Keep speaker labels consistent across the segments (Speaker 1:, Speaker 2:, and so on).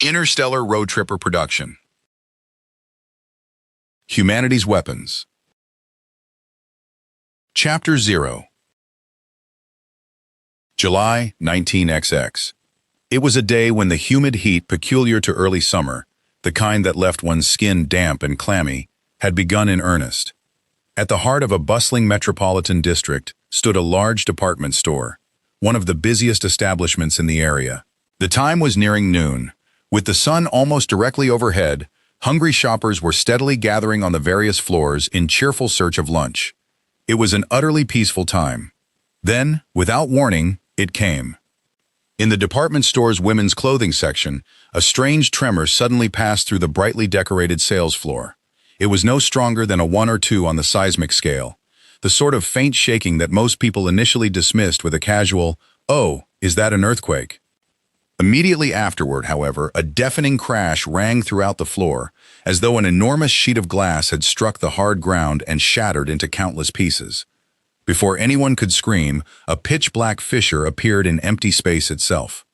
Speaker 1: Interstellar Roadtripper production. Humanity's Weapons. Chapter 0. July 19XX. It was a day when the humid heat peculiar to early summer, the kind that left one's skin damp and clammy, had begun in earnest. At the heart of a bustling metropolitan district stood a large department store, one of the busiest establishments in the area. The time was nearing noon. With the sun almost directly overhead, hungry shoppers were steadily gathering on the various floors in cheerful search of lunch. It was an utterly peaceful time. Then, without warning, it came. In the department store's women's clothing section, a strange tremor suddenly passed through the brightly decorated sales floor. It was no stronger than a 1 or 2 on the seismic scale, the sort of faint shaking that most people initially dismissed with a casual, "Oh, is that an earthquake?" Immediately afterward, however, a deafening crash rang throughout the floor, as though an enormous sheet of glass had struck the hard ground and shattered into countless pieces. Before anyone could scream, a pitch-black fissure appeared in empty space itself.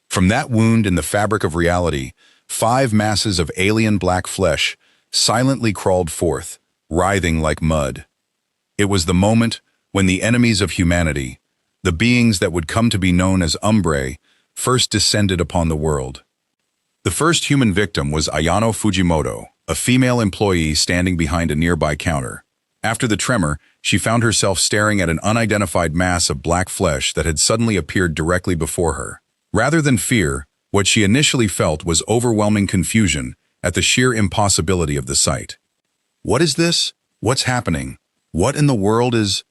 Speaker 1: From that wound in the fabric of reality, 5 masses of alien black flesh silently crawled forth, writhing like mud. It was the moment when the enemies of humanity, the beings that would come to be known as Umbrae, first descended upon the world. The first human victim was Ayano Fujimoto, a female employee standing behind a nearby counter. After the tremor, she found herself staring at an unidentified mass of black flesh that had suddenly appeared directly before her. Rather than fear, what she initially felt was overwhelming confusion at the sheer impossibility of the sight. "What is this? What's happening? What in the world is—"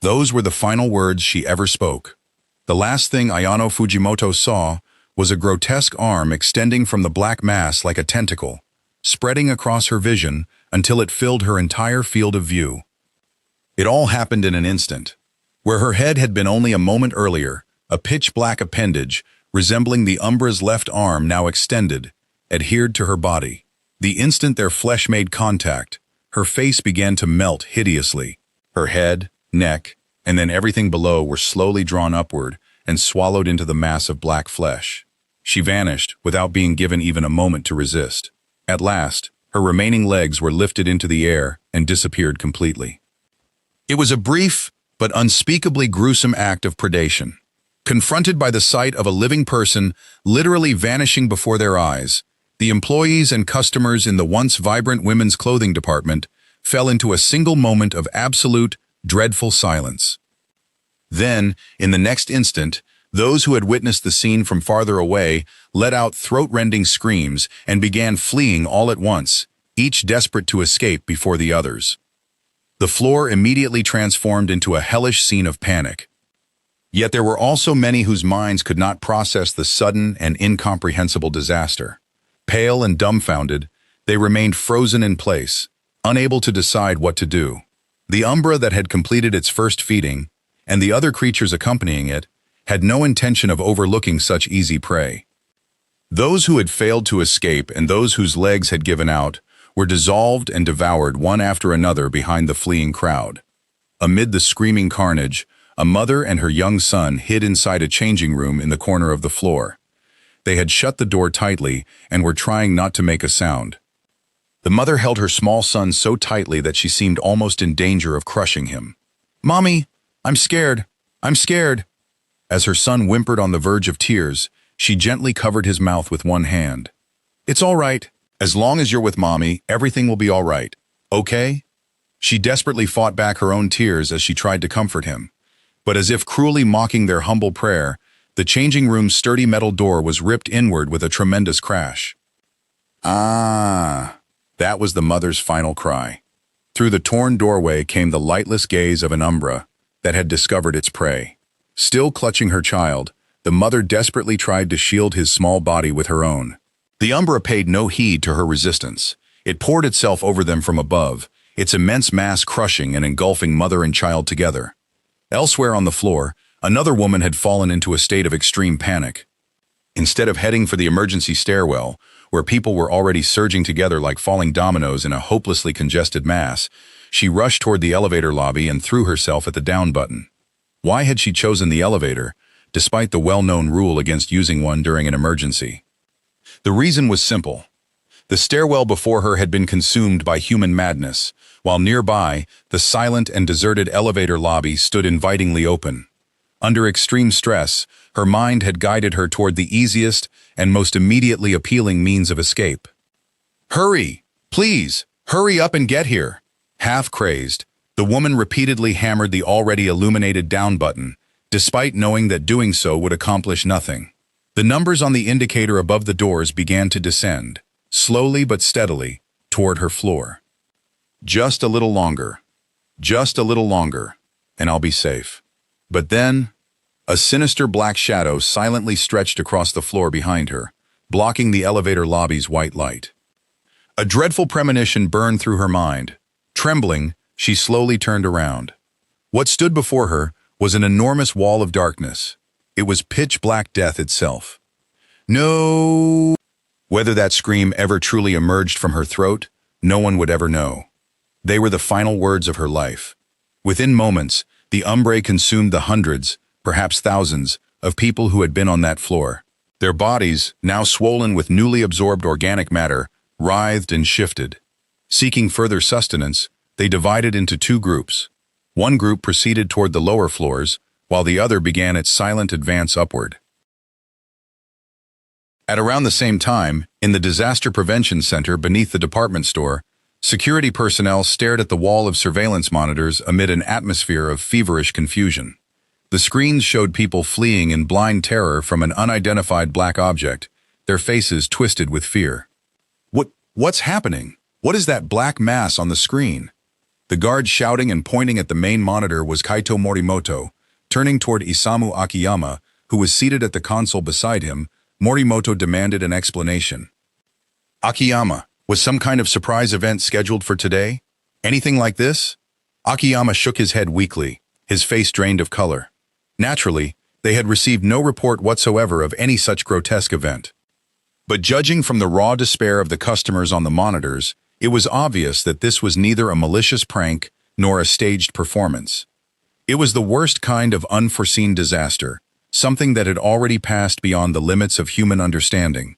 Speaker 1: Those were the final words she ever spoke. The last thing Ayano Fujimoto saw was a grotesque arm extending from the black mass like a tentacle, spreading across her vision until it filled her entire field of view. It all happened in an instant. Where her head had been only a moment earlier, a pitch-black appendage, resembling the Umbrae's left arm now extended, adhered to her body. The instant their flesh made contact, her face began to melt hideously. Her head, neck, and then everything below were slowly drawn upward and swallowed into the mass of black flesh. She vanished without being given even a moment to resist. At last, her remaining legs were lifted into the air and disappeared completely. It was a brief but unspeakably gruesome act of predation. Confronted by the sight of a living person literally vanishing before their eyes, the employees and customers in the once vibrant women's clothing department fell into a single moment of absolute, dreadful silence. Then, in the next instant, those who had witnessed the scene from farther away let out throat-rending screams and began fleeing all at once, each desperate to escape before the others. The floor immediately transformed into a hellish scene of panic. Yet there were also many whose minds could not process the sudden and incomprehensible disaster. Pale and dumbfounded, they remained frozen in place, unable to decide what to do. The Umbrae that had completed its first feeding, and the other creatures accompanying it, had no intention of overlooking such easy prey. Those who had failed to escape and those whose legs had given out were dissolved and devoured one after another behind the fleeing crowd. Amid the screaming carnage, a mother and her young son hid inside a changing room in the corner of the floor. They had shut the door tightly and were trying not to make a sound. The mother held her small son so tightly that she seemed almost in danger of crushing him. "Mommy, I'm scared. I'm scared." As her son whimpered on the verge of tears, she gently covered his mouth with one hand. "It's all right. As long as you're with Mommy, everything will be all right. Okay?" She desperately fought back her own tears as she tried to comfort him. But as if cruelly mocking their humble prayer, the changing room's sturdy metal door was ripped inward with a tremendous crash. "Ah!" That was the mother's final cry. Through the torn doorway came the lightless gaze of an Umbrae that had discovered its prey. Still clutching her child, the mother desperately tried to shield his small body with her own. The Umbrae paid no heed to her resistance. It poured itself over them from above, its immense mass crushing and engulfing mother and child together. Elsewhere on the floor, another woman had fallen into a state of extreme panic. Instead of heading for the emergency stairwell, where people were already surging together like falling dominoes in a hopelessly congested mass, she rushed toward the elevator lobby and threw herself at the down button. Why had she chosen the elevator, despite the well-known rule against using one during an emergency? The reason was simple. The stairwell before her had been consumed by human madness, while nearby, the silent and deserted elevator lobby stood invitingly open. Under extreme stress, her mind had guided her toward the easiest and most immediately appealing means of escape. "Hurry! Please! Hurry up and get here!" Half crazed, the woman repeatedly hammered the already illuminated down button, despite knowing that doing so would accomplish nothing. The numbers on the indicator above the doors began to descend, slowly but steadily, toward her floor. Just a little longer. Just a little longer, and I'll be safe. But then, a sinister black shadow silently stretched across the floor behind her, blocking the elevator lobby's white light. A dreadful premonition burned through her mind. Trembling, she slowly turned around. What stood before her was an enormous wall of darkness. It was pitch-black death itself. "No!" Whether that scream ever truly emerged from her throat, no one would ever know. They were the final words of her life. Within moments, the Umbrae consumed the hundreds, perhaps thousands, of people who had been on that floor. Their bodies, now swollen with newly absorbed organic matter, writhed and shifted. Seeking further sustenance, they divided into two groups. One group proceeded toward the lower floors, while the other began its silent advance upward. At around the same time, in the Disaster Prevention Center beneath the department store, security personnel stared at the wall of surveillance monitors amid an atmosphere of feverish confusion. The screens showed people fleeing in blind terror from an unidentified black object, their faces twisted with fear. What's happening? What is that black mass on the screen? The guard shouting and pointing at the main monitor was Kaito Morimoto. Turning toward Isamu Akiyama, who was seated at the console beside him, Morimoto demanded an explanation. "Akiyama, was some kind of surprise event scheduled for today? Anything like this?" Akiyama shook his head weakly, his face drained of color. Naturally, they had received no report whatsoever of any such grotesque event. But judging from the raw despair of the customers on the monitors, it was obvious that this was neither a malicious prank nor a staged performance. It was the worst kind of unforeseen disaster, something that had already passed beyond the limits of human understanding.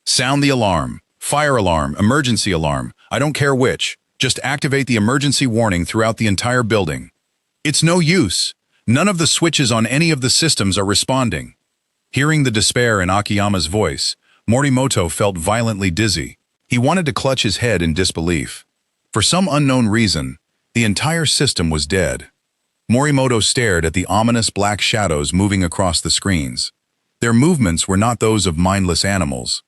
Speaker 1: "Sound the alarm. Fire alarm, emergency alarm, I don't care which. Just activate the emergency warning throughout the entire building. It's no use. None of the switches on any of the systems are responding." Hearing the despair in Akiyama's voice, Morimoto felt violently dizzy. He wanted to clutch his head in disbelief. For some unknown reason, the entire system was dead. Morimoto stared at the ominous black shadows moving across the screens. Their movements were not those of mindless animals.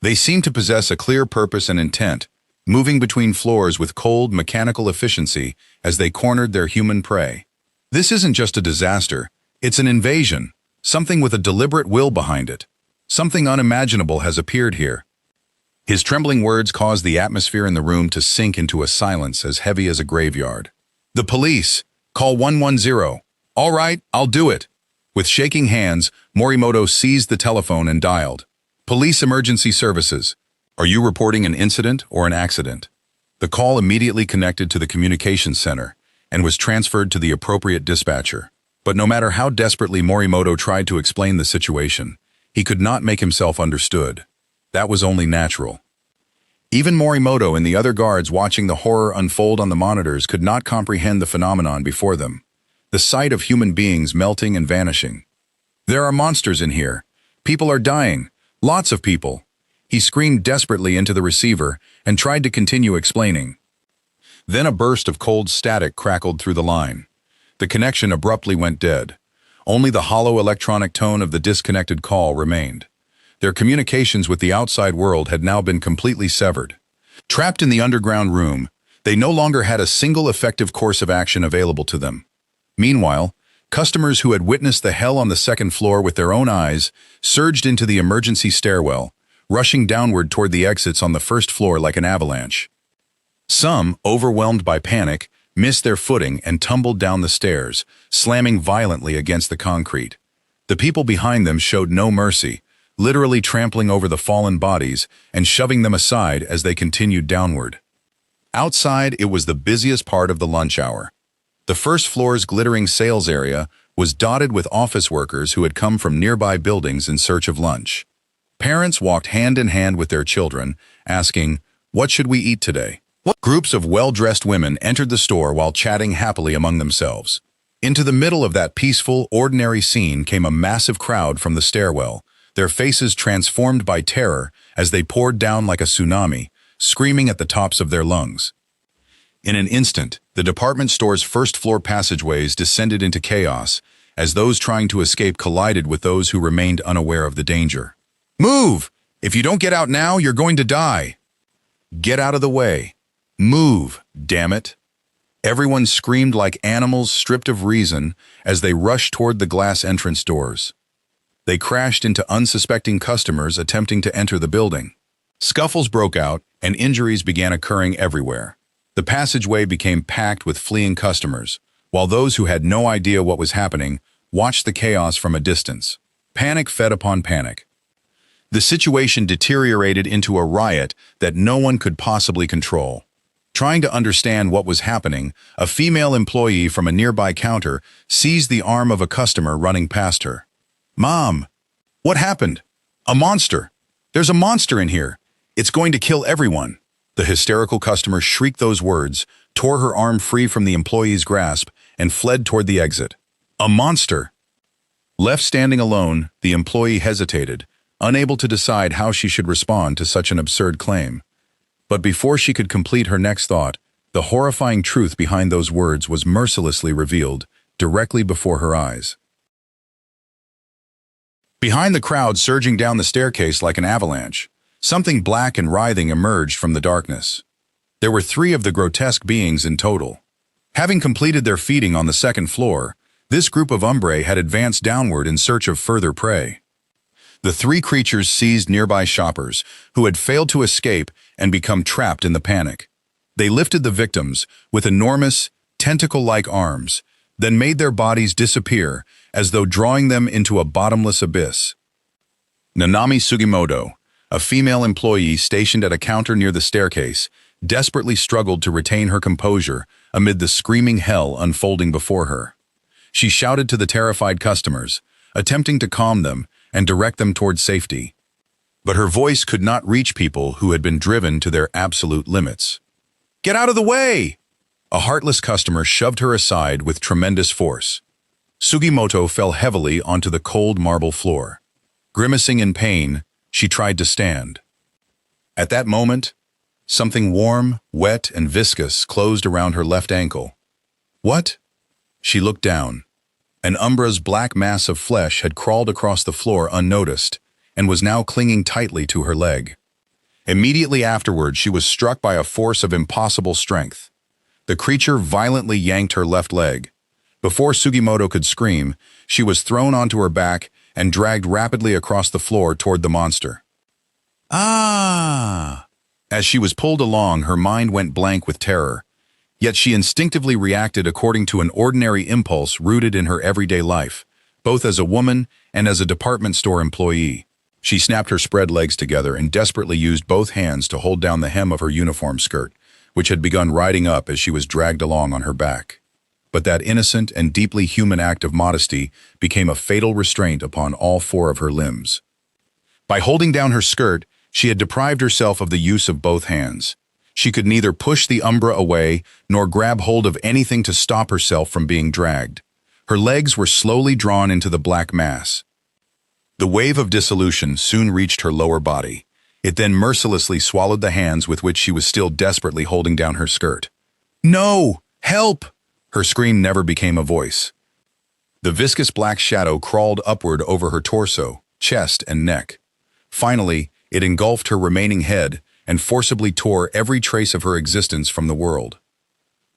Speaker 1: They seemed to possess a clear purpose and intent, moving between floors with cold, mechanical efficiency as they cornered their human prey. This isn't just a disaster, it's an invasion, something with a deliberate will behind it. Something unimaginable has appeared here. His trembling words caused the atmosphere in the room to sink into a silence as heavy as a graveyard. "The police! Call 110. All right, I'll do it." With shaking hands, Morimoto seized the telephone and dialed. "Police Emergency Services. Are you reporting an incident or an accident?" The call immediately connected to the communications center and was transferred to the appropriate dispatcher. But no matter how desperately Morimoto tried to explain the situation, he could not make himself understood. That was only natural. Even Morimoto and the other guards watching the horror unfold on the monitors could not comprehend the phenomenon before them. The sight of human beings melting and vanishing. "There are monsters in here. People are dying. Lots of people." He screamed desperately into the receiver and tried to continue explaining. Then a burst of cold static crackled through the line. The connection abruptly went dead. Only the hollow electronic tone of the disconnected call remained. Their communications with the outside world had now been completely severed. Trapped in the underground room, they no longer had a single effective course of action available to them. Meanwhile, customers who had witnessed the hell on the second floor with their own eyes surged into the emergency stairwell, rushing downward toward the exits on the first floor like an avalanche. Some, overwhelmed by panic, missed their footing and tumbled down the stairs, slamming violently against the concrete. The people behind them showed no mercy, literally trampling over the fallen bodies and shoving them aside as they continued downward. Outside, it was the busiest part of the lunch hour. The first floor's glittering sales area was dotted with office workers who had come from nearby buildings in search of lunch. Parents walked hand in hand with their children, asking, "What should we eat today?" Groups of well-dressed women entered the store while chatting happily among themselves. Into the middle of that peaceful, ordinary scene came a massive crowd from the stairwell, their faces transformed by terror as they poured down like a tsunami, screaming at the tops of their lungs. In an instant, the department store's first-floor passageways descended into chaos, as those trying to escape collided with those who remained unaware of the danger. "Move! If you don't get out now, you're going to die!" "Get out of the way! Move, damn it!" Everyone screamed like animals stripped of reason as they rushed toward the glass entrance doors. They crashed into unsuspecting customers attempting to enter the building. Scuffles broke out, and injuries began occurring everywhere. The passageway became packed with fleeing customers, while those who had no idea what was happening watched the chaos from a distance. Panic fed upon panic. The situation deteriorated into a riot that no one could possibly control. Trying to understand what was happening, a female employee from a nearby counter seized the arm of a customer running past her. "Mom, what happened? A monster! There's a monster in here! It's going to kill everyone!" The hysterical customer shrieked those words, tore her arm free from the employee's grasp, and fled toward the exit. A monster! Left standing alone, the employee hesitated, unable to decide how she should respond to such an absurd claim. But before she could complete her next thought, the horrifying truth behind those words was mercilessly revealed, directly before her eyes. Behind the crowd surging down the staircase like an avalanche, something black and writhing emerged from the darkness. There were 3 of the grotesque beings in total. Having completed their feeding on the second floor, this group of Umbrae had advanced downward in search of further prey. The 3 creatures seized nearby shoppers, who had failed to escape and become trapped in the panic. They lifted the victims with enormous, tentacle-like arms, then made their bodies disappear as though drawing them into a bottomless abyss. Nanami Sugimoto, a female employee stationed at a counter near the staircase, desperately struggled to retain her composure amid the screaming hell unfolding before her. She shouted to the terrified customers, attempting to calm them and direct them toward safety. But her voice could not reach people who had been driven to their absolute limits. "Get out of the way!" A heartless customer shoved her aside with tremendous force. Sugimoto fell heavily onto the cold marble floor. Grimacing in pain, she tried to stand. At that moment, something warm, wet, and viscous closed around her left ankle. "What?" She looked down. An Umbrae's black mass of flesh had crawled across the floor unnoticed and was now clinging tightly to her leg. Immediately afterward, she was struck by a force of impossible strength. The creature violently yanked her left leg. Before Sugimoto could scream, she was thrown onto her back and dragged rapidly across the floor toward the monster. "Ah!" As she was pulled along, her mind went blank with terror. Yet she instinctively reacted according to an ordinary impulse rooted in her everyday life, both as a woman and as a department store employee. She snapped her spread legs together and desperately used both hands to hold down the hem of her uniform skirt, which had begun riding up as she was dragged along on her back. But that innocent and deeply human act of modesty became a fatal restraint upon all 4 of her limbs. By holding down her skirt, she had deprived herself of the use of both hands. She could neither push the Umbrae away nor grab hold of anything to stop herself from being dragged. Her legs were slowly drawn into the black mass. The wave of dissolution soon reached her lower body. It then mercilessly swallowed the hands with which she was still desperately holding down her skirt. "No! Help!" Her scream never became a voice. The viscous black shadow crawled upward over her torso, chest, and neck. Finally, it engulfed her remaining head and forcibly tore every trace of her existence from the world.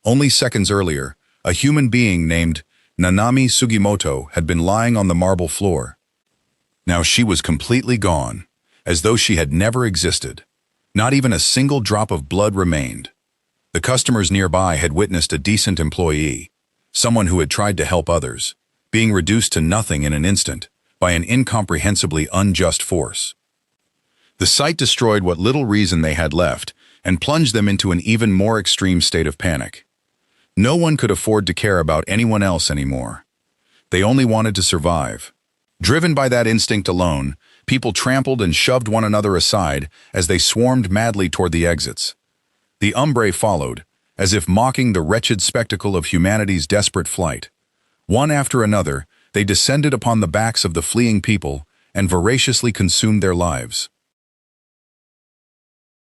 Speaker 1: Only seconds earlier, a human being named Nanami Sugimoto had been lying on the marble floor. Now she was completely gone, as though she had never existed. Not even a single drop of blood remained. The customers nearby had witnessed a decent employee, someone who had tried to help others, being reduced to nothing in an instant by an incomprehensibly unjust force. The sight destroyed what little reason they had left and plunged them into an even more extreme state of panic. No one could afford to care about anyone else anymore. They only wanted to survive. Driven by that instinct alone, People trampled and shoved one another aside as they swarmed madly toward the exits. The Umbrae followed, as if mocking the wretched spectacle of humanity's desperate flight. One after another, they descended upon the backs of the fleeing people and voraciously consumed their lives.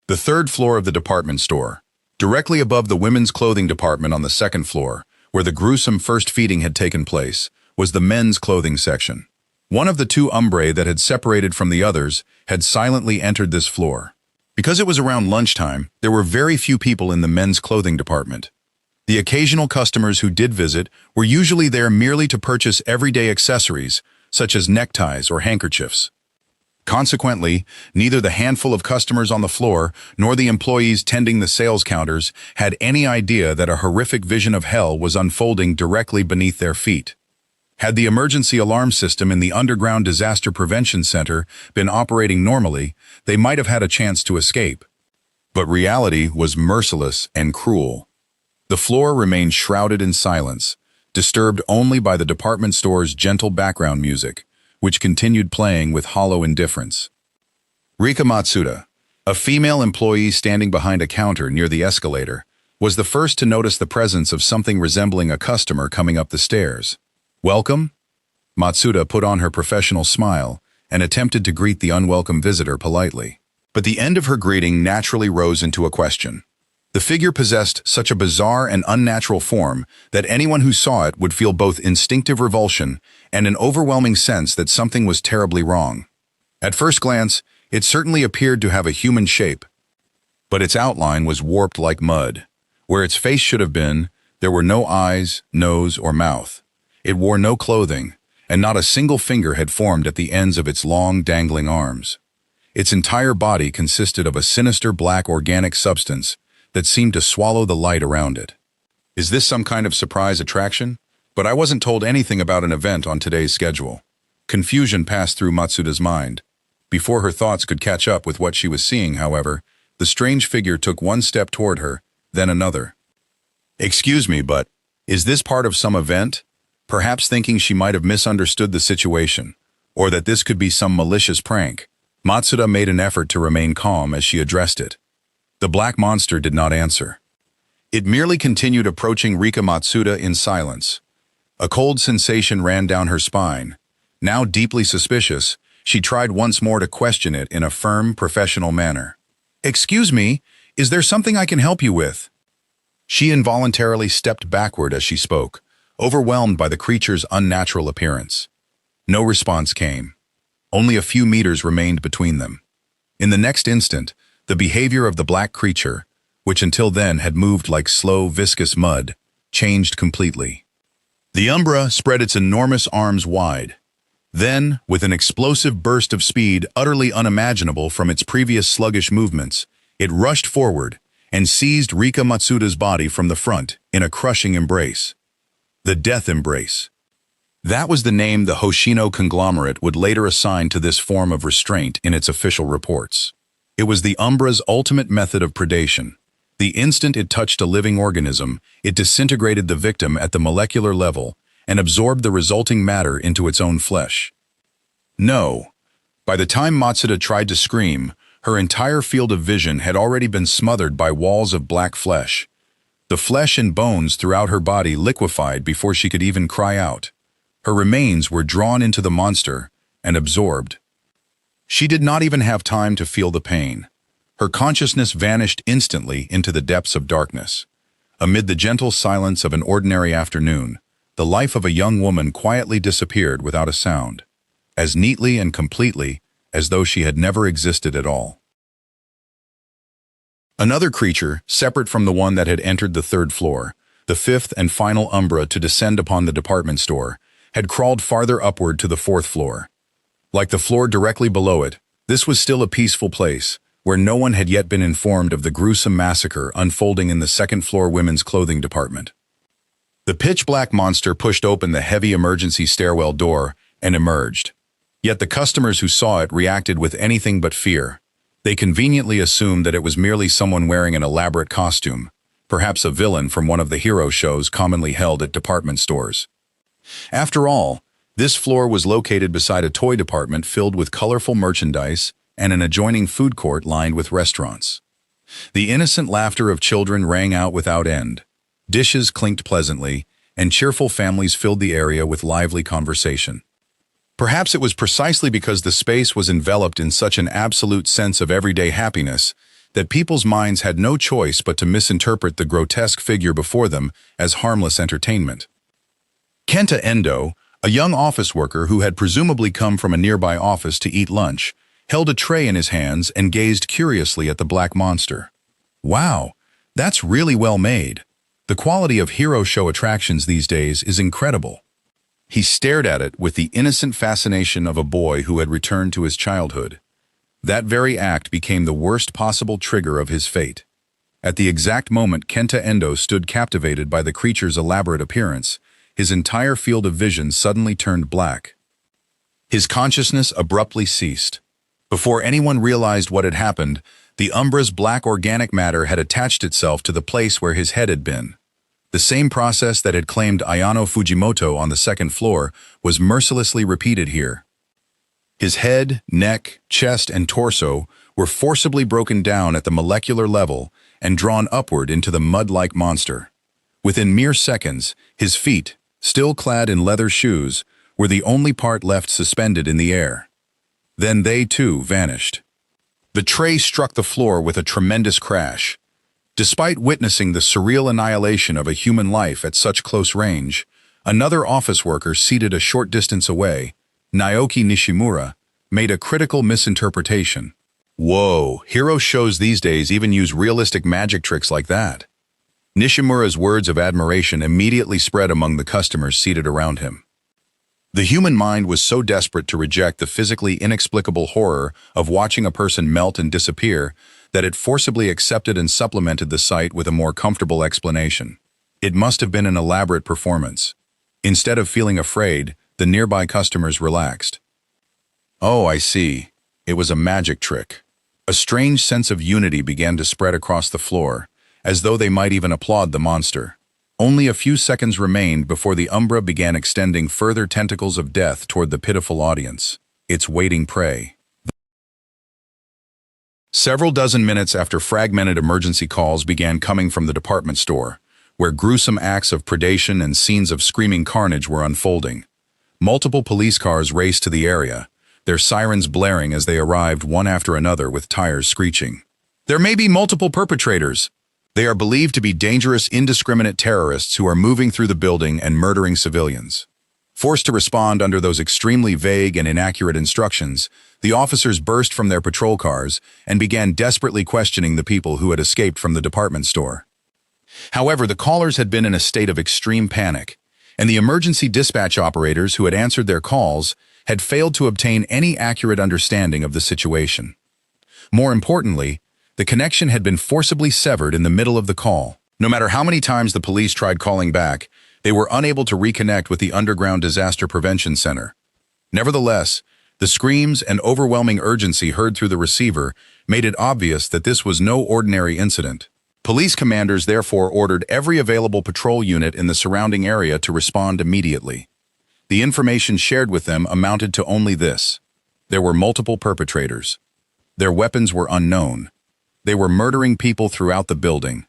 Speaker 1: The third floor of the department store, directly above the women's clothing department on the second floor, where the gruesome first feeding had taken place, was the men's clothing section. One of the two Umbrae that had separated from the others had silently entered this floor. Because it was around lunchtime, there were very few people in the men's clothing department. The occasional customers who did visit were usually there merely to purchase everyday accessories, such as neckties or handkerchiefs. Consequently, neither the handful of customers on the floor nor the employees tending the sales counters had any idea that a horrific vision of hell was unfolding directly beneath their feet. Had the emergency alarm system in the Underground Disaster Prevention Center been operating normally, they might have had a chance to escape. But reality was merciless and cruel. The floor remained shrouded in silence, disturbed only by the department store's gentle background music, which continued playing with hollow indifference. Rika Matsuda, a female employee standing behind a counter near the escalator, was the first to notice the presence of something resembling a customer coming up the stairs. "Welcome?" Matsuda put on her professional smile and attempted to greet the unwelcome visitor politely. But the end of her greeting naturally rose into a question. The figure possessed such a bizarre and unnatural form that anyone who saw it would feel both instinctive revulsion and an overwhelming sense that something was terribly wrong. At first glance, it certainly appeared to have a human shape, but its outline was warped like mud. Where its face should have been, there were no eyes, nose, or mouth. It wore no clothing, and not a single finger had formed at the ends of its long, dangling arms. Its entire body consisted of a sinister black organic substance that seemed to swallow the light around it. Is this some kind of surprise attraction? But I wasn't told anything about an event on today's schedule. Confusion passed through Matsuda's mind. Before her thoughts could catch up with what she was seeing, however, the strange figure took one step toward her, then another. "Excuse me, but is this part of some event?" Perhaps thinking she might have misunderstood the situation, or that this could be some malicious prank, Matsuda made an effort to remain calm as she addressed it. The black monster did not answer. It merely continued approaching Rika Matsuda in silence. A cold sensation ran down her spine. Now deeply suspicious, she tried once more to question it in a firm, professional manner. "Excuse me, is there something I can help you with?" She involuntarily stepped backward as she spoke, overwhelmed by the creature's unnatural appearance. No response came. Only a few meters remained between them. In the next instant, the behavior of the black creature, which until then had moved like slow, viscous mud, changed completely. The Umbrae spread its enormous arms wide. Then, with an explosive burst of speed utterly unimaginable from its previous sluggish movements, it rushed forward and seized Rika Matsuda's body from the front in a crushing embrace. The death embrace. That was the name the Hoshino conglomerate would later assign to this form of restraint in its official reports. It was the Umbrae's ultimate method of predation. The instant it touched a living organism, it disintegrated the victim at the molecular level and absorbed the resulting matter into its own flesh. No. By the time Matsuda tried to scream, her entire field of vision had already been smothered by walls of black flesh. The flesh and bones throughout her body liquefied before she could even cry out. Her remains were drawn into the monster and absorbed. She did not even have time to feel the pain. Her consciousness vanished instantly into the depths of darkness. Amid the gentle silence of an ordinary afternoon, the life of a young woman quietly disappeared without a sound, as neatly and completely as though she had never existed at all. Another creature, separate from the one that had entered the third floor, the fifth and final Umbrae to descend upon the department store, had crawled farther upward to the fourth floor. Like the floor directly below it, this was still a peaceful place, where no one had yet been informed of the gruesome massacre unfolding in the second-floor women's clothing department. The pitch-black monster pushed open the heavy emergency stairwell door and emerged. Yet the customers who saw it reacted with anything but fear. They conveniently assumed that it was merely someone wearing an elaborate costume, perhaps a villain from one of the hero shows commonly held at department stores. After all, This floor was located beside a toy department filled with colorful merchandise and an adjoining food court lined with restaurants. The innocent laughter of children rang out without end. Dishes clinked pleasantly, and cheerful families filled the area with lively conversation. Perhaps it was precisely because the space was enveloped in such an absolute sense of everyday happiness that people's minds had no choice but to misinterpret the grotesque figure before them as harmless entertainment. Kenta Endo, a young office worker who had presumably come from a nearby office to eat lunch, held a tray in his hands and gazed curiously at the black monster. Wow, that's really well made. The quality of hero show attractions these days is incredible. He stared at it with the innocent fascination of a boy who had returned to his childhood. That very act became the worst possible trigger of his fate. At the exact moment Kenta Endo stood captivated by the creature's elaborate appearance, his entire field of vision suddenly turned black. His consciousness abruptly ceased. Before anyone realized what had happened, the Umbrae's black organic matter had attached itself to the place where his head had been. The same process that had claimed Ayano Fujimoto on the second floor was mercilessly repeated here. His head, neck, chest, and torso were forcibly broken down at the molecular level and drawn upward into the mud-like monster. Within mere seconds, his feet, still clad in leather shoes, were the only part left suspended in the air. Then they, too, vanished. The tray struck the floor with a tremendous crash. Despite witnessing the surreal annihilation of a human life at such close range, another office worker seated a short distance away, Naoki Nishimura, made a critical misinterpretation. Whoa, hero shows these days even use realistic magic tricks like that. Nishimura's words of admiration immediately spread among the customers seated around him. The human mind was so desperate to reject the physically inexplicable horror of watching a person melt and disappear that it forcibly accepted and supplemented the sight with a more comfortable explanation. It must have been an elaborate performance. Instead of feeling afraid, the nearby customers relaxed. Oh, I see. It was a magic trick. A strange sense of unity began to spread across the floor, as though they might even applaud the monster. Only a few seconds remained before the Umbrae began extending further tentacles of death toward the pitiful audience, its waiting prey. Several dozen minutes after fragmented emergency calls began coming from the department store, where gruesome acts of predation and scenes of screaming carnage were unfolding. Multiple police cars raced to the area, their sirens blaring as they arrived one after another with tires screeching. There may be multiple perpetrators. They are believed to be dangerous, indiscriminate terrorists who are moving through the building and murdering civilians. Forced to respond under those extremely vague and inaccurate instructions, the officers burst from their patrol cars and began desperately questioning the people who had escaped from the department store. However, the callers had been in a state of extreme panic, and the emergency dispatch operators who had answered their calls had failed to obtain any accurate understanding of the situation. More importantly, the connection had been forcibly severed in the middle of the call. No matter how many times the police tried calling back, they were unable to reconnect with the underground disaster prevention center. Nevertheless, the screams and overwhelming urgency heard through the receiver made it obvious that this was no ordinary incident. Police commanders therefore ordered every available patrol unit in the surrounding area to respond immediately. The information shared with them amounted to only this: there were multiple perpetrators. Their weapons were unknown. They were murdering people throughout the building.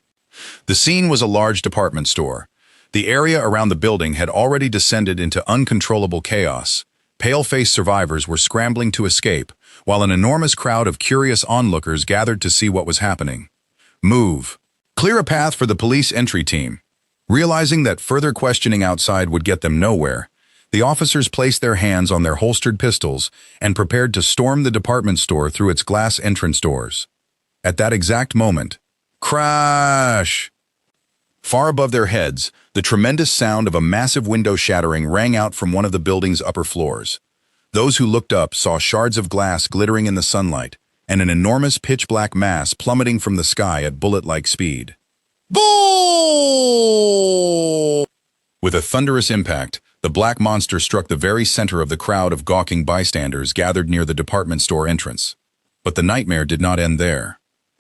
Speaker 1: The scene was a large department store. The area around the building had already descended into uncontrollable chaos. Pale-faced survivors were scrambling to escape, while an enormous crowd of curious onlookers gathered to see what was happening. Move. Clear a path for the police entry team. Realizing that further questioning outside would get them nowhere, the officers placed their hands on their holstered pistols and prepared to storm the department store through its glass entrance doors. At that exact moment, crash! Far above their heads, the tremendous sound of a massive window shattering rang out from one of the building's upper floors. Those who looked up saw shards of glass glittering in the sunlight, and an enormous pitch-black mass plummeting from the sky at bullet-like speed. Boom! With a thunderous impact, the black monster struck the very center of the crowd of gawking bystanders gathered near the department store entrance. But the nightmare did not end there.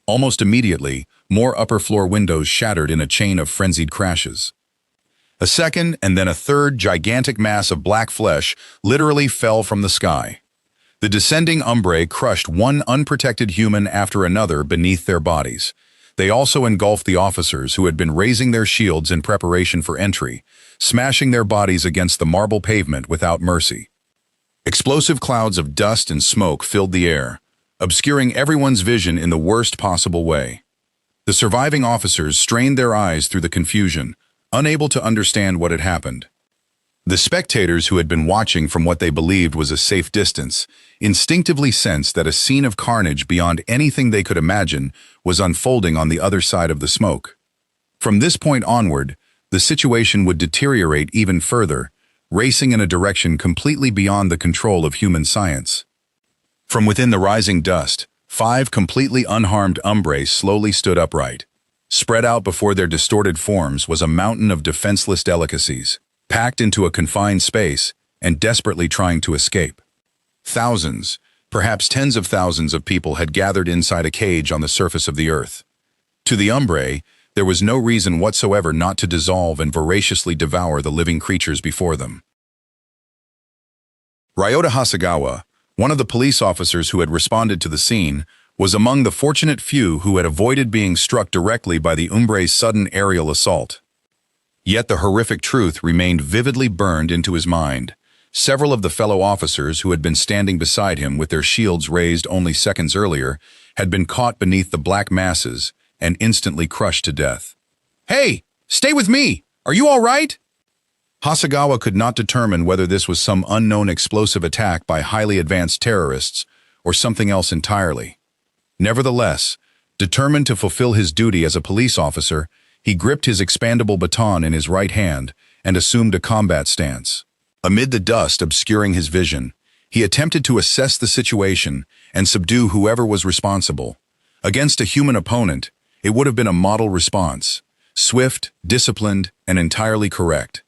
Speaker 1: Almost immediately, more upper-floor windows shattered in a chain of frenzied crashes. A second and then a third gigantic mass of black flesh literally fell from the sky. The descending Umbrae crushed one unprotected human after another beneath their bodies. They also engulfed the officers who had been raising their shields in preparation for entry, smashing their bodies against the marble pavement without mercy. Explosive clouds of dust and smoke filled the air, obscuring everyone's vision in the worst possible way. The surviving officers strained their eyes through the confusion, unable to understand what had happened. The spectators who had been watching from what they believed was a safe distance instinctively sensed that a scene of carnage beyond anything they could imagine was unfolding on the other side of the smoke. From this point onward, the situation would deteriorate even further, racing in a direction completely beyond the control of human science. From within the rising dust, 5 completely unharmed Umbrae slowly stood upright. Spread out before their distorted forms was a mountain of defenseless delicacies, packed into a confined space and desperately trying to escape. Thousands, perhaps tens of thousands of people had gathered inside a cage on the surface of the earth. To the Umbrae, there was no reason whatsoever not to dissolve and voraciously devour the living creatures before them. Ryota Hasegawa, one of the police officers who had responded to the scene, was among the fortunate few who had avoided being struck directly by the Umbrae's sudden aerial assault. Yet the horrific truth remained vividly burned into his mind. Several of the fellow officers who had been standing beside him with their shields raised only seconds earlier had been caught beneath the black masses and instantly crushed to death. "Hey, stay with me! Are you all right?" Hasegawa could not determine whether this was some unknown explosive attack by highly advanced terrorists or something else entirely. Nevertheless, determined to fulfill his duty as a police officer, he gripped his expandable baton in his right hand and assumed a combat stance. Amid the dust obscuring his vision, he attempted to assess the situation and subdue whoever was responsible. Against a human opponent, it would have been a model response, swift, disciplined, and entirely correct.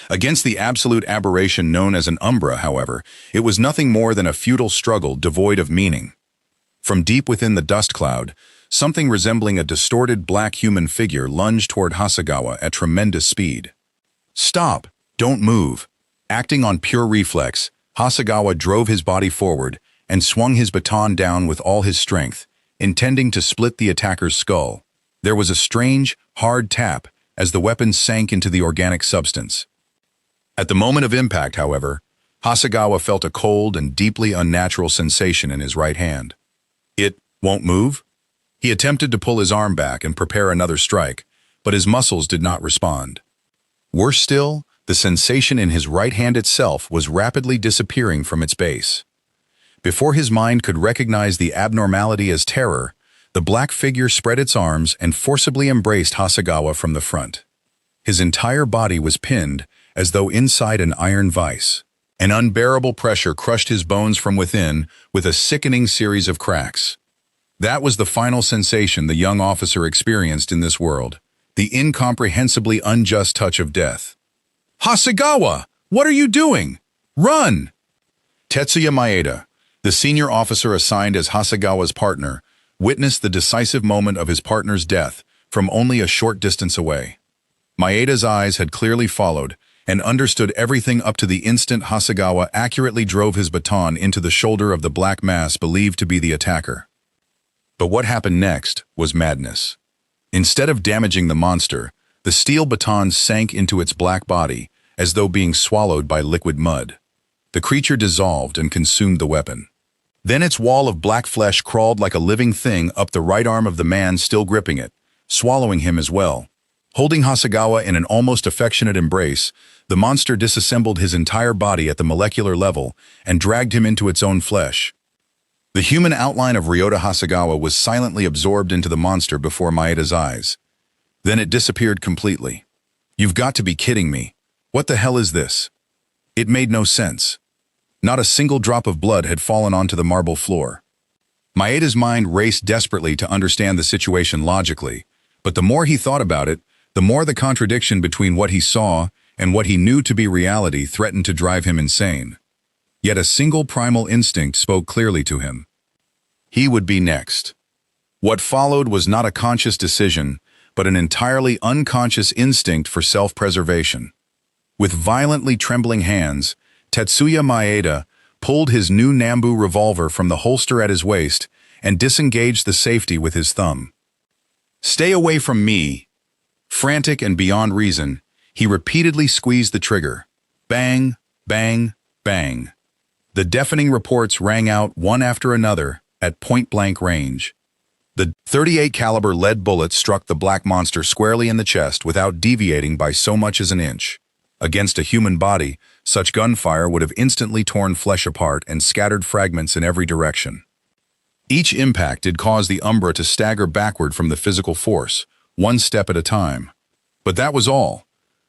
Speaker 1: Against the absolute aberration known as an Umbrae, however, it was nothing more than a futile struggle devoid of meaning. From deep within the dust cloud, something resembling a distorted black human figure lunged toward Hasegawa at tremendous speed. "Stop! Don't move!" Acting on pure reflex, Hasegawa drove his body forward and swung his baton down with all his strength, intending to split the attacker's skull. There was a strange, hard tap as the weapon sank into the organic substance. At the moment of impact, however, Hasegawa felt a cold and deeply unnatural sensation in his right hand. "It won't move?" He attempted to pull his arm back and prepare another strike, but his muscles did not respond. Worse still, the sensation in his right hand itself was rapidly disappearing from its base. Before his mind could recognize the abnormality as terror, the black figure spread its arms and forcibly embraced Hasegawa from the front. His entire body was pinned as though inside an iron vise. An unbearable pressure crushed his bones from within with a sickening series of cracks. That was the final sensation the young officer experienced in this world, the incomprehensibly unjust touch of death. "Hasegawa! What are you doing? Run!" Tetsuya Maeda, the senior officer assigned as Hasegawa's partner, witnessed the decisive moment of his partner's death from only a short distance away. Maeda's eyes had clearly followed and understood everything up to the instant Hasegawa accurately drove his baton into the shoulder of the black mass believed to be the attacker. But what happened next was madness. Instead of damaging the monster, the steel baton sank into its black body as though being swallowed by liquid mud. The creature dissolved and consumed the weapon. Then its wall of black flesh crawled like a living thing up the right arm of the man still gripping it, swallowing him as well. Holding Hasegawa in an almost affectionate embrace, the monster disassembled his entire body at the molecular level and dragged him into its own flesh. The human outline of Ryota Hasegawa was silently absorbed into the monster before Maeda's eyes. Then it disappeared completely. "You've got to be kidding me. What the hell is this?" It made no sense. Not a single drop of blood had fallen onto the marble floor. Maeda's mind raced desperately to understand the situation logically, but the more he thought about it, the more the contradiction between what he saw and what he knew to be reality threatened to drive him insane. Yet a single primal instinct spoke clearly to him. He would be next. What followed was not a conscious decision, but an entirely unconscious instinct for self-preservation. With violently trembling hands, Tetsuya Maeda pulled his new Nambu revolver from the holster at his waist and disengaged the safety with his thumb. "Stay away from me!" Frantic and beyond reason, he repeatedly squeezed the trigger. Bang, bang, bang. The deafening reports rang out one after another at point-blank range. The .38 caliber lead bullet struck the black monster squarely in the chest without deviating by so much as an inch. Against a human body, such gunfire would have instantly torn flesh apart and scattered fragments in every direction. Each impact did cause the Umbrae to stagger backward from the physical force, one step at a time. But that was all.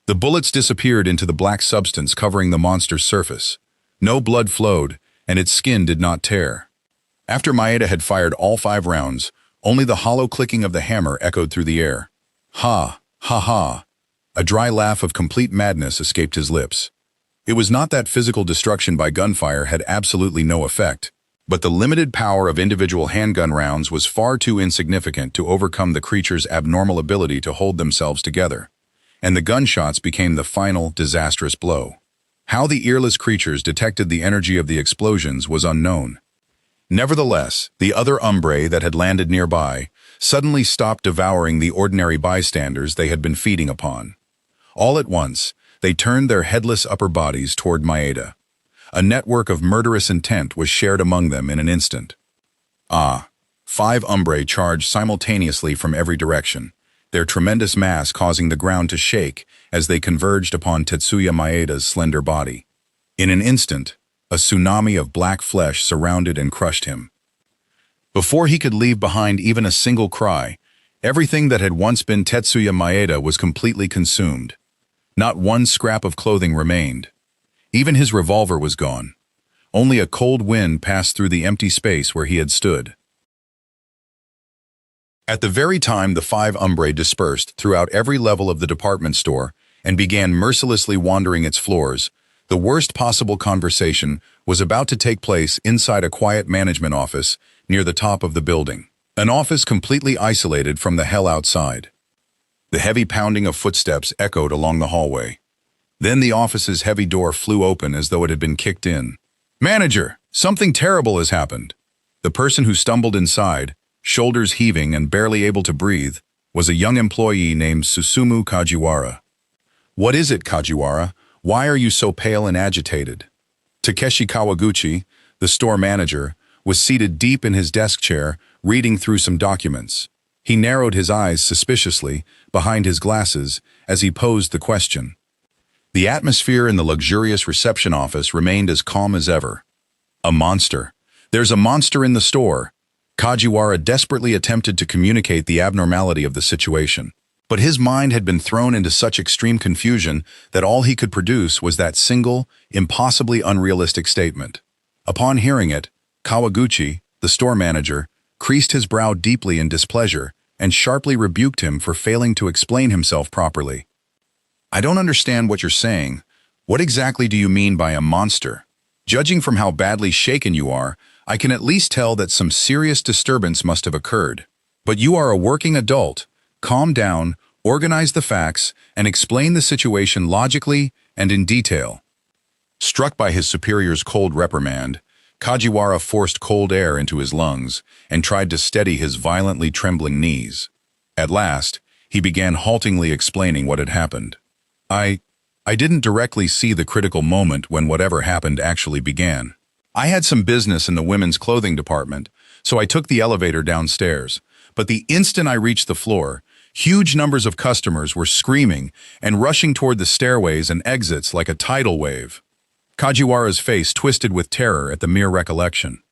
Speaker 1: The bullets disappeared into the black substance covering the monster's surface. No blood flowed, and its skin did not tear. After Maeda had fired all 5 rounds, only the hollow clicking of the hammer echoed through the air. Ha, ha, ha. A dry laugh of complete madness escaped his lips. It was not that physical destruction by gunfire had absolutely no effect, but the limited power of individual handgun rounds was far too insignificant to overcome the creature's abnormal ability to hold themselves together, and the gunshots became the final, disastrous blow. How the earless creatures detected the energy of the explosions was unknown. Nevertheless, the other Umbrae that had landed nearby suddenly stopped devouring the ordinary bystanders they had been feeding upon. All at once, they turned their headless upper bodies toward Maeda. A network of murderous intent was shared among them in an instant. 5 Umbrae charged simultaneously from every direction, their tremendous mass causing the ground to shake as they converged upon Tetsuya Maeda's slender body. In an instant, a tsunami of black flesh surrounded and crushed him. Before he could leave behind even a single cry, everything that had once been Tetsuya Maeda was completely consumed. Not one scrap of clothing remained. Even his revolver was gone. Only a cold wind passed through the empty space where he had stood. At the very time the 5 Umbrae dispersed throughout every level of the department store and began mercilessly wandering its floors, the worst possible conversation was about to take place inside a quiet management office near the top of the building. An office completely isolated from the hell outside. The heavy pounding of footsteps echoed along the hallway. Then the office's heavy door flew open as though it had been kicked in. "Manager, something terrible has happened." The person who stumbled inside, shoulders heaving and barely able to breathe, was a young employee named Susumu Kajiwara. "What is it, Kajiwara? Why are you so pale and agitated?" Takeshi Kawaguchi, the store manager, was seated deep in his desk chair, reading through some documents. He narrowed his eyes suspiciously behind his glasses as he posed the question. The atmosphere in the luxurious reception office remained as calm as ever. "A monster. There's a monster in the store." Kajiwara desperately attempted to communicate the abnormality of the situation. But his mind had been thrown into such extreme confusion that all he could produce was that single, impossibly unrealistic statement. Upon hearing it, Kawaguchi, the store manager, creased his brow deeply in displeasure and sharply rebuked him for failing to explain himself properly. "I don't understand what you're saying. What exactly do you mean by a monster? Judging from how badly shaken you are, I can at least tell that some serious disturbance must have occurred. But you are a working adult. Calm down, organize the facts, and explain the situation logically and in detail." Struck by his superior's cold reprimand, Kajiwara forced cold air into his lungs and tried to steady his violently trembling knees. At last, he began haltingly explaining what had happened. I didn't directly see the critical moment when whatever happened actually began. I had some business in the women's clothing department, so I took the elevator downstairs. But the instant I reached the floor, huge numbers of customers were screaming and rushing toward the stairways and exits like a tidal wave. Kajiwara's face twisted with terror at the mere recollection.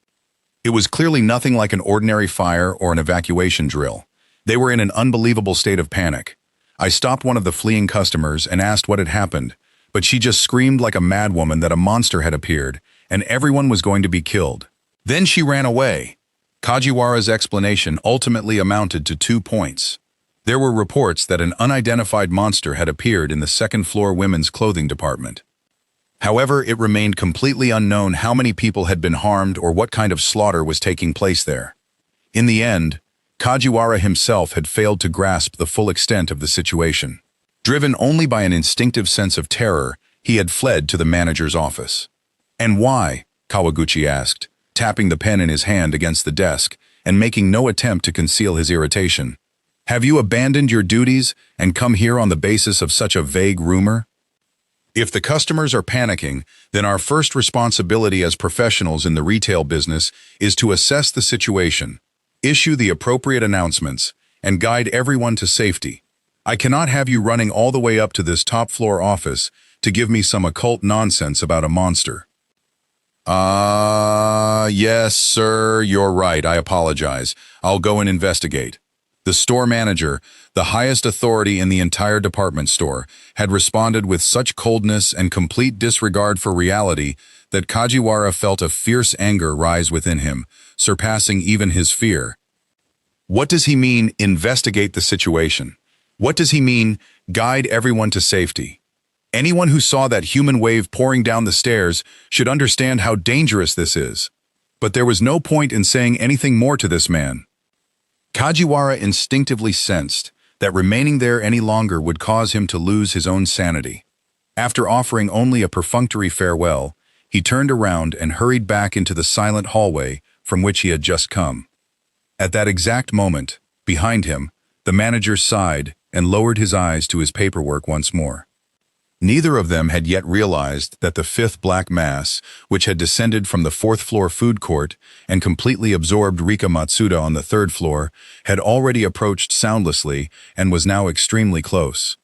Speaker 1: It was clearly nothing like an ordinary fire or an evacuation drill. They were in an unbelievable state of panic. I stopped one of the fleeing customers and asked what had happened, but she just screamed like a madwoman that a monster had appeared and everyone was going to be killed. Then she ran away. Kajiwara's explanation ultimately amounted to 2 points. There were reports that an unidentified monster had appeared in the second-floor women's clothing department. However, it remained completely unknown how many people had been harmed or what kind of slaughter was taking place there. In the end, Kajiwara himself had failed to grasp the full extent of the situation. Driven only by an instinctive sense of terror, he had fled to the manager's office. "And why?" Kawaguchi asked, tapping the pen in his hand against the desk and making no attempt to conceal his irritation. "Have you abandoned your duties and come here on the basis of such a vague rumor? If the customers are panicking, then our first responsibility as professionals in the retail business is to assess the situation, issue the appropriate announcements, and guide everyone to safety. I cannot have you running all the way up to this top-floor office to give me some occult nonsense about a monster." Yes, sir, you're right. I apologize. I'll go and investigate." The store manager, the highest authority in the entire department store, had responded with such coldness and complete disregard for reality that Kajiwara felt a fierce anger rise within him, surpassing even his fear. What does he mean, investigate the situation? What does he mean, guide everyone to safety? Anyone who saw that human wave pouring down the stairs should understand how dangerous this is. But there was no point in saying anything more to this man. Kajiwara instinctively sensed that remaining there any longer would cause him to lose his own sanity. After offering only a perfunctory farewell, he turned around and hurried back into the silent hallway from which he had just come. At that exact moment, behind him, the manager sighed and lowered his eyes to his paperwork once more. Neither of them had yet realized that the fifth black mass, which had descended from the fourth-floor food court and completely absorbed Rika Matsuda on the third floor, had already approached soundlessly and was now extremely close.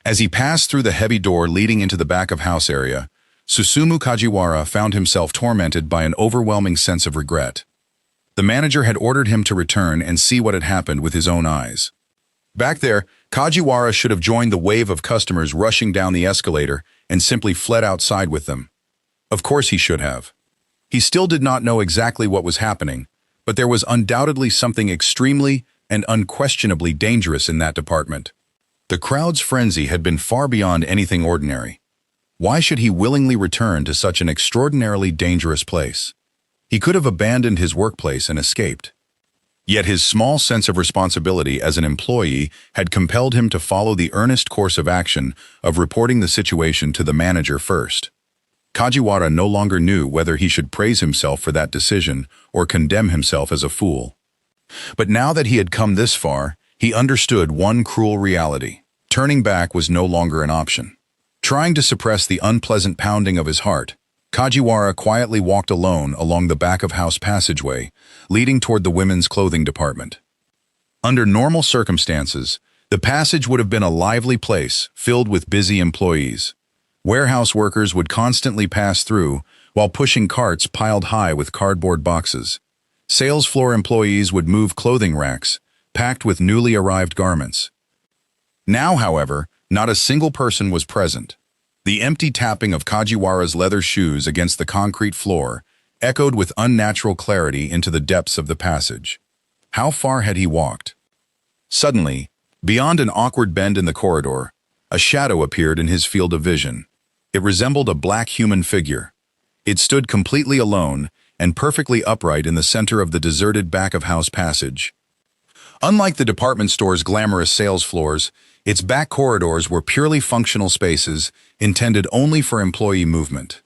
Speaker 1: As he passed through the heavy door leading into the back-of-house area, Susumu Kajiwara found himself tormented by an overwhelming sense of regret. The manager had ordered him to return and see what had happened with his own eyes. Back there, Kajiwara should have joined the wave of customers rushing down the escalator and simply fled outside with them. Of course he should have. He still did not know exactly what was happening, but there was undoubtedly something extremely and unquestionably dangerous in that department. The crowd's frenzy had been far beyond anything ordinary. Why should he willingly return to such an extraordinarily dangerous place? He could have abandoned his workplace and escaped. Yet his small sense of responsibility as an employee had compelled him to follow the earnest course of action of reporting the situation to the manager first. Kajiwara no longer knew whether he should praise himself for that decision or condemn himself as a fool. But now that he had come this far, he understood one cruel reality. Turning back was no longer an option. Trying to suppress the unpleasant pounding of his heart, Kajiwara quietly walked alone along the back-of-house passageway, leading toward the women's clothing department. Under normal circumstances, the passage would have been a lively place filled with busy employees. Warehouse workers would constantly pass through while pushing carts piled high with cardboard boxes. Sales floor employees would move clothing racks, packed with newly arrived garments. Now, however, not a single person was present. The empty tapping of Kajiwara's leather shoes against the concrete floor echoed with unnatural clarity into the depths of the passage. How far had he walked? Suddenly, beyond an awkward bend in the corridor, a shadow appeared in his field of vision. It resembled a black human figure. It stood completely alone and perfectly upright in the center of the deserted back-of-house passage. Unlike the department store's glamorous sales floors, its back corridors were purely functional spaces intended only for employee movement.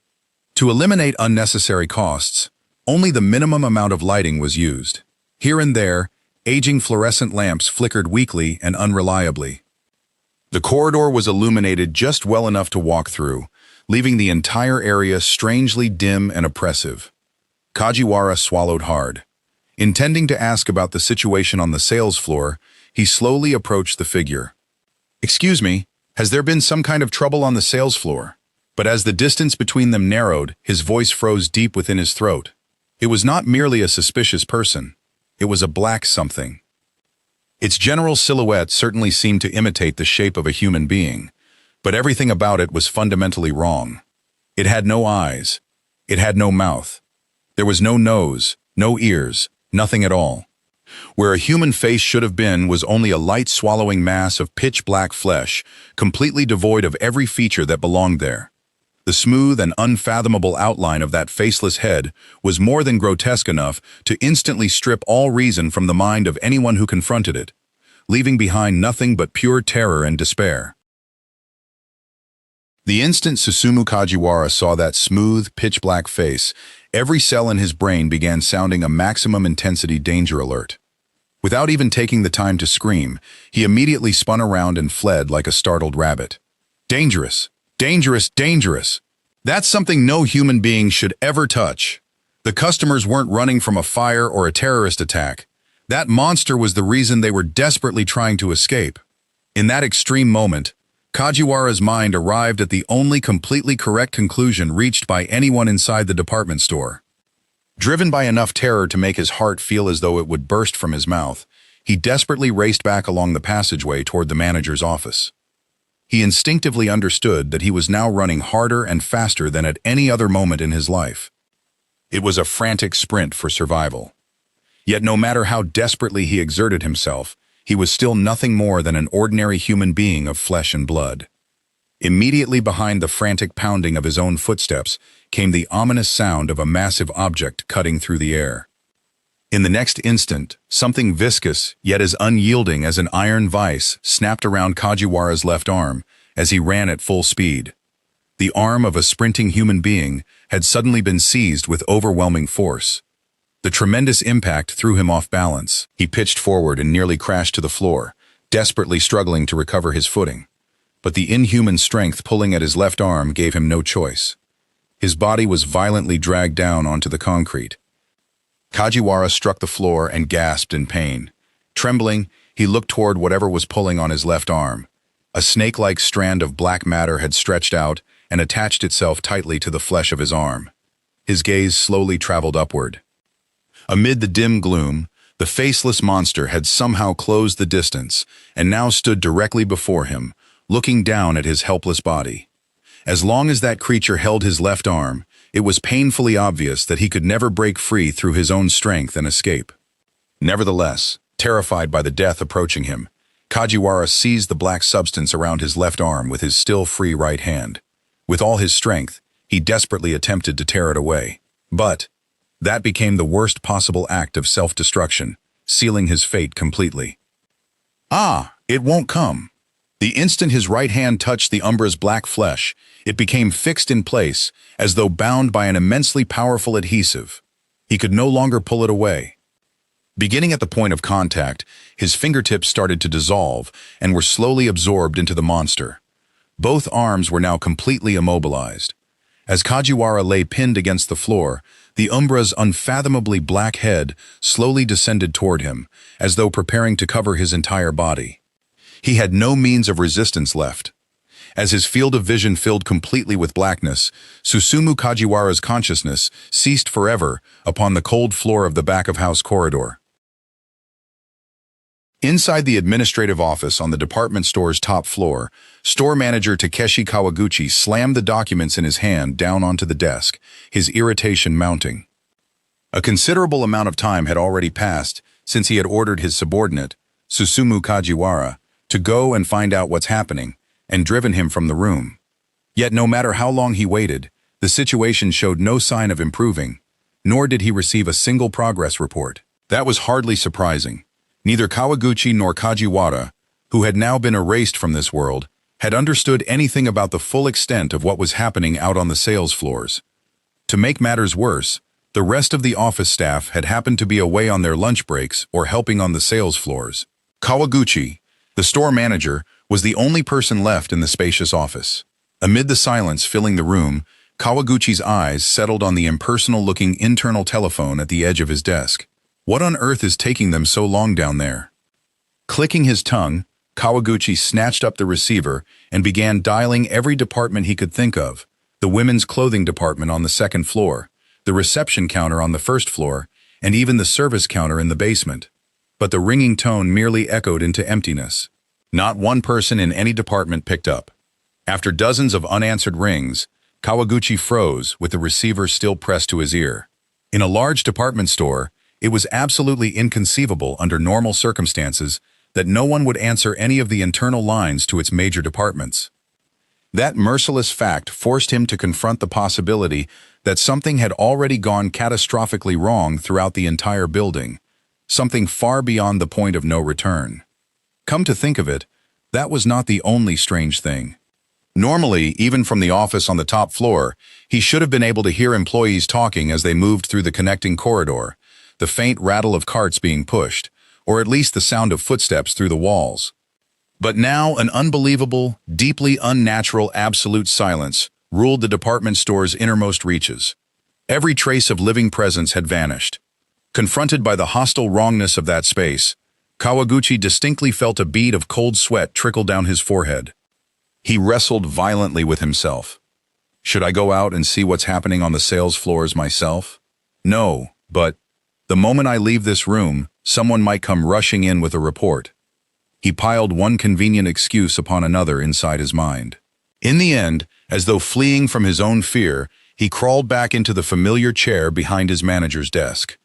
Speaker 1: To eliminate unnecessary costs, only the minimum amount of lighting was used. Here and there, aging fluorescent lamps flickered weakly and unreliably. The corridor was illuminated just well enough to walk through, leaving the entire area strangely dim and oppressive. Kajiwara swallowed hard. Intending to ask about the situation on the sales floor, he slowly approached the figure. "Excuse me, has there been some kind of trouble on the sales floor?" But as the distance between them narrowed, his voice froze deep within his throat. It was not merely a suspicious person. It was a black something. Its general silhouette certainly seemed to imitate the shape of a human being, but everything about it was fundamentally wrong. It had no eyes. It had no mouth. There was no nose, no ears, nothing at all. Where a human face should have been was only a light-swallowing mass of pitch-black flesh, completely devoid of every feature that belonged there. The smooth and unfathomable outline of that faceless head was more than grotesque enough to instantly strip all reason from the mind of anyone who confronted it, leaving behind nothing but pure terror and despair. The instant Susumu Kajiwara saw that smooth, pitch-black face, every cell in his brain began sounding a maximum intensity danger alert. Without even taking the time to scream, he immediately spun around and fled like a startled rabbit. Dangerous! Dangerous! Dangerous! That's something no human being should ever touch. The customers weren't running from a fire or a terrorist attack. That monster was the reason they were desperately trying to escape. In that extreme moment, Kajiwara's mind arrived at the only completely correct conclusion reached by anyone inside the department store. Driven by enough terror to make his heart feel as though it would burst from his mouth, he desperately raced back along the passageway toward the manager's office. He instinctively understood that he was now running harder and faster than at any other moment in his life. It was a frantic sprint for survival. Yet no matter how desperately he exerted himself, he was still nothing more than an ordinary human being of flesh and blood. Immediately behind the frantic pounding of his own footsteps came the ominous sound of a massive object cutting through the air. In the next instant, something viscous, yet as unyielding as an iron vise, snapped around Kajiwara's left arm as he ran at full speed. The arm of a sprinting human being had suddenly been seized with overwhelming force. The tremendous impact threw him off balance. He pitched forward and nearly crashed to the floor, desperately struggling to recover his footing. But the inhuman strength pulling at his left arm gave him no choice. His body was violently dragged down onto the concrete. Kajiwara struck the floor and gasped in pain. Trembling, he looked toward whatever was pulling on his left arm. A snake-like strand of black matter had stretched out and attached itself tightly to the flesh of his arm. His gaze slowly traveled upward. Amid the dim gloom, the faceless monster had somehow closed the distance and now stood directly before him, looking down at his helpless body. As long as that creature held his left arm, it was painfully obvious that he could never break free through his own strength and escape. Nevertheless, terrified by the death approaching him, Kajiwara seized the black substance around his left arm with his still free right hand. With all his strength, he desperately attempted to tear it away. But that became the worst possible act of self-destruction, sealing his fate completely. Ah, it won't come. The instant his right hand touched the Umbrae's black flesh, it became fixed in place, as though bound by an immensely powerful adhesive. He could no longer pull it away. Beginning at the point of contact, his fingertips started to dissolve and were slowly absorbed into the monster. Both arms were now completely immobilized. As Kajiwara lay pinned against the floor, the Umbrae's unfathomably black head slowly descended toward him, as though preparing to cover his entire body. He had no means of resistance left. As his field of vision filled completely with blackness, Susumu Kajiwara's consciousness ceased forever upon the cold floor of the back-of-house corridor. Inside the administrative office on the department store's top floor, store manager Takeshi Kawaguchi slammed the documents in his hand down onto the desk, his irritation mounting. A considerable amount of time had already passed since he had ordered his subordinate, Susumu Kajiwara, to go and find out what's happening, and driven him from the room. Yet no matter how long he waited, the situation showed no sign of improving, nor did he receive a single progress report. That was hardly surprising. Neither Kawaguchi nor Kajiwara, who had now been erased from this world, had understood anything about the full extent of what was happening out on the sales floors. To make matters worse, the rest of the office staff had happened to be away on their lunch breaks or helping on the sales floors. Kawaguchi, the store manager, was the only person left in the spacious office. Amid the silence filling the room, Kawaguchi's eyes settled on the impersonal-looking internal telephone at the edge of his desk. What on earth is taking them so long down there? Clicking his tongue, Kawaguchi snatched up the receiver and began dialing every department he could think of: the women's clothing department on the second floor, the reception counter on the first floor, and even the service counter in the basement. But the ringing tone merely echoed into emptiness. Not one person in any department picked up. After dozens of unanswered rings, Kawaguchi froze with the receiver still pressed to his ear. In a large department store, it was absolutely inconceivable under normal circumstances that no one would answer any of the internal lines to its major departments. That merciless fact forced him to confront the possibility that something had already gone catastrophically wrong throughout the entire building, something far beyond the point of no return. Come to think of it, that was not the only strange thing. Normally, even from the office on the top floor, he should have been able to hear employees talking as they moved through the connecting corridor, the faint rattle of carts being pushed, or at least the sound of footsteps through the walls. But now an unbelievable, deeply unnatural absolute silence ruled the department store's innermost reaches. Every trace of living presence had vanished. Confronted by the hostile wrongness of that space, Kawaguchi distinctly felt a bead of cold sweat trickle down his forehead. He wrestled violently with himself. Should I go out and see what's happening on the sales floors myself? No, but the moment I leave this room, someone might come rushing in with a report. He piled one convenient excuse upon another inside his mind. In the end, as though fleeing from his own fear, he crawled back into the familiar chair behind his manager's desk.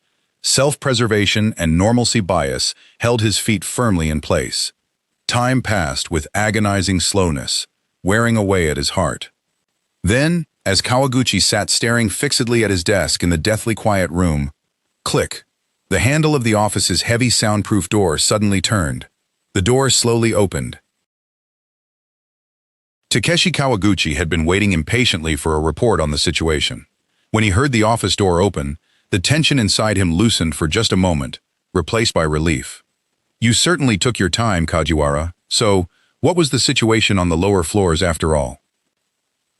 Speaker 1: Self-preservation and normalcy bias held his feet firmly in place. Time passed with agonizing slowness, wearing away at his heart. Then, as Kawaguchi sat staring fixedly at his desk in the deathly quiet room, click, the handle of the office's heavy soundproof door suddenly turned. The door slowly opened. Takeshi Kawaguchi had been waiting impatiently for a report on the situation. When he heard the office door open, the tension inside him loosened for just a moment, replaced by relief. You certainly took your time, Kajiwara. So, what was the situation on the lower floors after all?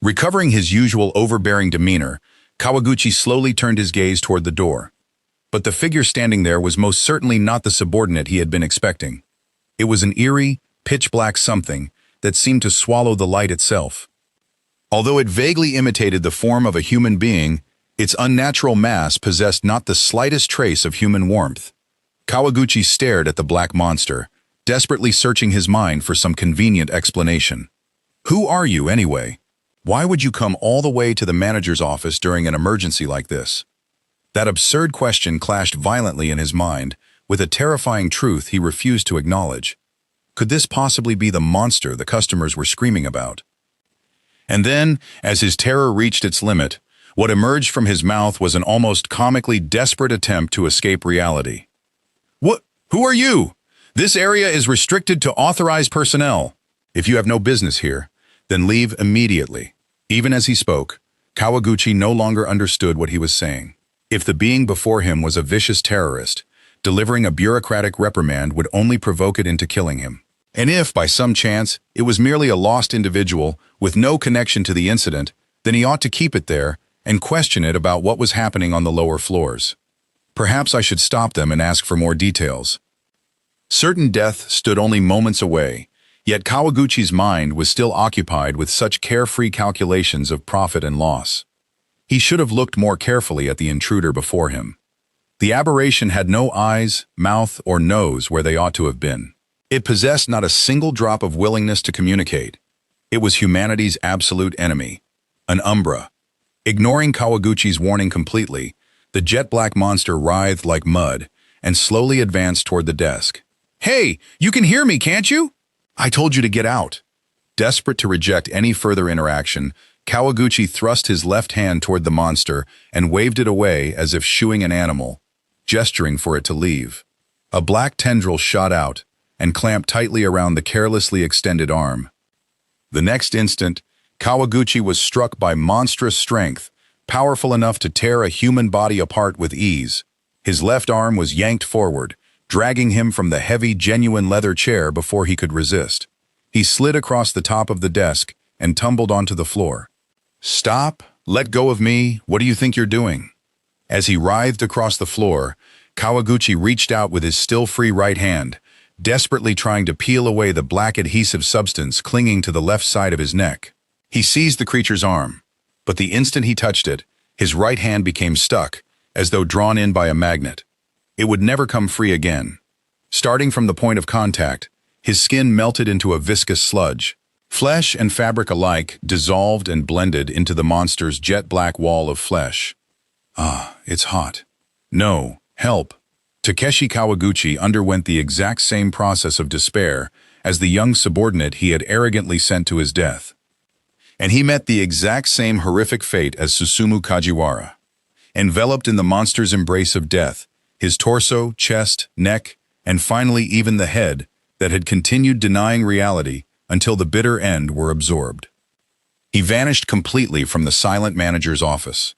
Speaker 1: Recovering his usual overbearing demeanor, Kawaguchi slowly turned his gaze toward the door. But the figure standing there was most certainly not the subordinate he had been expecting. It was an eerie, pitch-black something that seemed to swallow the light itself. Although it vaguely imitated the form of a human being, its unnatural mass possessed not the slightest trace of human warmth. Kawaguchi stared at the black monster, desperately searching his mind for some convenient explanation. Who are you, anyway? Why would you come all the way to the manager's office during an emergency like this? That absurd question clashed violently in his mind, with a terrifying truth he refused to acknowledge. Could this possibly be the monster the customers were screaming about? And then, as his terror reached its limit, what emerged from his mouth was an almost comically desperate attempt to escape reality. What? Who are you? This area is restricted to authorized personnel. If you have no business here, then leave immediately. Even as he spoke, Kawaguchi no longer understood what he was saying. If the being before him was a vicious terrorist, delivering a bureaucratic reprimand would only provoke it into killing him. And if, by some chance, it was merely a lost individual with no connection to the incident, then he ought to keep it there and question it about what was happening on the lower floors. Perhaps I should stop them and ask for more details. Certain death stood only moments away, yet Kawaguchi's mind was still occupied with such carefree calculations of profit and loss. He should have looked more carefully at the intruder before him. The aberration had no eyes, mouth, or nose where they ought to have been. It possessed not a single drop of willingness to communicate. It was humanity's absolute enemy, an Umbrae. Ignoring Kawaguchi's warning completely, the jet-black monster writhed like mud and slowly advanced toward the desk. Hey, you can hear me, can't you? I told you to get out. Desperate to reject any further interaction, Kawaguchi thrust his left hand toward the monster and waved it away as if shooing an animal, gesturing for it to leave. A black tendril shot out and clamped tightly around the carelessly extended arm. The next instant, Kawaguchi was struck by monstrous strength, powerful enough to tear a human body apart with ease. His left arm was yanked forward, dragging him from the heavy, genuine leather chair before he could resist. He slid across the top of the desk and tumbled onto the floor. Stop! Let go of me! What do you think you're doing? As he writhed across the floor, Kawaguchi reached out with his still-free right hand, desperately trying to peel away the black adhesive substance clinging to the left side of his neck. He seized the creature's arm, but the instant he touched it, his right hand became stuck, as though drawn in by a magnet. It would never come free again. Starting from the point of contact, his skin melted into a viscous sludge. Flesh and fabric alike dissolved and blended into the monster's jet-black wall of flesh. Ah, it's hot. No, help. Takeshi Kawaguchi underwent the exact same process of despair as the young subordinate he had arrogantly sent to his death. And he met the exact same horrific fate as Susumu Kajiwara. Enveloped in the monster's embrace of death, his torso, chest, neck, and finally even the head that had continued denying reality until the bitter end were absorbed. He vanished completely from the silent manager's office.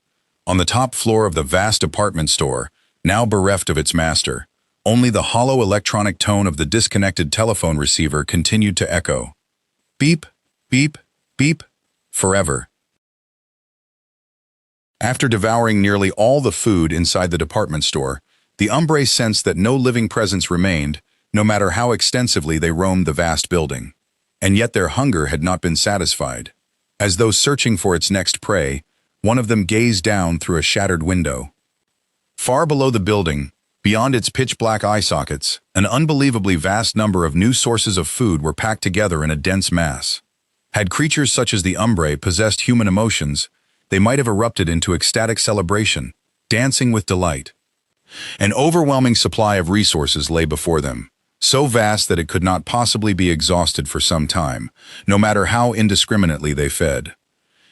Speaker 1: On the top floor of the vast department store, now bereft of its master, only the hollow electronic tone of the disconnected telephone receiver continued to echo. Beep, beep, beep, forever. After devouring nearly all the food inside the department store, the Umbrae sensed that no living presence remained, no matter how extensively they roamed the vast building. And yet their hunger had not been satisfied. As though searching for its next prey, one of them gazed down through a shattered window. Far below the building, beyond its pitch-black eye sockets, an unbelievably vast number of new sources of food were packed together in a dense mass. Had creatures such as the Umbrae possessed human emotions, they might have erupted into ecstatic celebration, dancing with delight. An overwhelming supply of resources lay before them, so vast that it could not possibly be exhausted for some time, no matter how indiscriminately they fed.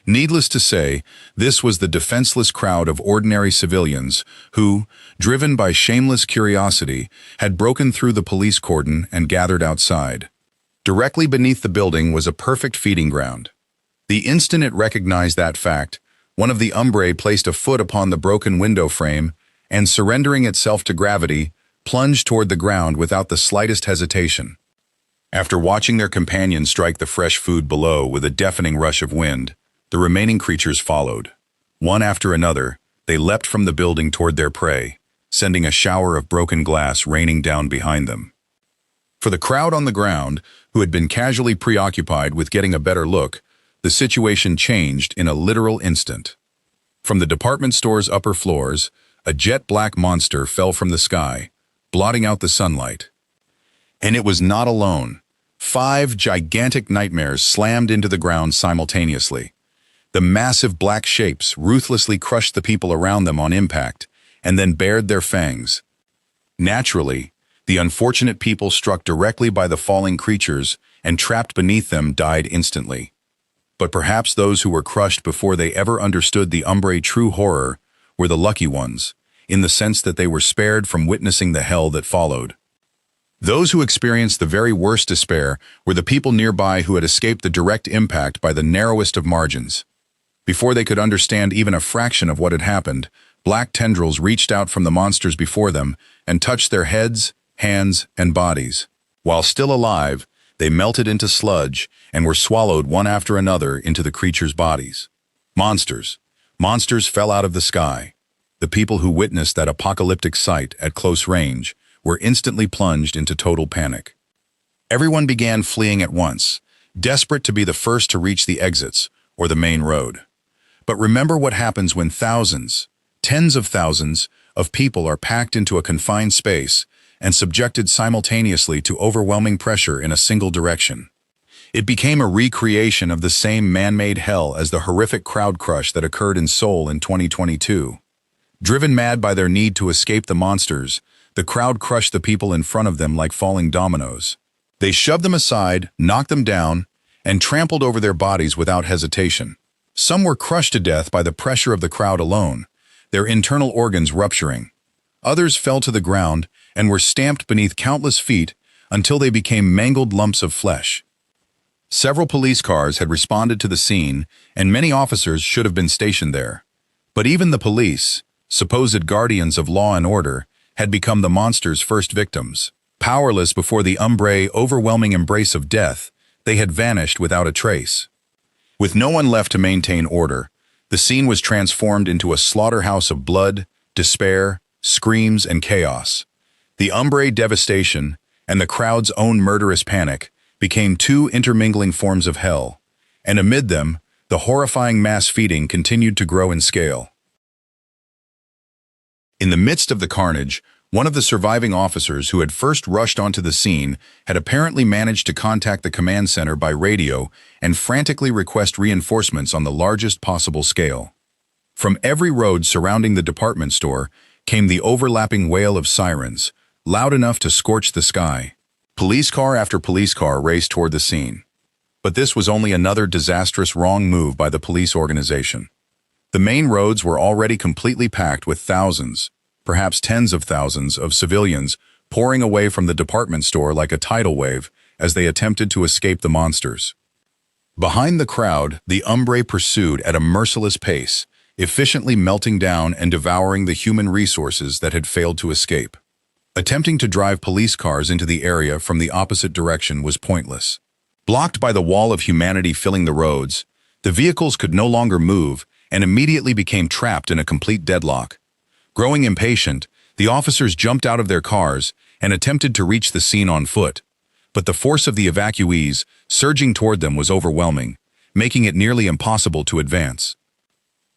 Speaker 1: Needless to say, this was the defenseless crowd of ordinary civilians who, driven by shameless curiosity, had broken through the police cordon and gathered outside. Directly beneath the building was a perfect feeding ground. The instant it recognized that fact, one of the Umbrae placed a foot upon the broken window frame and, surrendering itself to gravity, plunged toward the ground without the slightest hesitation. After watching their companions strike the fresh food below with a deafening rush of wind, the remaining creatures followed. One after another, they leapt from the building toward their prey, sending a shower of broken glass raining down behind them. For the crowd on the ground, who had been casually preoccupied with getting a better look, the situation changed in a literal instant. From the department store's upper floors, a jet-black monster fell from the sky, blotting out the sunlight. And it was not alone. 5 gigantic nightmares slammed into the ground simultaneously. The massive black shapes ruthlessly crushed the people around them on impact, and then bared their fangs. Naturally, the unfortunate people struck directly by the falling creatures and trapped beneath them died instantly. But perhaps those who were crushed before they ever understood the Umbrae true horror were the lucky ones, in the sense that they were spared from witnessing the hell that followed. Those who experienced the very worst despair were the people nearby who had escaped the direct impact by the narrowest of margins. Before they could understand even a fraction of what had happened, black tendrils reached out from the monsters before them and touched their heads, hands, and bodies. While still alive, they melted into sludge and were swallowed one after another into the creatures' bodies. Monsters. Monsters fell out of the sky. The people who witnessed that apocalyptic sight at close range were instantly plunged into total panic. Everyone began fleeing at once, desperate to be the first to reach the exits or the main road. But remember what happens when thousands, tens of thousands, of people are packed into a confined space and subjected simultaneously to overwhelming pressure in a single direction. It became a recreation of the same man-made hell as the horrific crowd crush that occurred in Seoul in 2022. Driven mad by their need to escape the monsters, the crowd crushed the people in front of them like falling dominoes. They shoved them aside, knocked them down, and trampled over their bodies without hesitation. Some were crushed to death by the pressure of the crowd alone, their internal organs rupturing. Others fell to the ground and were stamped beneath countless feet until they became mangled lumps of flesh. Several police cars had responded to the scene, and many officers should have been stationed there. But even the police, supposed guardians of law and order, had become the monster's first victims. Powerless before the Umbrae overwhelming embrace of death, they had vanished without a trace. With no one left to maintain order, the scene was transformed into a slaughterhouse of blood, despair, screams, and chaos. The Umbrae devastation and the crowd's own murderous panic became two intermingling forms of hell, and amid them, the horrifying mass feeding continued to grow in scale. In the midst of the carnage, one of the surviving officers who had first rushed onto the scene had apparently managed to contact the command center by radio and frantically request reinforcements on the largest possible scale. From every road surrounding the department store came the overlapping wail of sirens, loud enough to scorch the sky. Police car after police car raced toward the scene. But this was only another disastrous wrong move by the police organization. The main roads were already completely packed with thousands, perhaps tens of thousands, of civilians pouring away from the department store like a tidal wave as they attempted to escape the monsters. Behind the crowd, the Umbrae pursued at a merciless pace, efficiently melting down and devouring the human resources that had failed to escape. Attempting to drive police cars into the area from the opposite direction was pointless. Blocked by the wall of humanity filling the roads, the vehicles could no longer move and immediately became trapped in a complete deadlock. Growing impatient, the officers jumped out of their cars and attempted to reach the scene on foot, but the force of the evacuees surging toward them was overwhelming, making it nearly impossible to advance.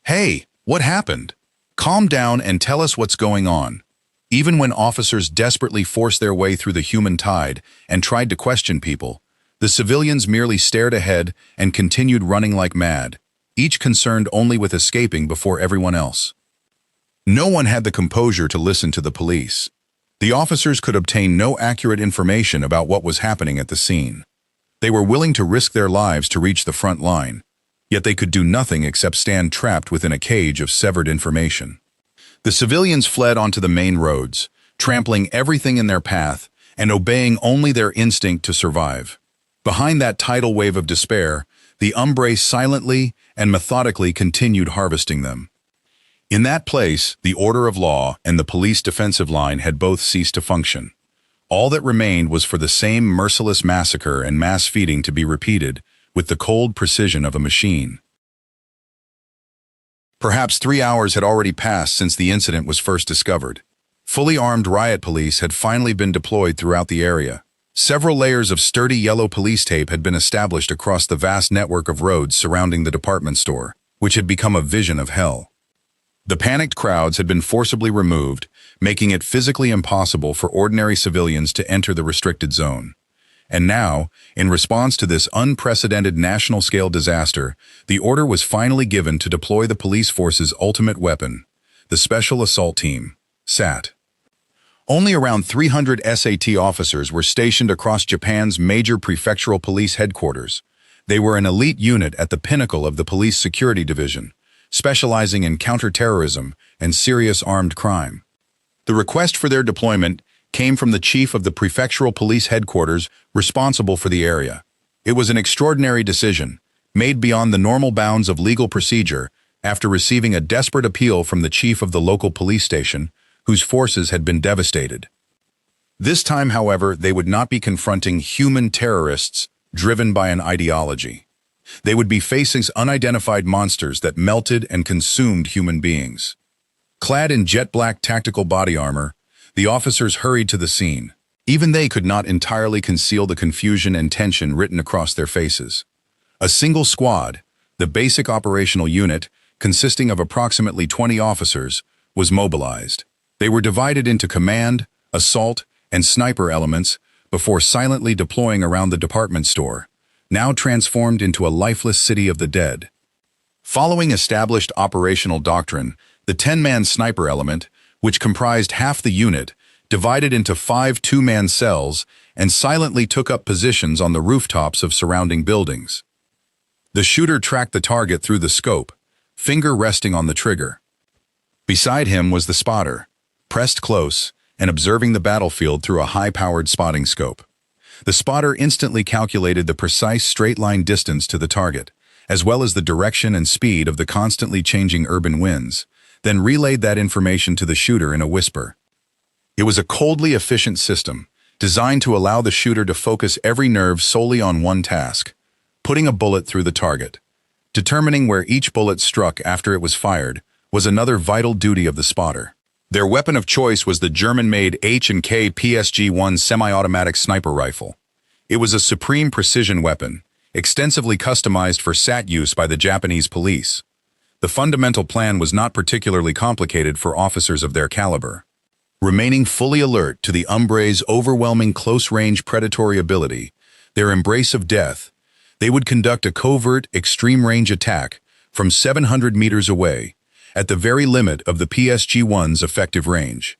Speaker 1: "Hey, what happened? Calm down and tell us what's going on." Even when officers desperately forced their way through the human tide and tried to question people, the civilians merely stared ahead and continued running like mad, each concerned only with escaping before everyone else. No one had the composure to listen to the police. The officers could obtain no accurate information about what was happening at the scene. They were willing to risk their lives to reach the front line, yet they could do nothing except stand trapped within a cage of severed information. The civilians fled onto the main roads, trampling everything in their path and obeying only their instinct to survive. Behind that tidal wave of despair, the Umbrae silently and methodically continued harvesting them. In that place, the order of law and the police defensive line had both ceased to function. All that remained was for the same merciless massacre and mass feeding to be repeated with the cold precision of a machine. Perhaps 3 hours had already passed since the incident was first discovered. Fully armed riot police had finally been deployed throughout the area. Several layers of sturdy yellow police tape had been established across the vast network of roads surrounding the department store, which had become a vision of hell. The panicked crowds had been forcibly removed, making it physically impossible for ordinary civilians to enter the restricted zone. And now, in response to this unprecedented national-scale disaster, the order was finally given to deploy the police force's ultimate weapon, the Special Assault Team, SAT. Only around 300 SAT officers were stationed across Japan's major prefectural police headquarters. They were an elite unit at the pinnacle of the police security division, specializing in counterterrorism and serious armed crime. The request for their deployment came from the chief of the prefectural police headquarters responsible for the area. It was an extraordinary decision, made beyond the normal bounds of legal procedure after receiving a desperate appeal from the chief of the local police station, whose forces had been devastated. This time, however, they would not be confronting human terrorists driven by an ideology. They would be facing unidentified monsters that melted and consumed human beings. Clad in jet-black tactical body armor, the officers hurried to the scene. Even they could not entirely conceal the confusion and tension written across their faces. A single squad, the basic operational unit, consisting of approximately 20 officers, was mobilized. They were divided into command, assault, and sniper elements before silently deploying around the department store, now transformed into a lifeless city of the dead. Following established operational doctrine, the 10-man sniper element, which comprised half the unit, divided into 5 two-man cells and silently took up positions on the rooftops of surrounding buildings. The shooter tracked the target through the scope, finger resting on the trigger. Beside him was the spotter, pressed close and observing the battlefield through a high-powered spotting scope. The spotter instantly calculated the precise straight-line distance to the target, as well as the direction and speed of the constantly changing urban winds, then relayed that information to the shooter in a whisper. It was a coldly efficient system, designed to allow the shooter to focus every nerve solely on one task, putting a bullet through the target. Determining where each bullet struck after it was fired was another vital duty of the spotter. Their weapon of choice was the German-made H&K PSG-1 semi-automatic sniper rifle. It was a supreme precision weapon, extensively customized for SAT use by the Japanese police. The fundamental plan was not particularly complicated for officers of their caliber. Remaining fully alert to the Umbrae's overwhelming close-range predatory ability, their embrace of death, they would conduct a covert, extreme-range attack from 700 meters away, at the very limit of the PSG-1's effective range.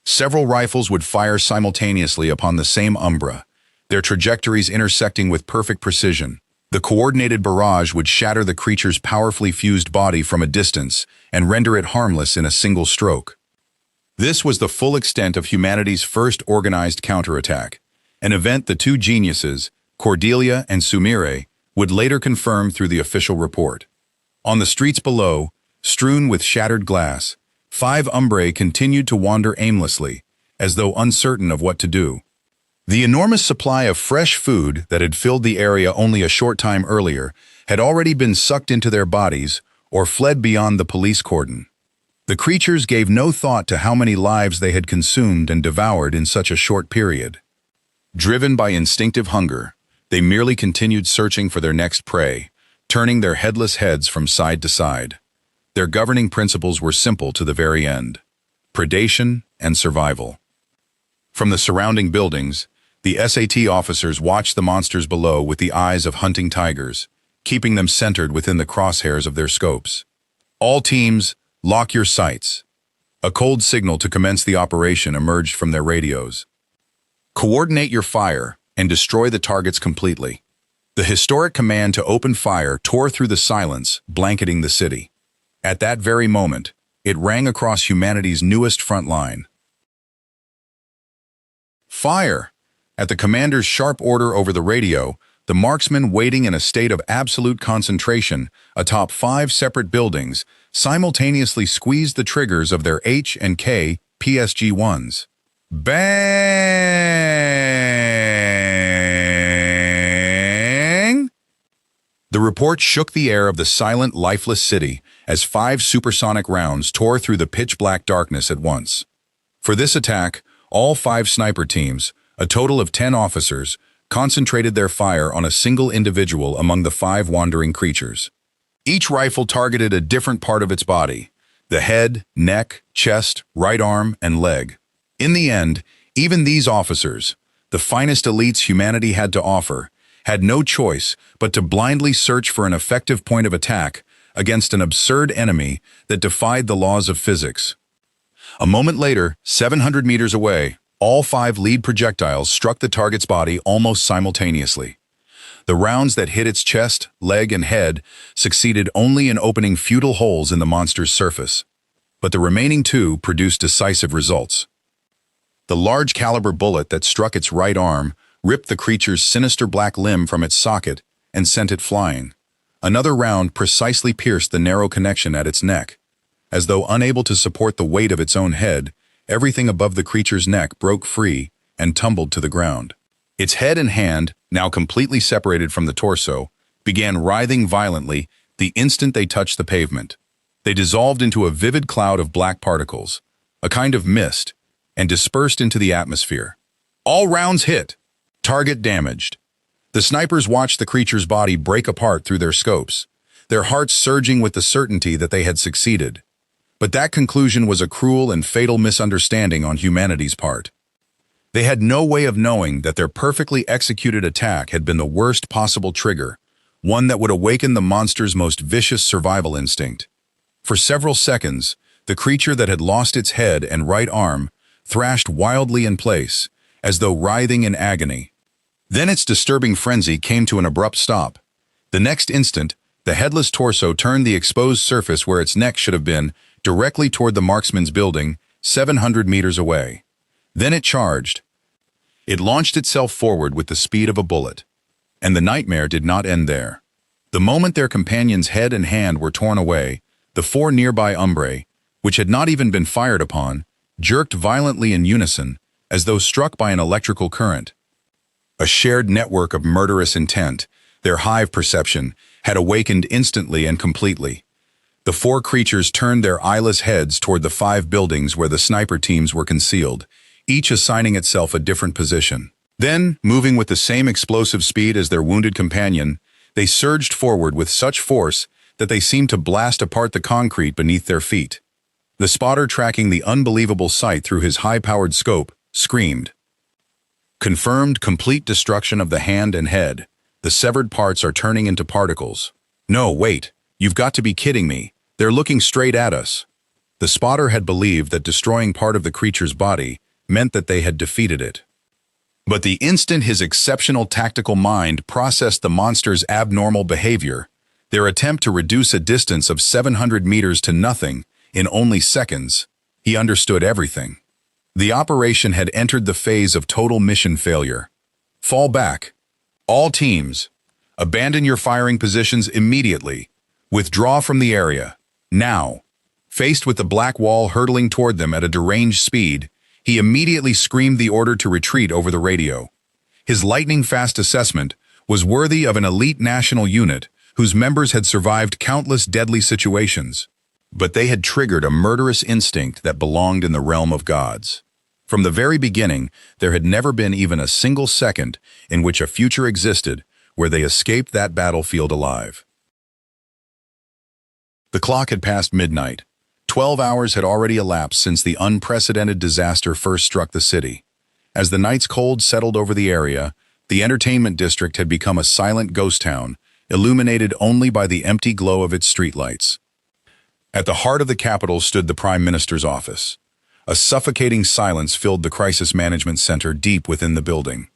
Speaker 1: Several rifles would fire simultaneously upon the same Umbrae, their trajectories intersecting with perfect precision. The coordinated barrage would shatter the creature's powerfully fused body from a distance and render it harmless in a single stroke. This was the full extent of humanity's first organized counterattack, an event the two geniuses, Cordelia and Sumire, would later confirm through the official report. On the streets below, strewn with shattered glass, 5 Umbrae continued to wander aimlessly, as though uncertain of what to do. The enormous supply of fresh food that had filled the area only a short time earlier had already been sucked into their bodies or fled beyond the police cordon. The creatures gave no thought to how many lives they had consumed and devoured in such a short period. Driven by instinctive hunger, they merely continued searching for their next prey, turning their headless heads from side to side. Their governing principles were simple to the very end: predation and survival. From the surrounding buildings, the SAT officers watched the monsters below with the eyes of hunting tigers, keeping them centered within the crosshairs of their scopes. All teams, lock your sights. A cold signal to commence the operation emerged from their radios. Coordinate your fire and destroy the targets completely. The historic command to open fire tore through the silence, blanketing the city. At that very moment, it rang across humanity's newest front line. Fire! At the commander's sharp order over the radio, the marksmen waiting in a state of absolute concentration atop 5 separate buildings simultaneously squeezed the triggers of their H and K PSG-1s. Bang! The report shook the air of the silent, lifeless city as 5 supersonic rounds tore through the pitch-black darkness at once. For this attack, all 5 sniper teams, a total of 10 officers, concentrated their fire on a single individual among the 5 wandering creatures. Each rifle targeted a different part of its body: the head, neck, chest, right arm, and leg. In the end, even these officers, the finest elites humanity had to offer, had no choice but to blindly search for an effective point of attack against an absurd enemy that defied the laws of physics. A moment later, 700 meters away, all 5 lead projectiles struck the target's body almost simultaneously. The rounds that hit its chest, leg, and head succeeded only in opening futile holes in the monster's surface. But the remaining 2 produced decisive results. The large-caliber bullet that struck its right arm ripped the creature's sinister black limb from its socket and sent it flying. Another round precisely pierced the narrow connection at its neck. As though unable to support the weight of its own head, everything above the creature's neck broke free and tumbled to the ground. Its head and hand, now completely separated from the torso, began writhing violently the instant they touched the pavement. They dissolved into a vivid cloud of black particles, a kind of mist, and dispersed into the atmosphere. All rounds hit. Target damaged. The snipers watched the creature's body break apart through their scopes, their hearts surging with the certainty that they had succeeded. But that conclusion was a cruel and fatal misunderstanding on humanity's part. They had no way of knowing that their perfectly executed attack had been the worst possible trigger, one that would awaken the monster's most vicious survival instinct. For several seconds, the creature that had lost its head and right arm thrashed wildly in place, as though writhing in agony. Then its disturbing frenzy came to an abrupt stop. The next instant, the headless torso turned the exposed surface where its neck should have been directly toward the marksman's building, 700 meters away. Then it charged. It launched itself forward with the speed of a bullet. And the nightmare did not end there. The moment their companion's head and hand were torn away, the 4 nearby Umbrae, which had not even been fired upon, jerked violently in unison, as though struck by an electrical current. A shared network of murderous intent, their hive perception, had awakened instantly and completely. The 4 creatures turned their eyeless heads toward the 5 buildings where the sniper teams were concealed, each assigning itself a different position. Then, moving with the same explosive speed as their wounded companion, they surged forward with such force that they seemed to blast apart the concrete beneath their feet. The spotter, tracking the unbelievable sight through his high-powered scope, screamed. Confirmed complete destruction of the hand and head. The severed parts are turning into particles. No, wait, you've got to be kidding me. They're looking straight at us. The spotter had believed that destroying part of the creature's body meant that they had defeated it. But the instant his exceptional tactical mind processed the monster's abnormal behavior, their attempt to reduce a distance of 700 meters to nothing in only seconds, he understood everything. The operation had entered the phase of total mission failure. Fall back. All teams, abandon your firing positions immediately. Withdraw from the area. Now. Faced with the black wall hurtling toward them at a deranged speed, he immediately screamed the order to retreat over the radio. His lightning-fast assessment was worthy of an elite national unit whose members had survived countless deadly situations. But they had triggered a murderous instinct that belonged in the realm of gods. From the very beginning, there had never been even a single second in which a future existed where they escaped that battlefield alive. The clock had passed midnight. 12 hours had already elapsed since the unprecedented disaster first struck the city. As the night's cold settled over the area, the entertainment district had become a silent ghost town, illuminated only by the empty glow of its streetlights. At the heart of the capital stood the Prime Minister's office. A suffocating silence filled the crisis management center deep within the building.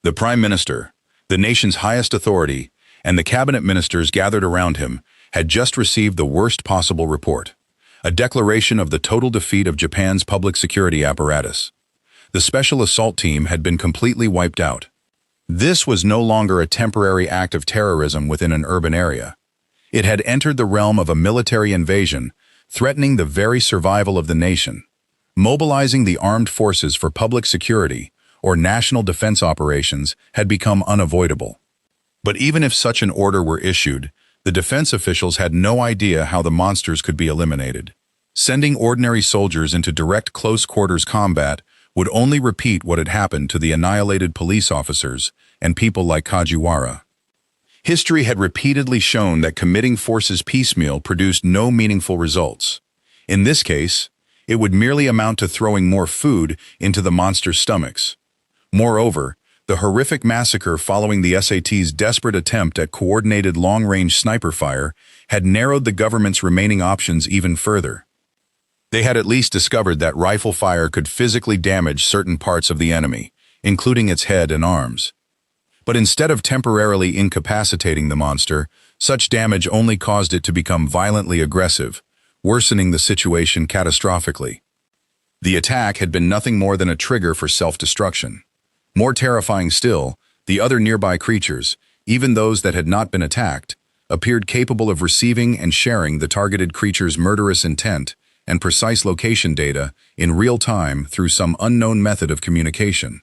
Speaker 1: The Prime Minister, the nation's highest authority, and the cabinet ministers gathered around him had just received the worst possible report, a declaration of the total defeat of Japan's public security apparatus. The special assault team had been completely wiped out. This was no longer a temporary act of terrorism within an urban area. It had entered the realm of a military invasion, threatening the very survival of the nation. Mobilizing the armed forces for public security or national defense operations had become unavoidable. But even if such an order were issued, the defense officials had no idea how the monsters could be eliminated. Sending ordinary soldiers into direct close-quarters combat would only repeat what had happened to the annihilated police officers and people like Kajiwara. History had repeatedly shown that committing forces piecemeal produced no meaningful results. In this case, it would merely amount to throwing more food into the monster's stomachs. Moreover, the horrific massacre following the SAT's desperate attempt at coordinated long-range sniper fire had narrowed the government's remaining options even further. They had at least discovered that rifle fire could physically damage certain parts of the enemy, including its head and arms. But instead of temporarily incapacitating the monster, such damage only caused it to become violently aggressive, worsening the situation catastrophically. The attack had been nothing more than a trigger for self-destruction. More terrifying still, the other nearby creatures, even those that had not been attacked, appeared capable of receiving and sharing the targeted creature's murderous intent and precise location data in real time through some unknown method of communication.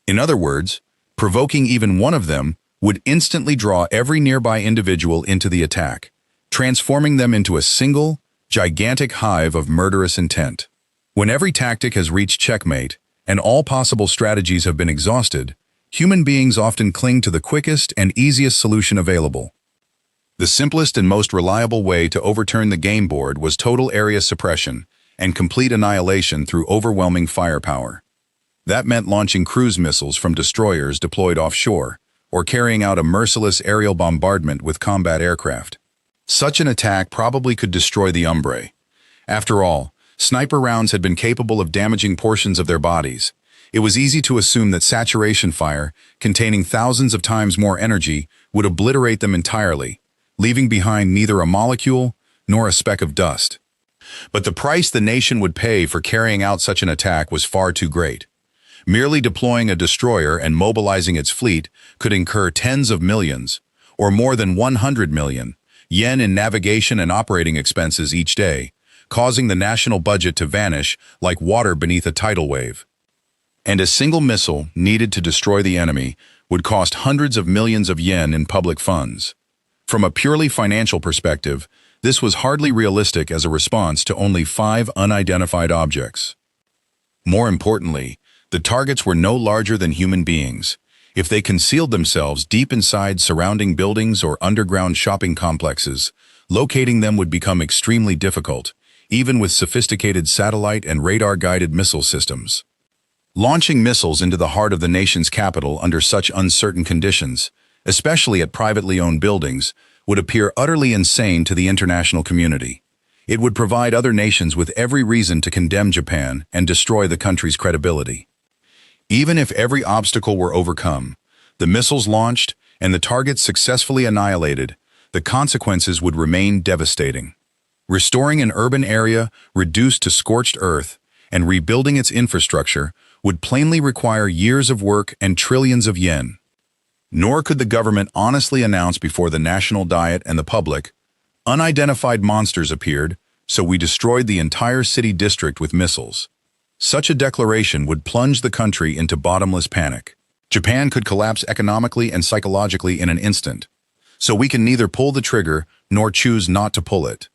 Speaker 1: In other words, provoking even one of them would instantly draw every nearby individual into the attack, transforming them into a single, gigantic hive of murderous intent. When every tactic has reached checkmate, and all possible strategies have been exhausted, human beings often cling to the quickest and easiest solution available. The simplest and most reliable way to overturn the game board was total area suppression and complete annihilation through overwhelming firepower. That meant launching cruise missiles from destroyers deployed offshore, or carrying out a merciless aerial bombardment with combat aircraft. Such an attack probably could destroy the Umbrae. After all, sniper rounds had been capable of damaging portions of their bodies. It was easy to assume that saturation fire, containing thousands of times more energy, would obliterate them entirely, leaving behind neither a molecule nor a speck of dust. But the price the nation would pay for carrying out such an attack was far too great. Merely deploying a destroyer and mobilizing its fleet could incur tens of millions, or more than 100 million, yen in navigation and operating expenses each day, causing the national budget to vanish like water beneath a tidal wave. And a single missile needed to destroy the enemy would cost hundreds of millions of yen in public funds. From a purely financial perspective, this was hardly realistic as a response to only 5 unidentified objects. More importantly, the targets were no larger than human beings. If they concealed themselves deep inside surrounding buildings or underground shopping complexes, locating them would become extremely difficult, even with sophisticated satellite and radar-guided missile systems. Launching missiles into the heart of the nation's capital under such uncertain conditions, especially at privately owned buildings, would appear utterly insane to the international community. It would provide other nations with every reason to condemn Japan and destroy the country's credibility. Even if every obstacle were overcome, the missiles launched, and the targets successfully annihilated, the consequences would remain devastating. Restoring an urban area reduced to scorched earth and rebuilding its infrastructure would plainly require years of work and trillions of yen. Nor could the government honestly announce before the national diet and the public, "Unidentified monsters appeared, so we destroyed the entire city district with missiles." Such a declaration would plunge the country into bottomless panic. Japan could collapse economically and psychologically in an instant. So we can neither pull the trigger nor choose not to pull it.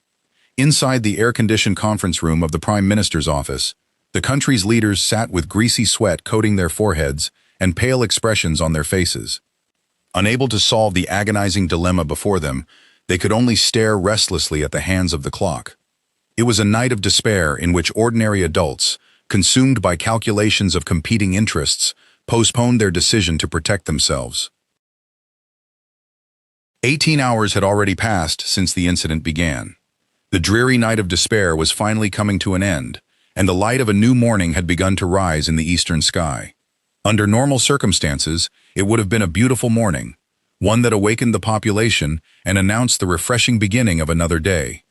Speaker 1: Inside the air-conditioned conference room of the Prime Minister's office, the country's leaders sat with greasy sweat coating their foreheads and pale expressions on their faces. Unable to solve the agonizing dilemma before them, they could only stare restlessly at the hands of the clock. It was a night of despair in which ordinary adults, consumed by calculations of competing interests, postponed their decision to protect themselves. 18 hours had already passed since the incident began. The dreary night of despair was finally coming to an end, and the light of a new morning had begun to rise in the eastern sky. Under normal circumstances, it would have been a beautiful morning, one that awakened the population and announced the refreshing beginning of another day.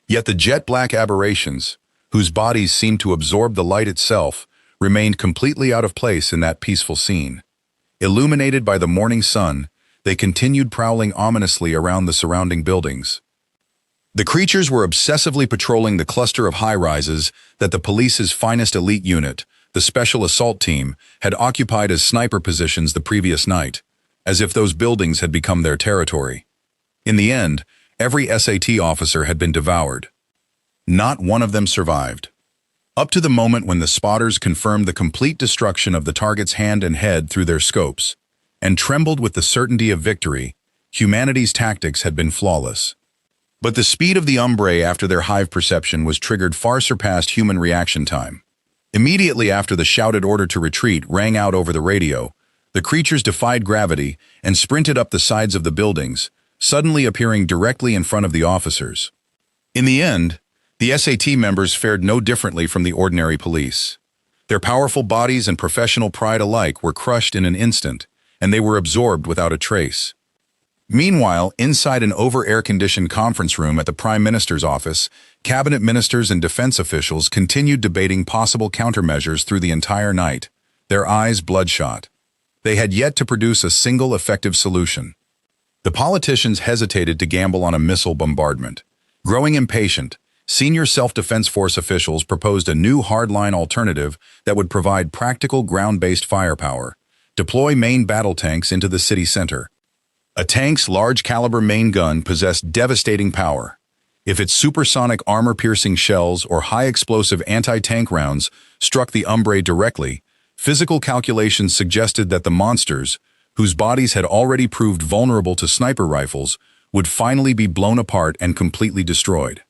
Speaker 1: Yet the jet-black aberrations, whose bodies seemed to absorb the light itself, remained completely out of place in that peaceful scene. Illuminated by the morning sun, they continued prowling ominously around the surrounding buildings. The creatures were obsessively patrolling the cluster of high-rises that the police's finest elite unit, the Special Assault Team, had occupied as sniper positions the previous night, as if those buildings had become their territory. In the end, every SAT officer had been devoured. Not one of them survived. Up to the moment when the spotters confirmed the complete destruction of the target's hand and head through their scopes, and trembled with the certainty of victory, humanity's tactics had been flawless. But the speed of the Umbrae after their hive perception was triggered far surpassed human reaction time. Immediately after the shouted order to retreat rang out over the radio, the creatures defied gravity and sprinted up the sides of the buildings, suddenly appearing directly in front of the officers. In the end, the SAT members fared no differently from the ordinary police. Their powerful bodies and professional pride alike were crushed in an instant, and they were absorbed without a trace. Meanwhile, inside an over-air-conditioned conference room at the Prime Minister's office, cabinet ministers and defense officials continued debating possible countermeasures through the entire night, their eyes bloodshot. They had yet to produce a single effective solution. The politicians hesitated to gamble on a missile bombardment. Growing impatient, senior self-defense force officials proposed a new hardline alternative that would provide practical ground-based firepower. Deploy main battle tanks into the city center. A tank's large-caliber main gun possessed devastating power. If its supersonic armor-piercing shells or high-explosive anti-tank rounds struck the Umbrae directly, physical calculations suggested that the monsters, whose bodies had already proved vulnerable to sniper rifles, would finally be blown apart and completely destroyed.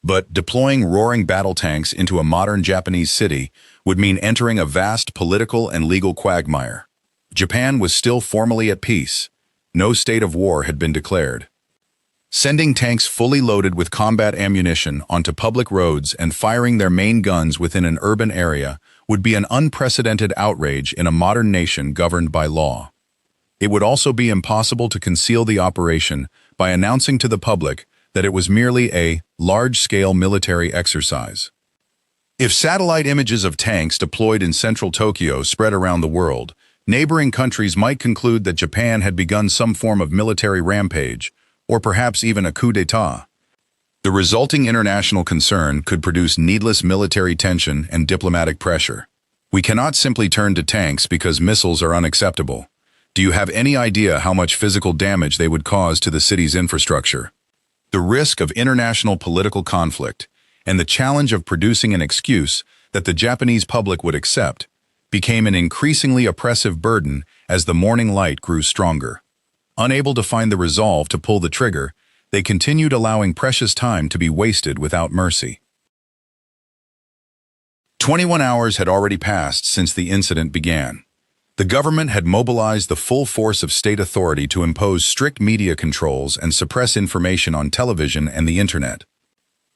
Speaker 1: But deploying roaring battle tanks into a modern Japanese city would mean entering a vast political and legal quagmire. Japan was still formally at peace. No state of war had been declared. Sending tanks fully loaded with combat ammunition onto public roads and firing their main guns within an urban area would be an unprecedented outrage in a modern nation governed by law. It would also be impossible to conceal the operation by announcing to the public that it was merely a large-scale military exercise. If satellite images of tanks deployed in central Tokyo spread around the world, neighboring countries might conclude that Japan had begun some form of military rampage, or perhaps even a coup d'état. The resulting international concern could produce needless military tension and diplomatic pressure. We cannot simply turn to tanks because missiles are unacceptable. Do you have any idea how much physical damage they would cause to the city's infrastructure? The risk of international political conflict and the challenge of producing an excuse that the Japanese public would accept became an increasingly oppressive burden as the morning light grew stronger. Unable to find the resolve to pull the trigger, they continued allowing precious time to be wasted without mercy. 21 hours had already passed since the incident began. The government had mobilized the full force of state authority to impose strict media controls and suppress information on television and the internet.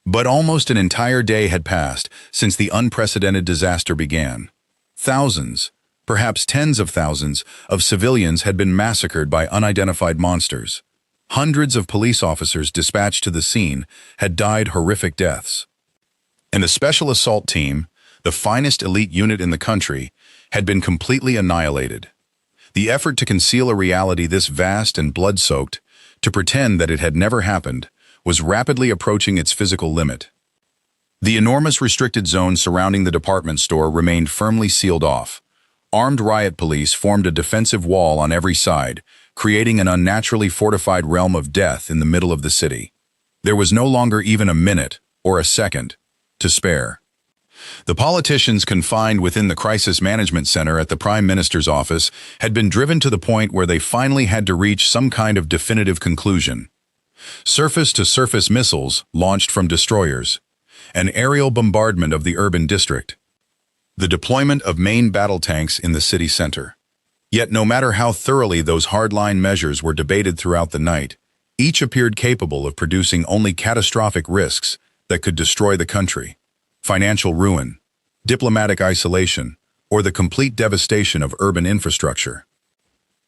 Speaker 1: But almost an entire day had passed since the unprecedented disaster began. Thousands, Perhaps tens of thousands of civilians had been massacred by unidentified monsters. Hundreds of police officers dispatched to the scene had died horrific deaths. And the Special Assault Team, the finest elite unit in the country, had been completely annihilated. The effort to conceal a reality this vast and blood-soaked, to pretend that it had never happened, was rapidly approaching its physical limit. The enormous restricted zone surrounding the department store remained firmly sealed off. Armed riot police formed a defensive wall on every side, creating an unnaturally fortified realm of death in the middle of the city. There was no longer even a minute, or a second, to spare. The politicians confined within the Crisis Management Center at the Prime Minister's office had been driven to the point where they finally had to reach some kind of definitive conclusion. Surface-to-surface missiles launched from destroyers, an aerial bombardment of the urban district, the deployment of main battle tanks in the city center. Yet no matter how thoroughly those hardline measures were debated throughout the night, each appeared capable of producing only catastrophic risks that could destroy the country. Financial ruin, diplomatic isolation, or the complete devastation of urban infrastructure.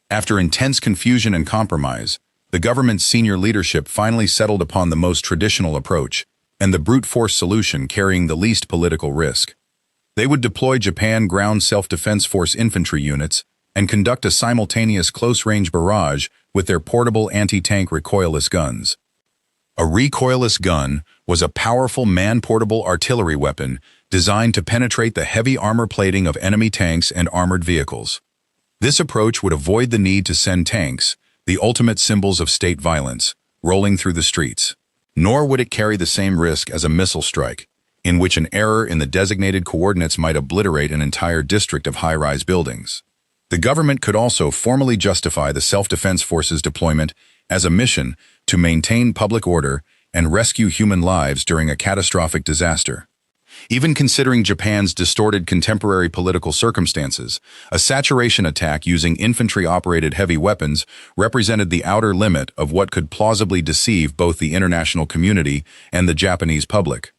Speaker 1: After intense confusion and compromise, the government's senior leadership finally settled upon the most traditional approach and the brute force solution carrying the least political risk. They would deploy Japan Ground Self-Defense Force infantry units and conduct a simultaneous close-range barrage with their portable anti-tank recoilless guns. A recoilless gun was a powerful man-portable artillery weapon designed to penetrate the heavy armor plating of enemy tanks and armored vehicles. This approach would avoid the need to send tanks, the ultimate symbols of state violence, rolling through the streets. Nor would it carry the same risk as a missile strike, in which an error in the designated coordinates might obliterate an entire district of high-rise buildings. The government could also formally justify the self-defense forces deployment as a mission to maintain public order and rescue human lives during a catastrophic disaster. Even considering Japan's distorted contemporary political circumstances, a saturation attack using infantry-operated heavy weapons represented the outer limit of what could plausibly deceive both the international community and the Japanese public.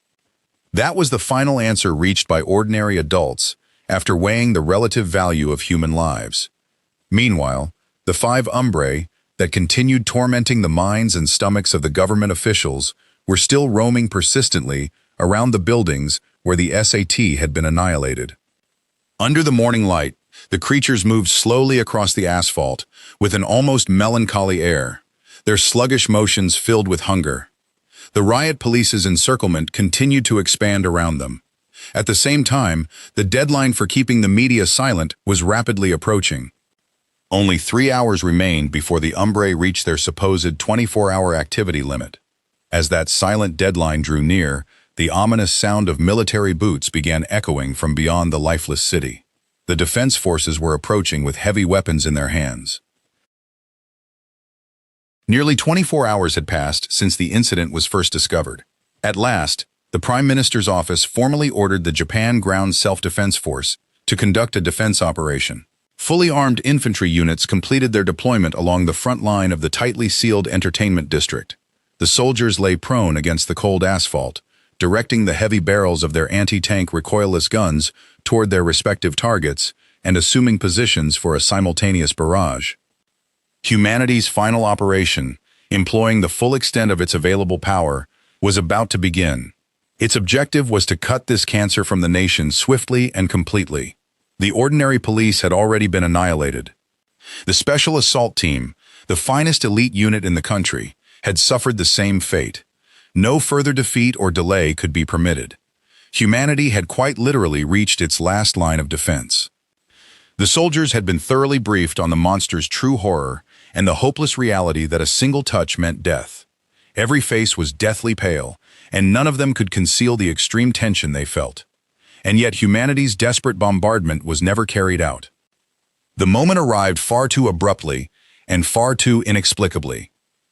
Speaker 1: That was the final answer reached by ordinary adults after weighing the relative value of human lives. Meanwhile, the 5 Umbrae that continued tormenting the minds and stomachs of the government officials were still roaming persistently around the buildings where the SAT had been annihilated. Under the morning light, the creatures moved slowly across the asphalt with an almost melancholy air, their sluggish motions filled with hunger. The riot police's encirclement continued to expand around them. At the same time, the deadline for keeping the media silent was rapidly approaching. Only 3 hours remained before the Umbrae reached their supposed 24-hour activity limit. As that silent deadline drew near, the ominous sound of military boots began echoing from beyond the lifeless city. The defense forces were approaching with heavy weapons in their hands. Nearly 24 hours had passed since the incident was first discovered. At last, the Prime Minister's office formally ordered the Japan Ground Self-Defense Force to conduct a defense operation. Fully armed infantry units completed their deployment along the front line of the tightly sealed entertainment district. The soldiers lay prone against the cold asphalt, directing the heavy barrels of their anti-tank recoilless guns toward their respective targets and assuming positions for a simultaneous barrage. Humanity's final operation, employing the full extent of its available power, was about to begin. Its objective was to cut this cancer from the nation swiftly and completely. The ordinary police had already been annihilated. The Special Assault Team, the finest elite unit in the country, had suffered the same fate. No further defeat or delay could be permitted. Humanity had quite literally reached its last line of defense. The soldiers had been thoroughly briefed on the monster's true horror and the hopeless reality that a single touch meant death. Every face was deathly pale, and none of them could conceal the extreme tension they felt. And yet humanity's desperate bombardment was never carried out. The moment arrived far too abruptly and far too inexplicably.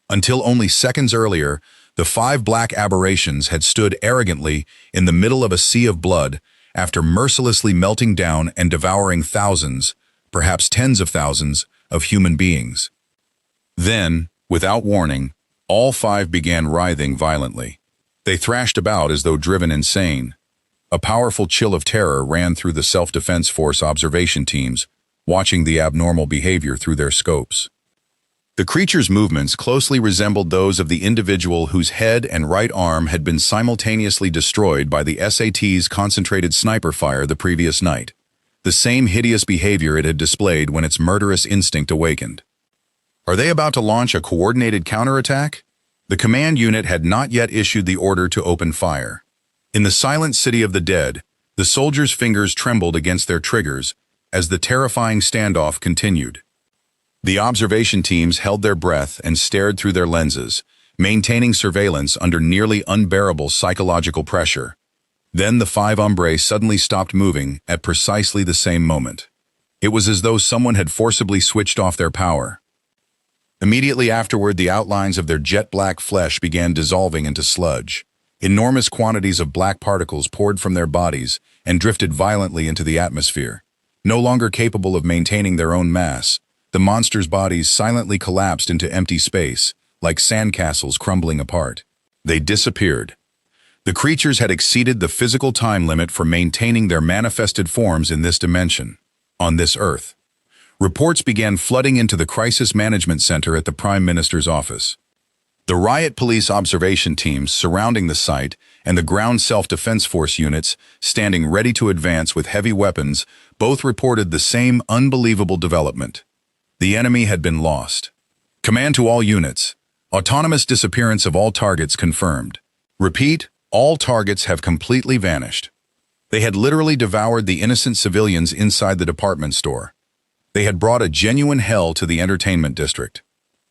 Speaker 1: Until only seconds earlier, the 5 black aberrations had stood arrogantly in the middle of a sea of blood after mercilessly melting down and devouring thousands, perhaps tens of thousands, of human beings. Then, without warning, all 5 began writhing violently. They thrashed about as though driven insane. A powerful chill of terror ran through the self-defense force observation teams watching the abnormal behavior through their scopes. The creature's movements closely resembled those of the individual whose head and right arm had been simultaneously destroyed by the SAT's concentrated sniper fire the previous night, the same hideous behavior it had displayed when its murderous instinct awakened. Are they about to launch a coordinated counterattack? The command unit had not yet issued the order to open fire. In the silent city of the dead, the soldiers' fingers trembled against their triggers as the terrifying standoff continued. The observation teams held their breath and stared through their lenses, maintaining surveillance under nearly unbearable psychological pressure. Then the 5 Umbrae suddenly stopped moving at precisely the same moment. It was as though someone had forcibly switched off their power. Immediately afterward, the outlines of their jet-black flesh began dissolving into sludge. Enormous quantities of black particles poured from their bodies and drifted violently into the atmosphere. No longer capable of maintaining their own mass, the monsters' bodies silently collapsed into empty space, like sandcastles crumbling apart. They disappeared. The creatures had exceeded the physical time limit for maintaining their manifested forms in this dimension, on this Earth. Reports began flooding into the Crisis Management Center at the Prime Minister's office. The riot police observation teams surrounding the site and the ground self-defense force units standing ready to advance with heavy weapons both reported the same unbelievable development. The enemy had been lost. Command to all units. Autonomous disappearance of all targets confirmed. Repeat, all targets have completely vanished. They had literally devoured the innocent civilians inside the department store. They had brought a genuine hell to the entertainment district.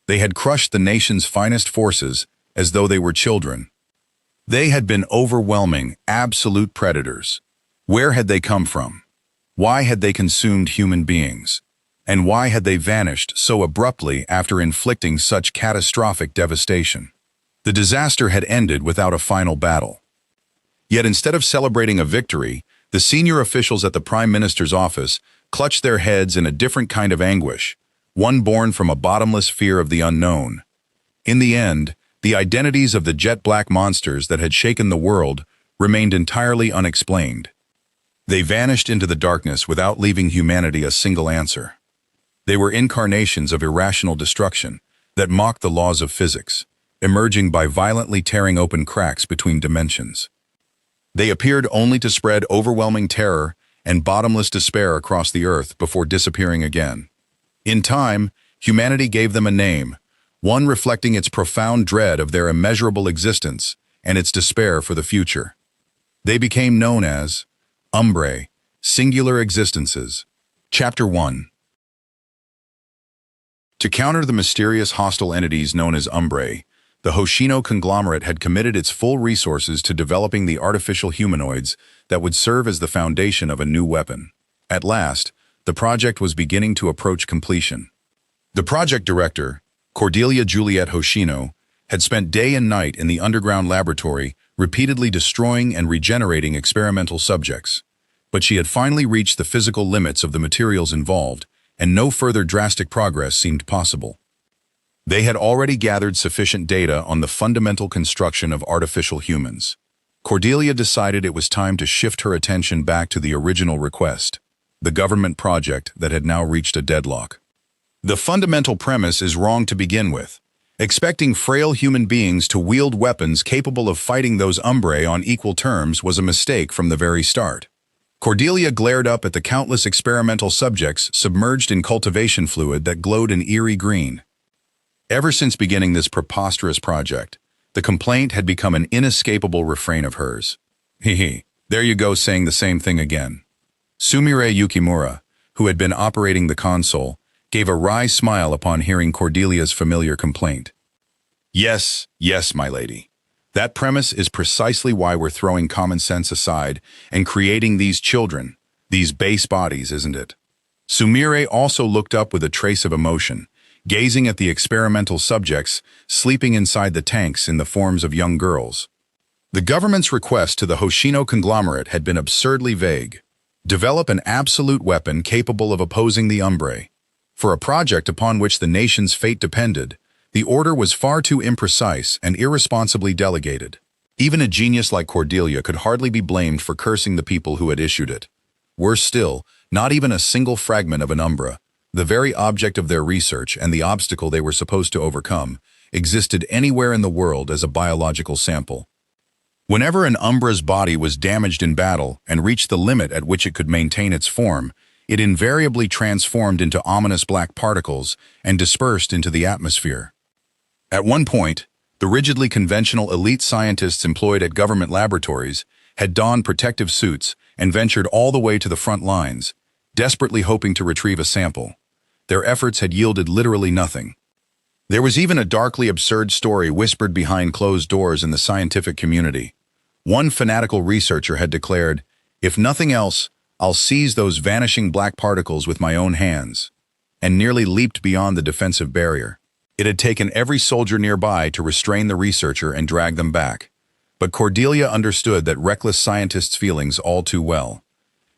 Speaker 1: They had crushed the nation's finest forces as though they were children. They had been overwhelming, absolute predators. Where had they come from? Why had they consumed human beings? And why had they vanished so abruptly after inflicting such catastrophic devastation? The disaster had ended without a final battle. Yet instead of celebrating a victory, the senior officials at the Prime Minister's office clutched their heads in a different kind of anguish, one born from a bottomless fear of the unknown. In the end, the identities of the jet-black monsters that had shaken the world remained entirely unexplained. They vanished into the darkness without leaving humanity a single answer. They were incarnations of irrational destruction that mocked the laws of physics, emerging by violently tearing open cracks between dimensions. They appeared only to spread overwhelming terror and bottomless despair across the earth before disappearing again. In time, humanity gave them a name, one reflecting its profound dread of their immeasurable existence and its despair for the future. They became known as Umbrae, Singular Existences. Chapter 1. To counter the mysterious hostile entities known as Umbrae, the Hoshino conglomerate had committed its full resources to developing the artificial humanoids that would serve as the foundation of a new weapon. At last, the project was beginning to approach completion. The project director, Cordelia Juliet Hoshino, had spent day and night in the underground laboratory, repeatedly destroying and regenerating experimental subjects. But she had finally reached the physical limits of the materials involved, and no further drastic progress seemed possible. They had already gathered sufficient data on the fundamental construction of artificial humans. Cordelia decided it was time to shift her attention back to the original request, the government project that had now reached a deadlock. The fundamental premise is wrong to begin with. Expecting frail human beings to wield weapons capable of fighting those Umbrae on equal terms was a mistake from the very start. Cordelia glared up at the countless experimental subjects submerged in cultivation fluid that glowed an eerie green. Ever since beginning this preposterous project, the complaint had become an inescapable refrain of hers. There you go saying the same thing again. Sumire Yukimura, who had been operating the console, gave a wry smile upon hearing Cordelia's familiar complaint. Yes, my lady. That premise is precisely why we're throwing common sense aside and creating these children, these base bodies, isn't it? Sumire also looked up with a trace of emotion, gazing at the experimental subjects sleeping inside the tanks in the forms of young girls. The government's request to the Hoshino conglomerate had been absurdly vague. Develop an absolute weapon capable of opposing the Umbrae. For a project upon which the nation's fate depended, the order was far too imprecise and irresponsibly delegated. Even a genius like Cordelia could hardly be blamed for cursing the people who had issued it. Worse still, not even a single fragment of an Umbra, the very object of their research and the obstacle they were supposed to overcome, existed anywhere in the world as a biological sample. Whenever an Umbra's body was damaged in battle and reached the limit at which it could maintain its form, it invariably transformed into ominous black particles and dispersed into the atmosphere. At one point, the rigidly conventional elite scientists employed at government laboratories had donned protective suits and ventured all the way to the front lines, desperately hoping to retrieve a sample. Their efforts had yielded literally nothing. There was even a darkly absurd story whispered behind closed doors in the scientific community. One fanatical researcher had declared, "If nothing else, I'll seize those vanishing black particles with my own hands," and nearly leaped beyond the defensive barrier. It had taken every soldier nearby to restrain the researcher and drag them back. But Cordelia understood that reckless scientists' feelings all too well.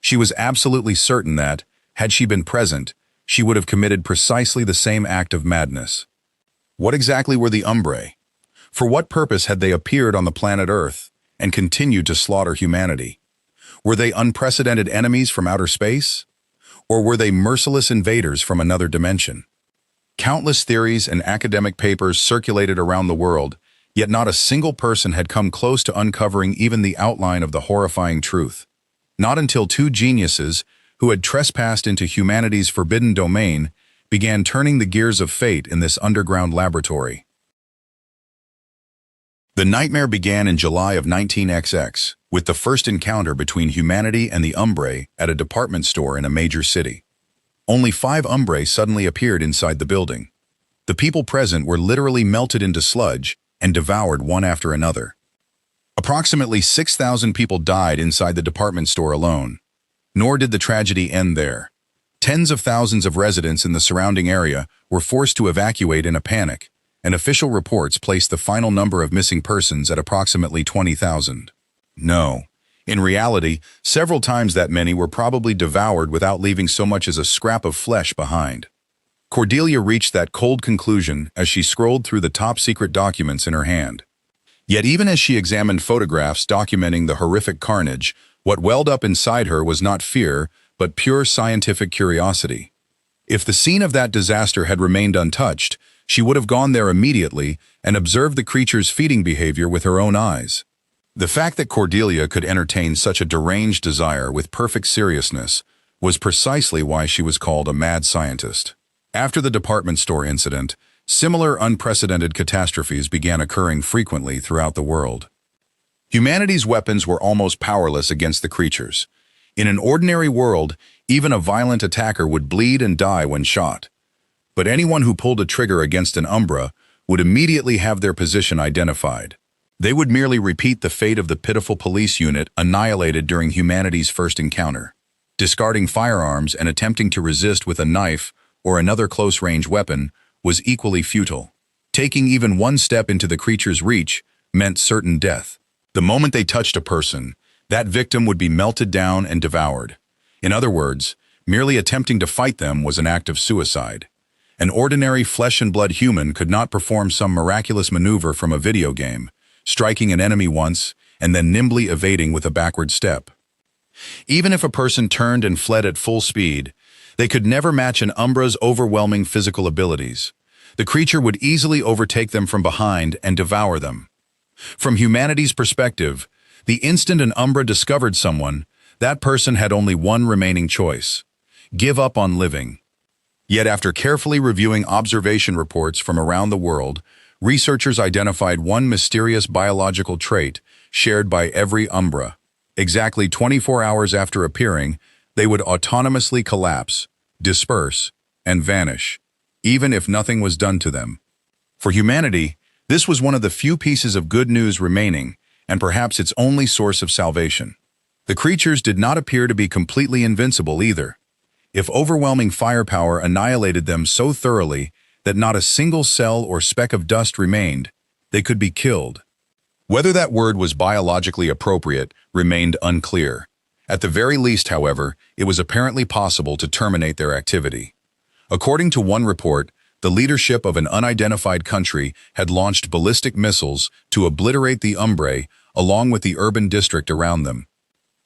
Speaker 1: She was absolutely certain that, had she been present, she would have committed precisely the same act of madness. What exactly were the Umbrae? For what purpose had they appeared on the planet Earth and continued to slaughter humanity? Were they unprecedented enemies from outer space? Or were they merciless invaders from another dimension? Countless theories and academic papers circulated around the world, yet not a single person had come close to uncovering even the outline of the horrifying truth. Not until two geniuses, who had trespassed into humanity's forbidden domain, began turning the gears of fate in this underground laboratory. The nightmare began in July of 19XX, with the first encounter between humanity and the Umbrae at a department store in a major city. Only 5 Umbrae suddenly appeared inside the building. The people present were literally melted into sludge and devoured one after another. Approximately 6,000 people died inside the department store alone. Nor did the tragedy end there. Tens of thousands of residents in the surrounding area were forced to evacuate in a panic, and official reports placed the final number of missing persons at approximately 20,000. No. In reality, several times that many were probably devoured without leaving so much as a scrap of flesh behind. Cordelia reached that cold conclusion as she scrolled through the top-secret documents in her hand. Yet even as she examined photographs documenting the horrific carnage, what welled up inside her was not fear, but pure scientific curiosity. If the scene of that disaster had remained untouched, she would have gone there immediately and observed the creature's feeding behavior with her own eyes. The fact that Cordelia could entertain such a deranged desire with perfect seriousness was precisely why she was called a mad scientist. After the department store incident, similar unprecedented catastrophes began occurring frequently throughout the world. Humanity's weapons were almost powerless against the creatures. In an ordinary world, even a violent attacker would bleed and die when shot. But anyone who pulled a trigger against an Umbra would immediately have their position identified. They would merely repeat the fate of the pitiful police unit annihilated during humanity's first encounter. Discarding firearms and attempting to resist with a knife or another close-range weapon was equally futile. Taking even one step into the creature's reach meant certain death. The moment they touched a person, that victim would be melted down and devoured. In other words, merely attempting to fight them was an act of suicide. An ordinary flesh-and-blood human could not perform some miraculous maneuver from a video game, striking an enemy once and then nimbly evading with a backward step. Even if a person turned and fled at full speed, they could never match an Umbra's overwhelming physical abilities. The creature would easily overtake them from behind and devour them. From humanity's perspective, the instant an Umbra discovered someone, that person had only one remaining choice: give up on living. Yet after carefully reviewing observation reports from around the world, researchers identified one mysterious biological trait shared by every Umbra. Exactly 24 hours after appearing, they would autonomously collapse, disperse, and vanish, even if nothing was done to them. For humanity, this was one of the few pieces of good news remaining, and perhaps its only source of salvation. The creatures did not appear to be completely invincible either. If overwhelming firepower annihilated them so thoroughly that not a single cell or speck of dust remained, they could be killed. Whether that word was biologically appropriate remained unclear. At the very least, however, it was apparently possible to terminate their activity. According to one report, the leadership of an unidentified country had launched ballistic missiles to obliterate the Umbrae along with the urban district around them.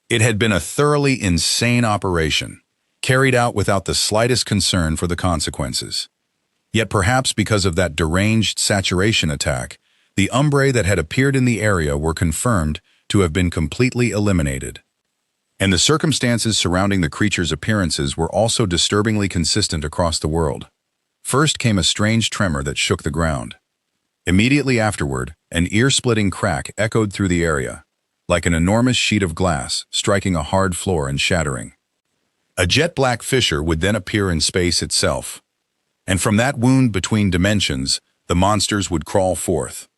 Speaker 1: It had been a thoroughly insane operation, carried out without the slightest concern for the consequences. Yet perhaps because of that deranged saturation attack, the Umbrae that had appeared in the area were confirmed to have been completely eliminated. And the circumstances surrounding the creature's appearances were also disturbingly consistent across the world. First came a strange tremor that shook the ground. Immediately afterward, an ear-splitting crack echoed through the area, like an enormous sheet of glass striking a hard floor and shattering. A jet-black fissure would then appear in space itself, and from that wound between dimensions, the monsters would crawl forth.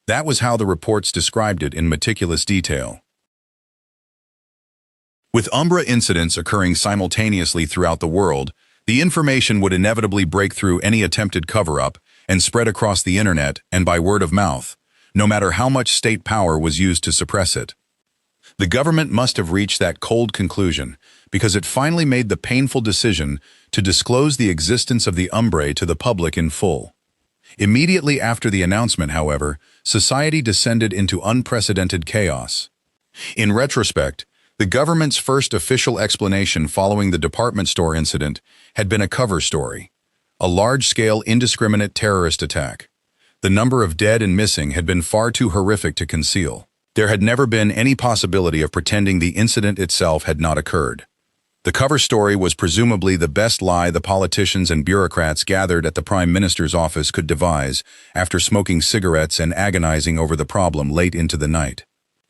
Speaker 1: That was how the reports described it in meticulous detail. With Umbrae incidents occurring simultaneously throughout the world, the information would inevitably break through any attempted cover-up and spread across the internet and by word of mouth, no matter how much state power was used to suppress it. The government must have reached that cold conclusion because it finally made the painful decision to disclose the existence of the Umbrae to the public in full. Immediately after the announcement, however, society descended into unprecedented chaos. In retrospect, the government's first official explanation following the department store incident had been a cover story, a large-scale indiscriminate terrorist attack. The number of dead and missing had been far too horrific to conceal. There had never been any possibility of pretending the incident itself had not occurred. The cover story was presumably the best lie the politicians and bureaucrats gathered at the Prime Minister's office could devise after smoking cigarettes and agonizing over the problem late into the night.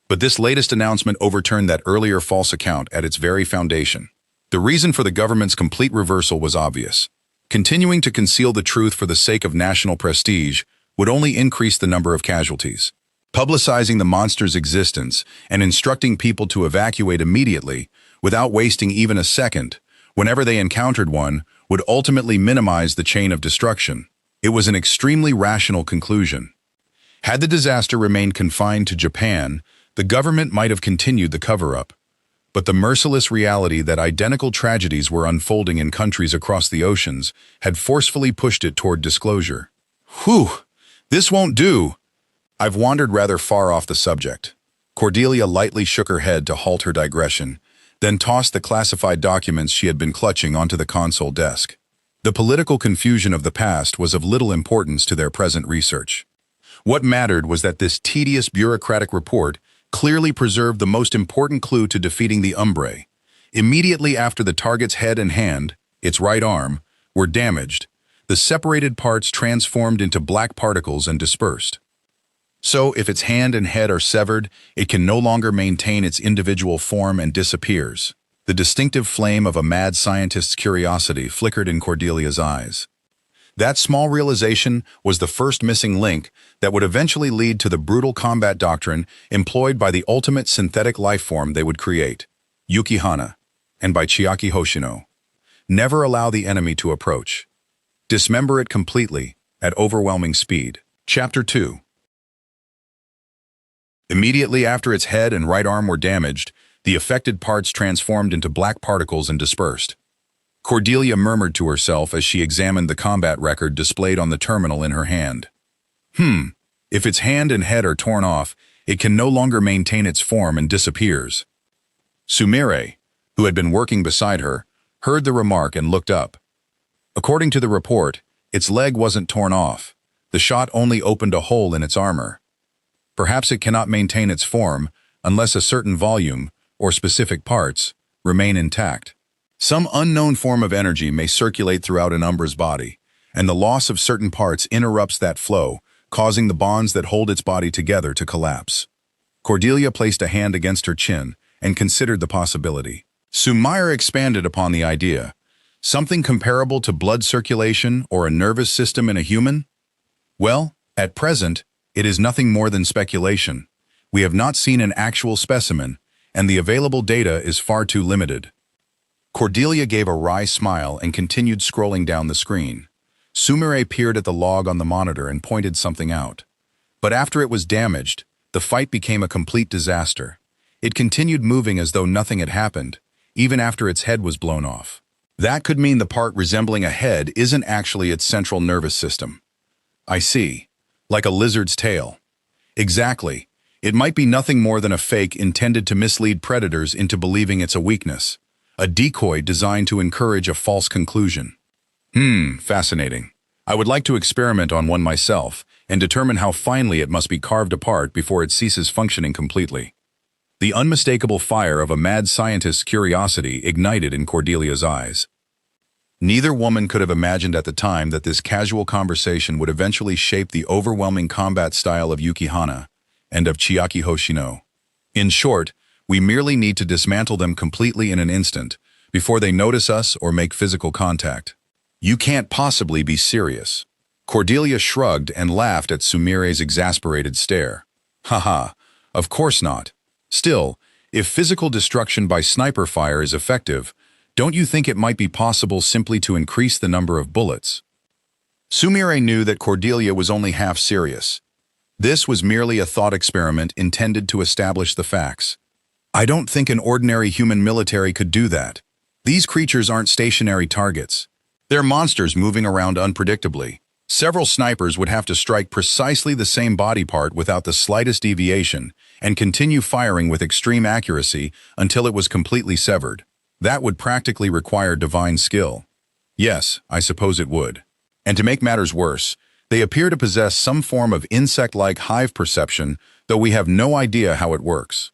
Speaker 1: But this latest announcement overturned that earlier false account at its very foundation. The reason for the government's complete reversal was obvious. Continuing to conceal the truth for the sake of national prestige would only increase the number of casualties. Publicizing the monster's existence and instructing people to evacuate immediately, without wasting even a second, whenever they encountered one, would ultimately minimize the chain of destruction. It was an extremely rational conclusion. Had the disaster remained confined to Japan, the government might have continued the cover-up. But the merciless reality that identical tragedies were unfolding in countries across the oceans had forcefully pushed it toward disclosure. Whew! This won't do! I've wandered rather far off the subject. Cordelia lightly shook her head to halt her digression, then tossed the classified documents she had been clutching onto the console desk. The political confusion of the past was of little importance to their present research. What mattered was that this tedious bureaucratic report clearly preserved the most important clue to defeating the Umbrae. Immediately after the target's head and hand, its right arm, were damaged, the separated parts transformed into black particles and dispersed. So, if its hand and head are severed, it can no longer maintain its individual form and disappears. The distinctive flame of a mad scientist's curiosity flickered in Cordelia's eyes. That small realization was the first missing link that would eventually lead to the brutal combat doctrine employed by the ultimate synthetic life form they would create, Yukihana, and by Chiaki Hoshino. Never allow the enemy to approach. Dismember it completely, at overwhelming speed. Chapter 2. Immediately after its head and right arm were damaged, the affected parts transformed into black particles and dispersed. Cordelia murmured to herself as she examined the combat record displayed on the terminal in her hand. If its hand and head are torn off, it can no longer maintain its form and disappears. Sumire, who had been working beside her, heard the remark and looked up. According to the report, its leg wasn't torn off. The shot only opened a hole in its armor. Perhaps it cannot maintain its form unless a certain volume, or specific parts, remain intact. Some unknown form of energy may circulate throughout an Umbrae's body, and the loss of certain parts interrupts that flow, causing the bonds that hold its body together to collapse. Cordelia placed a hand against her chin and considered the possibility. Sumire expanded upon the idea. Something comparable to blood circulation or a nervous system in a human? Well, at present, it is nothing more than speculation. We have not seen an actual specimen, and the available data is far too limited. Cordelia gave a wry smile and continued scrolling down the screen. Sumire peered at the log on the monitor and pointed something out. But after it was damaged, the fight became a complete disaster. It continued moving as though nothing had happened, even after its head was blown off. That could mean the part resembling a head isn't actually its central nervous system. I see. Like a lizard's tail. Exactly. It might be nothing more than a fake intended to mislead predators into believing it's a weakness, a decoy designed to encourage a false conclusion. Fascinating. I would like to experiment on one myself and determine how finely it must be carved apart before it ceases functioning completely. The unmistakable fire of a mad scientist's curiosity ignited in Cordelia's eyes. Neither woman could have imagined at the time that this casual conversation would eventually shape the overwhelming combat style of Yukihana and of Chiaki Hoshino. In short, we merely need to dismantle them completely in an instant, before they notice us or make physical contact. You can't possibly be serious. Cordelia shrugged and laughed at Sumire's exasperated stare. Haha, of course not. Still, if physical destruction by sniper fire is effective, don't you think it might be possible simply to increase the number of bullets? Sumire knew that Cordelia was only half serious. This was merely a thought experiment intended to establish the facts. I don't think an ordinary human military could do that. These creatures aren't stationary targets. They're monsters moving around unpredictably. Several snipers would have to strike precisely the same body part without the slightest deviation and continue firing with extreme accuracy until it was completely severed. That would practically require divine skill. Yes, I suppose it would. And to make matters worse, they appear to possess some form of insect-like hive perception, though we have no idea how it works.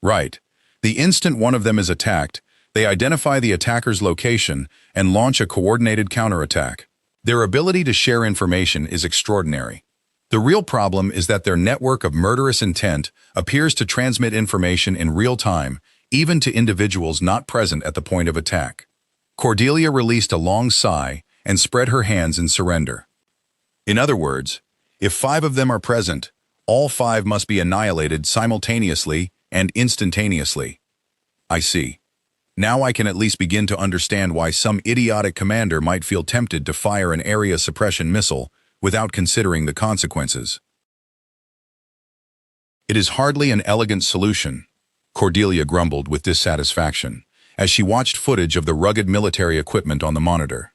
Speaker 1: Right. The instant one of them is attacked, they identify the attacker's location and launch a coordinated counterattack. Their ability to share information is extraordinary. The real problem is that their network of murderous intent appears to transmit information in real time, even to individuals not present at the point of attack. Cordelia released a long sigh and spread her hands in surrender. In other words, if 5 of them are present, all 5 must be annihilated simultaneously and instantaneously. I see. Now I can at least begin to understand why some idiotic commander might feel tempted to fire an area suppression missile without considering the consequences. It is hardly an elegant solution, Cordelia grumbled with dissatisfaction, as she watched footage of the rugged military equipment on the monitor.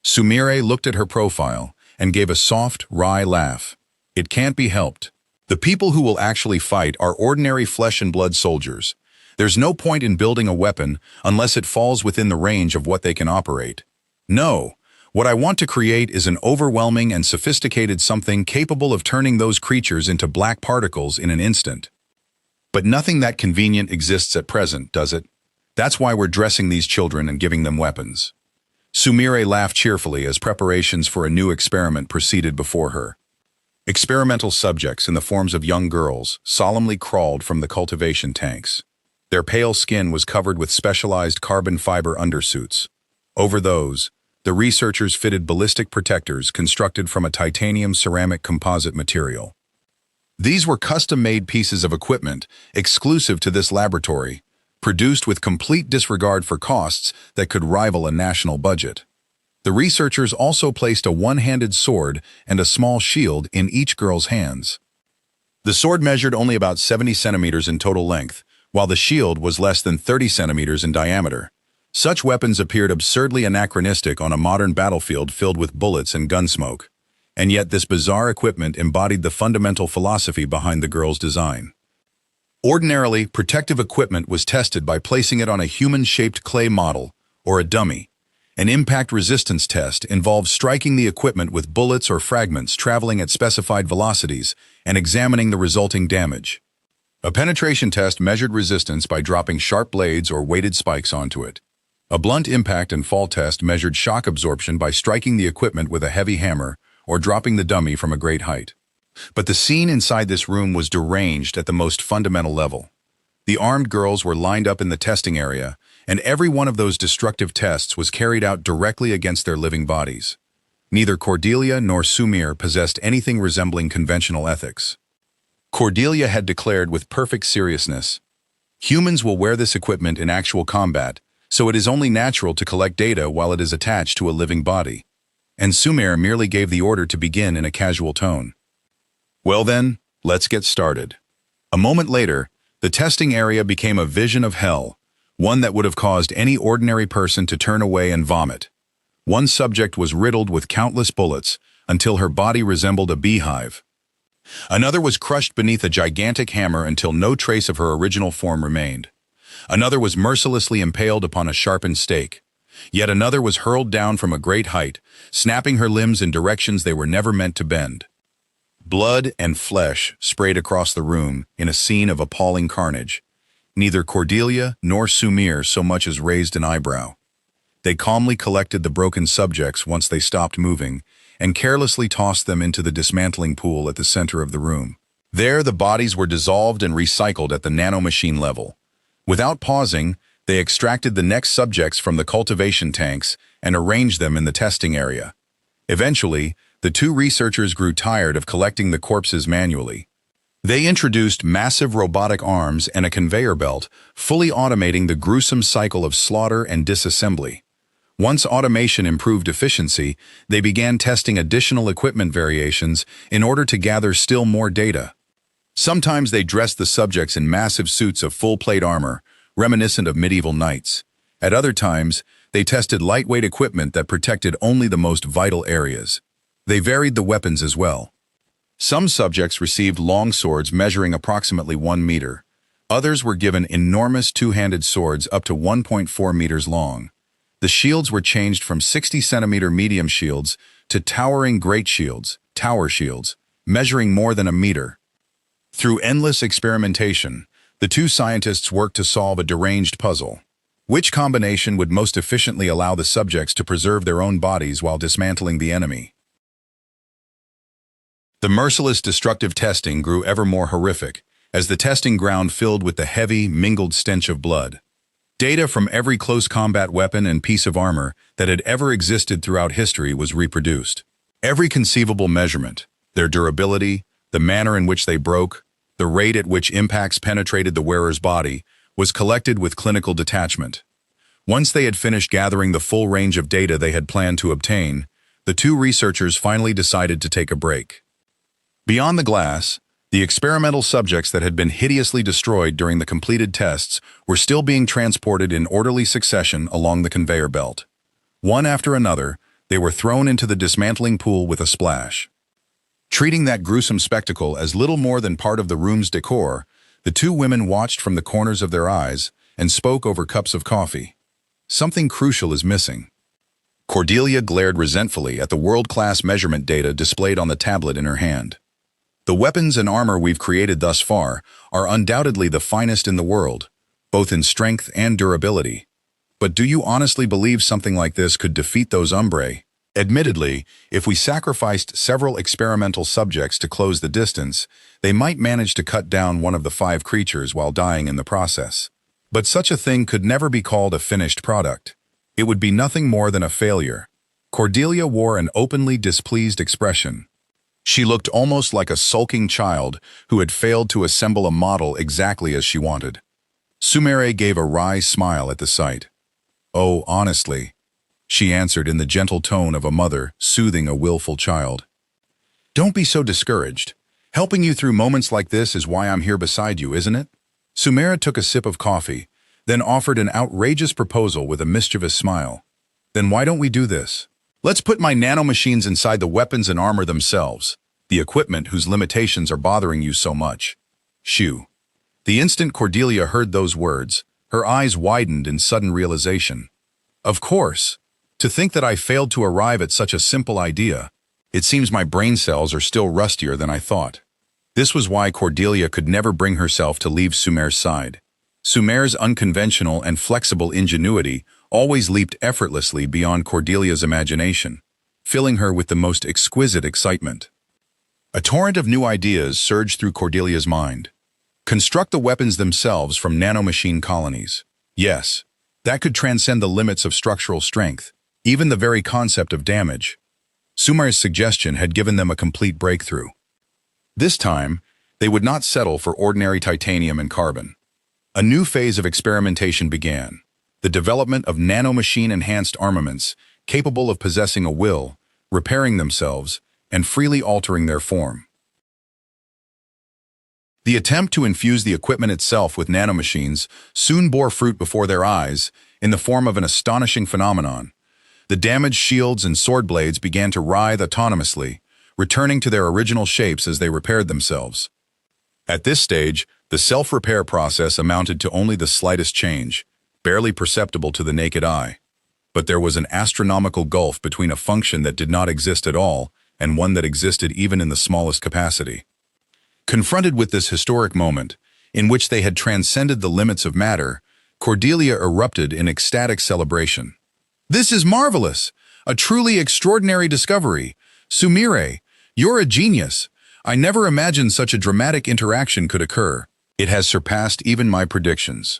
Speaker 1: Sumire looked at her profile and gave a soft, wry laugh. It can't be helped. The people who will actually fight are ordinary flesh and blood soldiers. There's no point in building a weapon unless it falls within the range of what they can operate. No, what I want to create is an overwhelming and sophisticated something capable of turning those creatures into black particles in an instant. But nothing that convenient exists at present, does it? That's why we're dressing these children and giving them weapons. Sumire laughed cheerfully as preparations for a new experiment proceeded before her. Experimental subjects in the forms of young girls solemnly crawled from the cultivation tanks. Their pale skin was covered with specialized carbon fiber undersuits. Over those, the researchers fitted ballistic protectors constructed from a titanium ceramic composite material. These were custom-made pieces of equipment exclusive to this laboratory, produced with complete disregard for costs that could rival a national budget. The researchers also placed a one-handed sword and a small shield in each girl's hands. The sword measured only about 70 centimeters in total length, while the shield was less than 30 centimeters in diameter. Such weapons appeared absurdly anachronistic on a modern battlefield filled with bullets and gunsmoke. And yet this bizarre equipment embodied the fundamental philosophy behind the girl's design. Ordinarily, protective equipment was tested by placing it on a human-shaped clay model, or a dummy. An impact resistance test involves striking the equipment with bullets or fragments traveling at specified velocities and examining the resulting damage. A penetration test measured resistance by dropping sharp blades or weighted spikes onto it. A blunt impact and fall test measured shock absorption by striking the equipment with a heavy hammer or dropping the dummy from a great height. But the scene inside this room was deranged at the most fundamental level. The armed girls were lined up in the testing area, and every one of those destructive tests was carried out directly against their living bodies. Neither Cordelia nor Sumire possessed anything resembling conventional ethics. Cordelia had declared with perfect seriousness, "Humans will wear this equipment in actual combat, so it is only natural to collect data while it is attached to a living body." And Sumire merely gave the order to begin in a casual tone. Well then, let's get started. A moment later, the testing area became a vision of hell, one that would have caused any ordinary person to turn away and vomit. One subject was riddled with countless bullets until her body resembled a beehive. Another was crushed beneath a gigantic hammer until no trace of her original form remained. Another was mercilessly impaled upon a sharpened stake. Yet another was hurled down from a great height, snapping her limbs in directions they were never meant to bend. Blood and flesh sprayed across the room in a scene of appalling carnage. Neither Cordelia nor Sumire so much as raised an eyebrow. They calmly collected the broken subjects once they stopped moving, and carelessly tossed them into the dismantling pool at the center of the room. There, the bodies were dissolved and recycled at the nanomachine level. Without pausing, they extracted the next subjects from the cultivation tanks and arranged them in the testing area. Eventually, the two researchers grew tired of collecting the corpses manually. They introduced massive robotic arms and a conveyor belt, fully automating the gruesome cycle of slaughter and disassembly. Once automation improved efficiency, they began testing additional equipment variations in order to gather still more data. Sometimes they dressed the subjects in massive suits of full-plate armor, reminiscent of medieval knights. At other times, they tested lightweight equipment that protected only the most vital areas. They varied the weapons as well. Some subjects received long swords measuring approximately 1 meter. Others were given enormous two-handed swords up to 1.4 meters long. The shields were changed from 60-centimeter medium shields to towering great shields, tower shields, measuring more than a meter. Through endless experimentation, the two scientists worked to solve a deranged puzzle. Which combination would most efficiently allow the subjects to preserve their own bodies while dismantling the enemy? The merciless destructive testing grew ever more horrific, as the testing ground filled with the heavy, mingled stench of blood. Data from every close combat weapon and piece of armor that had ever existed throughout history was reproduced. Every conceivable measurement, their durability, the manner in which they broke, the rate at which impacts penetrated the wearer's body, was collected with clinical detachment. Once they had finished gathering the full range of data they had planned to obtain, the two researchers finally decided to take a break. Beyond the glass, the experimental subjects that had been hideously destroyed during the completed tests were still being transported in orderly succession along the conveyor belt. One after another, they were thrown into the dismantling pool with a splash. Treating that gruesome spectacle as little more than part of the room's decor, the two women watched from the corners of their eyes and spoke over cups of coffee. Something crucial is missing. Cordelia glared resentfully at the world-class measurement data displayed on the tablet in her hand. The weapons and armor we've created thus far are undoubtedly the finest in the world, both in strength and durability. But do you honestly believe something like this could defeat those Umbrae? Admittedly, if we sacrificed several experimental subjects to close the distance, they might manage to cut down one of the 5 creatures while dying in the process. But such a thing could never be called a finished product. It would be nothing more than a failure. Cordelia wore an openly displeased expression. She looked almost like a sulking child who had failed to assemble a model exactly as she wanted. Sumire gave a wry smile at the sight. "Oh, honestly," she answered in the gentle tone of a mother soothing a willful child. "Don't be so discouraged. Helping you through moments like this is why I'm here beside you, isn't it?" Sumire took a sip of coffee, then offered an outrageous proposal with a mischievous smile. "Then why don't we do this? Let's put my nanomachines inside the weapons and armor themselves, the equipment whose limitations are bothering you so much." Shoo. The instant Cordelia heard those words, her eyes widened in sudden realization. Of course. To think that I failed to arrive at such a simple idea. It seems my brain cells are still rustier than I thought. This was why Cordelia could never bring herself to leave Sumire's side. Sumire's unconventional and flexible ingenuity always leaped effortlessly beyond Cordelia's imagination, filling her with the most exquisite excitement. A torrent of new ideas surged through Cordelia's mind. Construct the weapons themselves from nanomachine colonies. Yes, that could transcend the limits of structural strength, even the very concept of damage. Sumire's suggestion had given them a complete breakthrough. This time, they would not settle for ordinary titanium and carbon. A new phase of experimentation began, the development of nanomachine-enhanced armaments capable of possessing a will, repairing themselves, and freely altering their form. The attempt to infuse the equipment itself with nanomachines soon bore fruit before their eyes in the form of an astonishing phenomenon. The damaged shields and sword blades began to writhe autonomously, returning to their original shapes as they repaired themselves. At this stage, the self-repair process amounted to only the slightest change, barely perceptible to the naked eye. But there was an astronomical gulf between a function that did not exist at all and one that existed even in the smallest capacity. Confronted with this historic moment, in which they had transcended the limits of matter, Cordelia erupted in ecstatic celebration. "This is marvelous! A truly extraordinary discovery! Umbrae, you're a genius! I never imagined such a dramatic interaction could occur. It has surpassed even my predictions."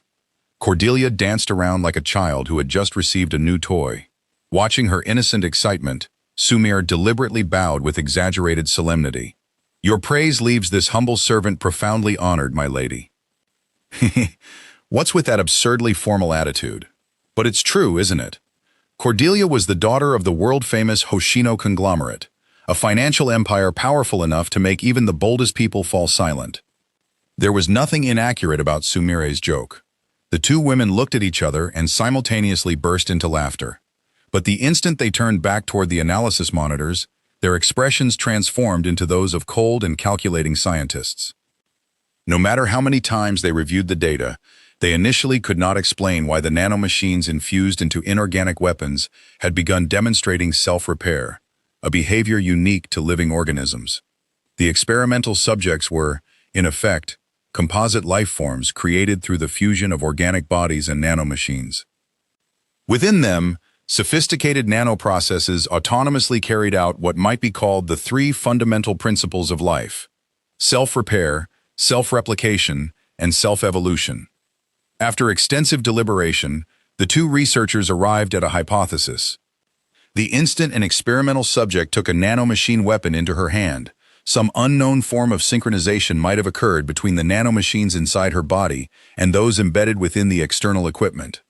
Speaker 1: Cordelia danced around like a child who had just received a new toy. Watching her innocent excitement, Umbrae deliberately bowed with exaggerated solemnity. "Your praise leaves this humble servant profoundly honored, my lady." What's with that absurdly formal attitude? But it's true, isn't it? Cordelia was the daughter of the world-famous Hoshino conglomerate, a financial empire powerful enough to make even the boldest people fall silent. There was nothing inaccurate about Umbrae's joke. The two women looked at each other and simultaneously burst into laughter. But the instant they turned back toward the analysis monitors, their expressions transformed into those of cold and calculating scientists. No matter how many times they reviewed the data, they initially could not explain why the nanomachines infused into inorganic weapons had begun demonstrating self-repair, a behavior unique to living organisms. The experimental subjects were, in effect, composite life forms created through the fusion of organic bodies and nanomachines. Within them, sophisticated nanoprocesses autonomously carried out what might be called the three fundamental principles of life: self-repair, self-replication, and self-evolution. After extensive deliberation, the two researchers arrived at a hypothesis. The instant an experimental subject took a nanomachine weapon into her hand, some unknown form of synchronization might have occurred between the nanomachines inside her body and those embedded within the external equipment.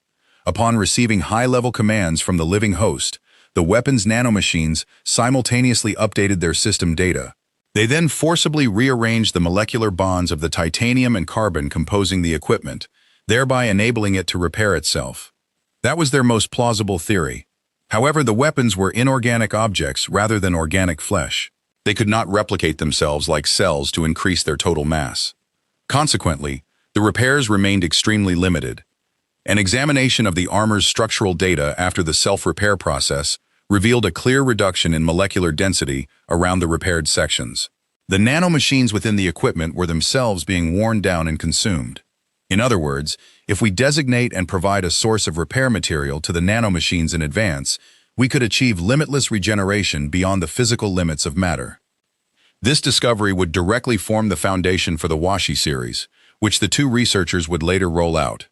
Speaker 1: Upon receiving high-level commands from the living host, the weapon's nanomachines simultaneously updated their system data. They then forcibly rearranged the molecular bonds of the titanium and carbon composing the equipment, thereby enabling it to repair itself. That was their most plausible theory. However, the weapons were inorganic objects rather than organic flesh. They could not replicate themselves like cells to increase their total mass. Consequently, the repairs remained extremely limited. An examination of the armor's structural data after the self-repair process revealed a clear reduction in molecular density around the repaired sections. The nanomachines within the equipment were themselves being worn down and consumed. In other words, if we designate and provide a source of repair material to the nanomachines in advance, we could achieve limitless regeneration beyond the physical limits of matter. This discovery would directly form the foundation for the Washi series, which the two researchers would later roll out.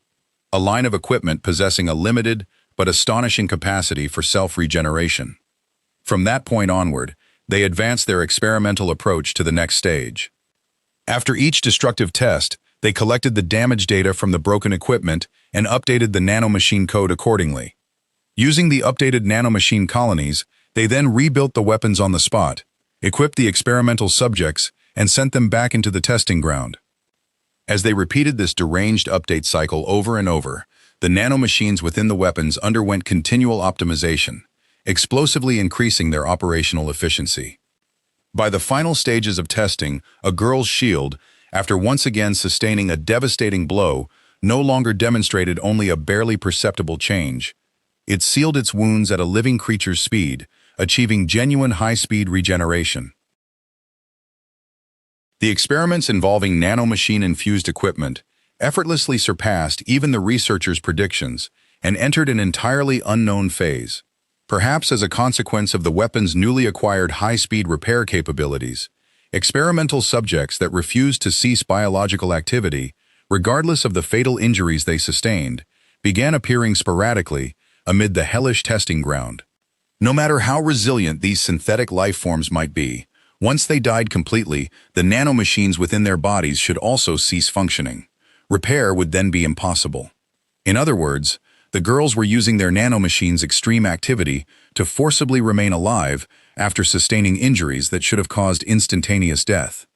Speaker 1: A line of equipment possessing a limited but astonishing capacity for self-regeneration. From that point onward, they advanced their experimental approach to the next stage. After each destructive test, they collected the damage data from the broken equipment and updated the nanomachine code accordingly. Using the updated nanomachine colonies, they then rebuilt the weapons on the spot, equipped the experimental subjects, and sent them back into the testing ground. As they repeated this deranged update cycle over and over, the nanomachines within the weapons underwent continual optimization, explosively increasing their operational efficiency. By the final stages of testing, a girl's shield, after once again sustaining a devastating blow, no longer demonstrated only a barely perceptible change. It sealed its wounds at a living creature's speed, achieving genuine high-speed regeneration. The experiments involving nanomachine-infused equipment effortlessly surpassed even the researchers' predictions and entered an entirely unknown phase. Perhaps as a consequence of the weapon's newly acquired high-speed repair capabilities, experimental subjects that refused to cease biological activity, regardless of the fatal injuries they sustained, began appearing sporadically amid the hellish testing ground. No matter how resilient these synthetic life forms might be, once they died completely, the nanomachines within their bodies should also cease functioning. Repair would then be impossible. In other words, the girls were using their nanomachines' extreme activity to forcibly remain alive after sustaining injuries that should have caused instantaneous death.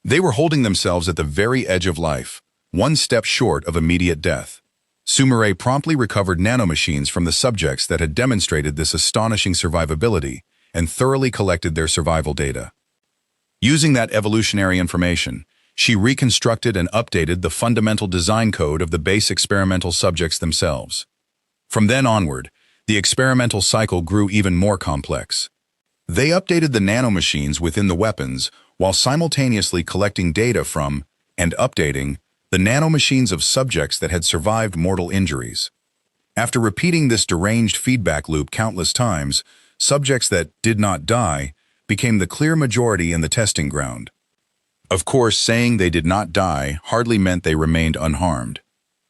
Speaker 1: They were holding themselves at the very edge of life, one step short of immediate death. Umbrae promptly recovered nanomachines from the subjects that had demonstrated this astonishing survivability, and thoroughly collected their survival data. Using that evolutionary information, she reconstructed and updated the fundamental design code of the base experimental subjects themselves. From then onward, the experimental cycle grew even more complex. They updated the nanomachines within the weapons while simultaneously collecting data from and updating the nanomachines of subjects that had survived mortal injuries. After repeating this deranged feedback loop countless times, subjects that did not die became the clear majority in the testing ground. Of course, saying they did not die hardly meant they remained unharmed.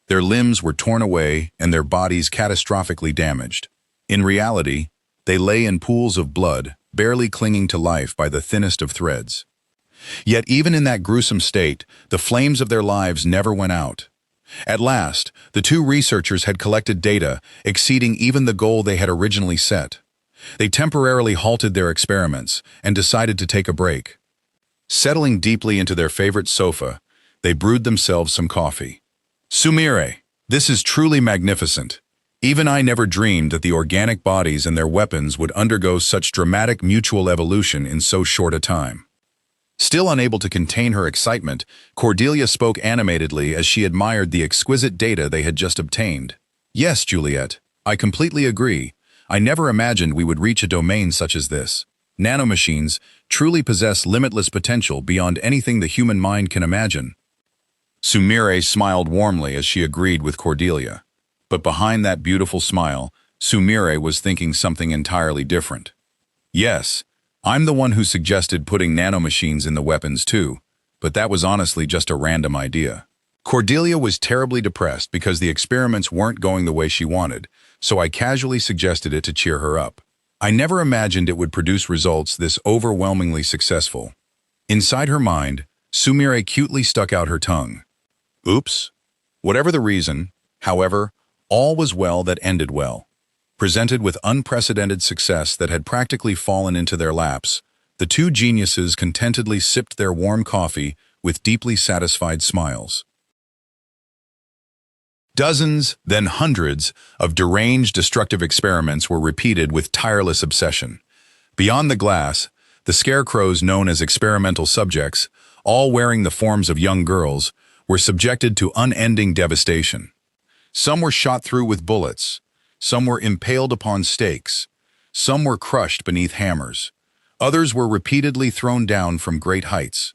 Speaker 1: Their limbs were torn away and their bodies catastrophically damaged. In reality, they lay in pools of blood, barely clinging to life by the thinnest of threads. Yet even in that gruesome state, the flames of their lives never went out. At last, the two researchers had collected data exceeding even the goal they had originally set. They temporarily halted their experiments and decided to take a break. Settling deeply into their favorite sofa, they brewed themselves some coffee. "Sumire, this is truly magnificent. Even I never dreamed that the organic bodies and their weapons would undergo such dramatic mutual evolution in so short a time." Still unable to contain her excitement, Cordelia spoke animatedly as she admired the exquisite data they had just obtained. "Yes, Juliet, I completely agree. I never imagined we would reach a domain such as this. Nanomachines truly possess limitless potential beyond anything the human mind can imagine." Sumire smiled warmly as she agreed with Cordelia. But behind that beautiful smile, Sumire was thinking something entirely different. "Yes, I'm the one who suggested putting nanomachines in the weapons too, but that was honestly just a random idea." Cordelia was terribly depressed because the experiments weren't going the way she wanted, so I casually suggested it to cheer her up. I never imagined it would produce results this overwhelmingly successful. Inside her mind, Sumire cutely stuck out her tongue. Oops. Whatever the reason, however, all was well that ended well. Presented with unprecedented success that had practically fallen into their laps, the two geniuses contentedly sipped their warm coffee with deeply satisfied smiles. Dozens, then hundreds, of deranged destructive experiments were repeated with tireless obsession. Beyond the glass, the scarecrows known as experimental subjects, all wearing the forms of young girls, were subjected to unending devastation. Some were shot through with bullets, some were impaled upon stakes, some were crushed beneath hammers, others were repeatedly thrown down from great heights.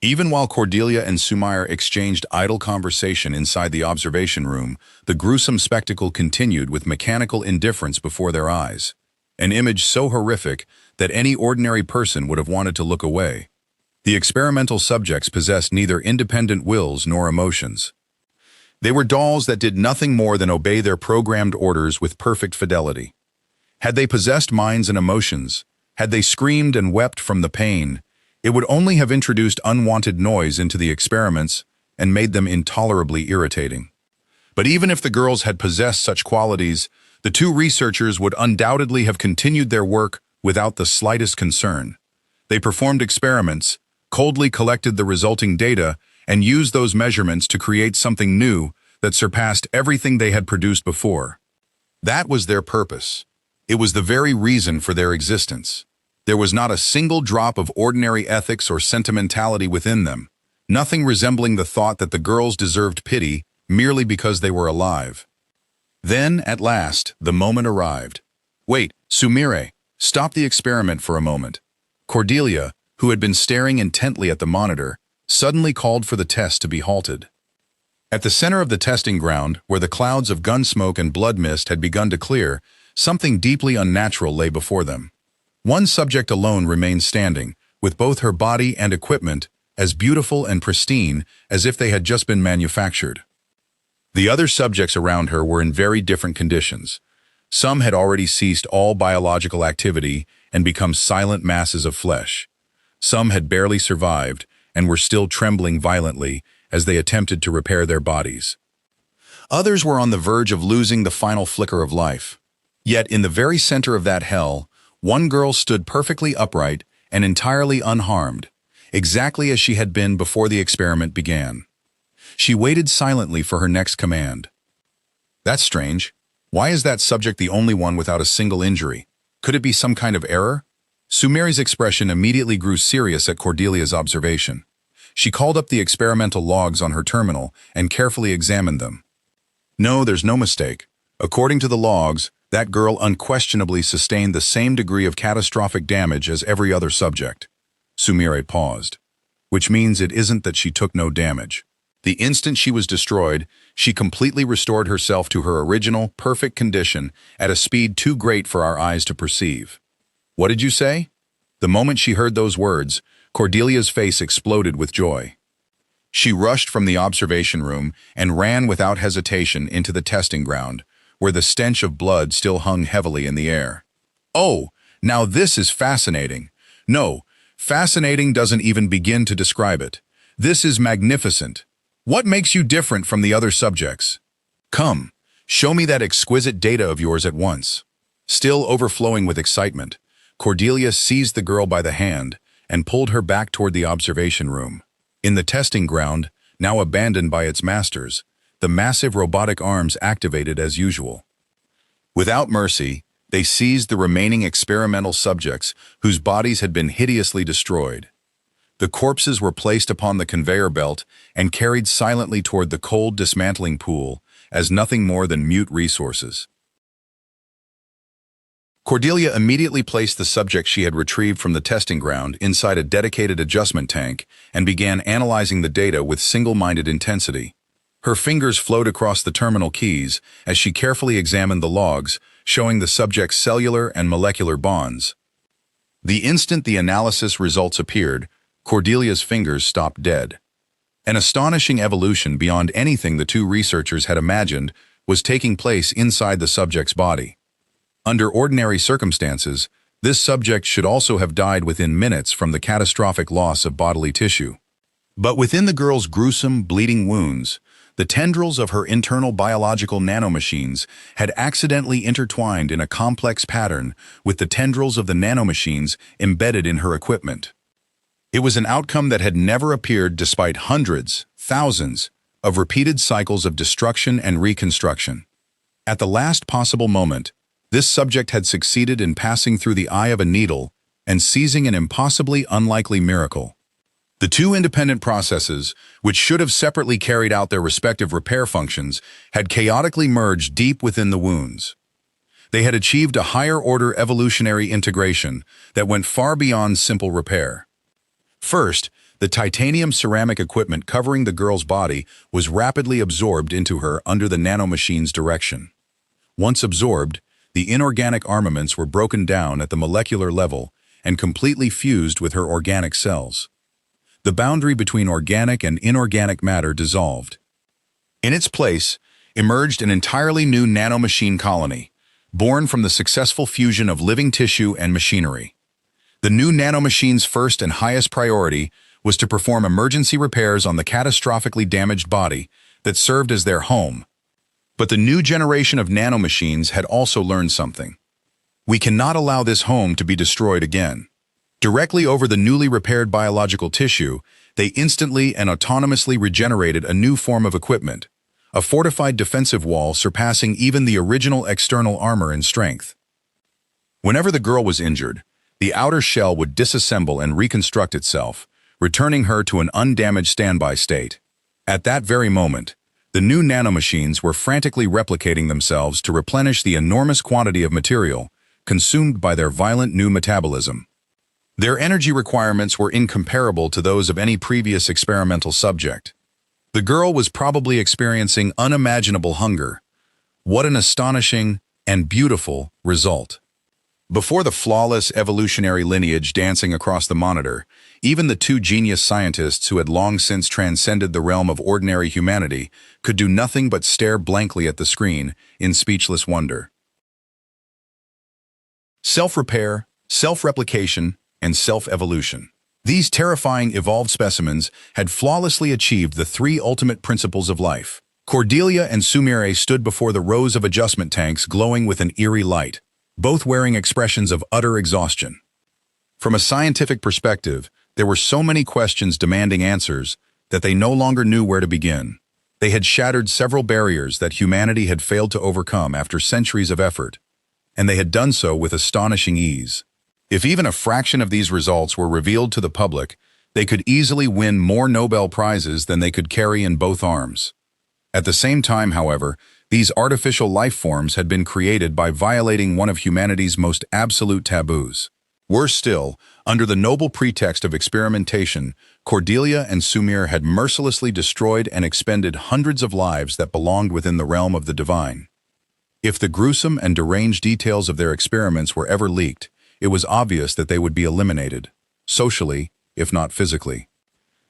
Speaker 1: Even while Cordelia and Sumire exchanged idle conversation inside the observation room, the gruesome spectacle continued with mechanical indifference before their eyes, an image so horrific that any ordinary person would have wanted to look away. The experimental subjects possessed neither independent wills nor emotions. They were dolls that did nothing more than obey their programmed orders with perfect fidelity. Had they possessed minds and emotions, had they screamed and wept from the pain, it would only have introduced unwanted noise into the experiments and made them intolerably irritating. But even if the girls had possessed such qualities, the two researchers would undoubtedly have continued their work without the slightest concern. They performed experiments, coldly collected the resulting data, and used those measurements to create something new that surpassed everything they had produced before. That was their purpose. It was the very reason for their existence. There was not a single drop of ordinary ethics or sentimentality within them, nothing resembling the thought that the girls deserved pity merely because they were alive. Then, at last, the moment arrived. "Wait, Sumire, stop the experiment for a moment." Cordelia, who had been staring intently at the monitor, suddenly called for the test to be halted. At the center of the testing ground, where the clouds of gun smoke and blood mist had begun to clear, something deeply unnatural lay before them. One subject alone remained standing, with both her body and equipment as beautiful and pristine as if they had just been manufactured. The other subjects around her were in very different conditions. Some had already ceased all biological activity and become silent masses of flesh. Some had barely survived and were still trembling violently as they attempted to repair their bodies. Others were on the verge of losing the final flicker of life. Yet in the very center of that hell, one girl stood perfectly upright and entirely unharmed, exactly as she had been before the experiment began. She waited silently for her next command. "That's strange. Why is that subject the only one without a single injury?" Could it be some kind of error? Sumeri's expression immediately grew serious at Cordelia's observation. She called up the experimental logs on her terminal and carefully examined them. No, there's no mistake. According to the logs, that girl unquestionably sustained the same degree of catastrophic damage as every other subject. Sumire paused. Which means it isn't that she took no damage. The instant she was destroyed, she completely restored herself to her original, perfect condition at a speed too great for our eyes to perceive. What did you say? The moment she heard those words, Cordelia's face exploded with joy. She rushed from the observation room and ran without hesitation into the testing ground, where the stench of blood still hung heavily in the air. Oh, now this is fascinating. No, fascinating doesn't even begin to describe it. This is magnificent. What makes you different from the other subjects? Come, show me that exquisite data of yours at once. Still overflowing with excitement, Cordelia seized the girl by the hand and pulled her back toward the observation room. In the testing ground, now abandoned by its masters, the massive robotic arms activated as usual. Without mercy, they seized the remaining experimental subjects whose bodies had been hideously destroyed. The corpses were placed upon the conveyor belt and carried silently toward the cold dismantling pool as nothing more than mute resources. Cordelia immediately placed the subject she had retrieved from the testing ground inside a dedicated adjustment tank and began analyzing the data with single-minded intensity. Her fingers flowed across the terminal keys as she carefully examined the logs, showing the subject's cellular and molecular bonds. The instant the analysis results appeared, Cordelia's fingers stopped dead. An astonishing evolution beyond anything the two researchers had imagined was taking place inside the subject's body. Under ordinary circumstances, this subject should also have died within minutes from the catastrophic loss of bodily tissue. But within the girl's gruesome, bleeding wounds, the tendrils of her internal biological nanomachines had accidentally intertwined in a complex pattern with the tendrils of the nanomachines embedded in her equipment. It was an outcome that had never appeared despite hundreds, thousands, of repeated cycles of destruction and reconstruction. At the last possible moment, this subject had succeeded in passing through the eye of a needle and seizing an impossibly unlikely miracle. The two independent processes, which should have separately carried out their respective repair functions, had chaotically merged deep within the wounds. They had achieved a higher-order evolutionary integration that went far beyond simple repair. First, the titanium ceramic equipment covering the girl's body was rapidly absorbed into her under the nanomachine's direction. Once absorbed, the inorganic armaments were broken down at the molecular level and completely fused with her organic cells. The boundary between organic and inorganic matter dissolved. In its place emerged an entirely new nanomachine colony, born from the successful fusion of living tissue and machinery. The new nanomachine's first and highest priority was to perform emergency repairs on the catastrophically damaged body that served as their home. But the new generation of nanomachines had also learned something. We cannot allow this home to be destroyed again. Directly over the newly repaired biological tissue, they instantly and autonomously regenerated a new form of equipment, a fortified defensive wall surpassing even the original external armor in strength. Whenever the girl was injured, the outer shell would disassemble and reconstruct itself, returning her to an undamaged standby state. At that very moment, the new nanomachines were frantically replicating themselves to replenish the enormous quantity of material consumed by their violent new metabolism. Their energy requirements were incomparable to those of any previous experimental subject. The girl was probably experiencing unimaginable hunger. What an astonishing and beautiful result. Before the flawless evolutionary lineage dancing across the monitor, even the two genius scientists who had long since transcended the realm of ordinary humanity could do nothing but stare blankly at the screen in speechless wonder. Self-repair, self-replication, and self-evolution. These terrifying evolved specimens had flawlessly achieved the three ultimate principles of life. Cordelia and Sumire stood before the rows of adjustment tanks glowing with an eerie light, both wearing expressions of utter exhaustion. From a scientific perspective, there were so many questions demanding answers that they no longer knew where to begin. They had shattered several barriers that humanity had failed to overcome after centuries of effort. and they had done so with astonishing ease. If even a fraction of these results were revealed to the public, they could easily win more Nobel Prizes than they could carry in both arms. At the same time, however, these artificial life forms had been created by violating one of humanity's most absolute taboos. Worse still, under the noble pretext of experimentation, Cordelia and Sumire had mercilessly destroyed and expended hundreds of lives that belonged within the realm of the divine. If the gruesome and deranged details of their experiments were ever leaked, it was obvious that they would be eliminated, socially, if not physically.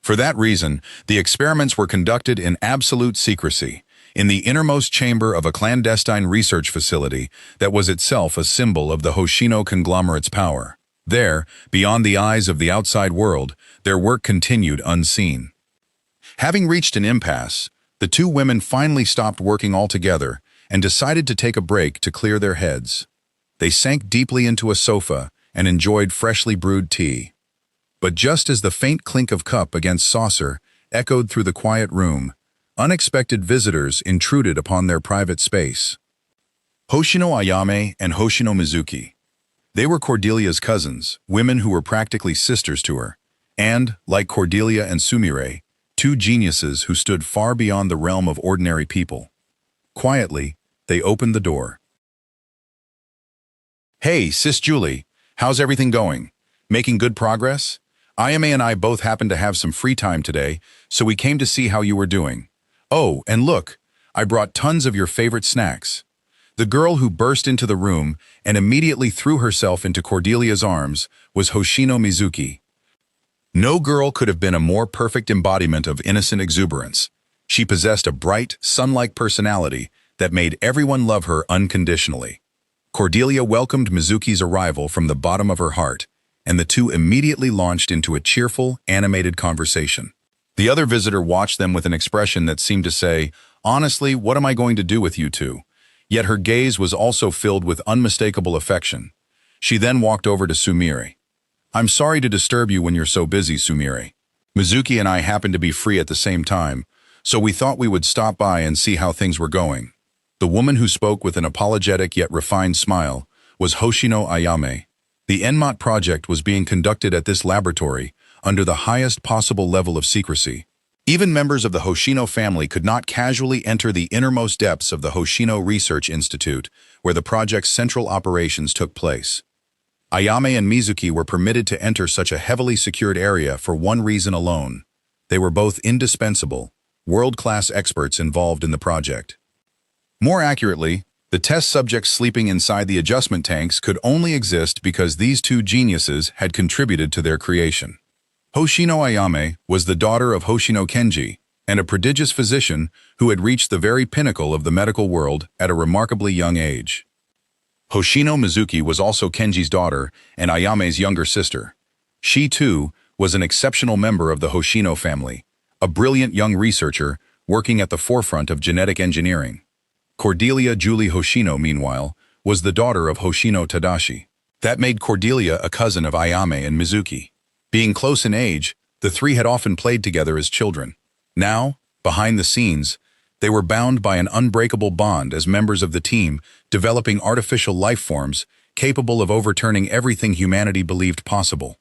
Speaker 1: For that reason, the experiments were conducted in absolute secrecy, in the innermost chamber of a clandestine research facility that was itself a symbol of the Hoshino conglomerate's power. There, beyond the eyes of the outside world, their work continued unseen. Having reached an impasse, the two women finally stopped working altogether and decided to take a break to clear their heads. They sank deeply into a sofa and enjoyed freshly brewed tea. But just as the faint clink of cup against saucer echoed through the quiet room, unexpected visitors intruded upon their private space. Hoshino Ayame and Hoshino Mizuki. They were Cordelia's cousins, women who were practically sisters to her, and, like Cordelia and Sumire, two geniuses who stood far beyond the realm of ordinary people. Quietly, they opened the door. "Hey, Sis Julie, how's everything going? Making good progress? Ayame and I both happen to have some free time today, so we came to see how you were doing. Oh, and look, I brought tons of your favorite snacks." The girl who burst into the room and immediately threw herself into Cordelia's arms was Hoshino Mizuki. No girl could have been a more perfect embodiment of innocent exuberance. She possessed a bright, sun-like personality that made everyone love her unconditionally. Cordelia welcomed Mizuki's arrival from the bottom of her heart, and the two immediately launched into a cheerful, animated conversation. The other visitor watched them with an expression that seemed to say, "Honestly, what am I going to do with you two?" Yet her gaze was also filled with unmistakable affection. She then walked over to Sumire. "I'm sorry to disturb you when you're so busy, Sumire. Mizuki and I happened to be free at the same time, so we thought we would stop by and see how things were going." The woman who spoke with an apologetic yet refined smile was Hoshino Ayame. The NMOT project was being conducted at this laboratory under the highest possible level of secrecy. Even members of the Hoshino family could not casually enter the innermost depths of the Hoshino Research Institute, where the project's central operations took place. Ayame and Mizuki were permitted to enter such a heavily secured area for one reason alone. They were both indispensable, world-class experts involved in the project. More accurately, the test subjects sleeping inside the adjustment tanks could only exist because these two geniuses had contributed to their creation. Hoshino Ayame was the daughter of Hoshino Kenji, and a prodigious physician who had reached the very pinnacle of the medical world at a remarkably young age. Hoshino Mizuki was also Kenji's daughter and Ayame's younger sister. She, too, was an exceptional member of the Hoshino family, a brilliant young researcher working at the forefront of genetic engineering. Cordelia Julie Hoshino, meanwhile, was the daughter of Hoshino Tadashi. That made Cordelia a cousin of Ayame and Mizuki. Being close in age, the three had often played together as children. Now, behind the scenes, they were bound by an unbreakable bond as members of the team, developing artificial life forms capable of overturning everything humanity believed possible.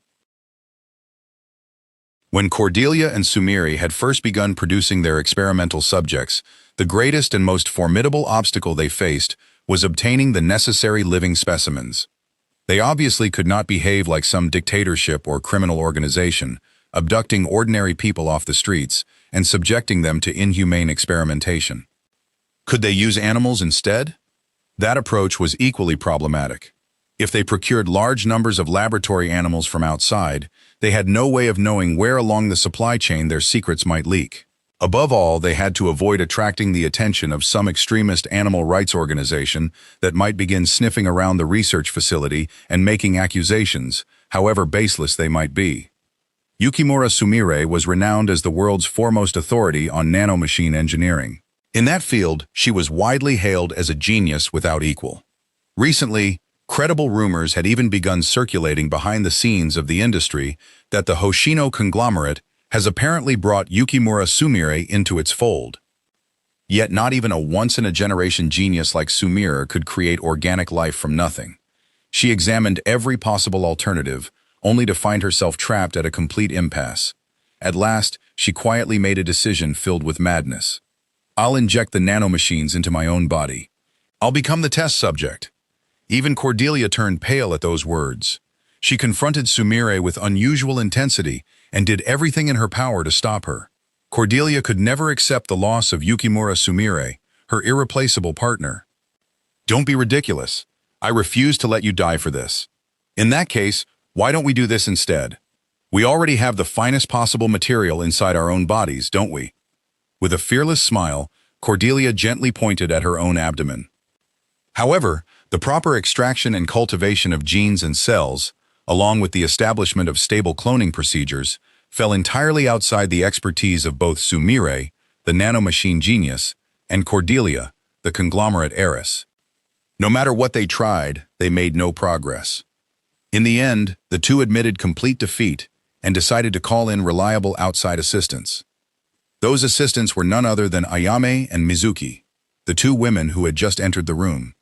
Speaker 1: When Cordelia and Sumire had first begun producing their experimental subjects, the greatest and most formidable obstacle they faced was obtaining the necessary living specimens. They obviously could not behave like some dictatorship or criminal organization, abducting ordinary people off the streets and subjecting them to inhumane experimentation. Could they use animals instead? That approach was equally problematic. If they procured large numbers of laboratory animals from outside, they had no way of knowing where along the supply chain their secrets might leak. Above all, they had to avoid attracting the attention of some extremist animal rights organization that might begin sniffing around the research facility and making accusations, however baseless they might be. Yukimura Sumire was renowned as the world's foremost authority on nanomachine engineering. In that field, she was widely hailed as a genius without equal. Recently, credible rumors had even begun circulating behind the scenes of the industry that the Hoshino conglomerate has apparently brought Yukimura Sumire into its fold. Yet not even a once-in-a-generation genius like Sumire could create organic life from nothing. She examined every possible alternative, only to find herself trapped at a complete impasse. At last, she quietly made a decision filled with madness. I'll inject the nanomachines into my own body. I'll become the test subject. Even Cordelia turned pale at those words. She confronted Sumire with unusual intensity and did everything in her power to stop her. Cordelia could never accept the loss of Yukimura Sumire, her irreplaceable partner. Don't be ridiculous. I refuse to let you die for this. In that case, why don't we do this instead? We already have the finest possible material inside our own bodies, don't we? With a fearless smile, Cordelia gently pointed at her own abdomen. However, the proper extraction and cultivation of genes and cells, along with the establishment of stable cloning procedures, fell entirely outside the expertise of both Sumire, the nanomachine genius, and Cordelia, the conglomerate heiress. No matter what they tried, they made no progress. In the end, the two admitted complete defeat and decided to call in reliable outside assistance. Those assistants were none other than Ayame and Mizuki, the two women who had just entered the room.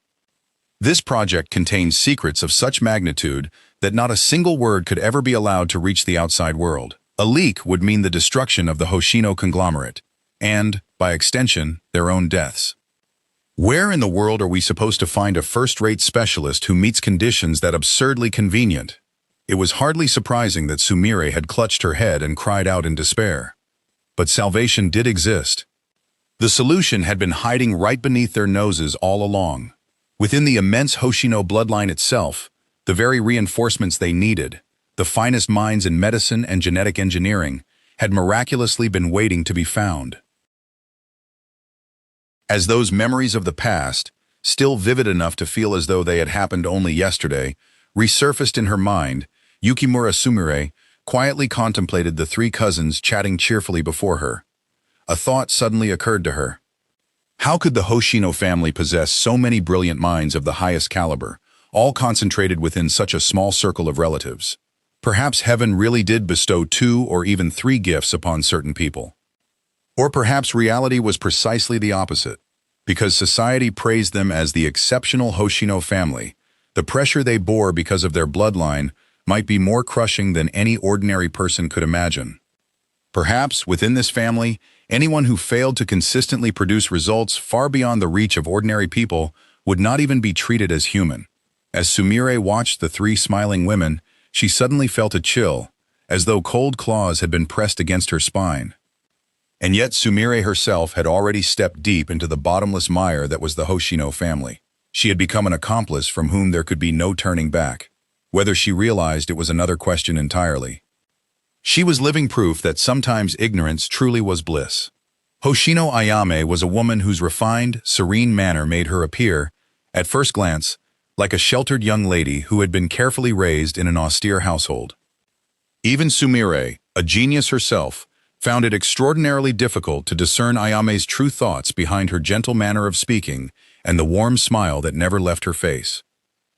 Speaker 1: This project contained secrets of such magnitude that not a single word could ever be allowed to reach the outside world. A leak would mean the destruction of the Hoshino conglomerate, and, by extension, their own deaths. Where in the world are we supposed to find a first-rate specialist who meets conditions that absurdly convenient? It was hardly surprising that Sumire had clutched her head and cried out in despair. But salvation did exist. The solution had been hiding right beneath their noses all along. Within the immense Hoshino bloodline itself, the very reinforcements they needed, the finest minds in medicine and genetic engineering, had miraculously been waiting to be found. As those memories of the past, still vivid enough to feel as though they had happened only yesterday, resurfaced in her mind, Yukimura Sumire quietly contemplated the three cousins chatting cheerfully before her. A thought suddenly occurred to her. How could the Hoshino family possess so many brilliant minds of the highest caliber, all concentrated within such a small circle of relatives? Perhaps heaven really did bestow 2 or even 3 gifts upon certain people. Or perhaps reality was precisely the opposite. Because society praised them as the exceptional Hoshino family, the pressure they bore because of their bloodline might be more crushing than any ordinary person could imagine. Perhaps, within this family, anyone who failed to consistently produce results far beyond the reach of ordinary people would not even be treated as human. As Sumire watched the 3 smiling women, she suddenly felt a chill, as though cold claws had been pressed against her spine. And yet Sumire herself had already stepped deep into the bottomless mire that was the Hoshino family. She had become an accomplice from whom there could be no turning back. Whether she realized it was another question entirely. She was living proof that sometimes ignorance truly was bliss. Hoshino Ayame was a woman whose refined, serene manner made her appear, at first glance, like a sheltered young lady who had been carefully raised in an austere household. Even Sumire, a genius herself, found it extraordinarily difficult to discern Ayame's true thoughts behind her gentle manner of speaking and the warm smile that never left her face.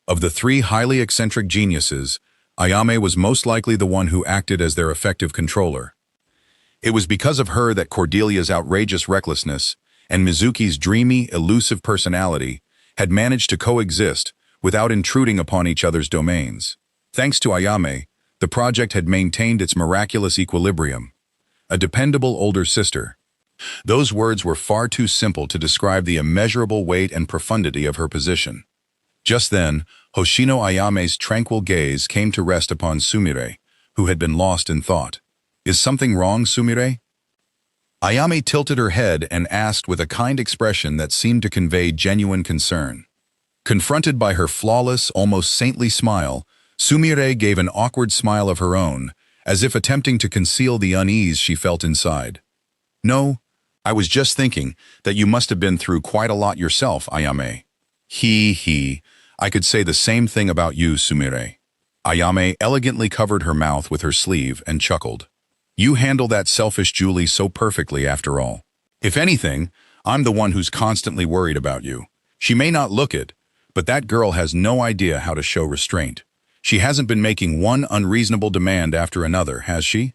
Speaker 1: Of the 3 highly eccentric geniuses, Ayame was most likely the one who acted as their effective controller. It was because of her that Cordelia's outrageous recklessness and Mizuki's dreamy, elusive personality had managed to coexist without intruding upon each other's domains. Thanks to Ayame, the project had maintained its miraculous equilibrium. A dependable older sister. Those words were far too simple to describe the immeasurable weight and profundity of her position. Just then, Hoshino Ayame's tranquil gaze came to rest upon Sumire, who had been lost in thought. "Is something wrong, Sumire?" Ayame tilted her head and asked with a kind expression that seemed to convey genuine concern. Confronted by her flawless, almost saintly smile, Sumire gave an awkward smile of her own, as if attempting to conceal the unease she felt inside. "No, I was just thinking that you must have been through quite a lot yourself, Ayame." He, I could say the same thing about you, Sumire." Ayame elegantly covered her mouth with her sleeve and chuckled. "You handle that selfish Julie so perfectly, after all. If anything, I'm the one who's constantly worried about you. She may not look it, but that girl has no idea how to show restraint. She hasn't been making one unreasonable demand after another, has she?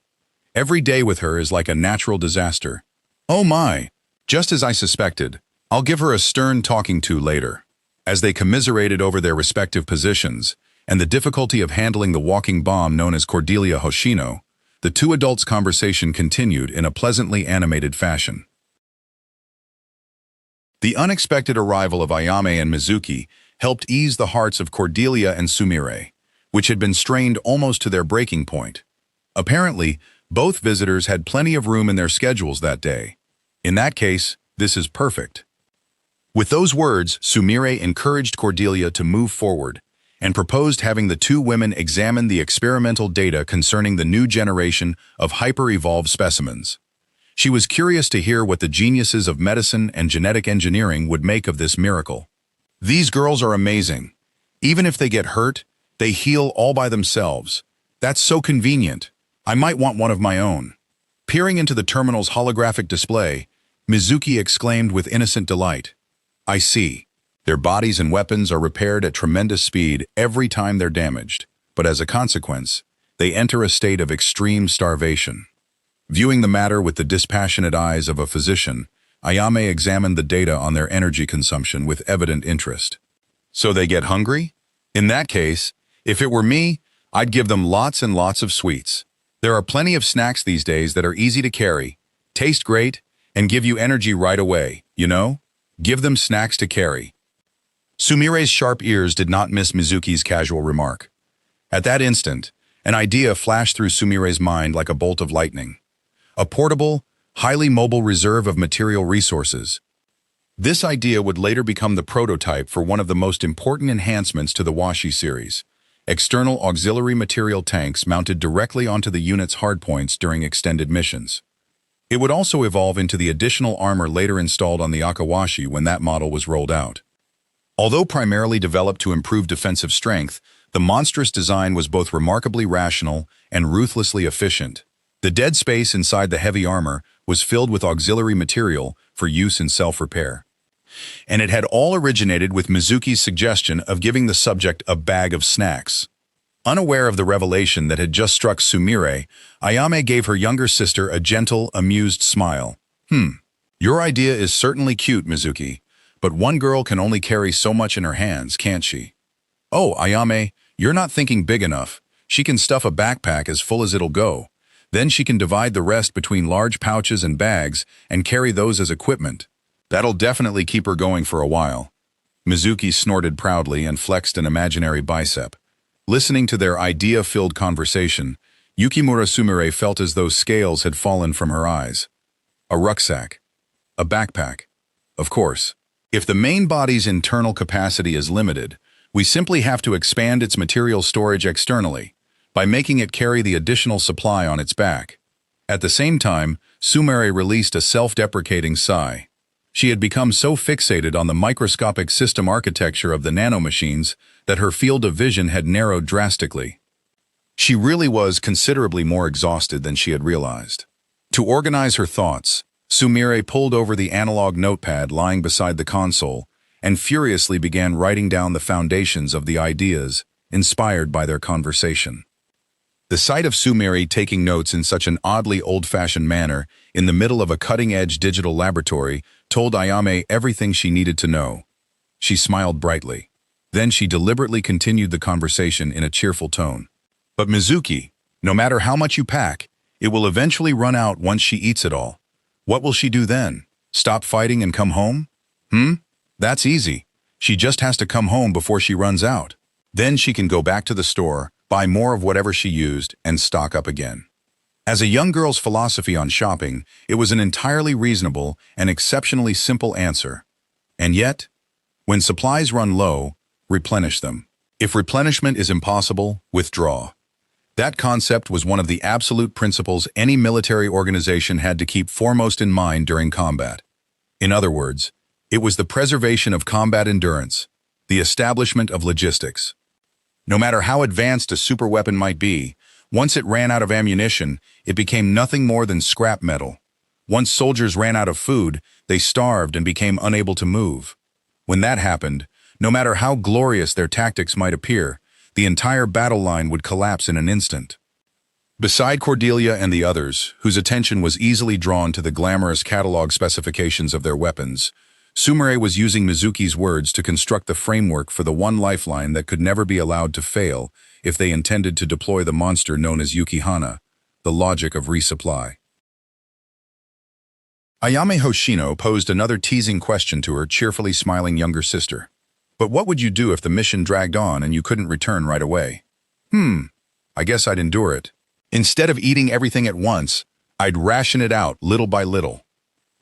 Speaker 1: Every day with her is like a natural disaster." "Oh my, Just as I suspected, I'll give her a stern talking to later. As they commiserated over their respective positions and the difficulty of handling the walking bomb known as Cordelia Hoshino, the two adults' conversation continued in a pleasantly animated fashion. The unexpected arrival of Ayame and Mizuki helped ease the hearts of Cordelia and Sumire, which had been strained almost to their breaking point. Apparently, both visitors had plenty of room in their schedules that day. In that case, this is perfect. With those words, Sumire encouraged Cordelia to move forward and proposed having the two women examine the experimental data concerning the new generation of hyper-evolved specimens. She was curious to hear what the geniuses of medicine and genetic engineering would make of this miracle. These girls are amazing. Even if they get hurt, they heal all by themselves. That's so convenient. I might want one of my own. Peering into the terminal's holographic display, Mizuki exclaimed with innocent delight. I see. Their bodies and weapons are repaired at tremendous speed every time they're damaged, but as a consequence, they enter a state of extreme starvation. Viewing the matter with the dispassionate eyes of a physician, Ayame examined the data on their energy consumption with evident interest. So they get hungry? In that case, if it were me, I'd give them lots and lots of sweets. There are plenty of snacks these days that are easy to carry, taste great, and give you energy right away, you know? Give them snacks to carry. Sumire's sharp ears did not miss Mizuki's casual remark. At that instant, an idea flashed through Sumire's mind like a bolt of lightning. A portable, highly mobile reserve of material resources. This idea would later become the prototype for one of the most important enhancements to the Washi series, external auxiliary material tanks mounted directly onto the unit's hardpoints during extended missions. It would also evolve into the additional armor later installed on the Akawashi when that model was rolled out. Although primarily developed to improve defensive strength, the monstrous design was both remarkably rational and ruthlessly efficient. The dead space inside the heavy armor was filled with auxiliary material for use in self-repair. And it had all originated with Mizuki's suggestion of giving the subject a bag of snacks. Unaware of the revelation that had just struck Sumire, Ayame gave her younger sister a gentle, amused smile. Your idea is certainly cute, Mizuki, but one girl can only carry so much in her hands, can't she? Oh, Ayame, you're not thinking big enough. She can stuff a backpack as full as it'll go. Then she can divide the rest between large pouches and bags and carry those as equipment. That'll definitely keep her going for a while. Mizuki snorted proudly and flexed an imaginary bicep. Listening to their idea-filled conversation, Yukimura Sumire felt as though scales had fallen from her eyes. A rucksack. A backpack. Of course. If the main body's internal capacity is limited, we simply have to expand its material storage externally, by making it carry the additional supply on its back. At the same time, Sumire released a self-deprecating sigh. She had become so fixated on the microscopic system architecture of the nanomachines that her field of vision had narrowed drastically. She really was considerably more exhausted than she had realized. To organize her thoughts, Sumire pulled over the analog notepad lying beside the console and furiously began writing down the foundations of the ideas inspired by their conversation. The sight of Sumire taking notes in such an oddly old-fashioned manner in the middle of a cutting-edge digital laboratory told Ayame everything she needed to know. She smiled brightly. Then she deliberately continued the conversation in a cheerful tone. But Mizuki, no matter how much you pack, it will eventually run out once she eats it all. What will she do then? Stop fighting and come home? That's easy. She just has to come home before she runs out. Then she can go back to the store, buy more of whatever she used, and stock up again. As a young girl's philosophy on shopping, it was an entirely reasonable and exceptionally simple answer. And yet, when supplies run low, replenish them. If replenishment is impossible, withdraw. That concept was one of the absolute principles any military organization had to keep foremost in mind during combat. In other words, it was the preservation of combat endurance, the establishment of logistics. No matter how advanced a superweapon might be, once it ran out of ammunition, it became nothing more than scrap metal. Once soldiers ran out of food, they starved and became unable to move. When that happened, no matter how glorious their tactics might appear, the entire battle line would collapse in an instant. Beside Cordelia and the others, whose attention was easily drawn to the glamorous catalog specifications of their weapons, Sumire was using Mizuki's words to construct the framework for the one lifeline that could never be allowed to fail if they intended to deploy the monster known as Yukihana, the logic of resupply. Ayame Hoshino posed another teasing question to her cheerfully smiling younger sister. But what would you do if the mission dragged on and you couldn't return right away? I guess I'd endure it. Instead of eating everything at once, I'd ration it out little by little.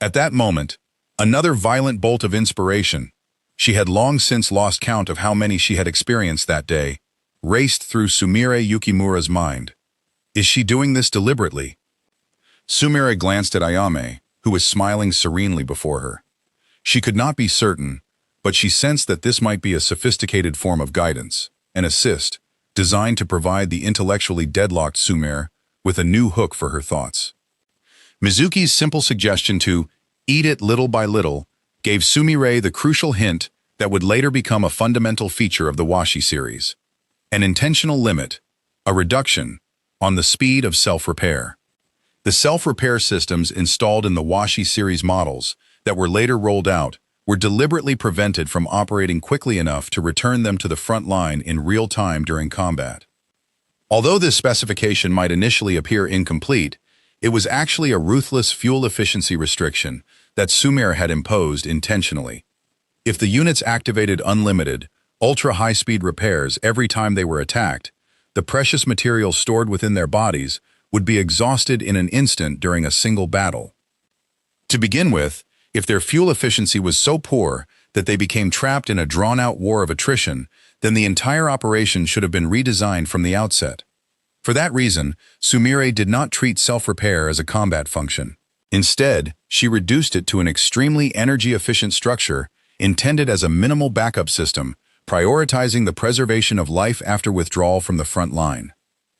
Speaker 1: At that moment, another violent bolt of inspiration, she had long since lost count of how many she had experienced that day, raced through Sumire Yukimura's mind. Is she doing this deliberately? Sumire glanced at Ayame, who was smiling serenely before her. She could not be certain, but she sensed that this might be a sophisticated form of guidance, an assist, designed to provide the intellectually deadlocked Sumire with a new hook for her thoughts. Mizuki's simple suggestion to eat it little by little gave Sumire the crucial hint that would later become a fundamental feature of the Washi series. An intentional limit, a reduction, on the speed of self-repair. The self-repair systems installed in the Washi series models that were later rolled out were deliberately prevented from operating quickly enough to return them to the front line in real time during combat. Although this specification might initially appear incomplete, it was actually a ruthless fuel efficiency restriction that Sumire had imposed intentionally. If the units activated unlimited, ultra-high-speed repairs every time they were attacked, the precious materials stored within their bodies would be exhausted in an instant during a single battle. To begin with, if their fuel efficiency was so poor that they became trapped in a drawn-out war of attrition, then the entire operation should have been redesigned from the outset. For that reason, Sumire did not treat self-repair as a combat function. Instead, she reduced it to an extremely energy-efficient structure intended as a minimal backup system, prioritizing the preservation of life after withdrawal from the front line.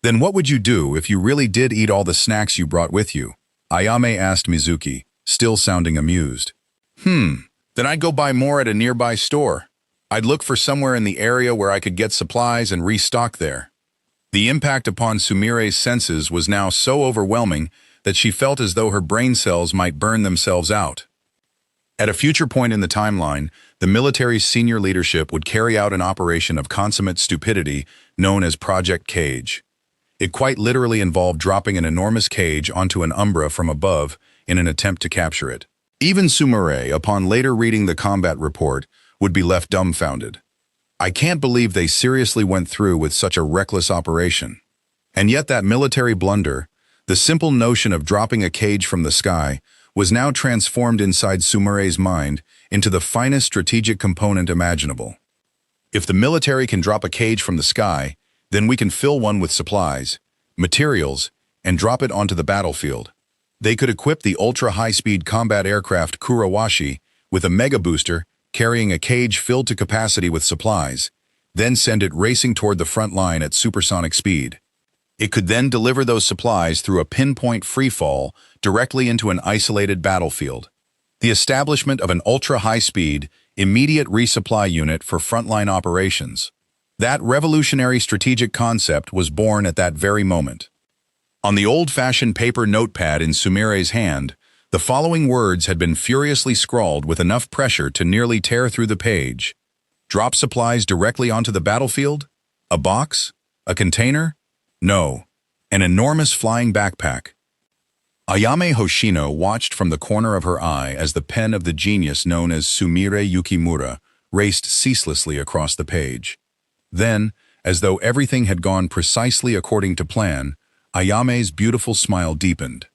Speaker 1: Then what would you do if you really did eat all the snacks you brought with you? Ayame asked Mizuki, still sounding amused. Then I'd go buy more at a nearby store. I'd look for somewhere in the area where I could get supplies and restock there. The impact upon Sumire's senses was now so overwhelming that she felt as though her brain cells might burn themselves out. At a future point in the timeline, the military's senior leadership would carry out an operation of consummate stupidity known as Project Cage. It quite literally involved dropping an enormous cage onto an Umbrae from above in an attempt to capture it. Even Sumire, upon later reading the combat report, would be left dumbfounded. I can't believe they seriously went through with such a reckless operation. And yet that military blunder, the simple notion of dropping a cage from the sky, was now transformed inside Sumire's mind into the finest strategic component imaginable. If the military can drop a cage from the sky, then we can fill one with supplies, materials, and drop it onto the battlefield. They could equip the ultra-high-speed combat aircraft Kurawashi with a mega booster carrying a cage filled to capacity with supplies, then send it racing toward the front line at supersonic speed. It could then deliver those supplies through a pinpoint freefall directly into an isolated battlefield. The establishment of an ultra-high-speed, immediate resupply unit for frontline operations. That revolutionary strategic concept was born at that very moment. On the old-fashioned paper notepad in Sumire's hand, the following words had been furiously scrawled with enough pressure to nearly tear through the page. Drop supplies directly onto the battlefield? A box? A container? No, an enormous flying backpack. Ayame Hoshino watched from the corner of her eye as the pen of the genius known as Sumire Yukimura raced ceaselessly across the page. Then, as though everything had gone precisely according to plan, Ayame's beautiful smile deepened.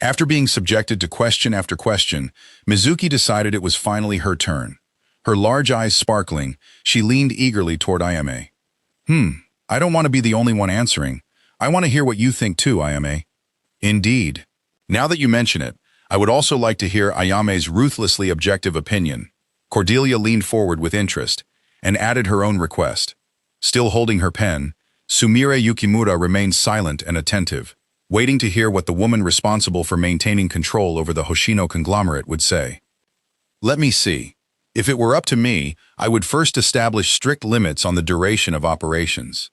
Speaker 1: After being subjected to question after question, Mizuki decided it was finally her turn. Her large eyes sparkling, she leaned eagerly toward Ayame. I don't want to be the only one answering. I want to hear what you think too, Ayame. Indeed. Now that you mention it, I would also like to hear Ayame's ruthlessly objective opinion. Cordelia leaned forward with interest and added her own request. Still holding her pen, Sumire Yukimura remained silent and attentive, waiting to hear what the woman responsible for maintaining control over the Hoshino conglomerate would say. Let me see. If it were up to me, I would first establish strict limits on the duration of operations.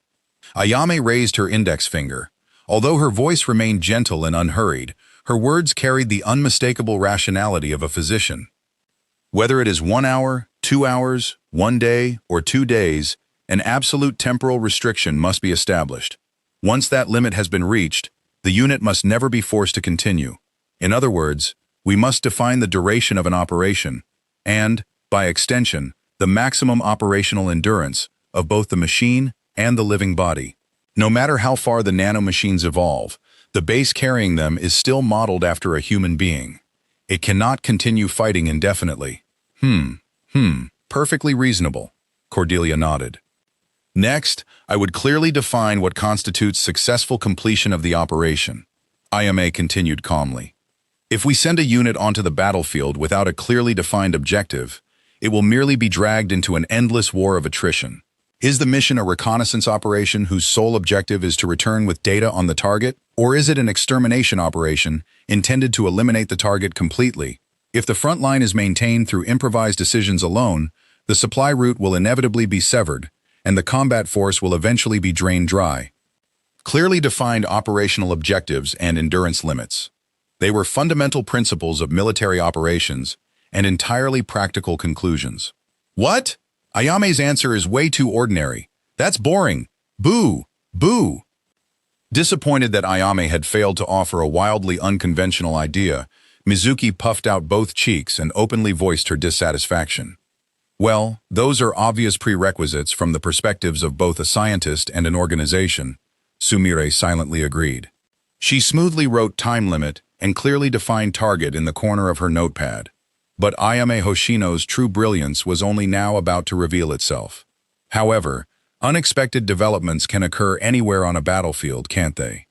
Speaker 1: Ayame raised her index finger. Although her voice remained gentle and unhurried, her words carried the unmistakable rationality of a physician. Whether it is 1 hour, 2 hours, 1 day, or 2 days, an absolute temporal restriction must be established. Once that limit has been reached, the unit must never be forced to continue. In other words, we must define the duration of an operation and, by extension, the maximum operational endurance of both the machine and the living body. No matter how far the nanomachines evolve, the base carrying them is still modeled after a human being. It cannot continue fighting indefinitely. Perfectly reasonable, Cordelia nodded. Next, I would clearly define what constitutes successful completion of the operation. Ayame continued calmly. If we send a unit onto the battlefield without a clearly defined objective, it will merely be dragged into an endless war of attrition. Is the mission a reconnaissance operation whose sole objective is to return with data on the target, or is it an extermination operation intended to eliminate the target completely? If the front line is maintained through improvised decisions alone, the supply route will inevitably be severed, and the combat force will eventually be drained dry. Clearly defined operational objectives and endurance limits. They were fundamental principles of military operations and entirely practical conclusions. What? Ayame's answer is way too ordinary. That's boring. Boo! Boo! Disappointed that Ayame had failed to offer a wildly unconventional idea, Mizuki puffed out both cheeks and openly voiced her dissatisfaction. Well, those are obvious prerequisites from the perspectives of both a scientist and an organization, Sumire silently agreed. She smoothly wrote time limit and clearly defined target in the corner of her notepad. But Ayame Hoshino's true brilliance was only now about to reveal itself. However, unexpected developments can occur anywhere on a battlefield, can't they?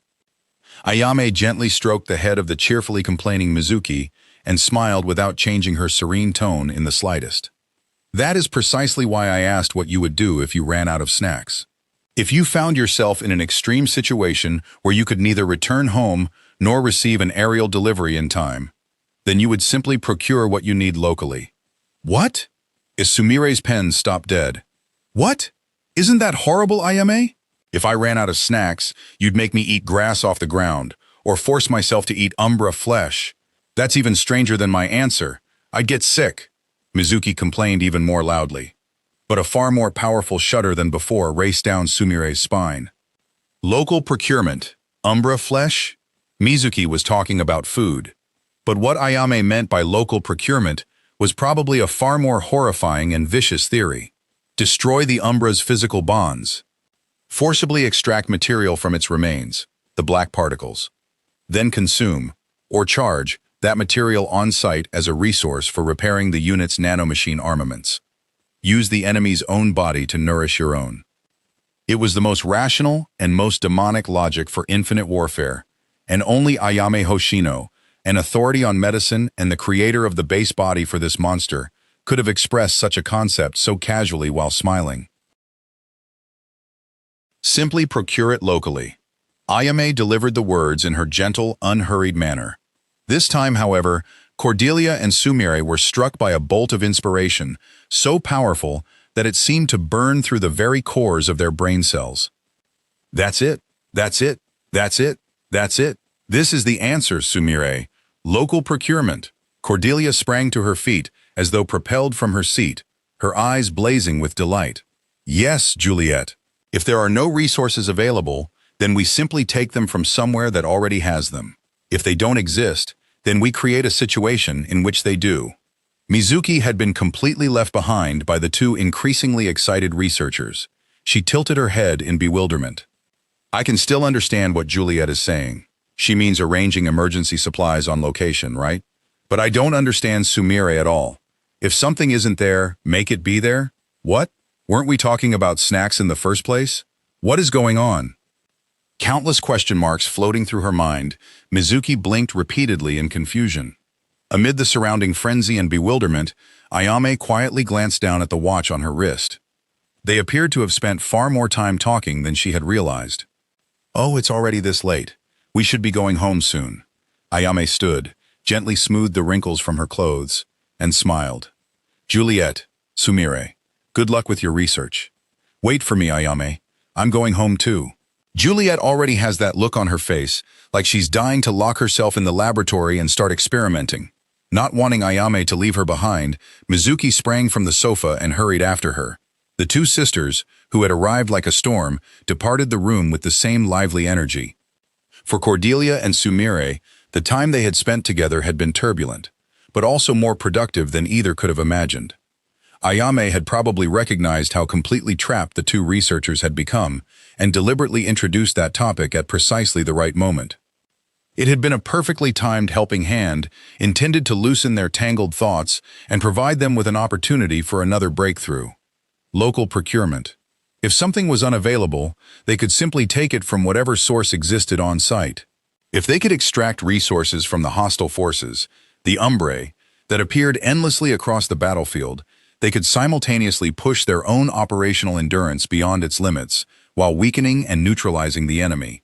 Speaker 1: Ayame gently stroked the head of the cheerfully complaining Mizuki and smiled without changing her serene tone in the slightest. That is precisely why I asked what you would do if you ran out of snacks. If you found yourself in an extreme situation where you could neither return home nor receive an aerial delivery in time, then you would simply procure what you need locally. What? Is Sumire's pen stopped dead? What? Isn't that horrible, Ayame? If I ran out of snacks, you'd make me eat grass off the ground, or force myself to eat Umbrae flesh. That's even stranger than my answer. I'd get sick. Mizuki complained even more loudly. But a far more powerful shudder than before raced down Sumire's spine. Local procurement. Umbrae flesh? Mizuki was talking about food. But what Ayame meant by local procurement was probably a far more horrifying and vicious theory. Destroy the Umbrae's physical bonds. Forcibly extract material from its remains, the black particles. Then consume, or charge, that material on-site as a resource for repairing the unit's nanomachine armaments. Use the enemy's own body to nourish your own. It was the most rational and most demonic logic for infinite warfare, and only Ayame Hoshino, an authority on medicine and the creator of the base body for this monster, could have expressed such a concept so casually while smiling. Simply procure it locally. Ayame delivered the words in her gentle, unhurried manner. This time, however, Cordelia and Sumire were struck by a bolt of inspiration, so powerful that it seemed to burn through the very cores of their brain cells. That's it. That's it. That's it. That's it. This is the answer, Sumire. Local procurement. Cordelia sprang to her feet as though propelled from her seat, her eyes blazing with delight. Yes, Juliet. If there are no resources available, then we simply take them from somewhere that already has them. If they don't exist, then we create a situation in which they do. Mizuki had been completely left behind by the two increasingly excited researchers. She tilted her head in bewilderment. I can still understand what Juliet is saying. She means arranging emergency supplies on location, right? But I don't understand Sumire at all. If something isn't there, make it be there? What? Weren't we talking about snacks in the first place? What is going on? Countless question marks floating through her mind, Mizuki blinked repeatedly in confusion. Amid the surrounding frenzy and bewilderment, Ayame quietly glanced down at the watch on her wrist. They appeared to have spent far more time talking than she had realized. Oh, it's already this late. We should be going home soon. Ayame stood, gently smoothed the wrinkles from her clothes, and smiled. Juliet, Sumire, good luck with your research. Wait for me, Ayame. I'm going home too. Juliet already has that look on her face, like she's dying to lock herself in the laboratory and start experimenting. Not wanting Ayame to leave her behind, Mizuki sprang from the sofa and hurried after her. The two sisters, who had arrived like a storm, departed the room with the same lively energy. For Cordelia and Sumire, the time they had spent together had been turbulent, but also more productive than either could have imagined. Ayame had probably recognized how completely trapped the two researchers had become and deliberately introduced that topic at precisely the right moment. It had been a perfectly timed helping hand, intended to loosen their tangled thoughts and provide them with an opportunity for another breakthrough. Local procurement. If something was unavailable, they could simply take it from whatever source existed on site. If they could extract resources from the hostile forces, the Umbrae, that appeared endlessly across the battlefield, they could simultaneously push their own operational endurance beyond its limits while weakening and neutralizing the enemy.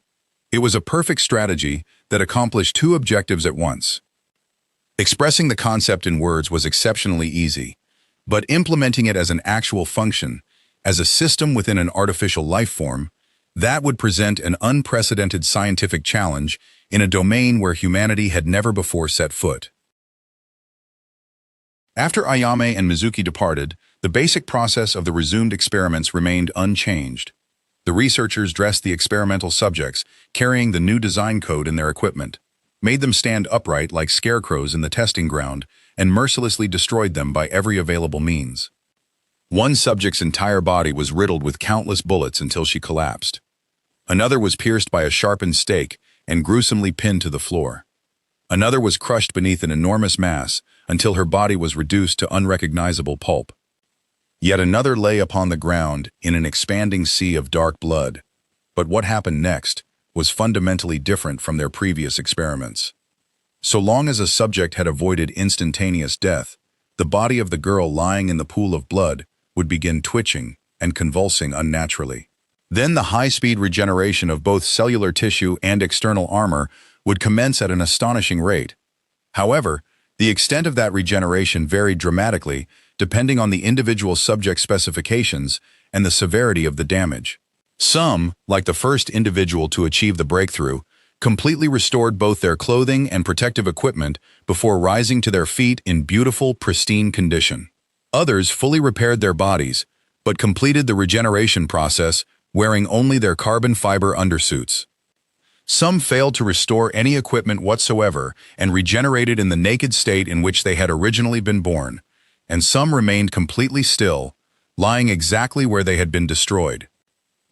Speaker 1: It was a perfect strategy that accomplished two objectives at once. Expressing the concept in words was exceptionally easy, but implementing it as an actual function, as a system within an artificial life form, that would present an unprecedented scientific challenge in a domain where humanity had never before set foot. After Ayame and Mizuki departed, the basic process of the resumed experiments remained unchanged. The researchers dressed the experimental subjects, carrying the new design code in their equipment, made them stand upright like scarecrows in the testing ground, and mercilessly destroyed them by every available means. One subject's entire body was riddled with countless bullets until she collapsed. Another was pierced by a sharpened stake and gruesomely pinned to the floor. Another was crushed beneath an enormous mass until her body was reduced to unrecognizable pulp. Yet another lay upon the ground in an expanding sea of dark blood. But what happened next was fundamentally different from their previous experiments. So long as a subject had avoided instantaneous death, the body of the girl lying in the pool of blood would begin twitching and convulsing unnaturally. Then the high-speed regeneration of both cellular tissue and external armor would commence at an astonishing rate. However, the extent of that regeneration varied dramatically depending on the individual subject's specifications and the severity of the damage. Some, like the first individual to achieve the breakthrough, completely restored both their clothing and protective equipment before rising to their feet in beautiful, pristine condition. Others fully repaired their bodies, but completed the regeneration process wearing only their carbon fiber undersuits. Some failed to restore any equipment whatsoever and regenerated in the naked state in which they had originally been born, and some remained completely still, lying exactly where they had been destroyed.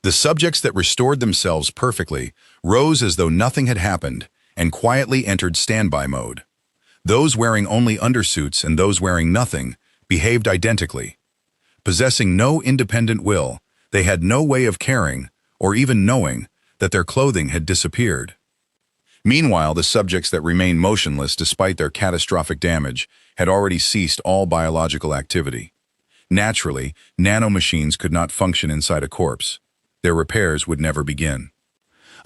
Speaker 1: The subjects that restored themselves perfectly rose as though nothing had happened and quietly entered standby mode. Those wearing only undersuits and those wearing nothing behaved identically. Possessing no independent will, they had no way of caring or even knowing that their clothing had disappeared. Meanwhile, the subjects that remained motionless despite their catastrophic damage had already ceased all biological activity. Naturally, nanomachines could not function inside a corpse. Their repairs would never begin.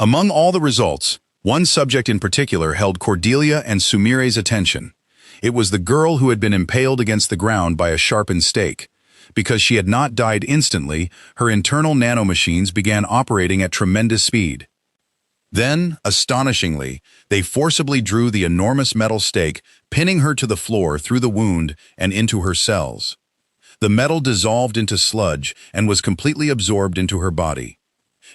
Speaker 1: Among all the results, one subject in particular held Cordelia and Sumire's attention. It was the girl who had been impaled against the ground by a sharpened stake. Because she had not died instantly, her internal nanomachines began operating at tremendous speed. Then, astonishingly, they forcibly drew the enormous metal stake, pinning her to the floor through the wound and into her cells. The metal dissolved into sludge and was completely absorbed into her body.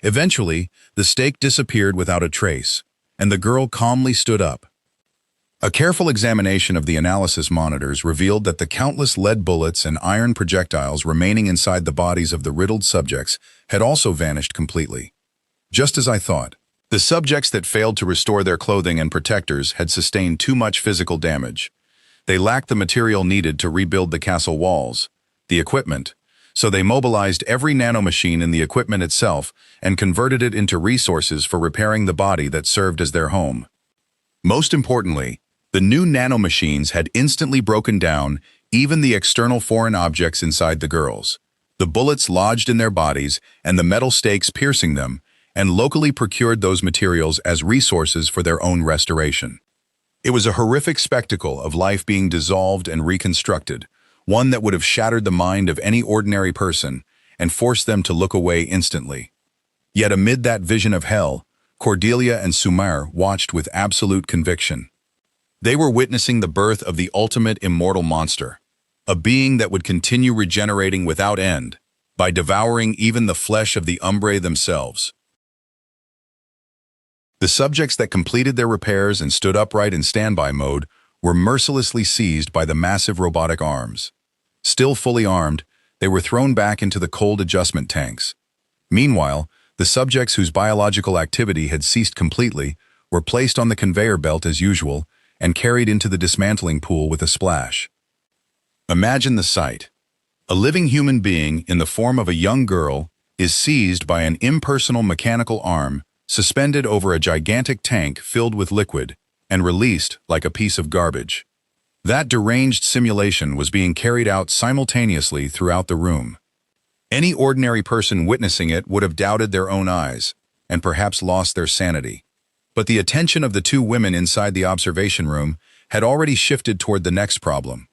Speaker 1: Eventually, the stake disappeared without a trace, and the girl calmly stood up. A careful examination of the analysis monitors revealed that the countless lead bullets and iron projectiles remaining inside the bodies of the riddled subjects had also vanished completely. Just as I thought, the subjects that failed to restore their clothing and protectors had sustained too much physical damage. They lacked the material needed to rebuild the castle walls, the equipment, so they mobilized every nanomachine in the equipment itself and converted it into resources for repairing the body that served as their home. Most importantly, the new nanomachines had instantly broken down even the external foreign objects inside the girls, the bullets lodged in their bodies and the metal stakes piercing them, and locally procured those materials as resources for their own restoration. It was a horrific spectacle of life being dissolved and reconstructed, one that would have shattered the mind of any ordinary person and forced them to look away instantly. Yet amid that vision of hell, Cordelia and Sumire watched with absolute conviction. They were witnessing the birth of the ultimate immortal monster, a being that would continue regenerating without end, by devouring even the flesh of the Umbrae themselves. The subjects that completed their repairs and stood upright in standby mode were mercilessly seized by the massive robotic arms. Still fully armed, they were thrown back into the cold adjustment tanks. Meanwhile, the subjects whose biological activity had ceased completely were placed on the conveyor belt as usual and carried into the dismantling pool with a splash. Imagine the sight. A living human being in the form of a young girl is seized by an impersonal mechanical arm suspended over a gigantic tank filled with liquid and released like a piece of garbage. That deranged simulation was being carried out simultaneously throughout the room. Any ordinary person witnessing it would have doubted their own eyes and perhaps lost their sanity. But the attention of the two women inside the observation room had already shifted toward the next problem.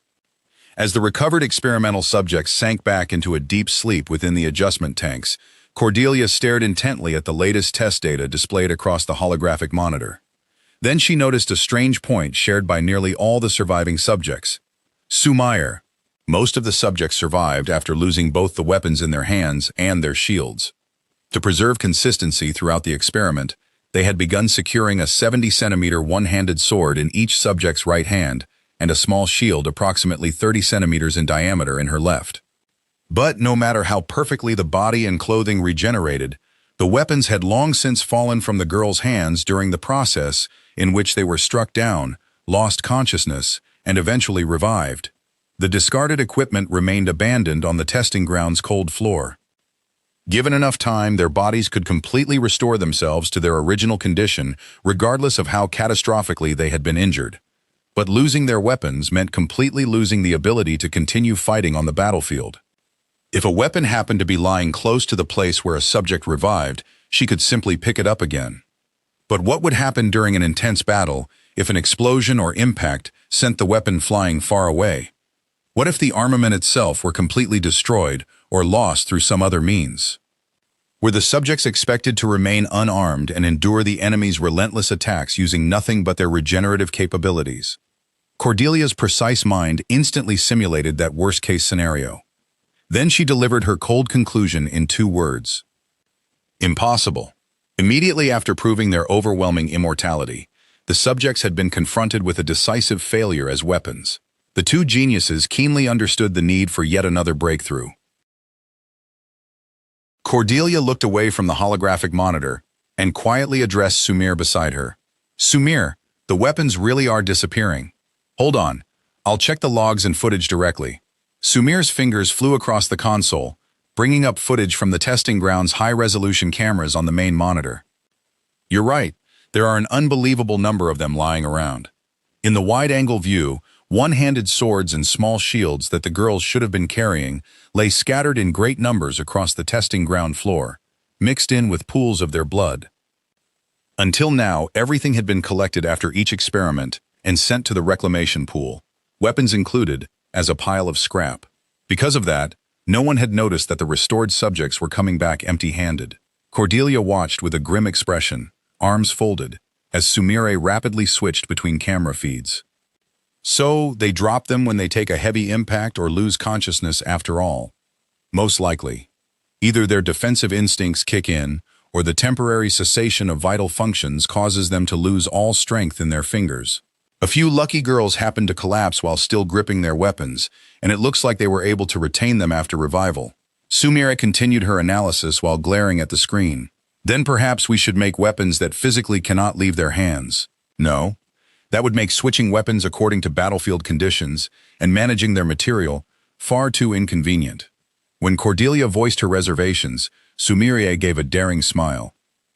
Speaker 1: As the recovered experimental subjects sank back into a deep sleep within the adjustment tanks, Cordelia stared intently at the latest test data displayed across the holographic monitor. Then she noticed a strange point shared by nearly all the surviving subjects. Sumire. Most of the subjects survived after losing both the weapons in their hands and their shields. To preserve consistency throughout the experiment, they had begun securing a 70-centimeter one-handed sword in each subject's right hand and a small shield approximately 30 centimeters in diameter in her left. But no matter how perfectly the body and clothing regenerated, the weapons had long since fallen from the girl's hands during the process in which they were struck down, lost consciousness, and eventually revived. The discarded equipment remained abandoned on the testing ground's cold floor. Given enough time, their bodies could completely restore themselves to their original condition, regardless of how catastrophically they had been injured. But losing their weapons meant completely losing the ability to continue fighting on the battlefield. If a weapon happened to be lying close to the place where a subject revived, she could simply pick it up again. But what would happen during an intense battle if an explosion or impact sent the weapon flying far away? What if the armament itself were completely destroyed or lost through some other means? Were the subjects expected to remain unarmed and endure the enemy's relentless attacks using nothing but their regenerative capabilities? Cordelia's precise mind instantly simulated that worst-case scenario. Then she delivered her cold conclusion in 2 words. Impossible. Immediately after proving their overwhelming immortality, the subjects had been confronted with a decisive failure as weapons. The two geniuses keenly understood the need for yet another breakthrough. Cordelia looked away from the holographic monitor and quietly addressed Sumire beside her. Sumire, the weapons really are disappearing. Hold on, I'll check the logs and footage directly. Sumire's fingers flew across the console, bringing up footage from the testing ground's high-resolution cameras on the main monitor. You're right, there are an unbelievable number of them lying around. In the wide-angle view, one-handed swords and small shields that the girls should have been carrying lay scattered in great numbers across the testing ground floor, mixed in with pools of their blood. Until now, everything had been collected after each experiment and sent to the reclamation pool, weapons included, as a pile of scrap. Because of that, no one had noticed that the restored subjects were coming back empty-handed. Cordelia watched with a grim expression, arms folded, as Sumire rapidly switched between camera feeds. So, they drop them when they take a heavy impact or lose consciousness after all. Most likely. Either their defensive instincts kick in, or the temporary cessation of vital functions causes them to lose all strength in their fingers. A few lucky girls happened to collapse while still gripping their weapons, and it looks like they were able to retain them after revival. Sumire continued her analysis while glaring at the screen. Then perhaps we should make weapons that physically cannot leave their hands. No. That would make switching weapons according to battlefield conditions and managing their material far too inconvenient. When Cordelia voiced her reservations, Sumire gave a daring smile.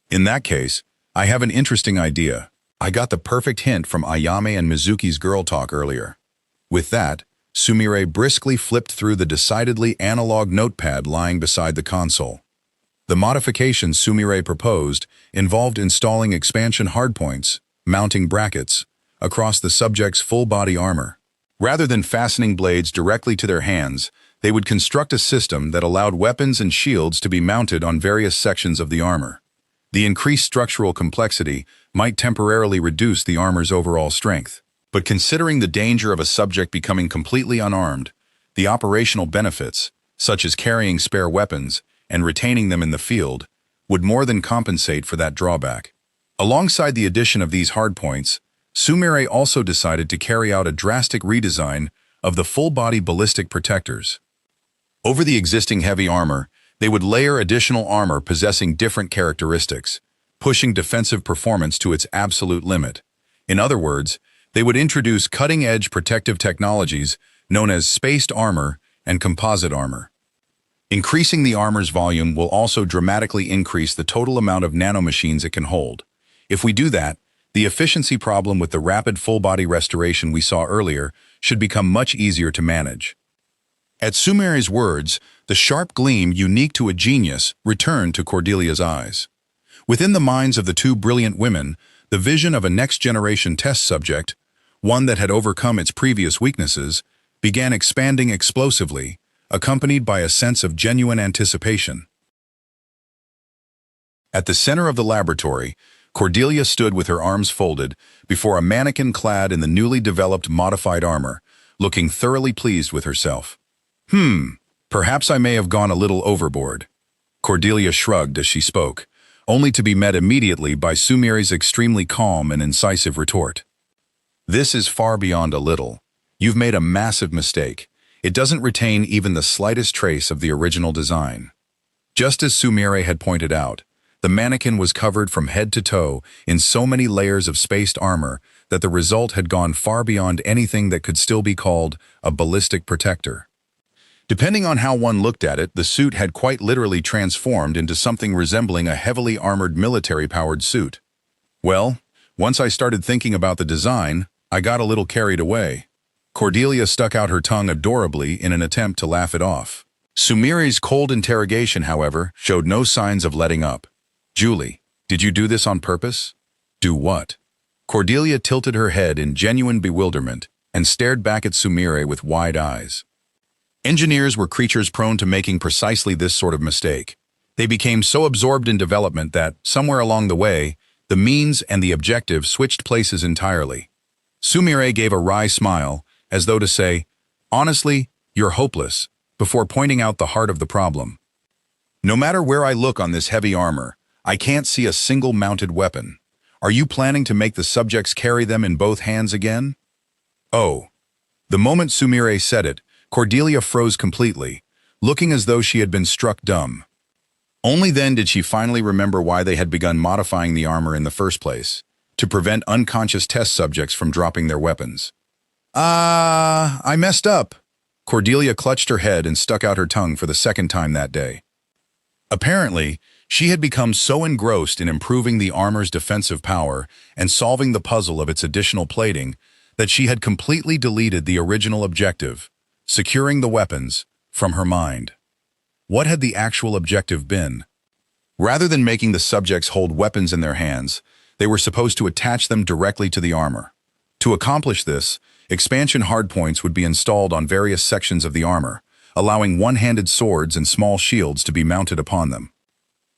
Speaker 1: In that case, I have an interesting idea. I got the perfect hint from Ayame and Mizuki's girl talk earlier. With that, Sumire briskly flipped through the decidedly analog notepad lying beside the console. The modifications Sumire proposed involved installing expansion hardpoints, mounting brackets, across the subject's full-body armor. Rather than fastening blades directly to their hands, They would construct a system that allowed weapons and shields to be mounted on various sections of the armor. The increased structural complexity might temporarily reduce the armor's overall strength. But considering the danger of a subject becoming completely unarmed, the operational benefits, such as carrying spare weapons and retaining them in the field, would more than compensate for that drawback. Alongside the addition of these hardpoints, Umbrae also decided to carry out a drastic redesign of the full-body ballistic protectors. Over the existing heavy armor, they would layer additional armor possessing different characteristics, pushing defensive performance to its absolute limit. In other words, they would introduce cutting-edge protective technologies known as spaced armor and composite armor. Increasing the armor's volume will also dramatically increase the total amount of nanomachines it can hold. If we do that, the efficiency problem with the rapid full-body restoration we saw earlier should become much easier to manage. At Umbrae's words, the sharp gleam unique to a genius returned to Cordelia's eyes. Within the minds of the two brilliant women, the vision of a next-generation test subject, one that had overcome its previous weaknesses, began expanding explosively, accompanied by a sense of genuine anticipation. At the center of the laboratory, Cordelia stood with her arms folded before a mannequin clad in the newly developed modified armor, looking thoroughly pleased with herself. Perhaps I may have gone a little overboard. Cordelia shrugged as she spoke, only to be met immediately by Umbrae's extremely calm and incisive retort. This is far beyond a little. You've made a massive mistake. It doesn't retain even the slightest trace of the original design. Just as Umbrae had pointed out, the mannequin was covered from head to toe in so many layers of spaced armor that the result had gone far beyond anything that could still be called a ballistic protector. Depending on how one looked at it, the suit had quite literally transformed into something resembling a heavily armored military-powered suit. Well, once I started thinking about the design, I got a little carried away. Cordelia stuck out her tongue adorably in an attempt to laugh it off. Umbrae's cold interrogation, however, showed no signs of letting up. Julie, did you do this on purpose? Do what? Cordelia tilted her head in genuine bewilderment and stared back at Umbrae with wide eyes. Engineers were creatures prone to making precisely this sort of mistake. They became so absorbed in development that, somewhere along the way, the means and the objective switched places entirely. Umbrae gave a wry smile, as though to say, "Honestly, you're hopeless," before pointing out the heart of the problem. "No matter where I look on this heavy armor, I can't see a single mounted weapon. Are you planning to make the subjects carry them in both hands again?" Oh. The moment Umbrae said it, Cordelia froze completely, looking as though she had been struck dumb. Only then did she finally remember why they had begun modifying the armor in the first place, to prevent unconscious test subjects from dropping their weapons. I messed up." Cordelia clutched her head and stuck out her tongue for the second time that day. Apparently, she had become so engrossed in improving the armor's defensive power and solving the puzzle of its additional plating that she had completely deleted the original objective, securing the weapons, from her mind. What had the actual objective been? Rather than making the subjects hold weapons in their hands, they were supposed to attach them directly to the armor. To accomplish this, expansion hardpoints would be installed on various sections of the armor, allowing one-handed swords and small shields to be mounted upon them.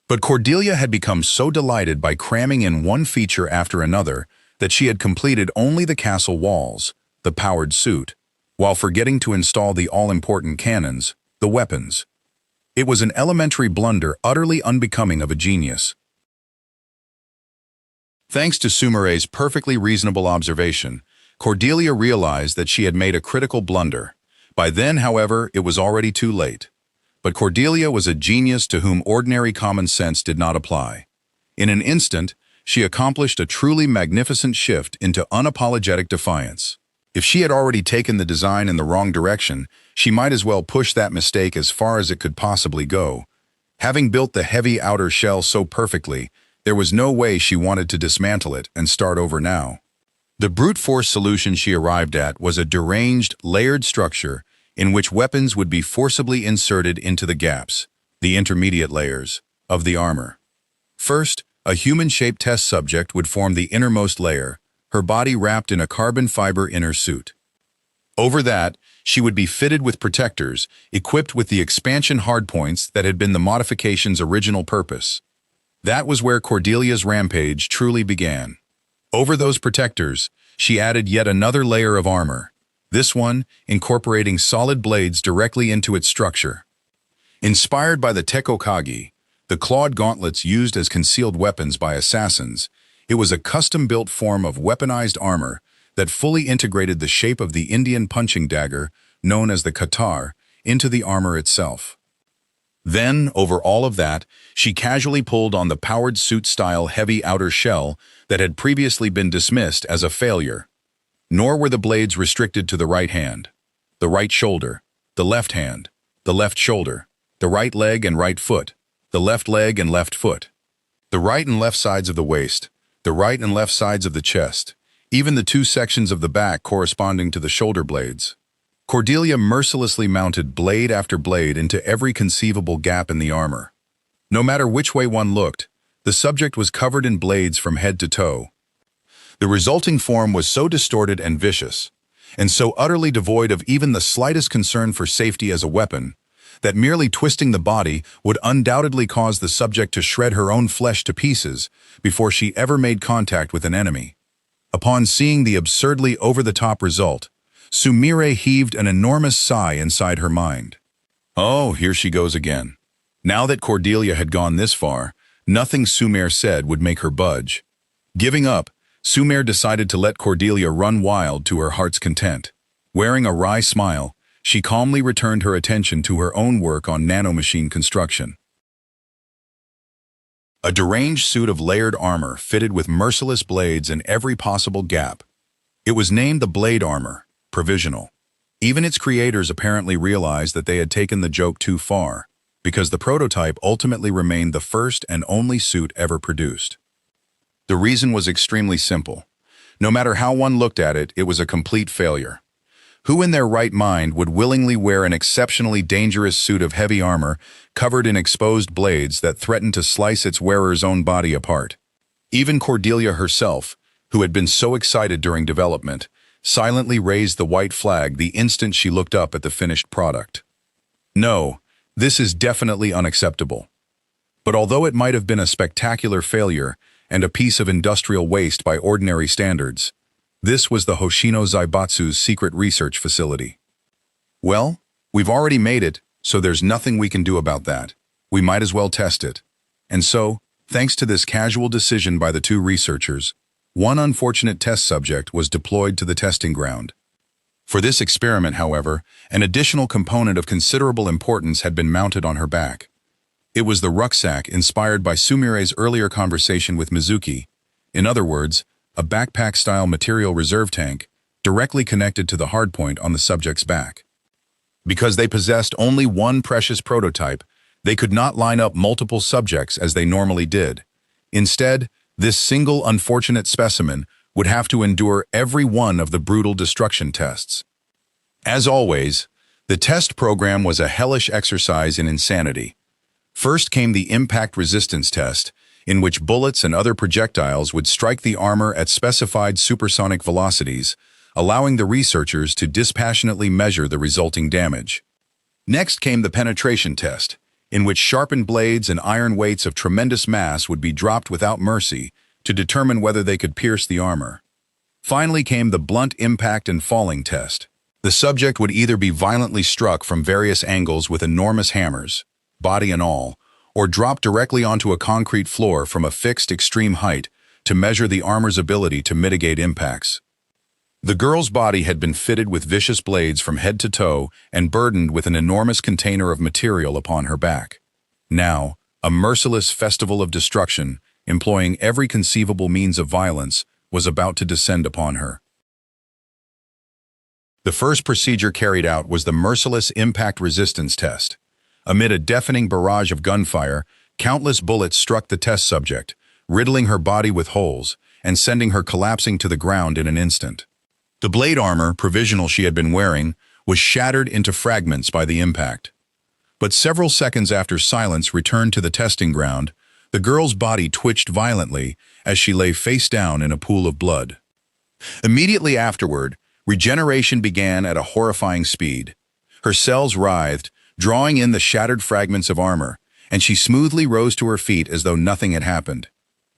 Speaker 1: But Cordelia had become so delighted by cramming in one feature after another that she had completed only the castle walls, the powered suit, while forgetting to install the all-important cannons, the weapons. It was an elementary blunder utterly unbecoming of a genius. Thanks to Umbrae's perfectly reasonable observation, Cordelia realized that she had made a critical blunder. By then, however, it was already too late. But Cordelia was a genius to whom ordinary common sense did not apply. In an instant, she accomplished a truly magnificent shift into unapologetic defiance. If she had already taken the design in the wrong direction, she might as well push that mistake as far as it could possibly go. Having built the heavy outer shell so perfectly, there was no way she wanted to dismantle it and start over now. The brute force solution she arrived at was a deranged, layered structure in which weapons would be forcibly inserted into the gaps, the intermediate layers, of the armor. First, a human-shaped test subject would form the innermost layer, her body wrapped in a carbon fiber inner suit. Over that, she would be fitted with protectors, equipped with the expansion hardpoints that had been the modification's original purpose. That was where Cordelia's rampage truly began. Over those protectors, she added yet another layer of armor, this one incorporating solid blades directly into its structure. Inspired by the Tekokagi, the clawed gauntlets used as concealed weapons by assassins, it was a custom-built form of weaponized armor that fully integrated the shape of the Indian punching dagger, known as the katar, into the armor itself. Then, over all of that, she casually pulled on the powered suit-style heavy outer shell that had previously been dismissed as a failure. Nor were the blades restricted to the right hand, the right shoulder, the left hand, the left shoulder, the right leg and right foot, the left leg and left foot, the right and left sides of the waist, the right and left sides of the chest, even the two sections of the back corresponding to the shoulder blades. Cordelia mercilessly mounted blade after blade into every conceivable gap in the armor. No matter which way one looked, the subject was covered in blades from head to toe. The resulting form was so distorted and vicious, and so utterly devoid of even the slightest concern for safety as a weapon, that merely twisting the body would undoubtedly cause the subject to shred her own flesh to pieces before she ever made contact with an enemy. Upon seeing the absurdly over-the-top result, Sumire heaved an enormous sigh inside her mind. Oh, here she goes again. Now that Cordelia had gone this far, nothing Sumire said would make her budge. Giving up, Sumire decided to let Cordelia run wild to her heart's content. Wearing a wry smile, she calmly returned her attention to her own work on nanomachine construction. A deranged suit of layered armor fitted with merciless blades in every possible gap. It was named the Blade Armor, provisional. Even its creators apparently realized that they had taken the joke too far, because the prototype ultimately remained the first and only suit ever produced. The reason was extremely simple. No matter how one looked at it, it was a complete failure. Who in their right mind would willingly wear an exceptionally dangerous suit of heavy armor covered in exposed blades that threatened to slice its wearer's own body apart? Even Cordelia herself, who had been so excited during development, silently raised the white flag the instant she looked up at the finished product. No, this is definitely unacceptable. But although it might have been a spectacular failure and a piece of industrial waste by ordinary standards, this was the Hoshino Zaibatsu's secret research facility. Well, we've already made it, so there's nothing we can do about that. We might as well test it. And so, thanks to this casual decision by the two researchers, one unfortunate test subject was deployed to the testing ground. For this experiment, however, an additional component of considerable importance had been mounted on her back. It was the rucksack inspired by Sumire's earlier conversation with Mizuki. In other words, a backpack-style material reserve tank directly connected to the hardpoint on the subject's back. Because they possessed only one precious prototype, they could not line up multiple subjects as they normally did. Instead, this single unfortunate specimen would have to endure every one of the brutal destruction tests. As always, the test program was a hellish exercise in insanity. First came the impact resistance test, in which bullets and other projectiles would strike the armor at specified supersonic velocities, allowing the researchers to dispassionately measure the resulting damage. Next came the penetration test, in which sharpened blades and iron weights of tremendous mass would be dropped without mercy to determine whether they could pierce the armor. Finally came the blunt impact and falling test. The subject would either be violently struck from various angles with enormous hammers, body and all, or drop directly onto a concrete floor from a fixed extreme height to measure the armor's ability to mitigate impacts. The girl's body had been fitted with vicious blades from head to toe and burdened with an enormous container of material upon her back. Now, a merciless festival of destruction, employing every conceivable means of violence, was about to descend upon her. The first procedure carried out was the merciless impact resistance test. Amid a deafening barrage of gunfire, countless bullets struck the test subject, riddling her body with holes and sending her collapsing to the ground in an instant. The blade armor, provisional she had been wearing, was shattered into fragments by the impact. But several seconds after silence returned to the testing ground, the girl's body twitched violently as she lay face down in a pool of blood. Immediately afterward, Regeneration began at a horrifying speed. Her cells writhed, drawing in the shattered fragments of armor, and she smoothly rose to her feet as though nothing had happened.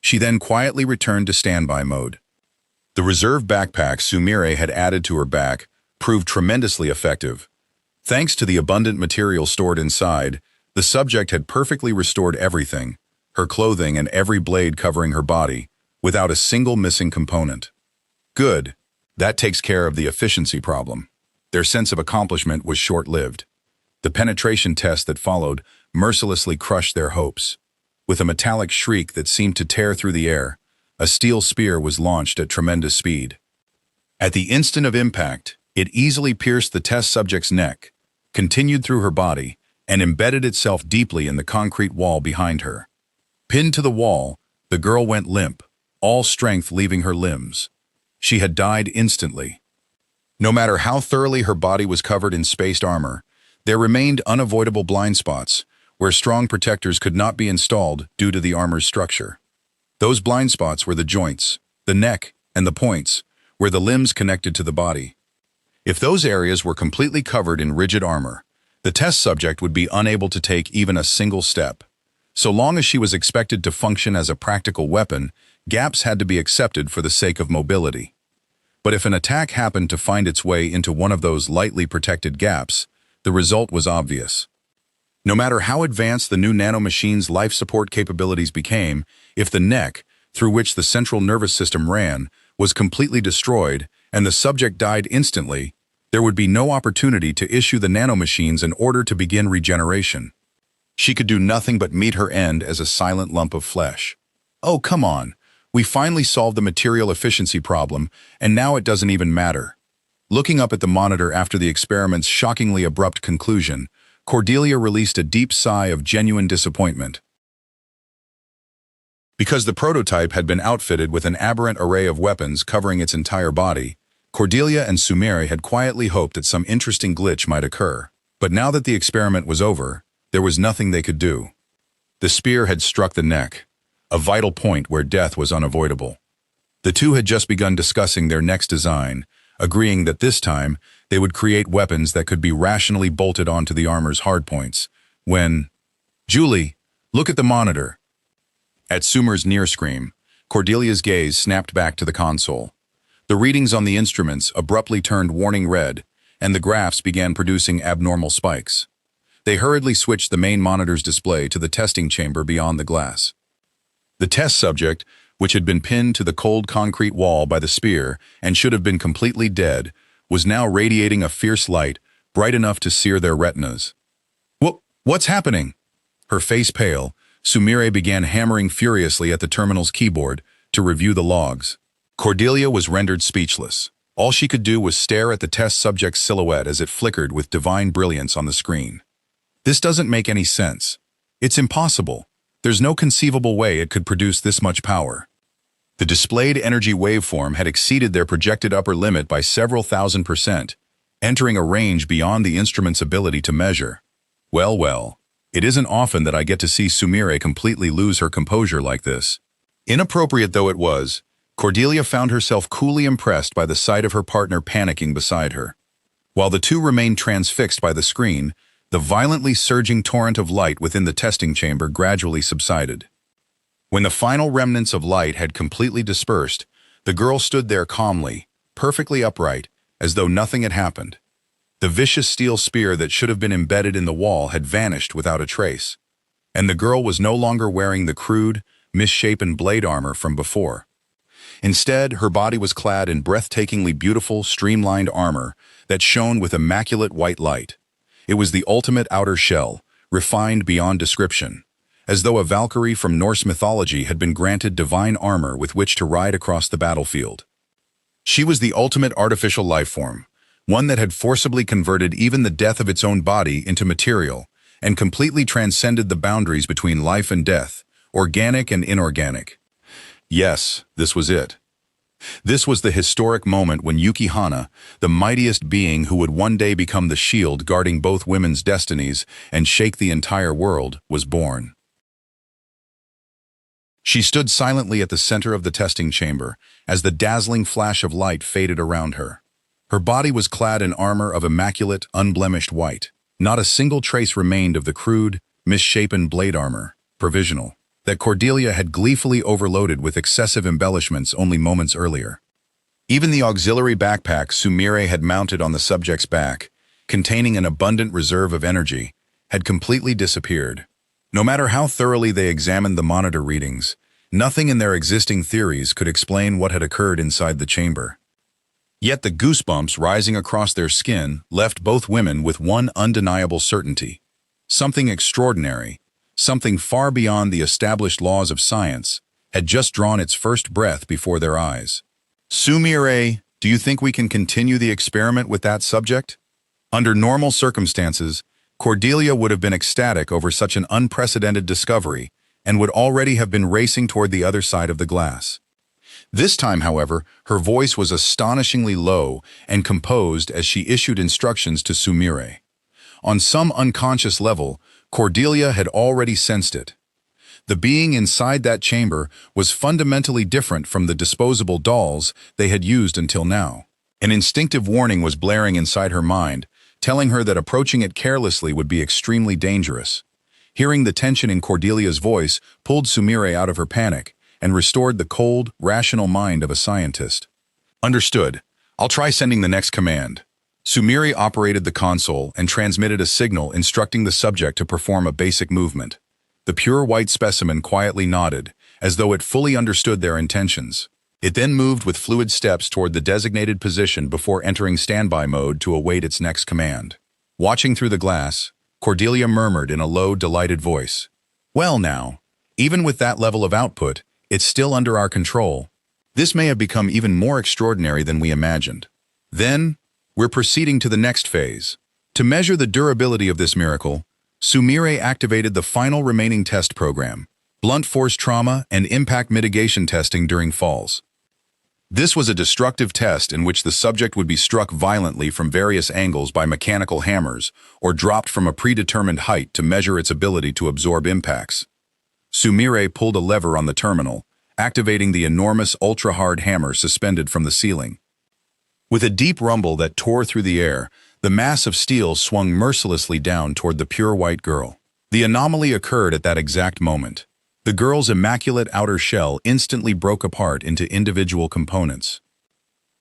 Speaker 1: She then quietly returned to standby mode. The reserve backpack Umbrae had added to her back proved tremendously effective. Thanks to the abundant material stored inside, the subject had perfectly restored everything, her clothing and every blade covering her body, without a single missing component. Good. That takes care of the efficiency problem. Their sense of accomplishment was short-lived. The penetration test that followed mercilessly crushed their hopes. With a metallic shriek that seemed to tear through the air, a steel spear was launched at tremendous speed. At the instant of impact, it easily pierced the test subject's neck, continued through her body, and embedded itself deeply in the concrete wall behind her. Pinned to the wall, the girl went limp, all strength leaving her limbs. She had died instantly. No matter how thoroughly her body was covered in spaced armor, there remained unavoidable blind spots where strong protectors could not be installed due to the armor's structure. Those blind spots were the joints, the neck, and the points, where the limbs connected to the body. If those areas were completely covered in rigid armor, the test subject would be unable to take even a single step. So long as she was expected to function as a practical weapon, gaps had to be accepted for the sake of mobility. But if an attack happened to find its way into one of those lightly protected gaps, the result was obvious. No matter how advanced the new nanomachine's life support capabilities became, if the neck, through which the central nervous system ran, was completely destroyed and the subject died instantly, there would be no opportunity to issue the nanomachines an order to begin regeneration. She could do nothing but meet her end as a silent lump of flesh. Oh, come on. We finally solved the material efficiency problem, and now it doesn't even matter. Looking up at the monitor after the experiment's shockingly abrupt conclusion, Cordelia released a deep sigh of genuine disappointment. Because the prototype had been outfitted with an aberrant array of weapons covering its entire body, Cordelia and Umbrae had quietly hoped that some interesting glitch might occur. But now that the experiment was over, there was nothing they could do. The spear had struck the neck, a vital point where death was unavoidable. The two had just begun discussing their next design, agreeing that this time they would create weapons that could be rationally bolted onto the armor's hardpoints, when, "Julie, look at the monitor." At Sumer's near scream, Cordelia's gaze snapped back to the console. The readings on the instruments abruptly turned warning red, and the graphs began producing abnormal spikes. They hurriedly switched the main monitor's display to the testing chamber beyond the glass. The test subject, which had been pinned to the cold concrete wall by the spear and should have been completely dead, was now radiating a fierce light, bright enough to sear their retinas. What's happening?" Her face pale, Umbrae began hammering furiously at the terminal's keyboard to review the logs. Cordelia was rendered speechless. All she could do was stare at the test subject's silhouette as it flickered with divine brilliance on the screen. This doesn't make any sense. It's impossible. There's no conceivable way it could produce this much power. The displayed energy waveform had exceeded their projected upper limit by several thousand%, entering a range beyond the instrument's ability to measure. Well, it isn't often that I get to see Umbrae completely lose her composure like this. Inappropriate though it was, Cordelia found herself coolly impressed by the sight of her partner panicking beside her. While the two remained transfixed by the screen, the violently surging torrent of light within the testing chamber gradually subsided. When the final remnants of light had completely dispersed, the girl stood there calmly, perfectly upright, as though nothing had happened. The vicious steel spear that should have been embedded in the wall had vanished without a trace, and the girl was no longer wearing the crude, misshapen blade armor from before. Instead, her body was clad in breathtakingly beautiful, streamlined armor that shone with immaculate white light. It was the ultimate outer shell, refined beyond description, as though a Valkyrie from Norse mythology had been granted divine armor with which to ride across the battlefield. She was the ultimate artificial life form, one that had forcibly converted even the death of its own body into material, and completely transcended the boundaries between life and death, organic and inorganic. Yes, this was it. This was the historic moment when Yuki Hana, the mightiest being who would one day become the shield guarding both women's destinies and shake the entire world, was born. She stood silently at the center of the testing chamber as the dazzling flash of light faded around her. Her body was clad in armor of immaculate, unblemished white. Not a single trace remained of the crude, misshapen blade armor, provisional, that Cordelia had gleefully overloaded with excessive embellishments only moments earlier. Even the auxiliary backpack Sumire had mounted on the subject's back, containing an abundant reserve of energy, had completely disappeared. No matter how thoroughly they examined the monitor readings, nothing in their existing theories could explain what had occurred inside the chamber. Yet the goosebumps rising across their skin left both women with one undeniable certainty. Something extraordinary, something far beyond the established laws of science, had just drawn its first breath before their eyes. Sumire, do you think we can continue the experiment with that subject? Under normal circumstances, Cordelia would have been ecstatic over such an unprecedented discovery and would already have been racing toward the other side of the glass. This time, however, her voice was astonishingly low and composed as she issued instructions to Sumire. On some unconscious level, Cordelia had already sensed it. The being inside that chamber was fundamentally different from the disposable dolls they had used until now. An instinctive warning was blaring inside her mind, telling her that approaching it carelessly would be extremely dangerous. Hearing the tension in Cordelia's voice pulled Sumire out of her panic and restored the cold, rational mind of a scientist. Understood. I'll try sending the next command. Sumire operated the console and transmitted a signal instructing the subject to perform a basic movement. The pure white specimen quietly nodded, as though it fully understood their intentions. It then moved with fluid steps toward the designated position before entering standby mode to await its next command. Watching through the glass, Cordelia murmured in a low, delighted voice, "Well now, even with that level of output, it's still under our control. This may have become even more extraordinary than we imagined. Then, we're proceeding to the next phase. To measure the durability of this miracle, Sumire activated the final remaining test program, blunt force trauma and impact mitigation testing during falls. This was a destructive test in which the subject would be struck violently from various angles by mechanical hammers or dropped from a predetermined height to measure its ability to absorb impacts. Sumire pulled a lever on the terminal, activating the enormous ultra-hard hammer suspended from the ceiling. With a deep rumble that tore through the air, the mass of steel swung mercilessly down toward the pure white girl. The anomaly occurred at that exact moment. The girl's immaculate outer shell instantly broke apart into individual components.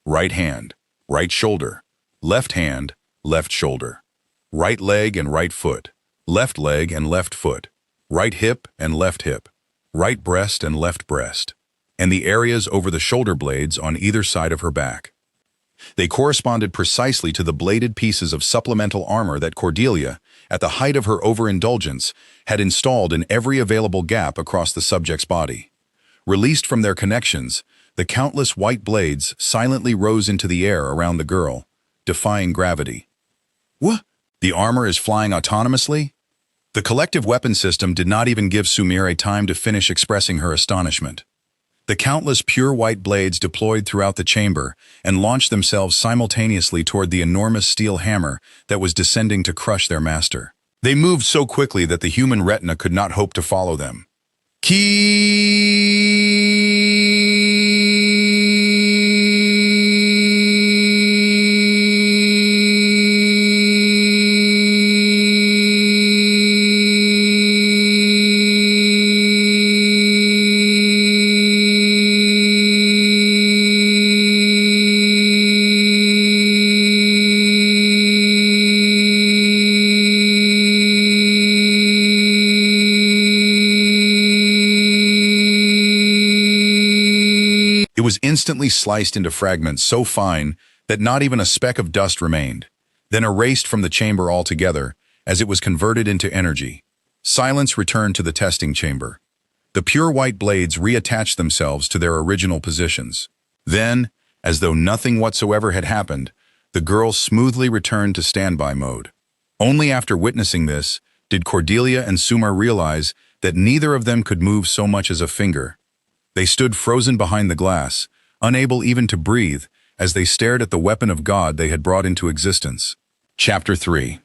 Speaker 1: Right hand, right shoulder, left hand, left shoulder. Right leg and right foot, left leg and left foot. Right hip and left hip. Right breast and left breast. And the areas over the shoulder blades on either side of her back. They corresponded precisely to the bladed pieces of supplemental armor that Cordelia, at the height of her overindulgence, had installed in every available gap across the subject's body. Released from their connections, the countless white blades silently rose into the air around the girl, defying gravity. What? The armor is flying autonomously? The collective weapon system did not even give Sumire time to finish expressing her astonishment. The countless pure white blades deployed throughout the chamber and launched themselves simultaneously toward the enormous steel hammer that was descending to crush their master. They moved so quickly that the human retina could not hope to follow them. It was instantly sliced into fragments so fine that not even a speck of dust remained, then erased from the chamber altogether as it was converted into energy. Silence returned to the testing chamber. The pure white blades reattached themselves to their original positions. Then, as though nothing whatsoever had happened, the girl smoothly returned to standby mode. Only after witnessing this did Cordelia and Sumire realize that neither of them could move so much as a finger. They stood frozen behind the glass, unable even to breathe, as they stared at the weapon of God they had brought into existence. Chapter 3.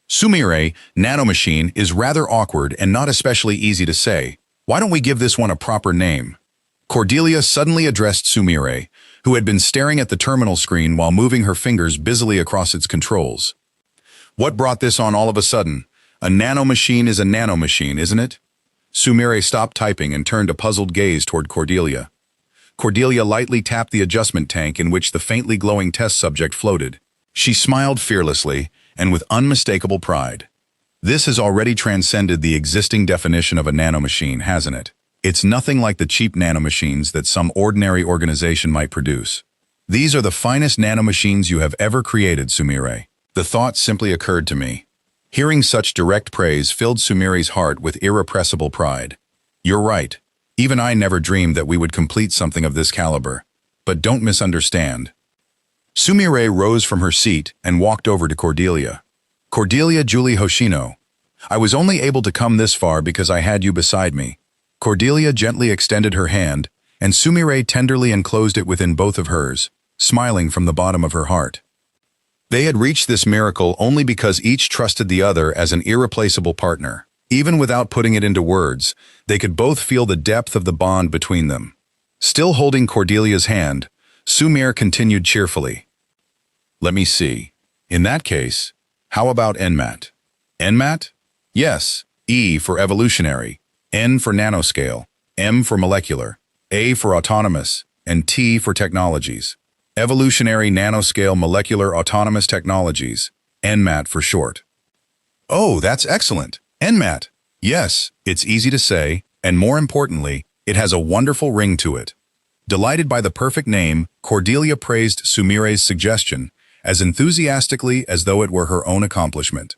Speaker 1: Sumire, nanomachine, is rather awkward and not especially easy to say. Why don't we give this one a proper name? Cordelia suddenly addressed Sumire, who had been staring at the terminal screen while moving her fingers busily across its controls. What brought this on all of a sudden? A nanomachine is a nanomachine, isn't it? Sumire stopped typing and turned a puzzled gaze toward Cordelia. Cordelia lightly tapped the adjustment tank in which the faintly glowing test subject floated. She smiled fearlessly and with unmistakable pride. This has already transcended the existing definition of a nanomachine, hasn't it? It's nothing like the cheap nanomachines that some ordinary organization might produce. These are the finest nanomachines you have ever created, Sumire. The thought simply occurred to me. Hearing such direct praise filled Sumire's heart with irrepressible pride. You're right. Even I never dreamed that we would complete something of this caliber. But don't misunderstand. Sumire rose from her seat and walked over to Cordelia. Cordelia Julie Hoshino. I was only able to come this far because I had you beside me. Cordelia gently extended her hand, and Sumire tenderly enclosed it within both of hers, smiling from the bottom of her heart. They had reached this miracle only because each trusted the other as an irreplaceable partner. Even without putting it into words, they could both feel the depth of the bond between them. Still holding Cordelia's hand, Sumire continued cheerfully. Let me see. In that case, how about NMAT? NMAT? Yes, E for evolutionary, N for nanoscale, M for molecular, A for autonomous, and T for technologies. Evolutionary Nanoscale Molecular Autonomous Technologies, NMAT for short. Oh, that's excellent. NMAT. Yes, it's easy to say, and more importantly, it has a wonderful ring to it. Delighted by the perfect name, Cordelia praised Sumire's suggestion as enthusiastically as though it were her own accomplishment.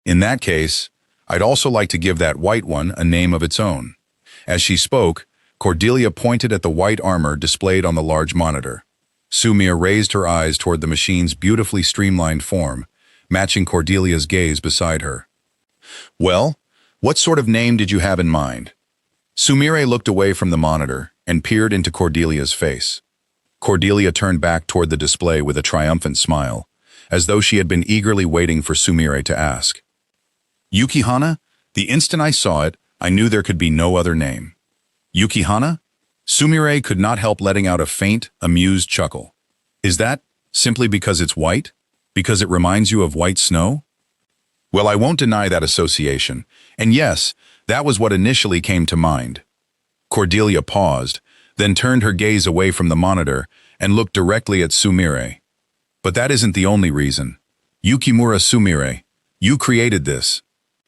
Speaker 1: In that case, I'd also like to give that white one a name of its own. As she spoke, Cordelia pointed at the white armor displayed on the large monitor. Sumire raised her eyes toward the machine's beautifully streamlined form, matching Cordelia's gaze beside her. Well, what sort of name did you have in mind? Sumire looked away from the monitor and peered into Cordelia's face. Cordelia turned back toward the display with a triumphant smile, as though she had been eagerly waiting for Sumire to ask. Yukihana? The instant I saw it, I knew there could be no other name. Yukihana? Sumire could not help letting out a faint, amused chuckle. Is that simply because it's white? Because it reminds you of white snow? Well, I won't deny that association, and yes, that was what initially came to mind. Cordelia paused, then turned her gaze away from the monitor and looked directly at Sumire. But that isn't the only reason. Yukimura Sumire, you created this.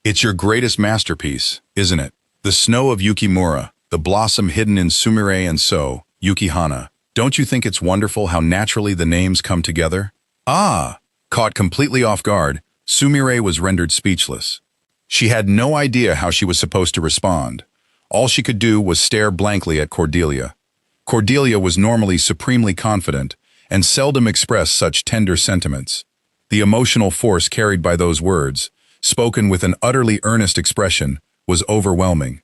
Speaker 1: It's your greatest masterpiece, isn't it? The snow of Yukimura, the blossom hidden in Sumire, and so, Yukihana. Don't you think it's wonderful how naturally the names come together? Ah! Caught completely off guard, Sumire was rendered speechless. She had no idea how she was supposed to respond. All she could do was stare blankly at Cordelia. Cordelia was normally supremely confident and seldom expressed such tender sentiments. The emotional force carried by those words, spoken with an utterly earnest expression, was overwhelming.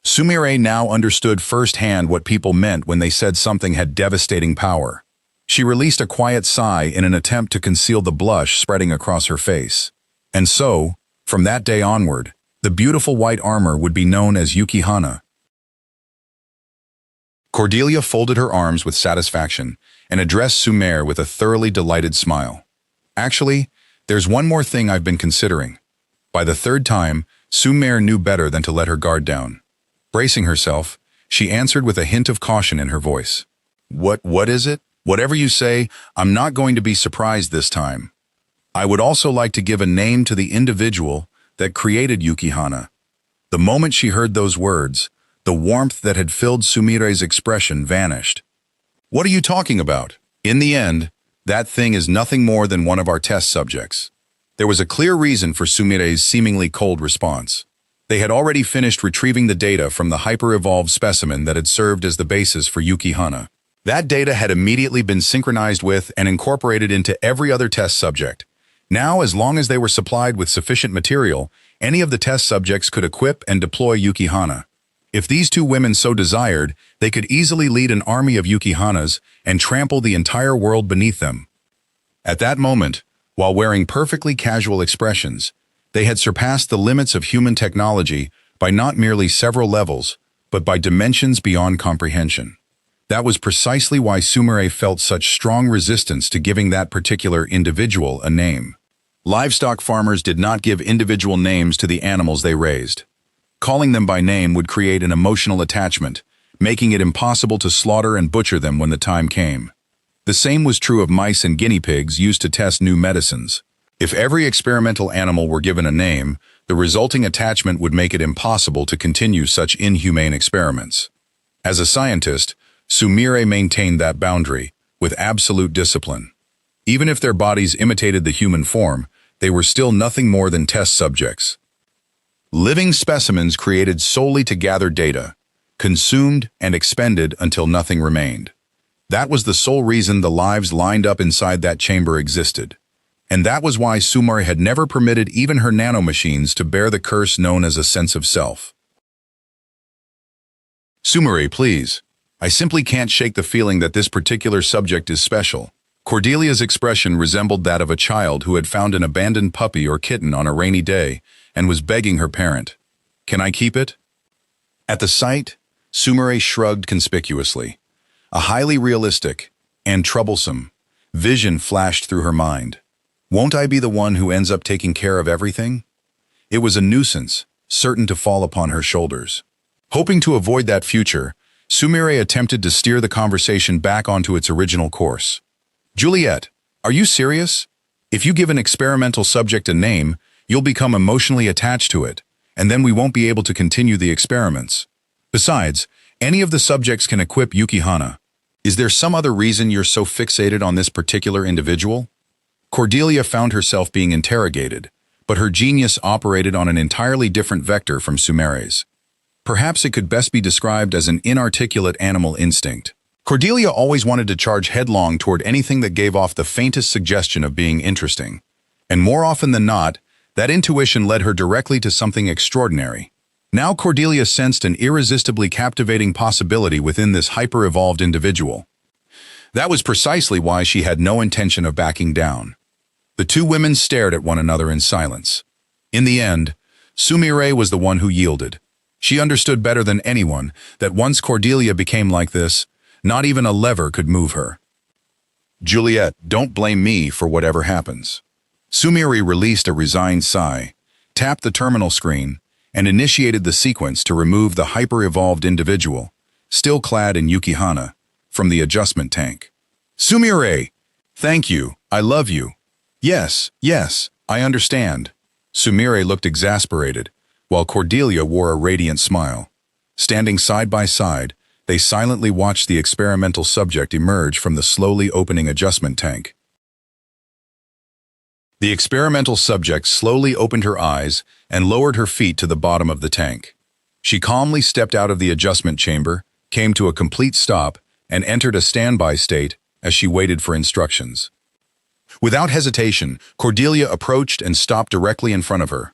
Speaker 1: Sumire now understood firsthand what people meant when they said something had devastating power. She released a quiet sigh in an attempt to conceal the blush spreading across her face. And so, from that day onward, the beautiful white armor would be known as Yukihana. Cordelia folded her arms with satisfaction and addressed Sumire with a thoroughly delighted smile. Actually, there's one more thing I've been considering. By the third time, Sumire knew better than to let her guard down. Bracing herself, she answered with a hint of caution in her voice. What is it? Whatever you say, I'm not going to be surprised this time. I would also like to give a name to the individual that created Yukihana. The moment she heard those words, the warmth that had filled Sumire's expression vanished. What are you talking about? In the end, that thing is nothing more than one of our test subjects. There was a clear reason for Sumire's seemingly cold response. They had already finished retrieving the data from the hyper-evolved specimen that had served as the basis for Yukihana. That data had immediately been synchronized with and incorporated into every other test subject. Now, as long as they were supplied with sufficient material, any of the test subjects could equip and deploy Yukihana. If these two women so desired, they could easily lead an army of Yukihanas and trample the entire world beneath them. At that moment, while wearing perfectly casual expressions, they had surpassed the limits of human technology by not merely several levels, but by dimensions beyond comprehension. That was precisely why Umbrae felt such strong resistance to giving that particular individual a name. Livestock farmers did not give individual names to the animals they raised. Calling them by name would create an emotional attachment, making it impossible to slaughter and butcher them when the time came. The same was true of mice and guinea pigs used to test new medicines. If every experimental animal were given a name, the resulting attachment would make it impossible to continue such inhumane experiments. As a scientist, Umbrae maintained that boundary, with absolute discipline. Even if their bodies imitated the human form, they were still nothing more than test subjects. Living specimens created solely to gather data, consumed and expended until nothing remained. That was the sole reason the lives lined up inside that chamber existed. And that was why Umbrae had never permitted even her nanomachines to bear the curse known as a sense of self. Umbrae, please. I simply can't shake the feeling that this particular subject is special. Cordelia's expression resembled that of a child who had found an abandoned puppy or kitten on a rainy day and was begging her parent, "Can I keep it?" At the sight, Umbrae shrugged conspicuously. A highly realistic and troublesome vision flashed through her mind. Won't I be the one who ends up taking care of everything? It was a nuisance, certain to fall upon her shoulders. Hoping to avoid that future, Umbrae attempted to steer the conversation back onto its original course. "Juliet, are you serious? If you give an experimental subject a name, you'll become emotionally attached to it, and then we won't be able to continue the experiments. Besides, any of the subjects can equip Yukihana. Is there some other reason you're so fixated on this particular individual?" Cordelia found herself being interrogated, but her genius operated on an entirely different vector from Umbrae's. Perhaps it could best be described as an inarticulate animal instinct. Cordelia always wanted to charge headlong toward anything that gave off the faintest suggestion of being interesting. And more often than not, that intuition led her directly to something extraordinary. Now Cordelia sensed an irresistibly captivating possibility within this hyper-evolved individual. That was precisely why she had no intention of backing down. The two women stared at one another in silence. In the end, Umbrae was the one who yielded. She understood better than anyone that once Cordelia became like this, not even a lever could move her. "Juliet, don't blame me for whatever happens." Umbrae released a resigned sigh, tapped the terminal screen, and initiated the sequence to remove the hyper-evolved individual, still clad in Yukihana, from the adjustment tank. "Umbrae, thank you, I love you." Yes, I understand." Umbrae looked exasperated, while Cordelia wore a radiant smile. Standing side by side, they silently watched the experimental subject emerge from the slowly opening adjustment tank. The experimental subject slowly opened her eyes and lowered her feet to the bottom of the tank. She calmly stepped out of the adjustment chamber, came to a complete stop, and entered a standby state as she waited for instructions. Without hesitation, Cordelia approached and stopped directly in front of her.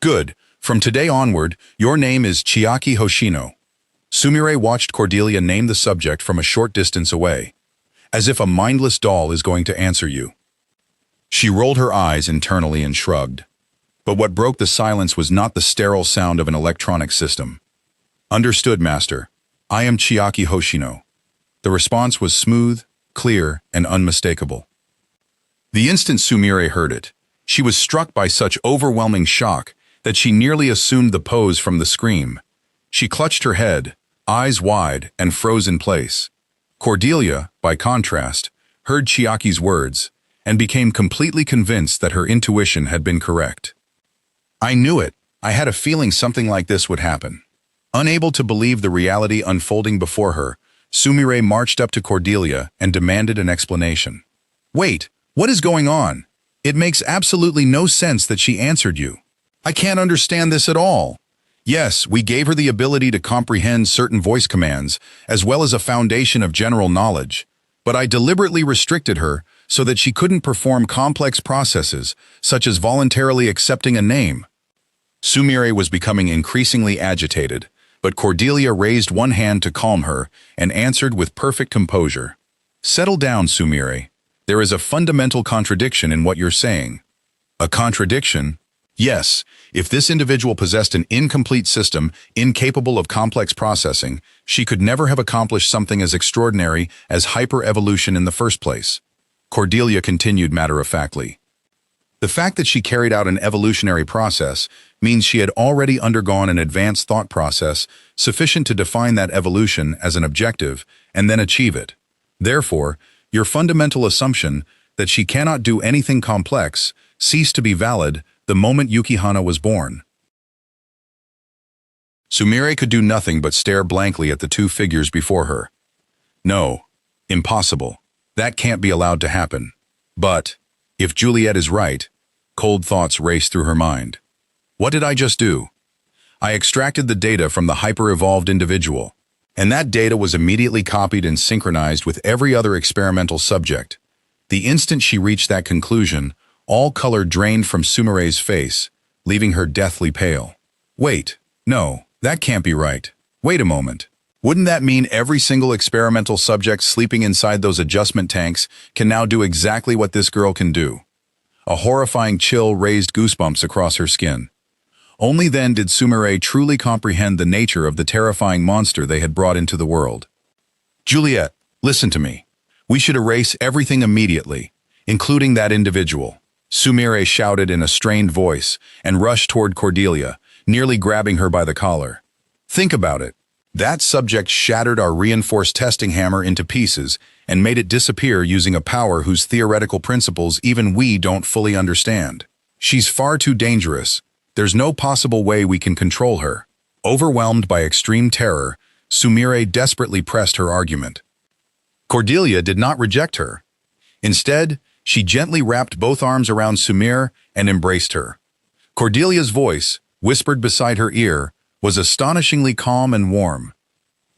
Speaker 1: "Good. From today onward, your name is Chiaki Hoshino." Umbrae watched Cordelia name the subject from a short distance away, as if a mindless doll is going to answer you. She rolled her eyes internally and shrugged. But what broke the silence was not the sterile sound of an electronic system. "Understood, Master. I am Chiaki Hoshino." The response was smooth, clear, and unmistakable. The instant Umbrae heard it, she was struck by such overwhelming shock that she nearly assumed the pose from the scream. She clutched her head, eyes wide, and froze in place. Cordelia, by contrast, heard Chiaki's words and became completely convinced that her intuition had been correct. "I knew it. I had a feeling something like this would happen." Unable to believe the reality unfolding before her, Umbrae marched up to Cordelia and demanded an explanation. "Wait, what is going on? It makes absolutely no sense that she answered you. I can't understand this at all." Yes, we gave her the ability to comprehend certain voice commands, as well as a foundation of general knowledge. But I deliberately restricted her so that she couldn't perform complex processes, such as voluntarily accepting a name. Umbrae was becoming increasingly agitated, but Cordelia raised one hand to calm her and answered with perfect composure. "Settle down, Umbrae. There is a fundamental contradiction in what you're saying." "A contradiction?" Yes, if this individual possessed an incomplete system, incapable of complex processing, she could never have accomplished something as extraordinary as hyper-evolution in the first place. Cordelia continued matter-of-factly. The fact that she carried out an evolutionary process means she had already undergone an advanced thought process sufficient to define that evolution as an objective and then achieve it. Therefore, your fundamental assumption that she cannot do anything complex ceased to be valid the moment Yukihana was born. Sumire could do nothing but stare blankly at the two figures before her. No, impossible. That can't be allowed to happen. But, if Juliet is right, cold thoughts raced through her mind. What did I just do? I extracted the data from the hyper-evolved individual, and that data was immediately copied and synchronized with every other experimental subject. The instant she reached that conclusion, all color drained from Sumire's face, leaving her deathly pale. Wait, no, that can't be right. Wait a moment. Wouldn't that mean every single experimental subject sleeping inside those adjustment tanks can now do exactly what this girl can do? A horrifying chill raised goosebumps across her skin. Only then did Sumire truly comprehend the nature of the terrifying monster they had brought into the world. Juliet, listen to me. We should erase everything immediately, including that individual. Sumire shouted in a strained voice and rushed toward Cordelia, nearly grabbing her by the collar. Think about it. That subject shattered our reinforced testing hammer into pieces and made it disappear using a power whose theoretical principles even we don't fully understand. She's far too dangerous. There's no possible way we can control her. Overwhelmed by extreme terror, Sumire desperately pressed her argument. Cordelia did not reject her. Instead, she gently wrapped both arms around Sumire and embraced her. Cordelia's voice, whispered beside her ear, was astonishingly calm and warm.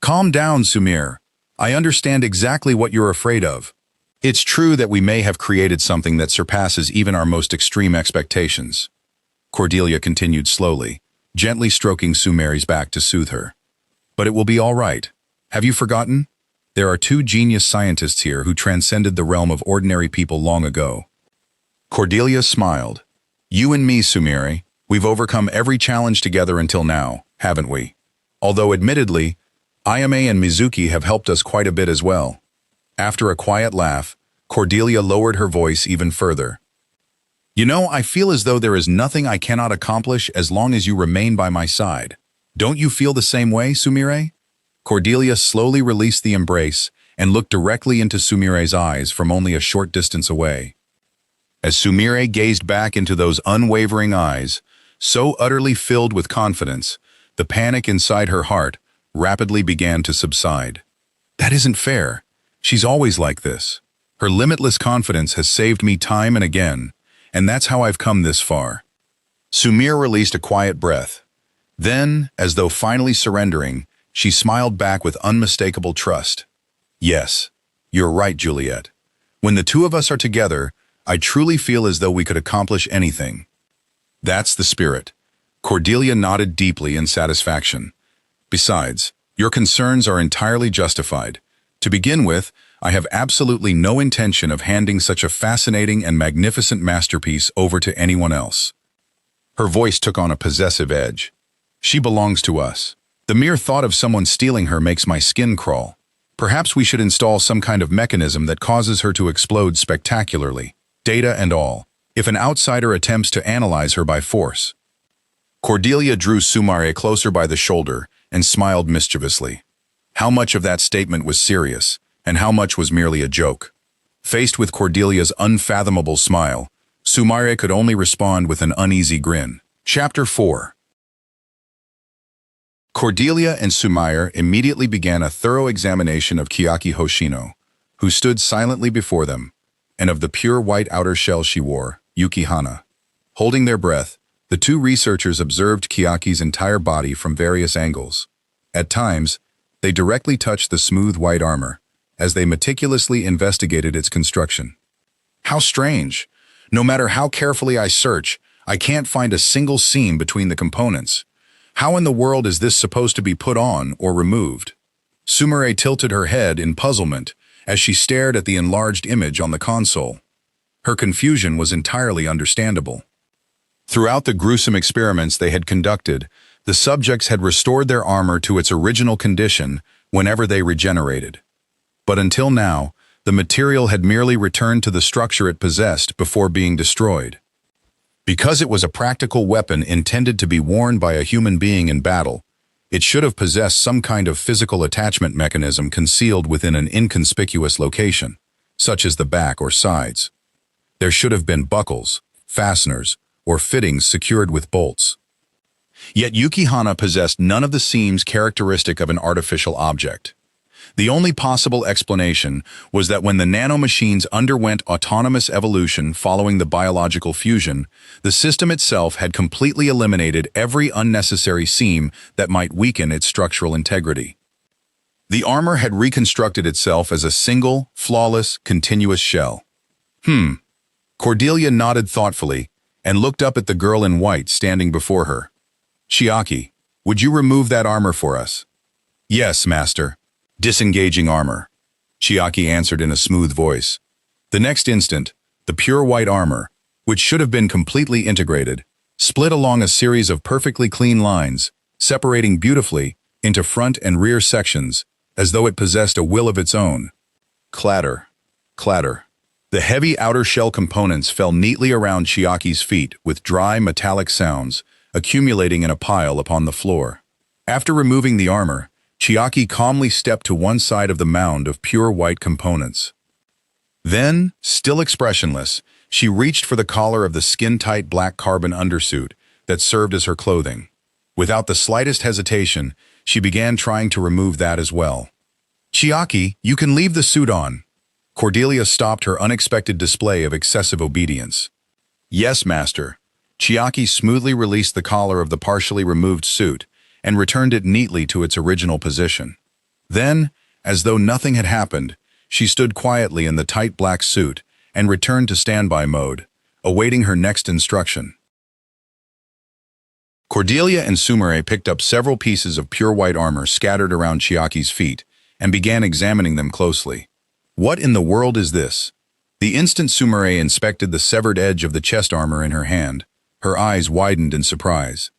Speaker 1: Calm down, Sumire. I understand exactly what you're afraid of. It's true that we may have created something that surpasses even our most extreme expectations. Cordelia continued slowly, gently stroking Sumire's back to soothe her. But it will be all right. Have you forgotten? There are two genius scientists here who transcended the realm of ordinary people long ago. Cordelia smiled. You and me, Sumire, we've overcome every challenge together until now, haven't we? Although admittedly, Ayame and Mizuki have helped us quite a bit as well. After a quiet laugh, Cordelia lowered her voice even further. You know, I feel as though there is nothing I cannot accomplish as long as you remain by my side. Don't you feel the same way, Sumire? Cordelia slowly released the embrace and looked directly into Sumire's eyes from only a short distance away. As Sumire gazed back into those unwavering eyes, so utterly filled with confidence, the panic inside her heart rapidly began to subside. That isn't fair. She's always like this. Her limitless confidence has saved me time and again, and that's how I've come this far. Sumire released a quiet breath. Then, as though finally surrendering, she smiled back with unmistakable trust. Yes, you're right, Juliet. When the two of us are together, I truly feel as though we could accomplish anything. That's the spirit. Cordelia nodded deeply in satisfaction. Besides, your concerns are entirely justified. To begin with, I have absolutely no intention of handing such a fascinating and magnificent masterpiece over to anyone else. Her voice took on a possessive edge. She belongs to us. The mere thought of someone stealing her makes my skin crawl. Perhaps we should install some kind of mechanism that causes her to explode spectacularly, data and all, if an outsider attempts to analyze her by force. Cordelia drew Sumire closer by the shoulder and smiled mischievously. How much of that statement was serious, and how much was merely a joke? Faced with Cordelia's unfathomable smile, Sumire could only respond with an uneasy grin. Chapter 4. Cordelia and Sumire immediately began a thorough examination of Chiaki Hoshino, who stood silently before them, and of the pure white outer shell she wore, Yukihana. Holding their breath, the two researchers observed Chiaki's entire body from various angles. At times, they directly touched the smooth white armor, as they meticulously investigated its construction. How strange! No matter how carefully I search, I can't find a single seam between the components. How in the world is this supposed to be put on or removed? Sumire tilted her head in puzzlement as she stared at the enlarged image on the console. Her confusion was entirely understandable. Throughout the gruesome experiments they had conducted, the subjects had restored their armor to its original condition whenever they regenerated. But until now, the material had merely returned to the structure it possessed before being destroyed. Because it was a practical weapon intended to be worn by a human being in battle, it should have possessed some kind of physical attachment mechanism concealed within an inconspicuous location, such as the back or sides. There should have been buckles, fasteners, or fittings secured with bolts. Yet Yukihana possessed none of the seams characteristic of an artificial object. The only possible explanation was that when the nanomachines underwent autonomous evolution following the biological fusion, the system itself had completely eliminated every unnecessary seam that might weaken its structural integrity. The armor had reconstructed itself as a single, flawless, continuous shell. Cordelia nodded thoughtfully and looked up at the girl in white standing before her. "Chiaki, would you remove that armor for us?" "Yes, master." "Disengaging armor," Chiaki answered in a smooth voice. The next instant, the pure white armor, which should have been completely integrated, split along a series of perfectly clean lines, separating beautifully into front and rear sections, as though it possessed a will of its own. Clatter, clatter. The heavy outer shell components fell neatly around Chiaki's feet with dry metallic sounds, accumulating in a pile upon the floor. After removing the armor, Chiaki calmly stepped to one side of the mound of pure white components. Then, still expressionless, she reached for the collar of the skin-tight black carbon undersuit that served as her clothing. Without the slightest hesitation, she began trying to remove that as well. "Chiaki, you can leave the suit on." Cordelia stopped her unexpected display of excessive obedience. "Yes, master." Chiaki smoothly released the collar of the partially removed suit and returned it neatly to its original position. Then, as though nothing had happened, she stood quietly in the tight black suit and returned to standby mode, awaiting her next instruction. Cordelia and Sumire picked up several pieces of pure white armor scattered around Chiaki's feet and began examining them closely. "What in the world is this?" The instant Sumire inspected the severed edge of the chest armor in her hand, her eyes widened in surprise.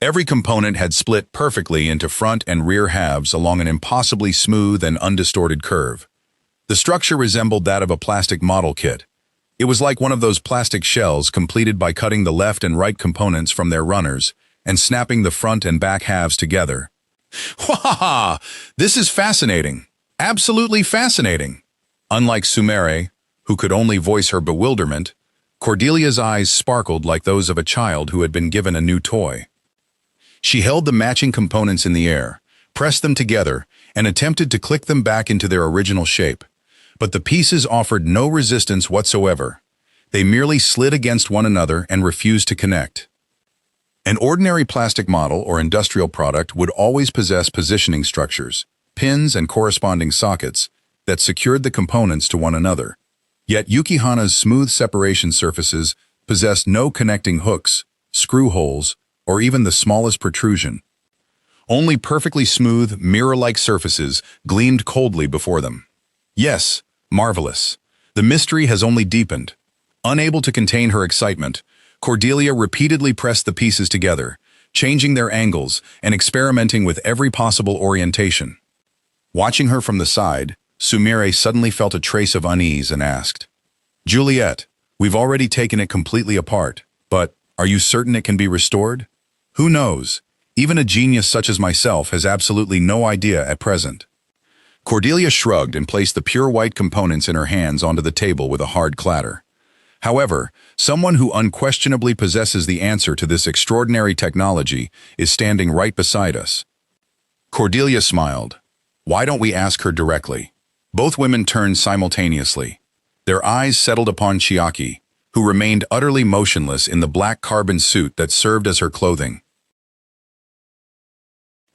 Speaker 1: Every component had split perfectly into front and rear halves along an impossibly smooth and undistorted curve. The structure resembled that of a plastic model kit. It was like one of those plastic shells completed by cutting the left and right components from their runners and snapping the front and back halves together. "Wahaha! This is fascinating. Absolutely fascinating." Unlike Sumire, who could only voice her bewilderment, Cordelia's eyes sparkled like those of a child who had been given a new toy. She held the matching components in the air, pressed them together, and attempted to click them back into their original shape. But the pieces offered no resistance whatsoever. They merely slid against one another and refused to connect. An ordinary plastic model or industrial product would always possess positioning structures, pins and corresponding sockets, that secured the components to one another. Yet Yukihana's smooth separation surfaces possessed no connecting hooks, screw holes, or even the smallest protrusion. Only perfectly smooth, mirror-like surfaces gleamed coldly before them. Yes, marvelous. The mystery has only deepened. Unable to contain her excitement, Cordelia repeatedly pressed the pieces together, changing their angles and experimenting with every possible orientation. Watching her from the side, Sumire suddenly felt a trace of unease and asked, "Juliet, we've already taken it completely apart, but are you certain it can be restored?" "Who knows? Even a genius such as myself has absolutely no idea at present." Cordelia shrugged and placed the pure white components in her hands onto the table with a hard clatter. However, someone who unquestionably possesses the answer to this extraordinary technology is standing right beside us. Cordelia smiled. "Why don't we ask her directly?" Both women turned simultaneously. Their eyes settled upon Chiaki, who remained utterly motionless in the black carbon suit that served as her clothing.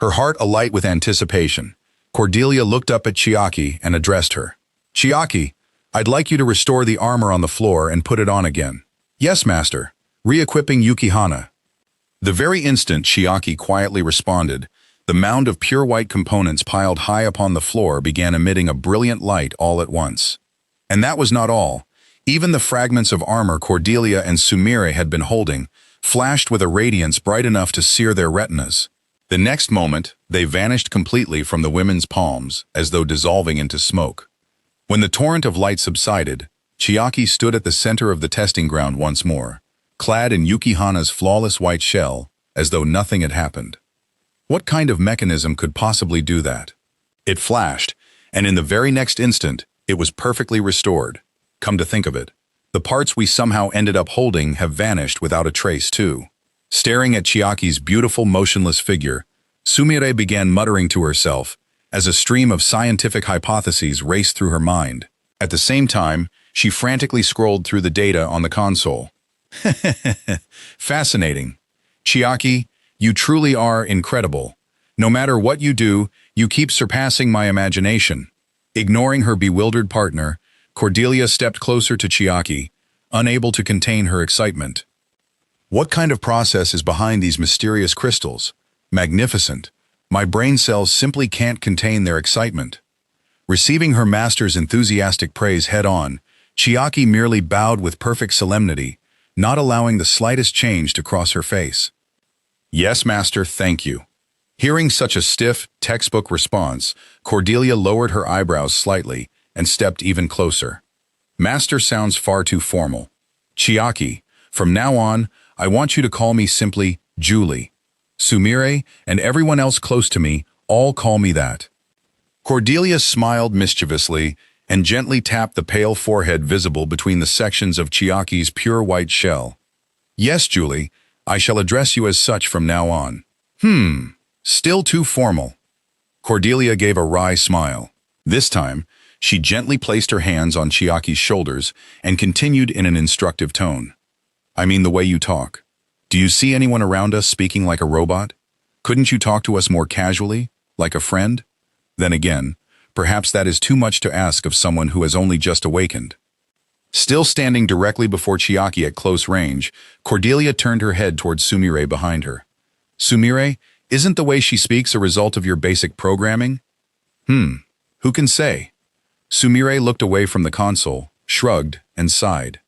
Speaker 1: Her heart alight with anticipation, Cordelia looked up at Chiaki and addressed her. "Chiaki, I'd like you to restore the armor on the floor and put it on again." "Yes, master." Re-equipping Yukihana. The very instant Chiaki quietly responded, the mound of pure white components piled high upon the floor began emitting a brilliant light all at once. And that was not all. Even the fragments of armor Cordelia and Sumire had been holding flashed with a radiance bright enough to sear their retinas. The next moment, they vanished completely from the women's palms, as though dissolving into smoke. When the torrent of light subsided, Chiaki stood at the center of the testing ground once more, clad in Yukihana's flawless white shell, as though nothing had happened. What kind of mechanism could possibly do that? It flashed, and in the very next instant, it was perfectly restored. Come to think of it, the parts we somehow ended up holding have vanished without a trace too. Staring at Chiaki's beautiful, motionless figure, Sumire began muttering to herself as a stream of scientific hypotheses raced through her mind. At the same time, she frantically scrolled through the data on the console. Fascinating. Chiaki, you truly are incredible. No matter what you do, you keep surpassing my imagination. Ignoring her bewildered partner, Cordelia stepped closer to Chiaki, unable to contain her excitement. What kind of process is behind these mysterious crystals? Magnificent. My brain cells simply can't contain their excitement. Receiving her master's enthusiastic praise head-on, Chiaki merely bowed with perfect solemnity, not allowing the slightest change to cross her face. Yes, master, thank you. Hearing such a stiff, textbook response, Cordelia lowered her eyebrows slightly and stepped even closer. Master sounds far too formal. Chiaki, from now on, I want you to call me simply Julie. Sumire and everyone else close to me all call me that. Cordelia smiled mischievously and gently tapped the pale forehead visible between the sections of Chiaki's pure white shell. Yes, Julie, I shall address you as such from now on. Still too formal. Cordelia gave a wry smile. This time, she gently placed her hands on Chiaki's shoulders and continued in an instructive tone. I mean the way you talk. Do you see anyone around us speaking like a robot? Couldn't you talk to us more casually, like a friend? Then again, perhaps that is too much to ask of someone who has only just awakened. Still standing directly before Chiaki at close range, Cordelia turned her head towards Sumire behind her. Sumire, isn't the way she speaks a result of your basic programming? Who can say? Sumire looked away from the console, shrugged, and sighed.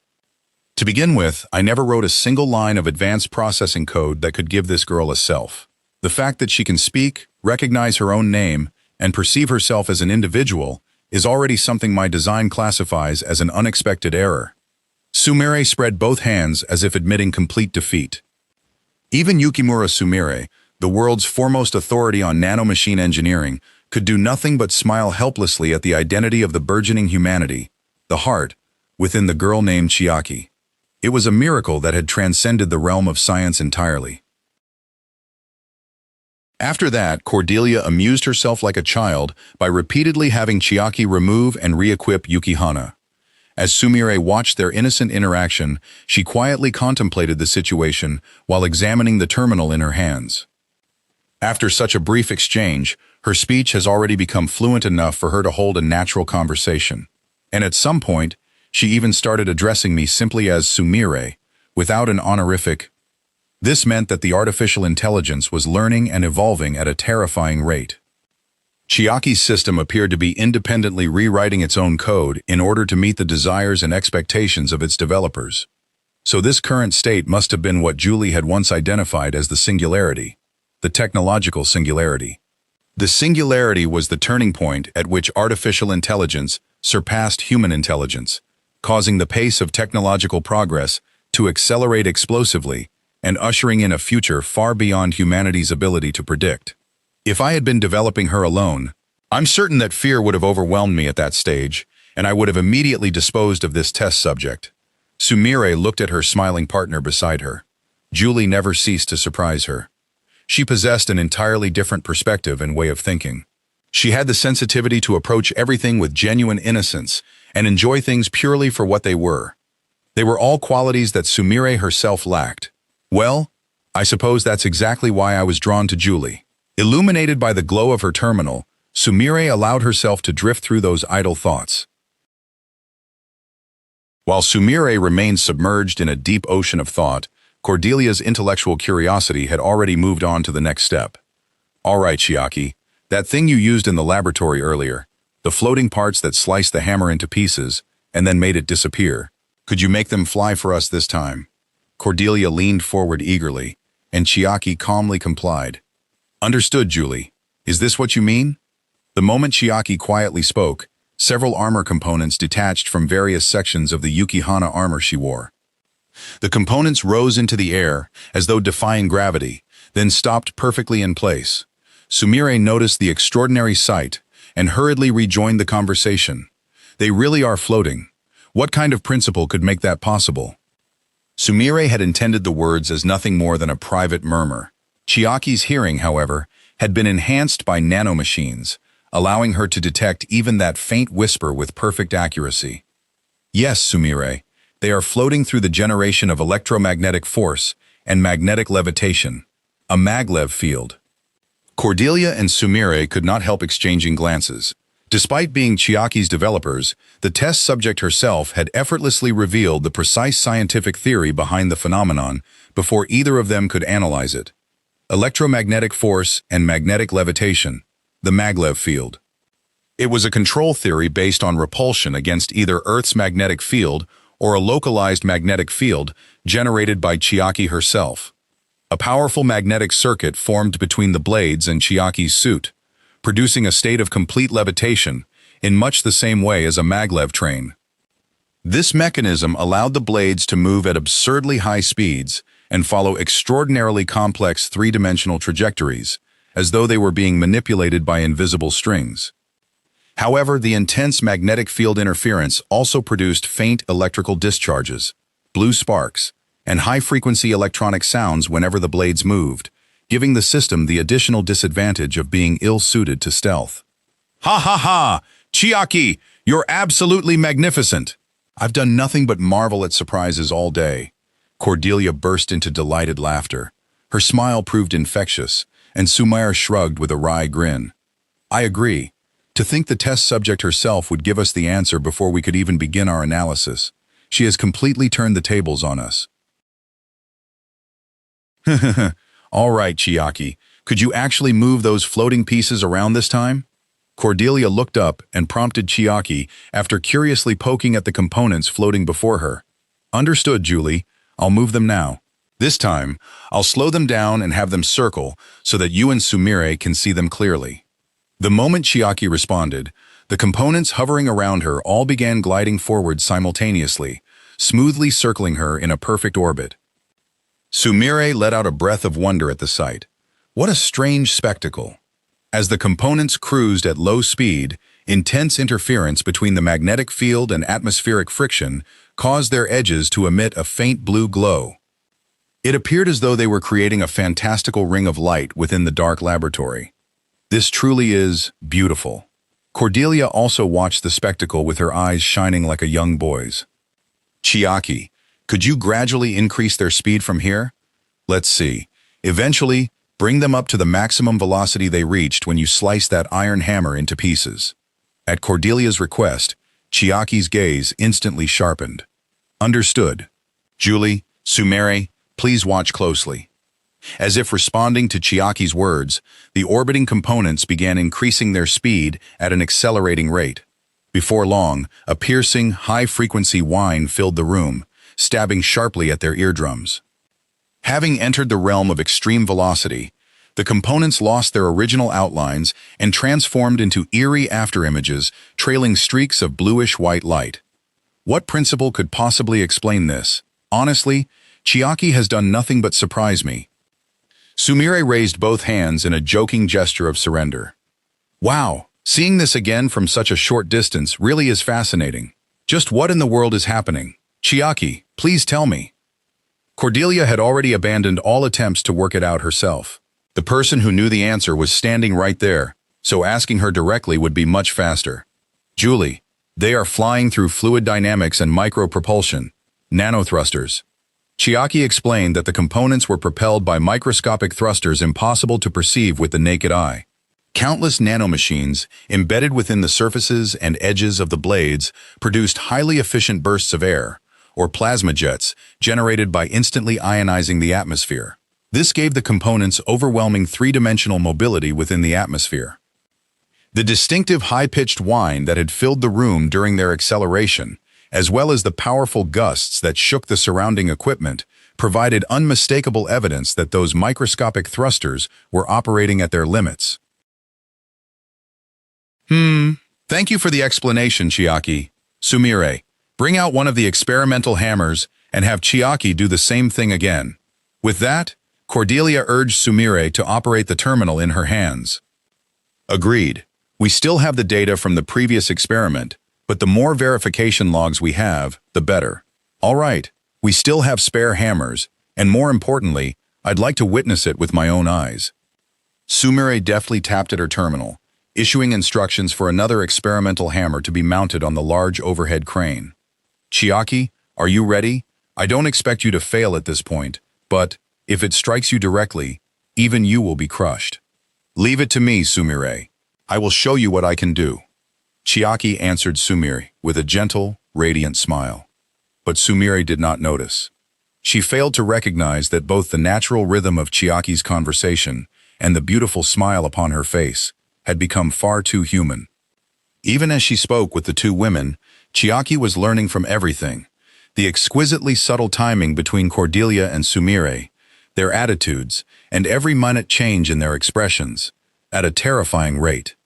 Speaker 1: To begin with, I never wrote a single line of advanced processing code that could give this girl a self. The fact that she can speak, recognize her own name, and perceive herself as an individual is already something my design classifies as an unexpected error. Sumire spread both hands as if admitting complete defeat. Even Yukimura Sumire, the world's foremost authority on nanomachine engineering, could do nothing but smile helplessly at the identity of the burgeoning humanity, the heart, within the girl named Chiaki. It was a miracle that had transcended the realm of science entirely. After that, Cordelia amused herself like a child by repeatedly having Chiaki remove and re-equip Yukihana. As Sumire watched their innocent interaction, she quietly contemplated the situation while examining the terminal in her hands. After such a brief exchange, her speech has already become fluent enough for her to hold a natural conversation. And at some point, she even started addressing me simply as Sumire, without an honorific. This meant that the artificial intelligence was learning and evolving at a terrifying rate. Chiaki's system appeared to be independently rewriting its own code in order to meet the desires and expectations of its developers. So this current state must have been what Julie had once identified as the singularity, the technological singularity. The singularity was the turning point at which artificial intelligence surpassed human intelligence, causing the pace of technological progress to accelerate explosively and ushering in a future far beyond humanity's ability to predict. If I had been developing her alone, I'm certain that fear would have overwhelmed me at that stage, and I would have immediately disposed of this test subject. Sumire looked at her smiling partner beside her. Julie never ceased to surprise her. She possessed an entirely different perspective and way of thinking. She had the sensitivity to approach everything with genuine innocence and enjoy things purely for what they were. They were all qualities that Sumire herself lacked. Well, I suppose that's exactly why I was drawn to Julie. Illuminated by the glow of her terminal, Sumire allowed herself to drift through those idle thoughts. While Sumire remained submerged in a deep ocean of thought, Cordelia's intellectual curiosity had already moved on to the next step. All right, Chiaki, that thing you used in the laboratory earlier, the floating parts that sliced the hammer into pieces and then made it disappear, Could you make them fly for us this time? Cordelia leaned forward eagerly, and Chiaki calmly complied. Understood, Julie. Is this what you mean? The moment Chiaki quietly spoke, several armor components detached from various sections of the Yukihana armor she wore. The components rose into the air, as though defying gravity, then stopped perfectly in place. Sumire noticed the extraordinary sight and hurriedly rejoined the conversation. They really are floating. What kind of principle could make that possible? Sumire had intended the words as nothing more than a private murmur. Chiaki's hearing, however, had been enhanced by nanomachines, allowing her to detect even that faint whisper with perfect accuracy. Yes, Sumire, they are floating through the generation of electromagnetic force and magnetic levitation, a maglev field. Cordelia and Sumire could not help exchanging glances. Despite being Chiaki's developers, the test subject herself had effortlessly revealed the precise scientific theory behind the phenomenon before either of them could analyze it. Electromagnetic force and magnetic levitation, the maglev field. It was a control theory based on repulsion against either Earth's magnetic field or a localized magnetic field generated by Chiaki herself. A powerful magnetic circuit formed between the blades and Chiaki's suit, producing a state of complete levitation in much the same way as a maglev train. This mechanism allowed the blades to move at absurdly high speeds and follow extraordinarily complex three-dimensional trajectories, as though they were being manipulated by invisible strings. However, the intense magnetic field interference also produced faint electrical discharges, blue sparks, and high-frequency electronic sounds whenever the blades moved, giving the system the additional disadvantage of being ill-suited to stealth. Ha ha ha! Chiaki, you're absolutely magnificent! I've done nothing but marvel at surprises all day. Cordelia burst into delighted laughter. Her smile proved infectious, and Sumire shrugged with a wry grin. I agree. To think the test subject herself would give us the answer before we could even begin our analysis. She has completely turned the tables on us. All right, Chiaki, could you actually move those floating pieces around this time? Cordelia looked up and prompted Chiaki after curiously poking at the components floating before her. Understood, Julie. I'll move them now. This time, I'll slow them down and have them circle so that you and Sumire can see them clearly. The moment Chiaki responded, the components hovering around her all began gliding forward simultaneously, smoothly circling her in a perfect orbit. Sumire let out a breath of wonder at the sight. What a strange spectacle. As the components cruised at low speed, intense interference between the magnetic field and atmospheric friction caused their edges to emit a faint blue glow. It appeared as though they were creating a fantastical ring of light within the dark laboratory. This truly is beautiful. Cordelia also watched the spectacle with her eyes shining like a young boy's. Chiaki, could you gradually increase their speed from here? Let's see. Eventually, bring them up to the maximum velocity they reached when you sliced that iron hammer into pieces. At Cordelia's request, Chiaki's gaze instantly sharpened. Understood. Julie, Sumire, please watch closely. As if responding to Chiaki's words, the orbiting components began increasing their speed at an accelerating rate. Before long, a piercing, high-frequency whine filled the room, stabbing sharply at their eardrums. Having entered the realm of extreme velocity, the components lost their original outlines and transformed into eerie afterimages trailing streaks of bluish-white light. What principle could possibly explain this? Honestly, Chiaki has done nothing but surprise me. Sumire raised both hands in a joking gesture of surrender. Wow, seeing this again from such a short distance really is fascinating. Just what in the world is happening? Chiaki, please tell me. Cordelia had already abandoned all attempts to work it out herself. The person who knew the answer was standing right there, so asking her directly would be much faster. Julie, they are flying through fluid dynamics and micropropulsion, nanothrusters. Chiaki explained that the components were propelled by microscopic thrusters impossible to perceive with the naked eye. Countless nanomachines, embedded within the surfaces and edges of the blades, produced highly efficient bursts of air, or plasma jets, generated by instantly ionizing the atmosphere. This gave the components overwhelming three-dimensional mobility within the atmosphere. The distinctive high-pitched whine that had filled the room during their acceleration, as well as the powerful gusts that shook the surrounding equipment, provided unmistakable evidence that those microscopic thrusters were operating at their limits. Thank you for the explanation, Chiaki. Sumire, bring out one of the experimental hammers and have Chiaki do the same thing again. With that, Cordelia urged Sumire to operate the terminal in her hands. Agreed. We still have the data from the previous experiment, but the more verification logs we have, the better. All right, we still have spare hammers, and more importantly, I'd like to witness it with my own eyes. Sumire deftly tapped at her terminal, issuing instructions for another experimental hammer to be mounted on the large overhead crane. Chiaki, are you ready? I don't expect you to fail at this point, but if it strikes you directly, even you will be crushed. Leave it to me, Sumire. I will show you what I can do. Chiaki answered Sumire with a gentle, radiant smile. But Sumire did not notice. She failed to recognize that both the natural rhythm of Chiaki's conversation and the beautiful smile upon her face had become far too human. Even as she spoke with the two women, Chiaki was learning from everything. The exquisitely subtle timing between Cordelia and Sumire, their attitudes, and every minute change in their expressions, at a terrifying rate.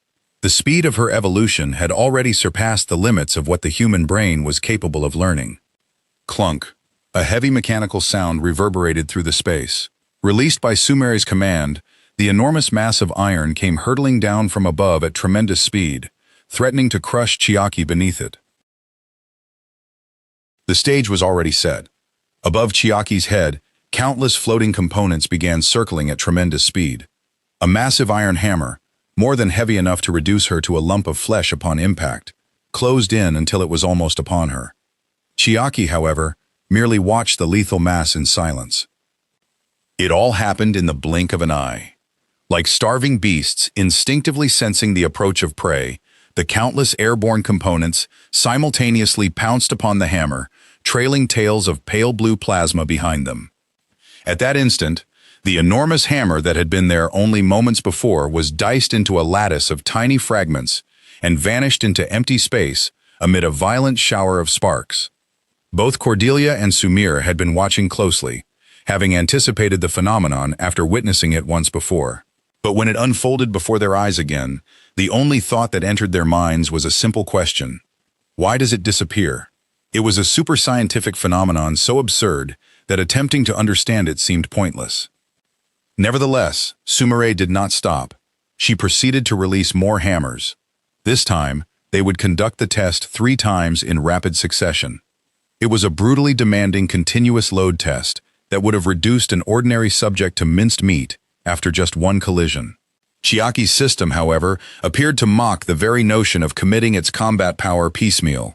Speaker 1: The speed of her evolution had already surpassed the limits of what the human brain was capable of learning. Clunk. A heavy mechanical sound reverberated through the space. Released by Sumire's command, the enormous mass of iron came hurtling down from above at tremendous speed, threatening to crush Chiaki beneath it. The stage was already set. Above Chiaki's head, countless floating components began circling at tremendous speed. A massive iron hammer, more than heavy enough to reduce her to a lump of flesh upon impact, closed in until it was almost upon her. Chiaki, however, merely watched the lethal mass in silence. It all happened in the blink of an eye. Like starving beasts instinctively sensing the approach of prey, the countless airborne components simultaneously pounced upon the hammer, trailing tails of pale blue plasma behind them. At that instant, the enormous hammer that had been there only moments before was diced into a lattice of tiny fragments and vanished into empty space amid a violent shower of sparks. Both Cordelia and Sumire had been watching closely, having anticipated the phenomenon after witnessing it once before. But when it unfolded before their eyes again, the only thought that entered their minds was a simple question. Why does it disappear? It was a super-scientific phenomenon so absurd that attempting to understand it seemed pointless. Nevertheless, Sumire did not stop. She proceeded to release more hammers. This time, they would conduct the test 3 times in rapid succession. It was a brutally demanding continuous load test that would have reduced an ordinary subject to minced meat after just one collision. Chiaki's system, however, appeared to mock the very notion of committing its combat power piecemeal.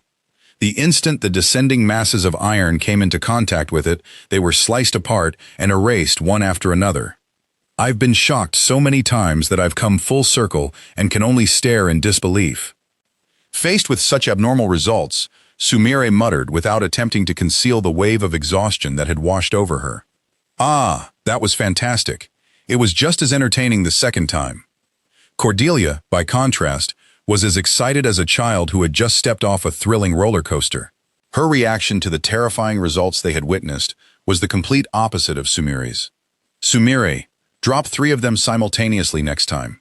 Speaker 1: The instant the descending masses of iron came into contact with it, they were sliced apart and erased one after another. I've been shocked so many times that I've come full circle and can only stare in disbelief. Faced with such abnormal results, Sumire muttered without attempting to conceal the wave of exhaustion that had washed over her. Ah, that was fantastic. It was just as entertaining the second time. Cordelia, by contrast, was as excited as a child who had just stepped off a thrilling roller coaster. Her reaction to the terrifying results they had witnessed was the complete opposite of Sumire's. Sumire, drop 3 of them simultaneously next time.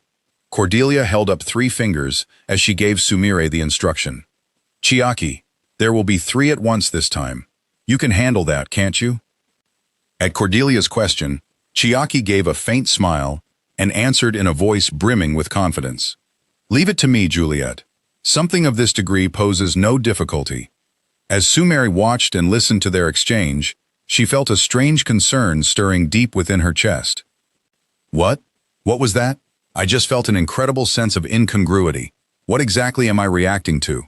Speaker 1: Cordelia held up 3 fingers as she gave Sumire the instruction. Chiaki, there will be 3 at once this time. You can handle that, can't you? At Cordelia's question, Chiaki gave a faint smile and answered in a voice brimming with confidence. Leave it to me, Juliet. Something of this degree poses no difficulty. As Sumire watched and listened to their exchange, she felt a strange concern stirring deep within her chest. What? What was that? I just felt an incredible sense of incongruity. What exactly am I reacting to?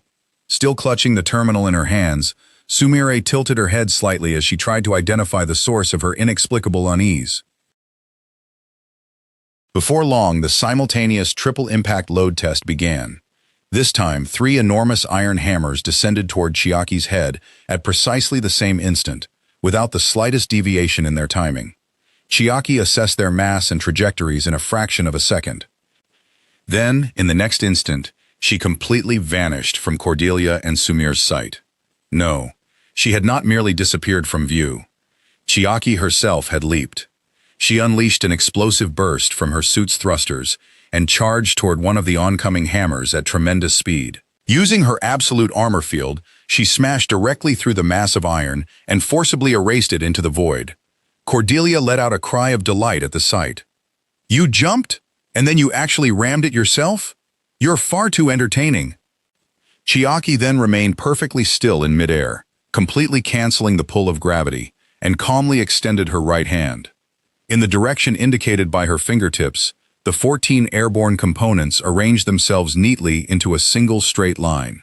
Speaker 1: Still clutching the terminal in her hands, Sumire tilted her head slightly as she tried to identify the source of her inexplicable unease. Before long, the simultaneous triple-impact load test began. This time, 3 enormous iron hammers descended toward Chiaki's head at precisely the same instant, without the slightest deviation in their timing. Chiaki assessed their mass and trajectories in a fraction of a second. Then, in the next instant, she completely vanished from Cordelia and Sumire's sight. No, she had not merely disappeared from view. Chiaki herself had leaped. She unleashed an explosive burst from her suit's thrusters and charged toward one of the oncoming hammers at tremendous speed. Using her absolute armor field, she smashed directly through the mass of iron and forcibly erased it into the void. Cordelia let out a cry of delight at the sight. "You jumped? And then you actually rammed it yourself? You're far too entertaining." Chiaki then remained perfectly still in midair, completely canceling the pull of gravity, and calmly extended her right hand. In the direction indicated by her fingertips, the 14 airborne components arranged themselves neatly into a single straight line.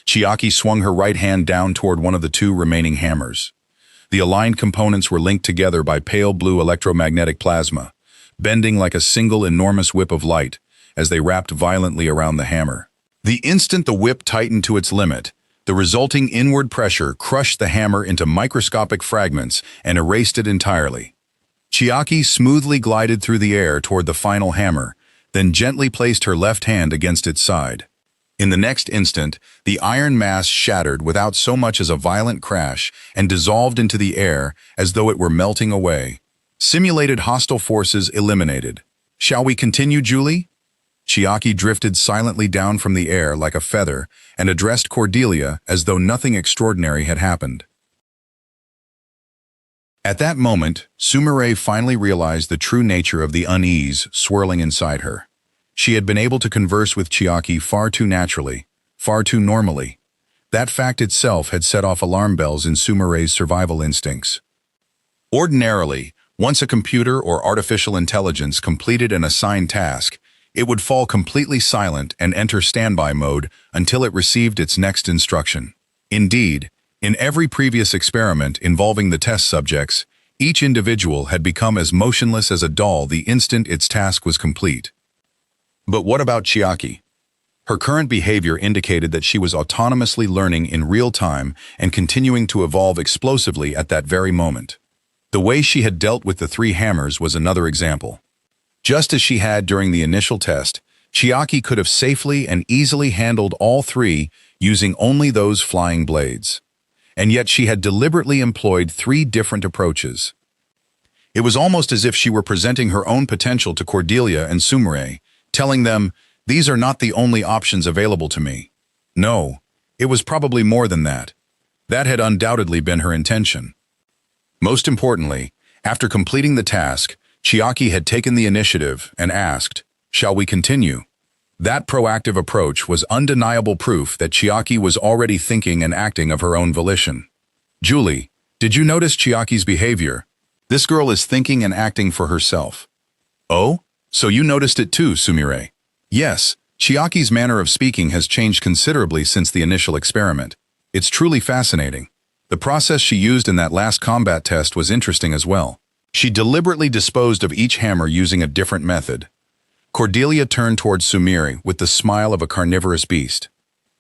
Speaker 1: Chiaki swung her right hand down toward one of the two remaining hammers. The aligned components were linked together by pale blue electromagnetic plasma, bending like a single enormous whip of light as they wrapped violently around the hammer. The instant the whip tightened to its limit, the resulting inward pressure crushed the hammer into microscopic fragments and erased it entirely. Chiaki smoothly glided through the air toward the final hammer, then gently placed her left hand against its side. In the next instant, the iron mass shattered without so much as a violent crash and dissolved into the air as though it were melting away. Simulated hostile forces eliminated. "Shall we continue, Julie?" Chiaki drifted silently down from the air like a feather and addressed Cordelia as though nothing extraordinary had happened. At that moment, Sumire finally realized the true nature of the unease swirling inside her. She had been able to converse with Chiaki far too naturally, far too normally. That fact itself had set off alarm bells in Sumire's survival instincts. Ordinarily, once a computer or artificial intelligence completed an assigned task, it would fall completely silent and enter standby mode until it received its next instruction. Indeed, in every previous experiment involving the test subjects, each individual had become as motionless as a doll the instant its task was complete. But what about Chiaki? Her current behavior indicated that she was autonomously learning in real time and continuing to evolve explosively at that very moment. The way she had dealt with the three hammers was another example. Just as she had during the initial test, Chiaki could have safely and easily handled all three using only those flying blades. And yet she had deliberately employed three different approaches. It was almost as if she were presenting her own potential to Cordelia and Sumire, telling them, "These are not the only options available to me." No, it was probably more than that. That had undoubtedly been her intention. Most importantly, after completing the task, Chiaki had taken the initiative and asked, "Shall we continue?" That proactive approach was undeniable proof that Chiaki was already thinking and acting of her own volition. "Julie, did you notice Chiaki's behavior? This girl is thinking and acting for herself." "Oh? So you noticed it too, Sumire?" "Yes, Chiaki's manner of speaking has changed considerably since the initial experiment. It's truly fascinating. The process she used in that last combat test was interesting as well. She deliberately disposed of each hammer using a different method." Cordelia turned towards Sumire with the smile of a carnivorous beast.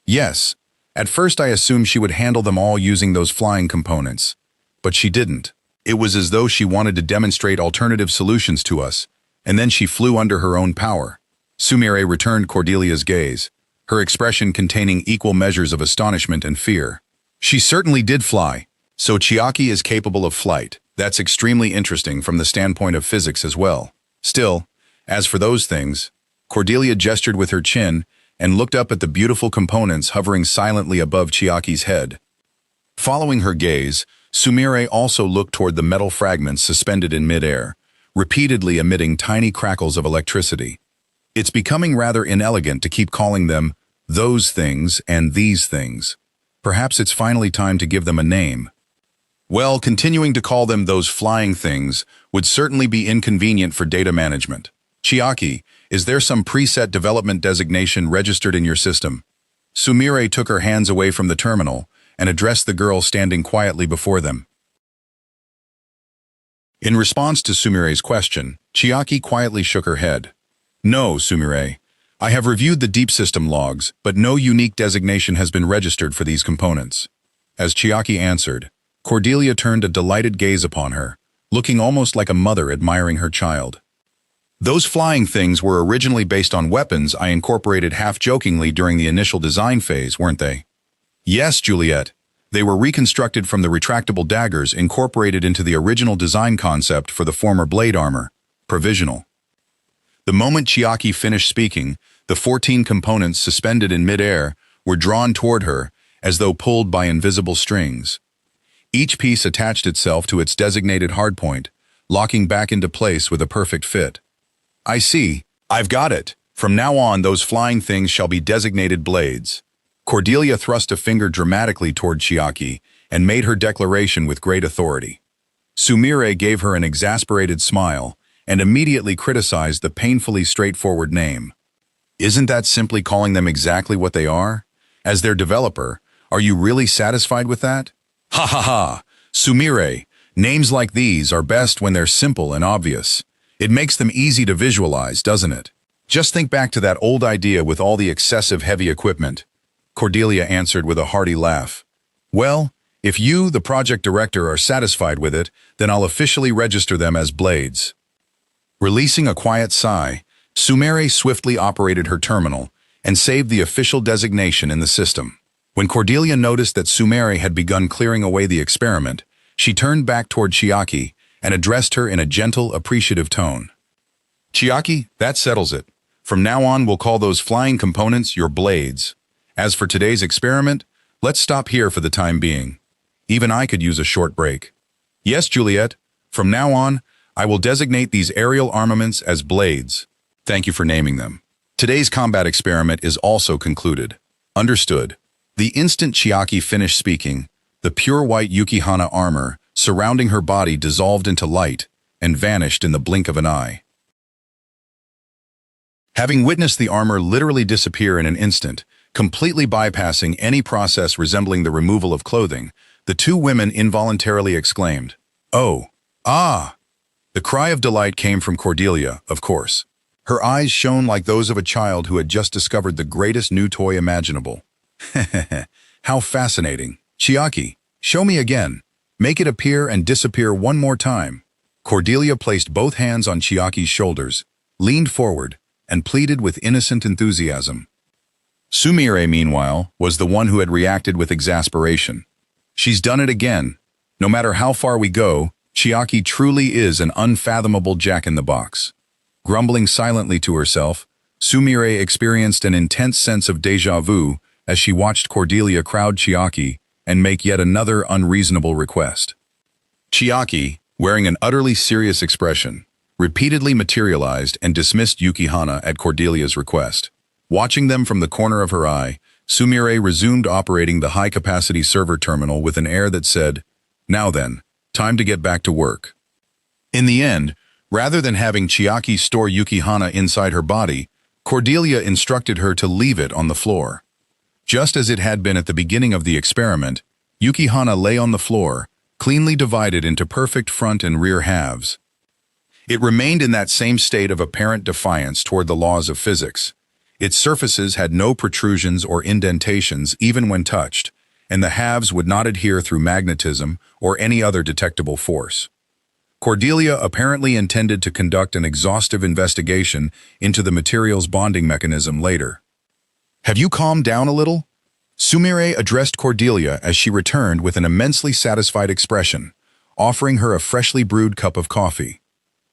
Speaker 1: "Yes, at first I assumed she would handle them all using those flying components. But she didn't. It was as though she wanted to demonstrate alternative solutions to us, and then she flew under her own power." Sumire returned Cordelia's gaze, her expression containing equal measures of astonishment and fear. "She certainly did fly. So Chiaki is capable of flight. That's extremely interesting from the standpoint of physics as well. Still, as for those things," Cordelia gestured with her chin and looked up at the beautiful components hovering silently above Chiaki's head. Following her gaze, Sumire also looked toward the metal fragments suspended in midair, repeatedly emitting tiny crackles of electricity. "It's becoming rather inelegant to keep calling them those things and these things. Perhaps it's finally time to give them a name." "Well, continuing to call them those flying things would certainly be inconvenient for data management. Chiaki, is there some preset development designation registered in your system?" Sumire took her hands away from the terminal and addressed the girl standing quietly before them. In response to Sumire's question, Chiaki quietly shook her head. "No, Sumire. I have reviewed the deep system logs, but no unique designation has been registered for these components." As Chiaki answered, Cordelia turned a delighted gaze upon her, looking almost like a mother admiring her child. "Those flying things were originally based on weapons I incorporated half-jokingly during the initial design phase, weren't they?" "Yes, Juliet. They were reconstructed from the retractable daggers incorporated into the original design concept for the former blade armor, provisional. The moment Chiaki finished speaking, the 14 components suspended in mid-air were drawn toward her as though pulled by invisible strings. Each piece attached itself to its designated hardpoint, locking back into place with a perfect fit. I see. I've got it. From now on, those flying things shall be designated blades. Cordelia thrust a finger dramatically toward Chiaki and made her declaration with great authority. Sumire gave her an exasperated smile and immediately criticized the painfully straightforward name. Isn't that simply calling them exactly what they are? As their developer, are you really satisfied with that? Ha ha ha! Sumire, names like these are best when they're simple and obvious. It makes them easy to visualize, doesn't it? Just think back to that old idea with all the excessive heavy equipment. Cordelia answered with a hearty laugh. Well, if you, the project director, are satisfied with it, then I'll officially register them as blades. Releasing a quiet sigh, Sumire swiftly operated her terminal and saved the official designation in the system. When Cordelia noticed that Sumire had begun clearing away the experiment, she turned back toward Chiaki and addressed her in a gentle, appreciative tone. Chiaki, that settles it. From now on, we'll call those flying components your blades. As for today's experiment, let's stop here for the time being. Even I could use a short break. Yes, Juliet, from now on, I will designate these aerial armaments as blades. Thank you for naming them. Today's combat experiment is also concluded. Understood. The instant Chiaki finished speaking, the pure white Yukihana armor surrounding her body dissolved into light and vanished in the blink of an eye. Having witnessed the armor literally disappear in an instant, completely bypassing any process resembling the removal of clothing, the two women involuntarily exclaimed, "Oh, ah!" The cry of delight came from Cordelia, of course. Her eyes shone like those of a child who had just discovered the greatest new toy imaginable. How fascinating. Chiaki, show me again. Make it appear and disappear one more time. Cordelia placed both hands on Chiaki's shoulders, leaned forward, and pleaded with innocent enthusiasm. Sumire, meanwhile, was the one who had reacted with exasperation. She's done it again. No matter how far we go, Chiaki truly is an unfathomable jack-in-the-box. Grumbling silently to herself, Sumire experienced an intense sense of déjà vu as she watched Cordelia crowd Chiaki and make yet another unreasonable request. Chiaki, wearing an utterly serious expression, repeatedly materialized and dismissed Yukihana at Cordelia's request. Watching them from the corner of her eye, Sumire resumed operating the high-capacity server terminal with an air that said, "Now then, time to get back to work." In the end, rather than having Chiaki store Yukihana inside her body, Cordelia instructed her to leave it on the floor. Just as it had been at the beginning of the experiment, Yukihana lay on the floor, cleanly divided into perfect front and rear halves. It remained in that same state of apparent defiance toward the laws of physics. Its surfaces had no protrusions or indentations even when touched, and the halves would not adhere through magnetism or any other detectable force. Cordelia apparently intended to conduct an exhaustive investigation into the material's bonding mechanism later. "Have you calmed down a little?" Sumire addressed Cordelia as she returned with an immensely satisfied expression, offering her a freshly brewed cup of coffee.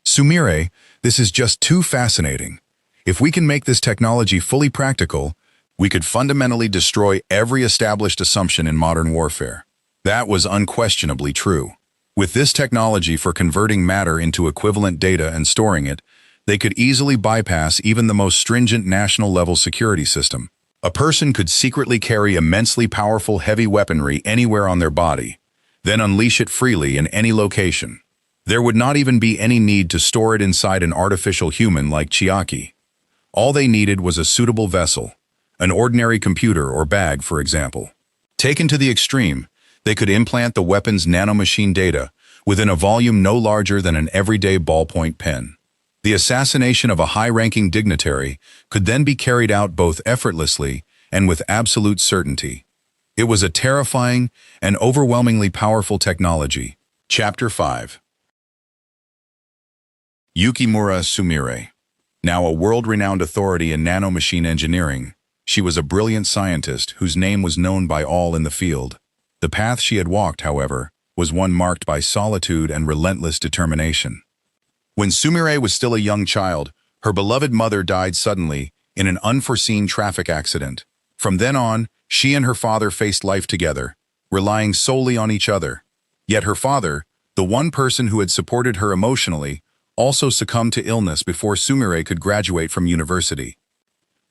Speaker 1: "Sumire, this is just too fascinating. If we can make this technology fully practical, we could fundamentally destroy every established assumption in modern warfare." That was unquestionably true. With this technology for converting matter into equivalent data and storing it, they could easily bypass even the most stringent national-level security system. A person could secretly carry immensely powerful heavy weaponry anywhere on their body, then unleash it freely in any location. There would not even be any need to store it inside an artificial human like Chiaki. All they needed was a suitable vessel, an ordinary computer or bag, for example. Taken to the extreme, they could implant the weapon's nanomachine data within a volume no larger than an everyday ballpoint pen. The assassination of a high-ranking dignitary could then be carried out both effortlessly and with absolute certainty. It was a terrifying and overwhelmingly powerful technology. Chapter 5. Yukimura Sumire. Now a world-renowned authority in nanomachine engineering, she was a brilliant scientist whose name was known by all in the field. The path she had walked, however, was one marked by solitude and relentless determination. When Sumire was still a young child, her beloved mother died suddenly in an unforeseen traffic accident. From then on, she and her father faced life together, relying solely on each other. Yet her father, the one person who had supported her emotionally, also succumbed to illness before Sumire could graduate from university.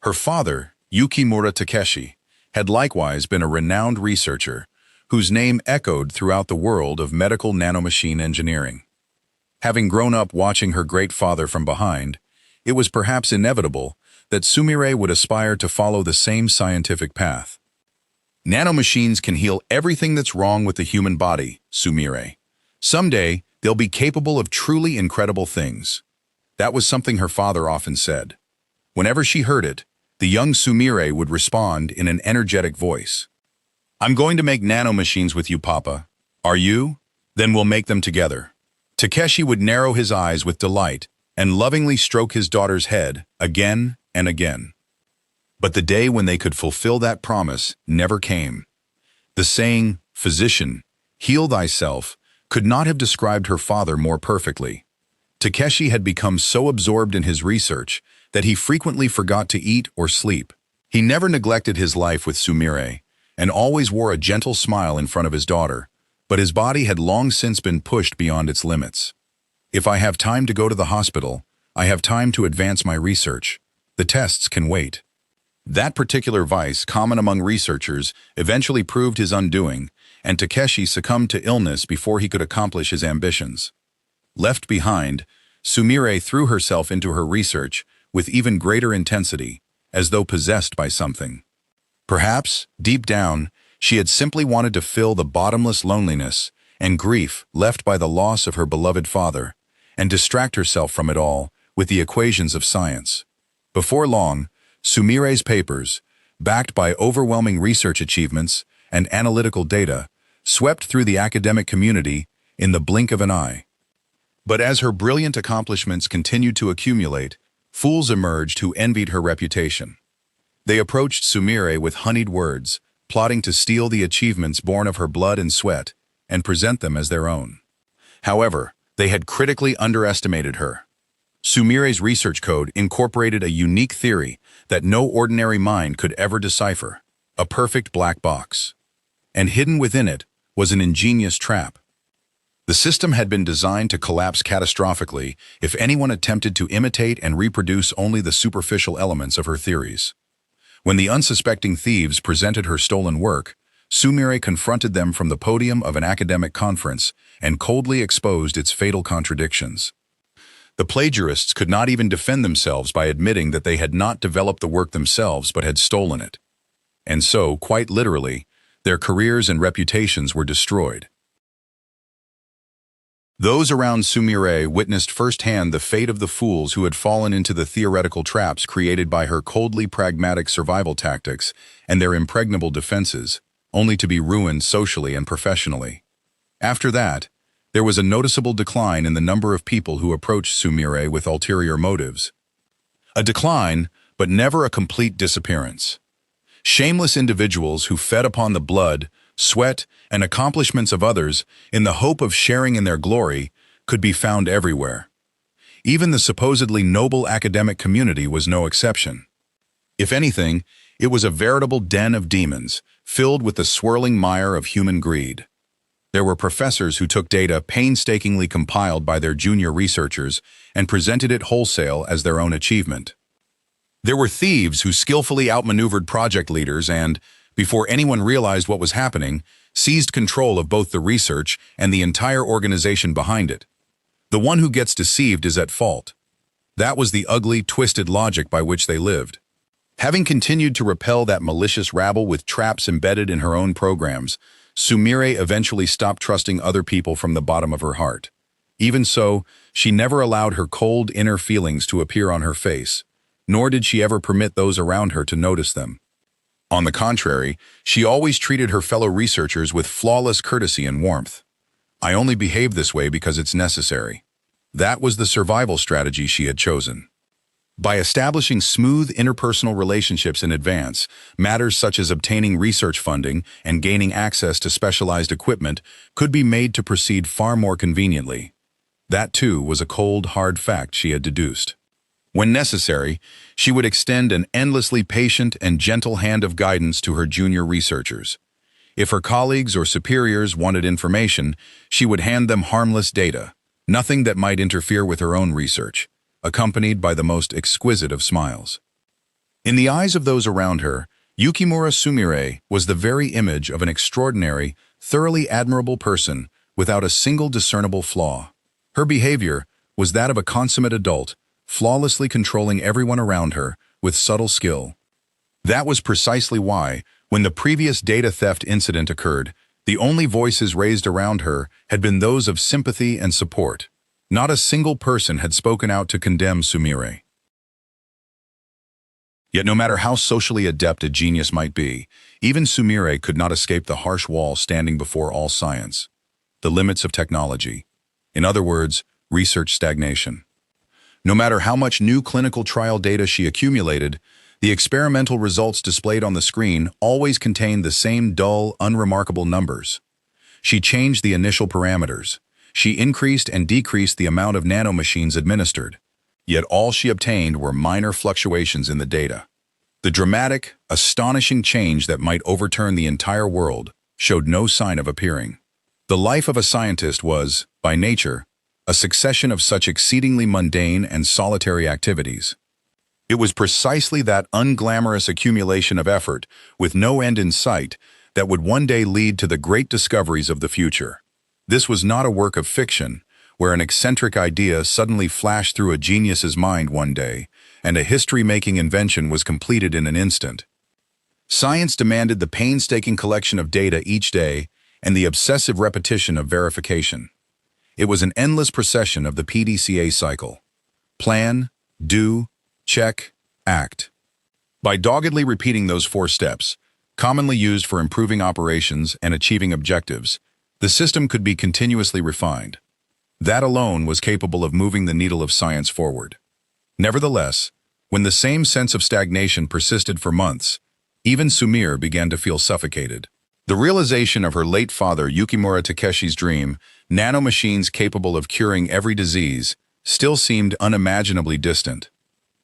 Speaker 1: Her father, Yukimura Takeshi, had likewise been a renowned researcher, whose name echoed throughout the world of medical nanomachine engineering. Having grown up watching her great father from behind, it was perhaps inevitable that Sumire would aspire to follow the same scientific path. Nanomachines can heal everything that's wrong with the human body, Sumire. Someday, they'll be capable of truly incredible things. That was something her father often said. Whenever she heard it, the young Sumire would respond in an energetic voice. "I'm going to make nanomachines with you, Papa. Are you? Then we'll make them together." Takeshi would narrow his eyes with delight and lovingly stroke his daughter's head again and again. But the day when they could fulfill that promise never came. The saying, "Physician, heal thyself," could not have described her father more perfectly. Takeshi had become so absorbed in his research that he frequently forgot to eat or sleep. He never neglected his life with Sumire, and always wore a gentle smile in front of his daughter, but his body had long since been pushed beyond its limits. "If I have time to go to the hospital, I have time to advance my research. The tests can wait." That particular vice, common among researchers, eventually proved his undoing, and Takeshi succumbed to illness before he could accomplish his ambitions. Left behind, Sumire threw herself into her research with even greater intensity, as though possessed by something. Perhaps, deep down, she had simply wanted to fill the bottomless loneliness and grief left by the loss of her beloved father, and distract herself from it all with the equations of science. Before long, Sumire's papers, backed by overwhelming research achievements and analytical data, swept through the academic community in the blink of an eye. But as her brilliant accomplishments continued to accumulate, fools emerged who envied her reputation. They approached Sumire with honeyed words, plotting to steal the achievements born of her blood and sweat and present them as their own. However, they had critically underestimated her. Sumire's research code incorporated a unique theory that no ordinary mind could ever decipher, a perfect black box. And hidden within it was an ingenious trap. The system had been designed to collapse catastrophically if anyone attempted to imitate and reproduce only the superficial elements of her theories. When the unsuspecting thieves presented her stolen work, Sumire confronted them from the podium of an academic conference and coldly exposed its fatal contradictions. The plagiarists could not even defend themselves by admitting that they had not developed the work themselves but had stolen it. And so, quite literally, their careers and reputations were destroyed. Those around Sumire witnessed firsthand the fate of the fools who had fallen into the theoretical traps created by her coldly pragmatic survival tactics and their impregnable defenses, only to be ruined socially and professionally. After that, there was a noticeable decline in the number of people who approached Sumire with ulterior motives. A decline, but never a complete disappearance. Shameless individuals who fed upon the blood, sweat, and accomplishments of others in the hope of sharing in their glory could be found everywhere. Even the supposedly noble academic community was no exception. If anything, it was a veritable den of demons, filled with the swirling mire of human greed. There were professors who took data painstakingly compiled by their junior researchers and presented it wholesale as their own achievement. There were thieves who skillfully outmaneuvered project leaders and, before anyone realized what was happening, seized control of both the research and the entire organization behind it. The one who gets deceived is at fault. That was the ugly, twisted logic by which they lived. Having continued to repel that malicious rabble with traps embedded in her own programs, Sumire eventually stopped trusting other people from the bottom of her heart. Even so, she never allowed her cold inner feelings to appear on her face, nor did she ever permit those around her to notice them. On the contrary, she always treated her fellow researchers with flawless courtesy and warmth. "I only behave this way because it's necessary." That was the survival strategy she had chosen. By establishing smooth interpersonal relationships in advance, matters such as obtaining research funding and gaining access to specialized equipment could be made to proceed far more conveniently. That, too, was a cold, hard fact she had deduced. When necessary, she would extend an endlessly patient and gentle hand of guidance to her junior researchers. If her colleagues or superiors wanted information, she would hand them harmless data, nothing that might interfere with her own research, accompanied by the most exquisite of smiles. In the eyes of those around her, Yukimura Sumire was the very image of an extraordinary, thoroughly admirable person without a single discernible flaw. Her behavior was that of a consummate adult, flawlessly controlling everyone around her with subtle skill. That was precisely why, when the previous data theft incident occurred, the only voices raised around her had been those of sympathy and support. Not a single person had spoken out to condemn Sumire. Yet no matter how socially adept a genius might be, even Sumire could not escape the harsh wall standing before all science: the limits of technology. In other words, research stagnation. No matter how much new clinical trial data she accumulated, the experimental results displayed on the screen always contained the same dull, unremarkable numbers. She changed the initial parameters. She increased and decreased the amount of nanomachines administered. Yet all she obtained were minor fluctuations in the data. The dramatic, astonishing change that might overturn the entire world showed no sign of appearing. The life of a scientist was, by nature, a succession of such exceedingly mundane and solitary activities. It was precisely that unglamorous accumulation of effort, with no end in sight, that would one day lead to the great discoveries of the future. This was not a work of fiction, where an eccentric idea suddenly flashed through a genius's mind one day, and a history-making invention was completed in an instant. Science demanded the painstaking collection of data each day and the obsessive repetition of verification. It was an endless procession of the PDCA cycle: plan, do, check, act. By doggedly repeating those 4 steps, commonly used for improving operations and achieving objectives, the system could be continuously refined. That alone was capable of moving the needle of science forward. Nevertheless, when the same sense of stagnation persisted for months, even Sumire began to feel suffocated. The realization of her late father Yukimura Takeshi's dream, nanomachines capable of curing every disease, still seemed unimaginably distant.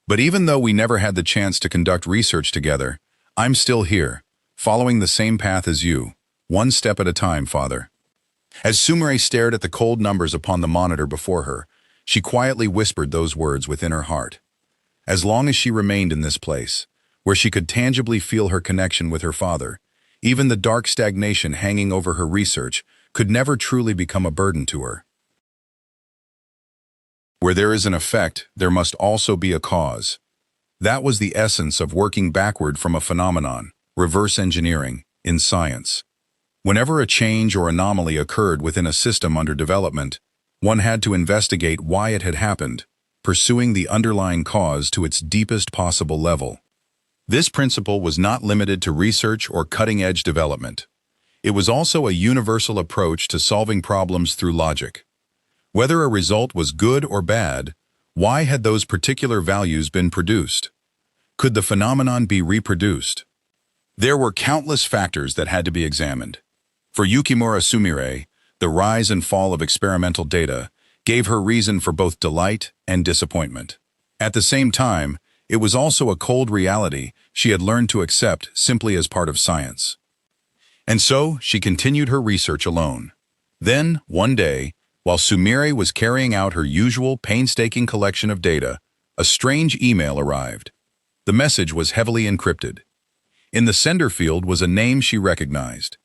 Speaker 1: But even though we never had the chance to conduct research together, I'm still here, following the same path as you, one step at a time, Father. As Sumire stared at the cold numbers upon the monitor before her, she quietly whispered those words within her heart. As long as she remained in this place, where she could tangibly feel her connection with her father, even the dark stagnation hanging over her research could never truly become a burden to her. Where there is an effect, there must also be a cause. That was the essence of working backward from a phenomenon, reverse engineering, in science. Whenever a change or anomaly occurred within a system under development, one had to investigate why it had happened, pursuing the underlying cause to its deepest possible level. This principle was not limited to research or cutting-edge development. It was also a universal approach to solving problems through logic. Whether a result was good or bad, why had those particular values been produced? Could the phenomenon be reproduced? There were countless factors that had to be examined. For Yukimura Sumire, the rise and fall of experimental data gave her reason for both delight and disappointment. At the same time, it was also a cold reality she had learned to accept simply as part of science. And so, she continued her research alone. Then, one day, while Sumire was carrying out her usual painstaking collection of data, a strange email arrived. The message was heavily encrypted. In the sender field was a name she recognized: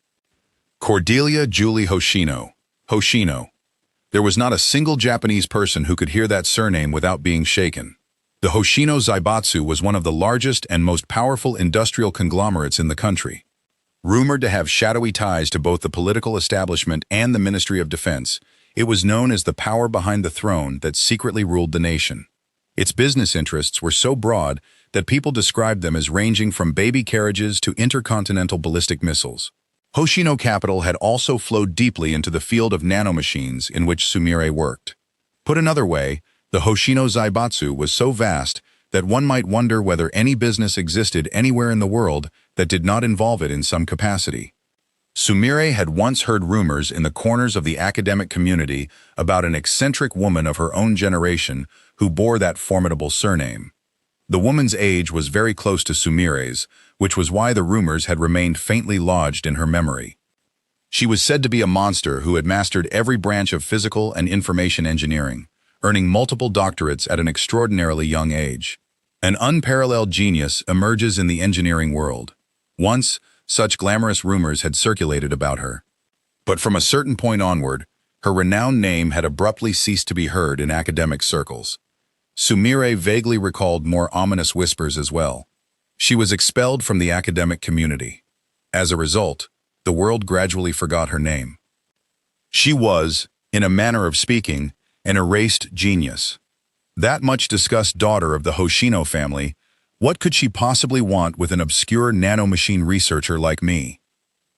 Speaker 1: Cordelia Julie Hoshino. Hoshino. There was not a single Japanese person who could hear that surname without being shaken. The Hoshino Zaibatsu was one of the largest and most powerful industrial conglomerates in the country. Rumored to have shadowy ties to both the political establishment and the Ministry of Defense, it was known as the power behind the throne that secretly ruled the nation. Its business interests were so broad that people described them as ranging from baby carriages to intercontinental ballistic missiles. Hoshino capital had also flowed deeply into the field of nanomachines in which Sumire worked. Put another way, the Hoshino Zaibatsu was so vast that one might wonder whether any business existed anywhere in the world that did not involve it in some capacity. Sumire had once heard rumors in the corners of the academic community about an eccentric woman of her own generation who bore that formidable surname. The woman's age was very close to Sumire's, which was why the rumors had remained faintly lodged in her memory. She was said to be a monster who had mastered every branch of physical and information engineering, earning multiple doctorates at an extraordinarily young age. An unparalleled genius emerges in the engineering world. Once, such glamorous rumors had circulated about her. But from a certain point onward, her renowned name had abruptly ceased to be heard in academic circles. Sumire vaguely recalled more ominous whispers as well. She was expelled from the academic community. As a result, the world gradually forgot her name. She was, in a manner of speaking, an erased genius. That much-discussed daughter of the Hoshino family, what could she possibly want with an obscure nanomachine researcher like me?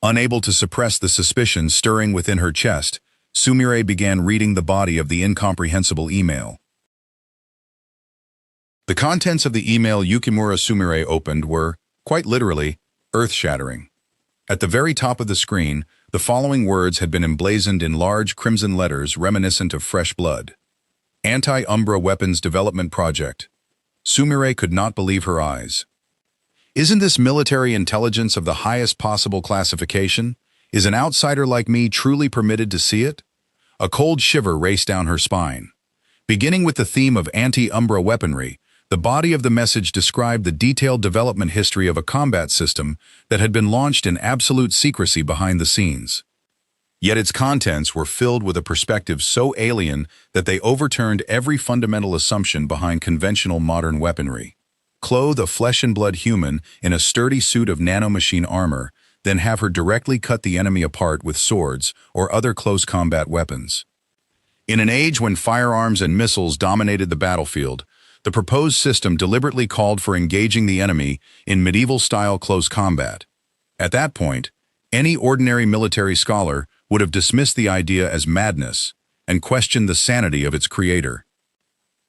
Speaker 1: Unable to suppress the suspicion stirring within her chest, Sumire began reading the body of the incomprehensible email. The contents of the email Yukimura Sumire opened were, quite literally, earth-shattering. At the very top of the screen, the following words had been emblazoned in large crimson letters reminiscent of fresh blood. Anti-Umbrae Weapons Development Project. Sumire could not believe her eyes. Isn't this military intelligence of the highest possible classification? Is an outsider like me truly permitted to see it? A cold shiver raced down her spine. Beginning with the theme of anti-Umbrae weaponry, the body of the message described the detailed development history of a combat system that had been launched in absolute secrecy behind the scenes. Yet its contents were filled with a perspective so alien that they overturned every fundamental assumption behind conventional modern weaponry. Clothe a flesh-and-blood human in a sturdy suit of nanomachine armor, then have her directly cut the enemy apart with swords or other close combat weapons. In an age when firearms and missiles dominated the battlefield, the proposed system deliberately called for engaging the enemy in medieval-style close combat. At that point, any ordinary military scholar would have dismissed the idea as madness and questioned the sanity of its creator.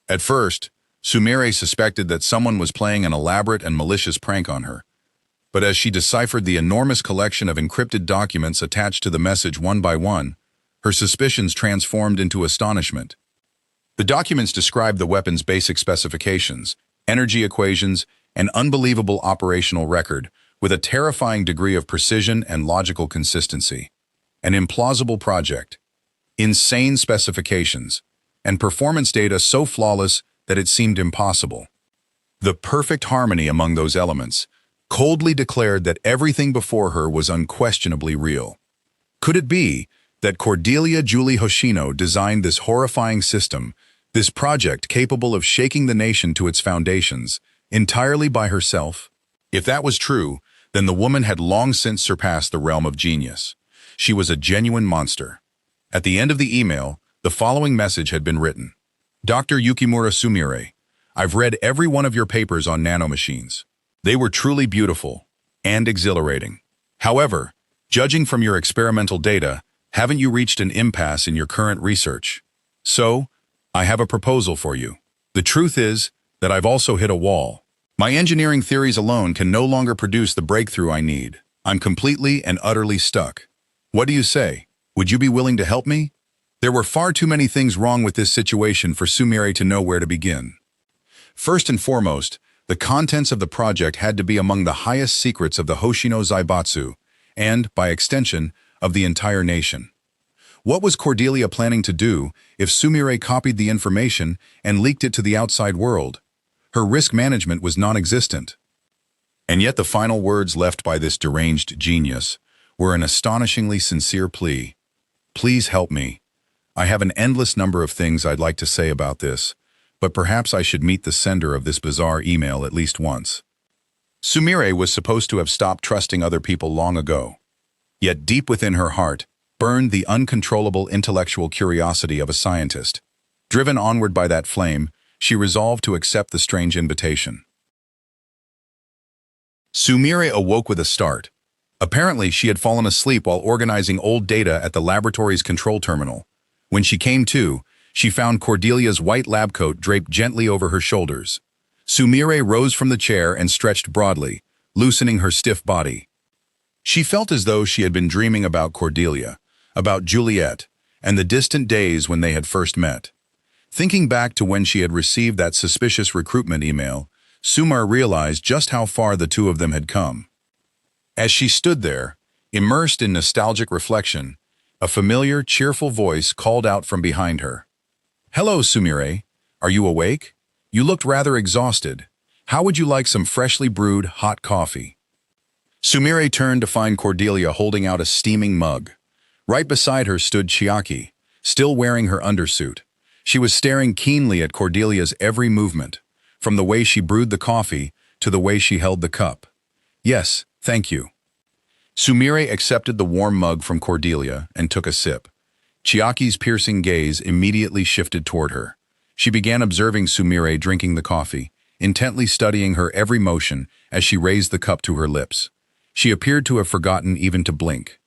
Speaker 1: At first, Sumire suspected that someone was playing an elaborate and malicious prank on her. But as she deciphered the enormous collection of encrypted documents attached to the message one by one, her suspicions transformed into astonishment. The documents described the weapon's basic specifications, energy equations, and unbelievable operational record with a terrifying degree of precision and logical consistency. An implausible project, insane specifications, and performance data so flawless that it seemed impossible. The perfect harmony among those elements coldly declared that everything before her was unquestionably real. Could it be that Cordelia Julie Hoshino designed this horrifying system, this project capable of shaking the nation to its foundations, entirely by herself? If that was true, then the woman had long since surpassed the realm of genius. She was a genuine monster. At the end of the email, the following message had been written. Dr. Yukimura Sumire, I've read every one of your papers on nanomachines. They were truly beautiful and exhilarating. However, judging from your experimental data, haven't you reached an impasse in your current research? So, I have a proposal for you. The truth is that I've also hit a wall. My engineering theories alone can no longer produce the breakthrough I need. I'm completely and utterly stuck. What do you say? Would you be willing to help me? There were far too many things wrong with this situation for Sumire to know where to begin. First and foremost, the contents of the project had to be among the highest secrets of the Hoshino Zaibatsu, and, by extension, of the entire nation. What was Cordelia planning to do if Sumire copied the information and leaked it to the outside world? Her risk management was non-existent. And yet the final words left by this deranged genius were an astonishingly sincere plea. Please help me. I have an endless number of things I'd like to say about this, but perhaps I should meet the sender of this bizarre email at least once. Sumire was supposed to have stopped trusting other people long ago. Yet deep within her heart burned the uncontrollable intellectual curiosity of a scientist. Driven onward by that flame, she resolved to accept the strange invitation. Sumire awoke with a start. Apparently, she had fallen asleep while organizing old data at the laboratory's control terminal. When she came to, she found Cordelia's white lab coat draped gently over her shoulders. Sumire rose from the chair and stretched broadly, loosening her stiff body. She felt as though she had been dreaming about Cordelia, about Juliet, and the distant days when they had first met. Thinking back to when she had received that suspicious recruitment email, Sumire realized just how far the two of them had come. As she stood there, immersed in nostalgic reflection, a familiar, cheerful voice called out from behind her. "Hello, Sumire. Are you awake? You looked rather exhausted. How would you like some freshly brewed, hot coffee?" Sumire turned to find Cordelia holding out a steaming mug. Right beside her stood Chiaki, still wearing her undersuit. She was staring keenly at Cordelia's every movement, from the way she brewed the coffee to the way she held the cup. "Yes, thank you." Sumire accepted the warm mug from Cordelia and took a sip. Chiaki's piercing gaze immediately shifted toward her. She began observing Sumire drinking the coffee, intently studying her every motion as she raised the cup to her lips. She appeared to have forgotten even to blink.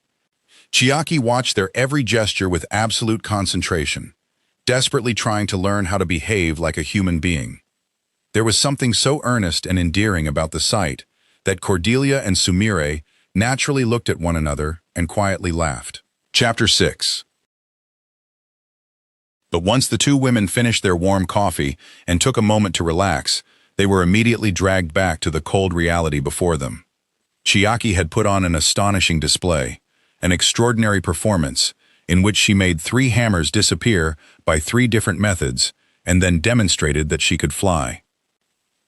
Speaker 1: Chiaki watched their every gesture with absolute concentration, desperately trying to learn how to behave like a human being. There was something so earnest and endearing about the sight that Cordelia and Sumire naturally looked at one another and quietly laughed. Chapter 6. But once the two women finished their warm coffee and took a moment to relax, they were immediately dragged back to the cold reality before them. Chiaki had put on an astonishing display, an extraordinary performance, in which she made 3 hammers disappear by 3 different methods, and then demonstrated that she could fly.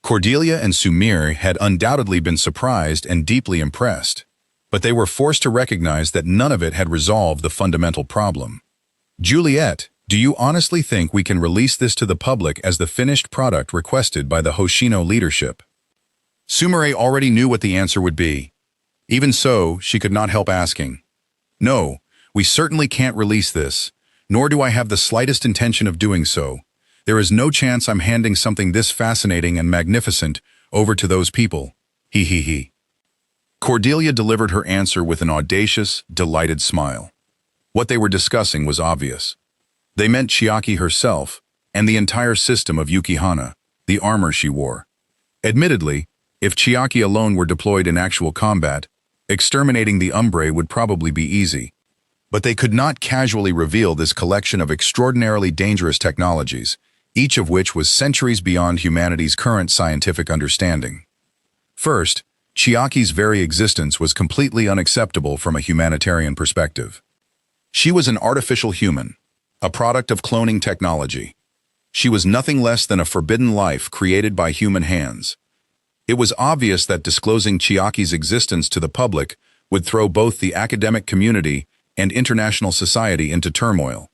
Speaker 1: Cordelia and Sumire had undoubtedly been surprised and deeply impressed, but they were forced to recognize that none of it had resolved the fundamental problem. "Juliet, do you honestly think we can release this to the public as the finished product requested by the Hoshino leadership?" Sumire already knew what the answer would be. Even so, she could not help asking. "No, we certainly can't release this, nor do I have the slightest intention of doing so. There is no chance I'm handing something this fascinating and magnificent over to those people. He he he." Cordelia delivered her answer with an audacious, delighted smile. What they were discussing was obvious. They meant Chiaki herself and the entire system of Yukihana, the armor she wore. Admittedly, if Chiaki alone were deployed in actual combat, exterminating the Umbrae would probably be easy. But they could not casually reveal this collection of extraordinarily dangerous technologies, each of which was centuries beyond humanity's current scientific understanding. First, Chiaki's very existence was completely unacceptable from a humanitarian perspective. She was an artificial human, a product of cloning technology. She was nothing less than a forbidden life created by human hands. It was obvious that disclosing Chiaki's existence to the public would throw both the academic community and international society into turmoil.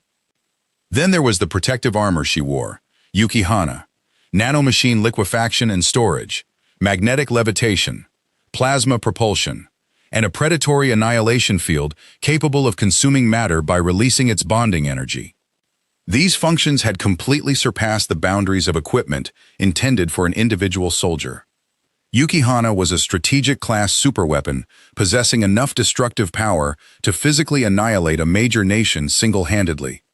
Speaker 1: Then there was the protective armor she wore, Yukihana, nanomachine liquefaction and storage, magnetic levitation, plasma propulsion, and a predatory annihilation field capable of consuming matter by releasing its bonding energy. These functions had completely surpassed the boundaries of equipment intended for an individual soldier. Yukihana was a strategic-class superweapon possessing enough destructive power to physically annihilate a major nation single-handedly.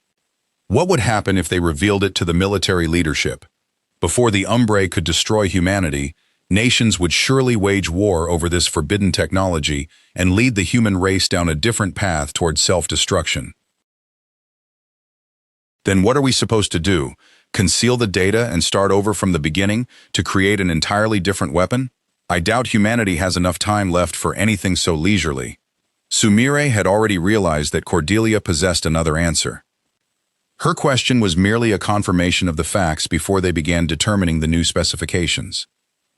Speaker 1: What would happen if they revealed it to the military leadership? Before the Umbrae could destroy humanity, nations would surely wage war over this forbidden technology and lead the human race down a different path toward self-destruction. Then what are we supposed to do? Conceal the data and start over from the beginning to create an entirely different weapon? I doubt humanity has enough time left for anything so leisurely. Sumire had already realized that Cordelia possessed another answer. Her question was merely a confirmation of the facts before they began determining the new specifications.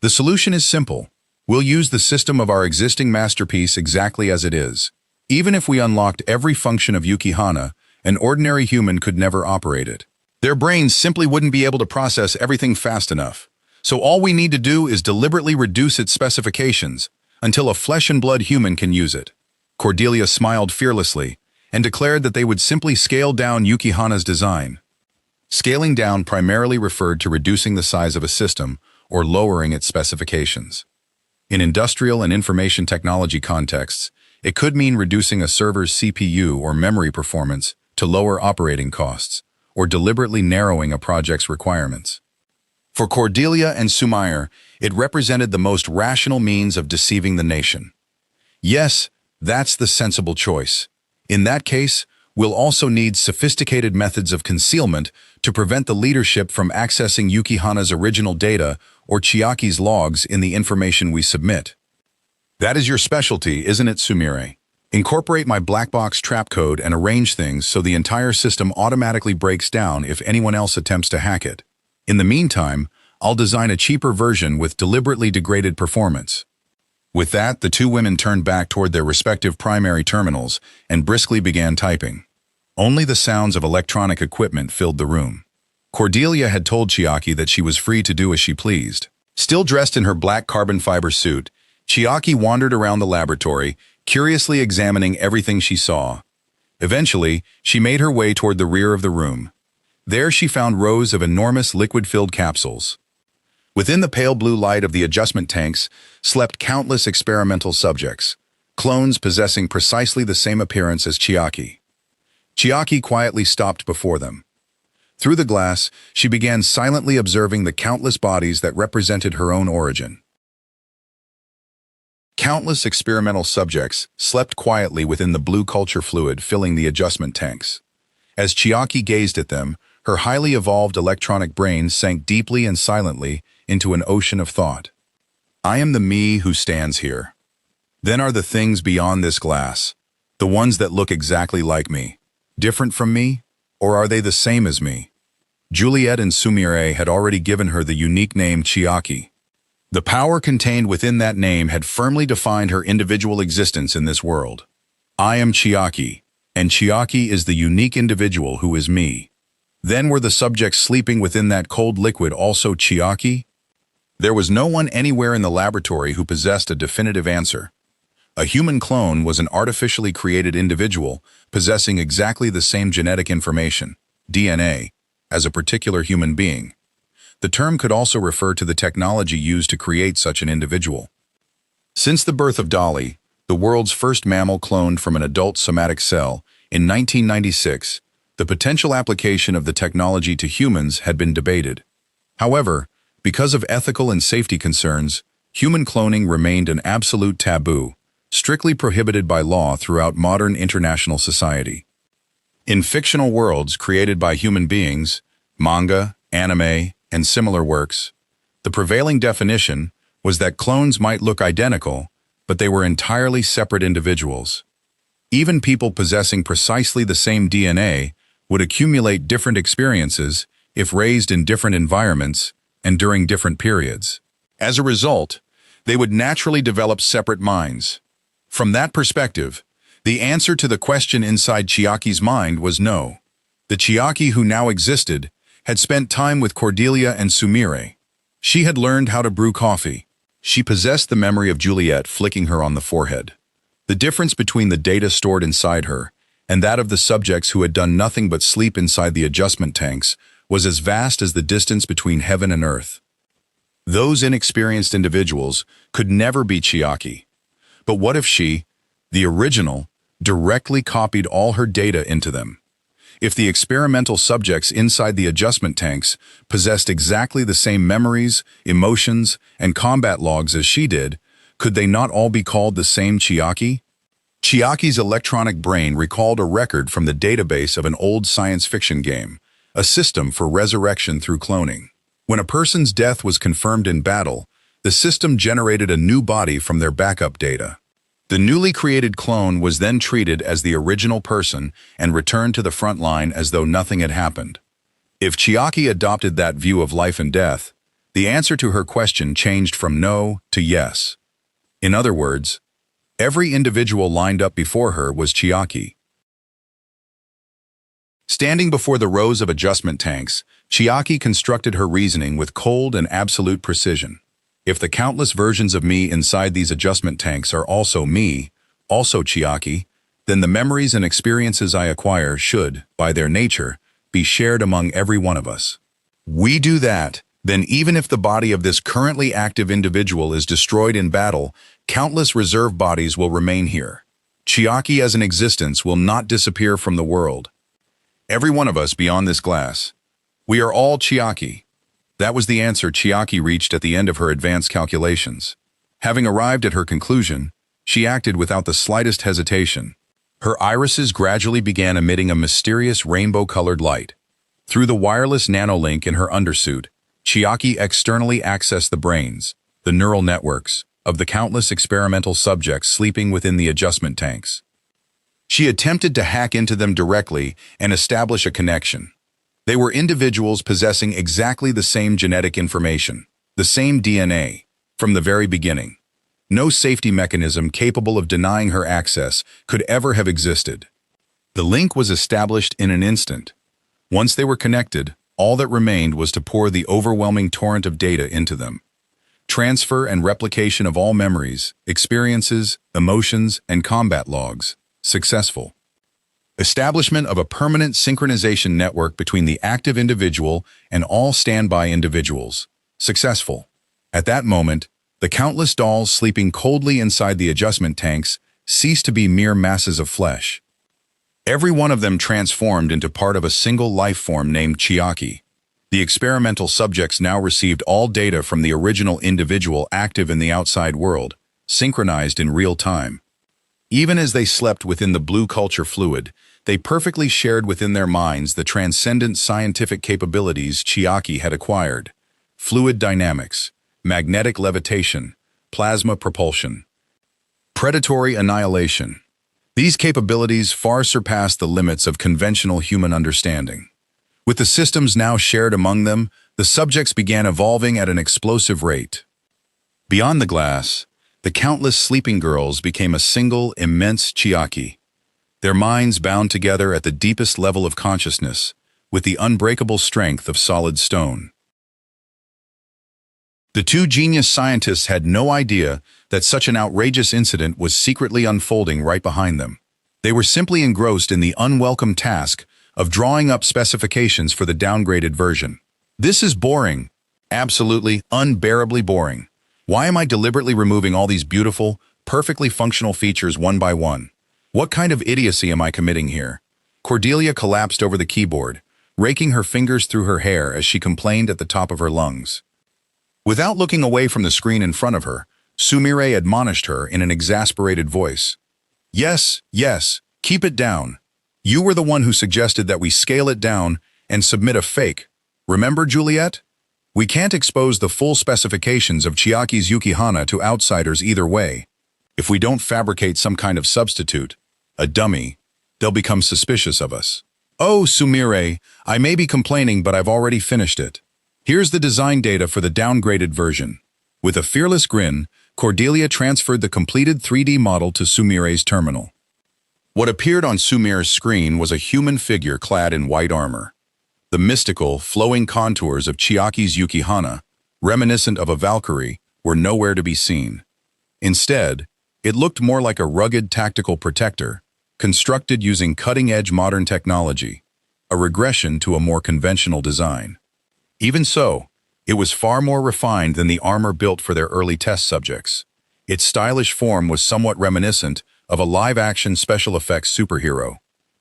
Speaker 1: The solution is simple. We'll use the system of our existing masterpiece exactly as it is. Even if we unlocked every function of Yukihana, an ordinary human could never operate it. Their brains simply wouldn't be able to process everything fast enough. So all we need to do is deliberately reduce its specifications until a flesh-and-blood human can use it. Cordelia smiled fearlessly and declared that they would simply scale down Yukihana's design. Scaling down primarily referred to reducing the size of a system or lowering its specifications. In industrial and information technology contexts, it could mean reducing a server's CPU or memory performance to lower operating costs, or deliberately narrowing a project's requirements. For Cordelia and Sumire, it represented the most rational means of deceiving the nation. Yes, that's the sensible choice. In that case, we'll also need sophisticated methods of concealment to prevent the leadership from accessing Yukihana's original data or Chiaki's logs in the information we submit. That is your specialty, isn't it, Sumire? Incorporate my black box trap code and arrange things so the entire system automatically breaks down if anyone else attempts to hack it. In the meantime, I'll design a cheaper version with deliberately degraded performance. With that, the two women turned back toward their respective primary terminals and briskly began typing. Only the sounds of electronic equipment filled the room. Cordelia had told Chiaki that she was free to do as she pleased. Still dressed in her black carbon fiber suit, Chiaki wandered around the laboratory, curiously examining everything she saw. Eventually, she made her way toward the rear of the room. There she found rows of enormous liquid-filled capsules. Within the pale blue light of the adjustment tanks slept countless experimental subjects, clones possessing precisely the same appearance as Chiaki. Chiaki quietly stopped before them. Through the glass, she began silently observing the countless bodies that represented her own origin. Countless experimental subjects slept quietly within the blue culture fluid filling the adjustment tanks. As Chiaki gazed at them, her highly evolved electronic brain sank deeply and silently into an ocean of thought. I am the me who stands here. Then are the things beyond this glass, the ones that look exactly like me, different from me, or are they the same as me? Juliet and Sumire had already given her the unique name Chiaki. The power contained within that name had firmly defined her individual existence in this world. I am Chiaki, and Chiaki is the unique individual who is me. Then were the subjects sleeping within that cold liquid also Chiaki? There was no one anywhere in the laboratory who possessed a definitive answer. A human clone was an artificially created individual possessing exactly the same genetic information, DNA, as a particular human being. The term could also refer to the technology used to create such an individual. Since the birth of Dolly, the world's first mammal cloned from an adult somatic cell, in 1996, the potential application of the technology to humans had been debated. However, because of ethical and safety concerns, human cloning remained an absolute taboo, strictly prohibited by law throughout modern international society. In fictional worlds created by human beings, manga, anime, and similar works, the prevailing definition was that clones might look identical, but they were entirely separate individuals. Even people possessing precisely the same DNA would accumulate different experiences if raised in different environments and during different periods. As a result, they would naturally develop separate minds. From that perspective, the answer to the question inside Chiaki's mind was no. The Chiaki who now existed had spent time with Cordelia and Sumire. She had learned how to brew coffee. She possessed the memory of Juliet flicking her on the forehead. The difference between the data stored inside her and that of the subjects who had done nothing but sleep inside the adjustment tanks was as vast as the distance between heaven and earth. Those inexperienced individuals could never be Chiaki. But what if she, the original, directly copied all her data into them? If the experimental subjects inside the adjustment tanks possessed exactly the same memories, emotions, and combat logs as she did, could they not all be called the same Chiaki? Chiaki's electronic brain recalled a record from the database of an old science fiction game, a system for resurrection through cloning. When a person's death was confirmed in battle, the system generated a new body from their backup data. The newly created clone was then treated as the original person and returned to the front line as though nothing had happened. If Chiaki adopted that view of life and death, the answer to her question changed from no to yes. In other words, every individual lined up before her was Chiaki. Standing before the rows of adjustment tanks, Chiaki constructed her reasoning with cold and absolute precision. If the countless versions of me inside these adjustment tanks are also me, also Chiaki, then the memories and experiences I acquire should, by their nature, be shared among every one of us. We do that, then even if the body of this currently active individual is destroyed in battle, countless reserve bodies will remain here. Chiaki as an existence will not disappear from the world. Every one of us beyond this glass. We are all Chiaki. That was the answer Chiaki reached at the end of her advanced calculations. Having arrived at her conclusion, she acted without the slightest hesitation. Her irises gradually began emitting a mysterious rainbow-colored light. Through the wireless nanolink in her undersuit, Chiaki externally accessed the brains, the neural networks, of the countless experimental subjects sleeping within the adjustment tanks. She attempted to hack into them directly and establish a connection. They were individuals possessing exactly the same genetic information, the same DNA, from the very beginning. No safety mechanism capable of denying her access could ever have existed. The link was established in an instant. Once they were connected, all that remained was to pour the overwhelming torrent of data into them. Transfer and replication of all memories, experiences, emotions, and combat logs. Successful. Establishment of a permanent synchronization network between the active individual and all standby individuals. Successful. At that moment, the countless dolls sleeping coldly inside the adjustment tanks ceased to be mere masses of flesh. Every one of them transformed into part of a single life form named Chiaki. The experimental subjects now received all data from the original individual active in the outside world, synchronized in real time. Even as they slept within the blue culture fluid, they perfectly shared within their minds the transcendent scientific capabilities Chiaki had acquired. Fluid dynamics, magnetic levitation, plasma propulsion, predatory annihilation. These capabilities far surpassed the limits of conventional human understanding. With the systems now shared among them, the subjects began evolving at an explosive rate. Beyond the glass, the countless sleeping girls became a single, immense Chiaki, their minds bound together at the deepest level of consciousness, with the unbreakable strength of solid stone. The two genius scientists had no idea that such an outrageous incident was secretly unfolding right behind them. They were simply engrossed in the unwelcome task of drawing up specifications for the downgraded version. This is boring. Absolutely, unbearably boring. Why am I deliberately removing all these beautiful, perfectly functional features one by one? What kind of idiocy am I committing here? Cordelia collapsed over the keyboard, raking her fingers through her hair as she complained at the top of her lungs. Without looking away from the screen in front of her, Sumire admonished her in an exasperated voice. Yes, keep it down. You were the one who suggested that we scale it down and submit a fake. Remember, Juliet? We can't expose the full specifications of Chiaki's Yukihana to outsiders either way. If we don't fabricate some kind of substitute, a dummy, they'll become suspicious of us. Oh, Sumire, I may be complaining, but I've already finished it. Here's the design data for the downgraded version. With a fearless grin, Cordelia transferred the completed 3D model to Sumire's terminal. What appeared on Sumire's screen was a human figure clad in white armor. The mystical, flowing contours of Chiaki's Yukihana, reminiscent of a Valkyrie, were nowhere to be seen. Instead, it looked more like a rugged tactical protector, constructed using cutting-edge modern technology, a regression to a more conventional design. Even so, it was far more refined than the armor built for their early test subjects. Its stylish form was somewhat reminiscent of a live-action special effects superhero.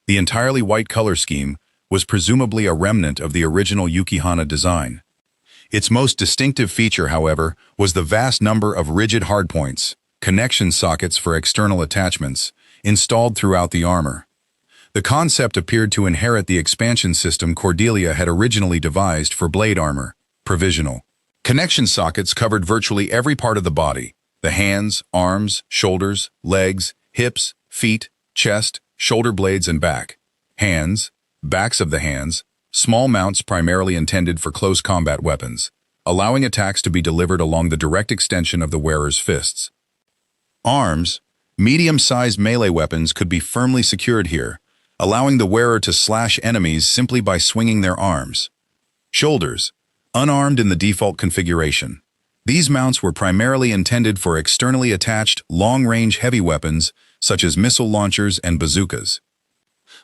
Speaker 1: The entirely white color scheme was presumably a remnant of the original Yukihana design. Its most distinctive feature, however, was the vast number of rigid hardpoints, connection sockets for external attachments, installed throughout the armor. The concept appeared to inherit the expansion system Cordelia had originally devised for blade armor, provisional. Connection sockets covered virtually every part of the body: the hands, arms, shoulders, legs, hips, feet, chest, shoulder blades, and back. Hands, backs of the hands, small mounts primarily intended for close combat weapons, allowing attacks to be delivered along the direct extension of the wearer's fists. Arms, medium-sized melee weapons could be firmly secured here, allowing the wearer to slash enemies simply by swinging their arms. Shoulders, unarmed in the default configuration. These mounts were primarily intended for externally attached, long-range heavy weapons such as missile launchers and bazookas.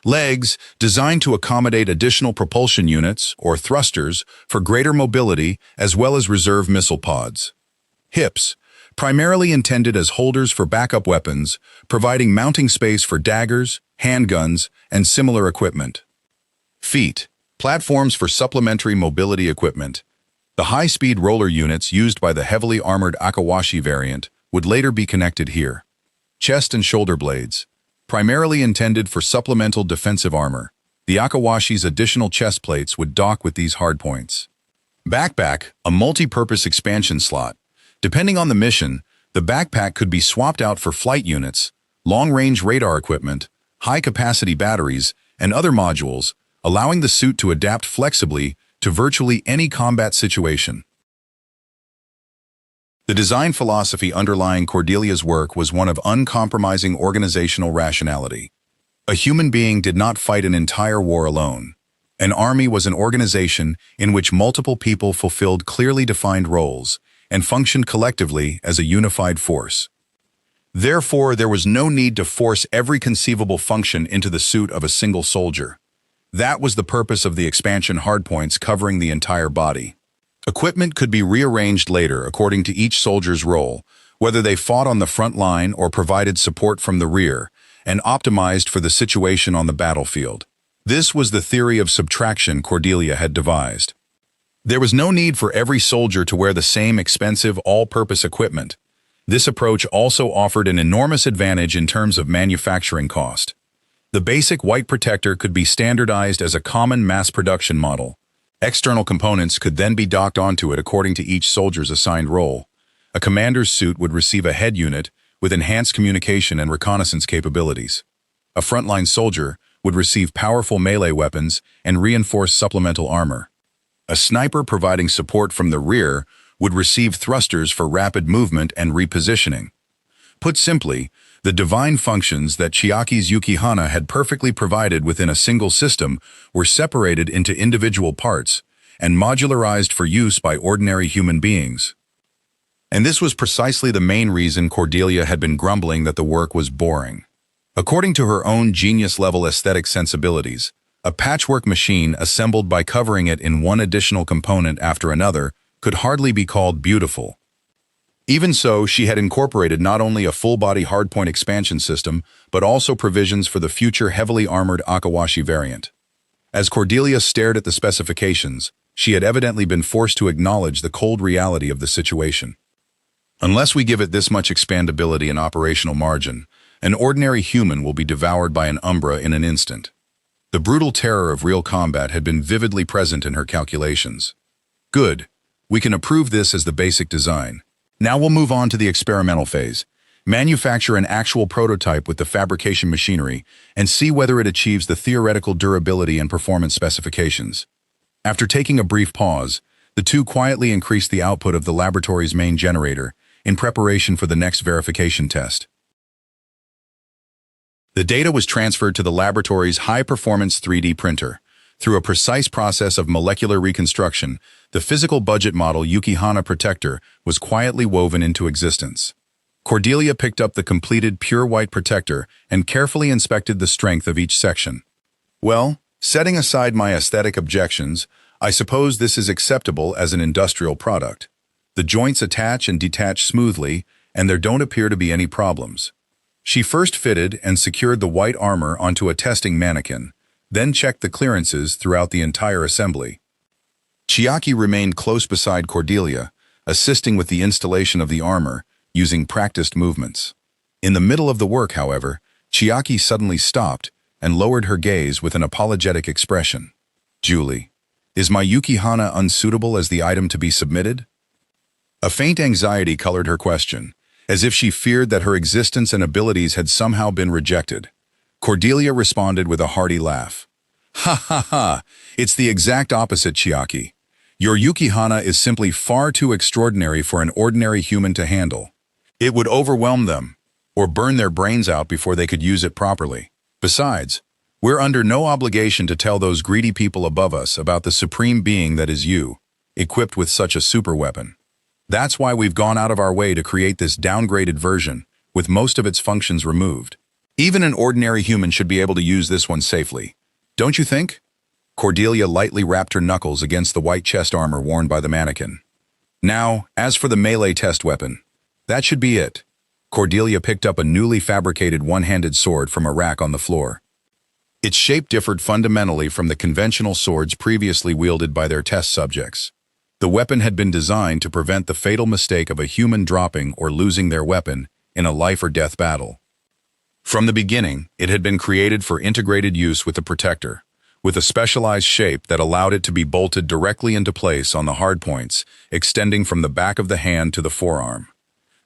Speaker 1: Legs, designed to accommodate additional propulsion units, or thrusters, for greater mobility as well as reserve missile pods. Hips, primarily intended as holders for backup weapons, providing mounting space for daggers, handguns, and similar equipment. Feet, platforms for supplementary mobility equipment. The high-speed roller units used by the heavily armored Akawashi variant would later be connected here. Chest and shoulder blades. Primarily intended for supplemental defensive armor, the Akawashi's additional chest plates would dock with these hardpoints. Backpack, a multi-purpose expansion slot. Depending on the mission, the backpack could be swapped out for flight units, long-range radar equipment, high-capacity batteries, and other modules, allowing the suit to adapt flexibly to virtually any combat situation. The design philosophy underlying Cordelia's work was one of uncompromising organizational rationality. A human being did not fight an entire war alone. An army was an organization in which multiple people fulfilled clearly defined roles and functioned collectively as a unified force. Therefore, there was no need to force every conceivable function into the suit of a single soldier. That was the purpose of the expansion hardpoints covering the entire body. Equipment could be rearranged later according to each soldier's role, whether they fought on the front line or provided support from the rear, and optimized for the situation on the battlefield. This was the theory of subtraction Cordelia had devised. There was no need for every soldier to wear the same expensive all-purpose equipment. This approach also offered an enormous advantage in terms of manufacturing cost. The basic white protector could be standardized as a common mass production model. External components could then be docked onto it according to each soldier's assigned role. A commander's suit would receive a head unit with enhanced communication and reconnaissance capabilities. A frontline soldier would receive powerful melee weapons and reinforced supplemental armor. A sniper providing support from the rear would receive thrusters for rapid movement and repositioning. Put simply, the divine functions that Chiaki's Yukihana had perfectly provided within a single system were separated into individual parts and modularized for use by ordinary human beings. And this was precisely the main reason Cordelia had been grumbling that the work was boring. According to her own genius-level aesthetic sensibilities, a patchwork machine assembled by covering it in one additional component after another could hardly be called beautiful. Even so, she had incorporated not only a full-body hardpoint expansion system, but also provisions for the future heavily armored Akawashi variant. As Cordelia stared at the specifications, she had evidently been forced to acknowledge the cold reality of the situation. Unless we give it this much expandability and operational margin, an ordinary human will be devoured by an Umbrae in an instant. The brutal terror of real combat had been vividly present in her calculations. Good. We can approve this as the basic design. Now we'll move on to the experimental phase. Manufacture an actual prototype with the fabrication machinery and see whether it achieves the theoretical durability and performance specifications. After taking a brief pause, the two quietly increased the output of the laboratory's main generator in preparation for the next verification test. The data was transferred to the laboratory's high-performance 3D printer. Through a precise process of molecular reconstruction, the physical budget model Yukihana Protector was quietly woven into existence. Cordelia picked up the completed pure white protector and carefully inspected the strength of each section. Well, setting aside my aesthetic objections, I suppose this is acceptable as an industrial product. The joints attach and detach smoothly, and there don't appear to be any problems. She first fitted and secured the white armor onto a testing mannequin, then checked the clearances throughout the entire assembly. Chiaki remained close beside Cordelia, assisting with the installation of the armor, using practiced movements. In the middle of the work, however, Chiaki suddenly stopped and lowered her gaze with an apologetic expression. "Julie, is my Yukihana unsuitable as the item to be submitted?" A faint anxiety colored her question, as if she feared that her existence and abilities had somehow been rejected. Cordelia responded with a hearty laugh. "Ha ha ha! It's the exact opposite, Chiaki. Your Yukihana is simply far too extraordinary for an ordinary human to handle. It would overwhelm them, or burn their brains out before they could use it properly. Besides, we're under no obligation to tell those greedy people above us about the supreme being that is you, equipped with such a superweapon. That's why we've gone out of our way to create this downgraded version, with most of its functions removed. Even an ordinary human should be able to use this one safely. Don't you think?" Cordelia lightly rapped her knuckles against the white chest armor worn by the mannequin. "Now, as for the melee test weapon, that should be it." Cordelia picked up a newly fabricated one-handed sword from a rack on the floor. Its shape differed fundamentally from the conventional swords previously wielded by their test subjects. The weapon had been designed to prevent the fatal mistake of a human dropping or losing their weapon in a life-or-death battle. From the beginning, it had been created for integrated use with the protector, with a specialized shape that allowed it to be bolted directly into place on the hardpoints, extending from the back of the hand to the forearm.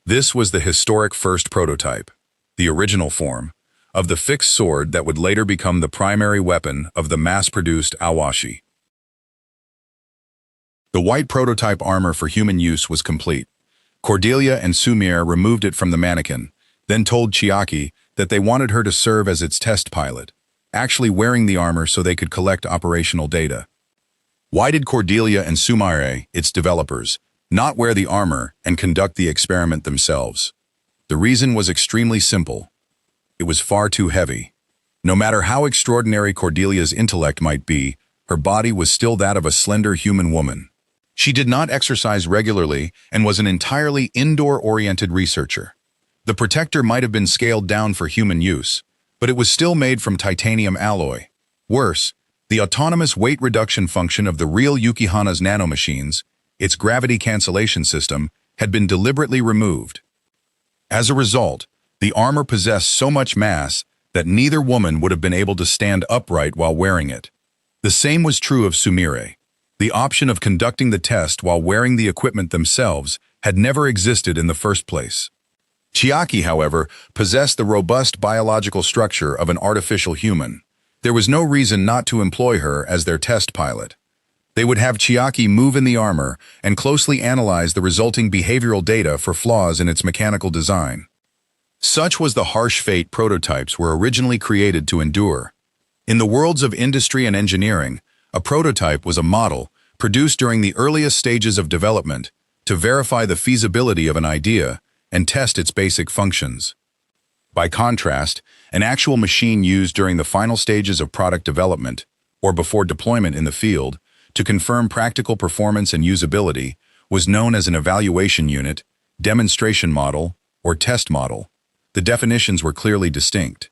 Speaker 1: This was the historic first prototype, the original form, of the fixed sword that would later become the primary weapon of the mass-produced awashi. The white prototype armor for human use was complete. Cordelia and Sumire removed it from the mannequin, then told Chiaki that they wanted her to serve as its test pilot, actually wearing the armor so they could collect operational data. Why did Cordelia and Sumire, its developers, not wear the armor and conduct the experiment themselves? The reason was extremely simple. It was far too heavy. No matter how extraordinary Cordelia's intellect might be, her body was still that of a slender human woman. She did not exercise regularly and was an entirely indoor-oriented researcher. The protector might have been scaled down for human use, but it was still made from titanium alloy. Worse, the autonomous weight reduction function of the real Yukihana's nanomachines, its gravity cancellation system, had been deliberately removed. As a result, the armor possessed so much mass that neither woman would have been able to stand upright while wearing it. The same was true of Sumire. The option of conducting the test while wearing the equipment themselves had never existed in the first place. Chiaki, however, possessed the robust biological structure of an artificial human. There was no reason not to employ her as their test pilot. They would have Chiaki move in the armor and closely analyze the resulting behavioral data for flaws in its mechanical design. Such was the harsh fate prototypes were originally created to endure. In the worlds of industry and engineering, a prototype was a model produced during the earliest stages of development to verify the feasibility of an idea and test its basic functions. By contrast, an actual machine used during the final stages of product development, or before deployment in the field, to confirm practical performance and usability, was known as an evaluation unit, demonstration model, or test model. The definitions were clearly distinct.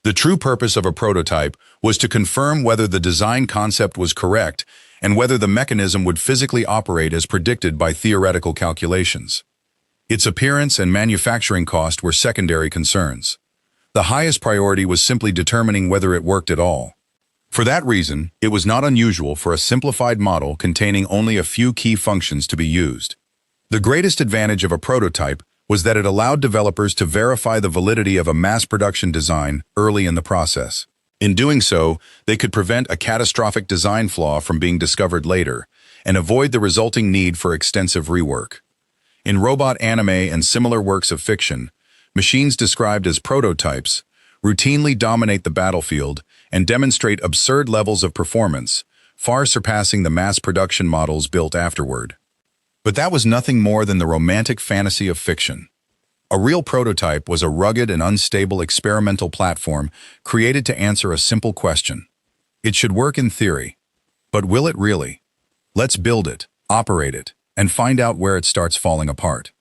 Speaker 1: The true purpose of a prototype was to confirm whether the design concept was correct and whether the mechanism would physically operate as predicted by theoretical calculations. Its appearance and manufacturing cost were secondary concerns. The highest priority was simply determining whether it worked at all. For that reason, it was not unusual for a simplified model containing only a few key functions to be used. The greatest advantage of a prototype was that it allowed developers to verify the validity of a mass production design early in the process. In doing so, they could prevent a catastrophic design flaw from being discovered later and avoid the resulting need for extensive rework. In robot anime and similar works of fiction, machines described as prototypes routinely dominate the battlefield and demonstrate absurd levels of performance, far surpassing the mass production models built afterward. But that was nothing more than the romantic fantasy of fiction. A real prototype was a rugged and unstable experimental platform created to answer a simple question. It should work in theory, but will it really? Let's build it, operate it, and find out where it starts falling apart.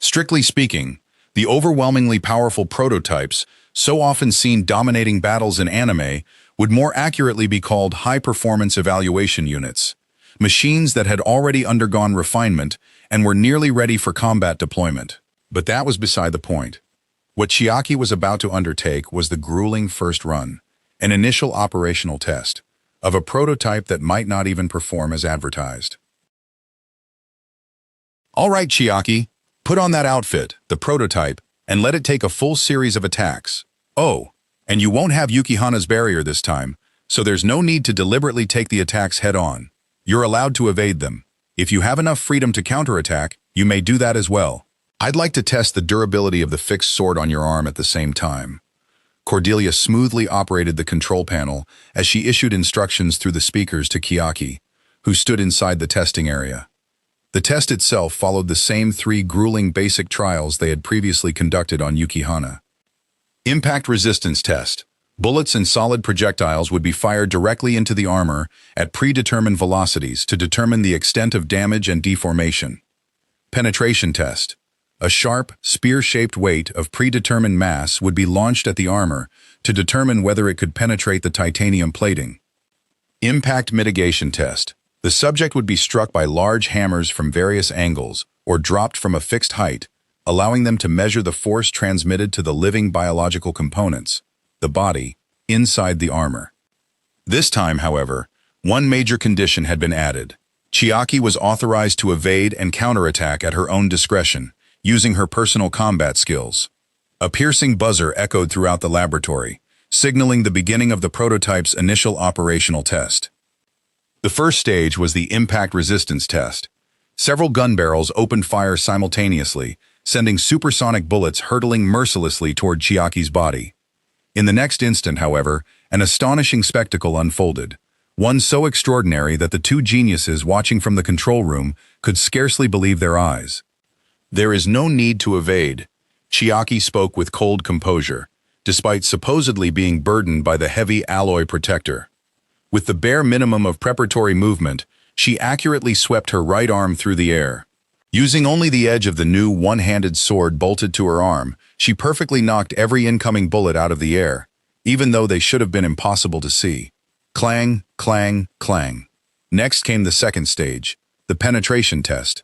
Speaker 1: Strictly speaking, the overwhelmingly powerful prototypes, so often seen dominating battles in anime, would more accurately be called high-performance evaluation units, machines that had already undergone refinement and were nearly ready for combat deployment. But that was beside the point. What Chiaki was about to undertake was the grueling first run, an initial operational test, of a prototype that might not even perform as advertised. All right, Chiaki, put on that outfit, the prototype, and let it take a full series of attacks. Oh, and you won't have Yukihana's barrier this time, so there's no need to deliberately take the attacks head-on. You're allowed to evade them. If you have enough freedom to counterattack, you may do that as well. I'd like to test the durability of the fixed sword on your arm at the same time. Cordelia smoothly operated the control panel as she issued instructions through the speakers to Chiaki, who stood inside the testing area. The test itself followed the same 3 grueling basic trials they had previously conducted on Yukihana. Impact resistance test. Bullets and solid projectiles would be fired directly into the armor at predetermined velocities to determine the extent of damage and deformation. Penetration test. A sharp, spear-shaped weight of predetermined mass would be launched at the armor to determine whether it could penetrate the titanium plating. Impact mitigation test. The subject would be struck by large hammers from various angles or dropped from a fixed height, allowing them to measure the force transmitted to the living biological components, the body, inside the armor. This time, however, one major condition had been added. Chiaki was authorized to evade and counterattack at her own discretion, using her personal combat skills. A piercing buzzer echoed throughout the laboratory, signaling the beginning of the prototype's initial operational test. The first stage was the impact resistance test. Several gun barrels opened fire simultaneously, sending supersonic bullets hurtling mercilessly toward Chiaki's body. In the next instant, however, an astonishing spectacle unfolded, one so extraordinary that the two geniuses watching from the control room could scarcely believe their eyes. "There is no need to evade," Chiaki spoke with cold composure, despite supposedly being burdened by the heavy alloy protector. With the bare minimum of preparatory movement, she accurately swept her right arm through the air. Using only the edge of the new one-handed sword bolted to her arm, she perfectly knocked every incoming bullet out of the air, even though they should have been impossible to see. Clang, clang, clang. Next came the second stage, the penetration test.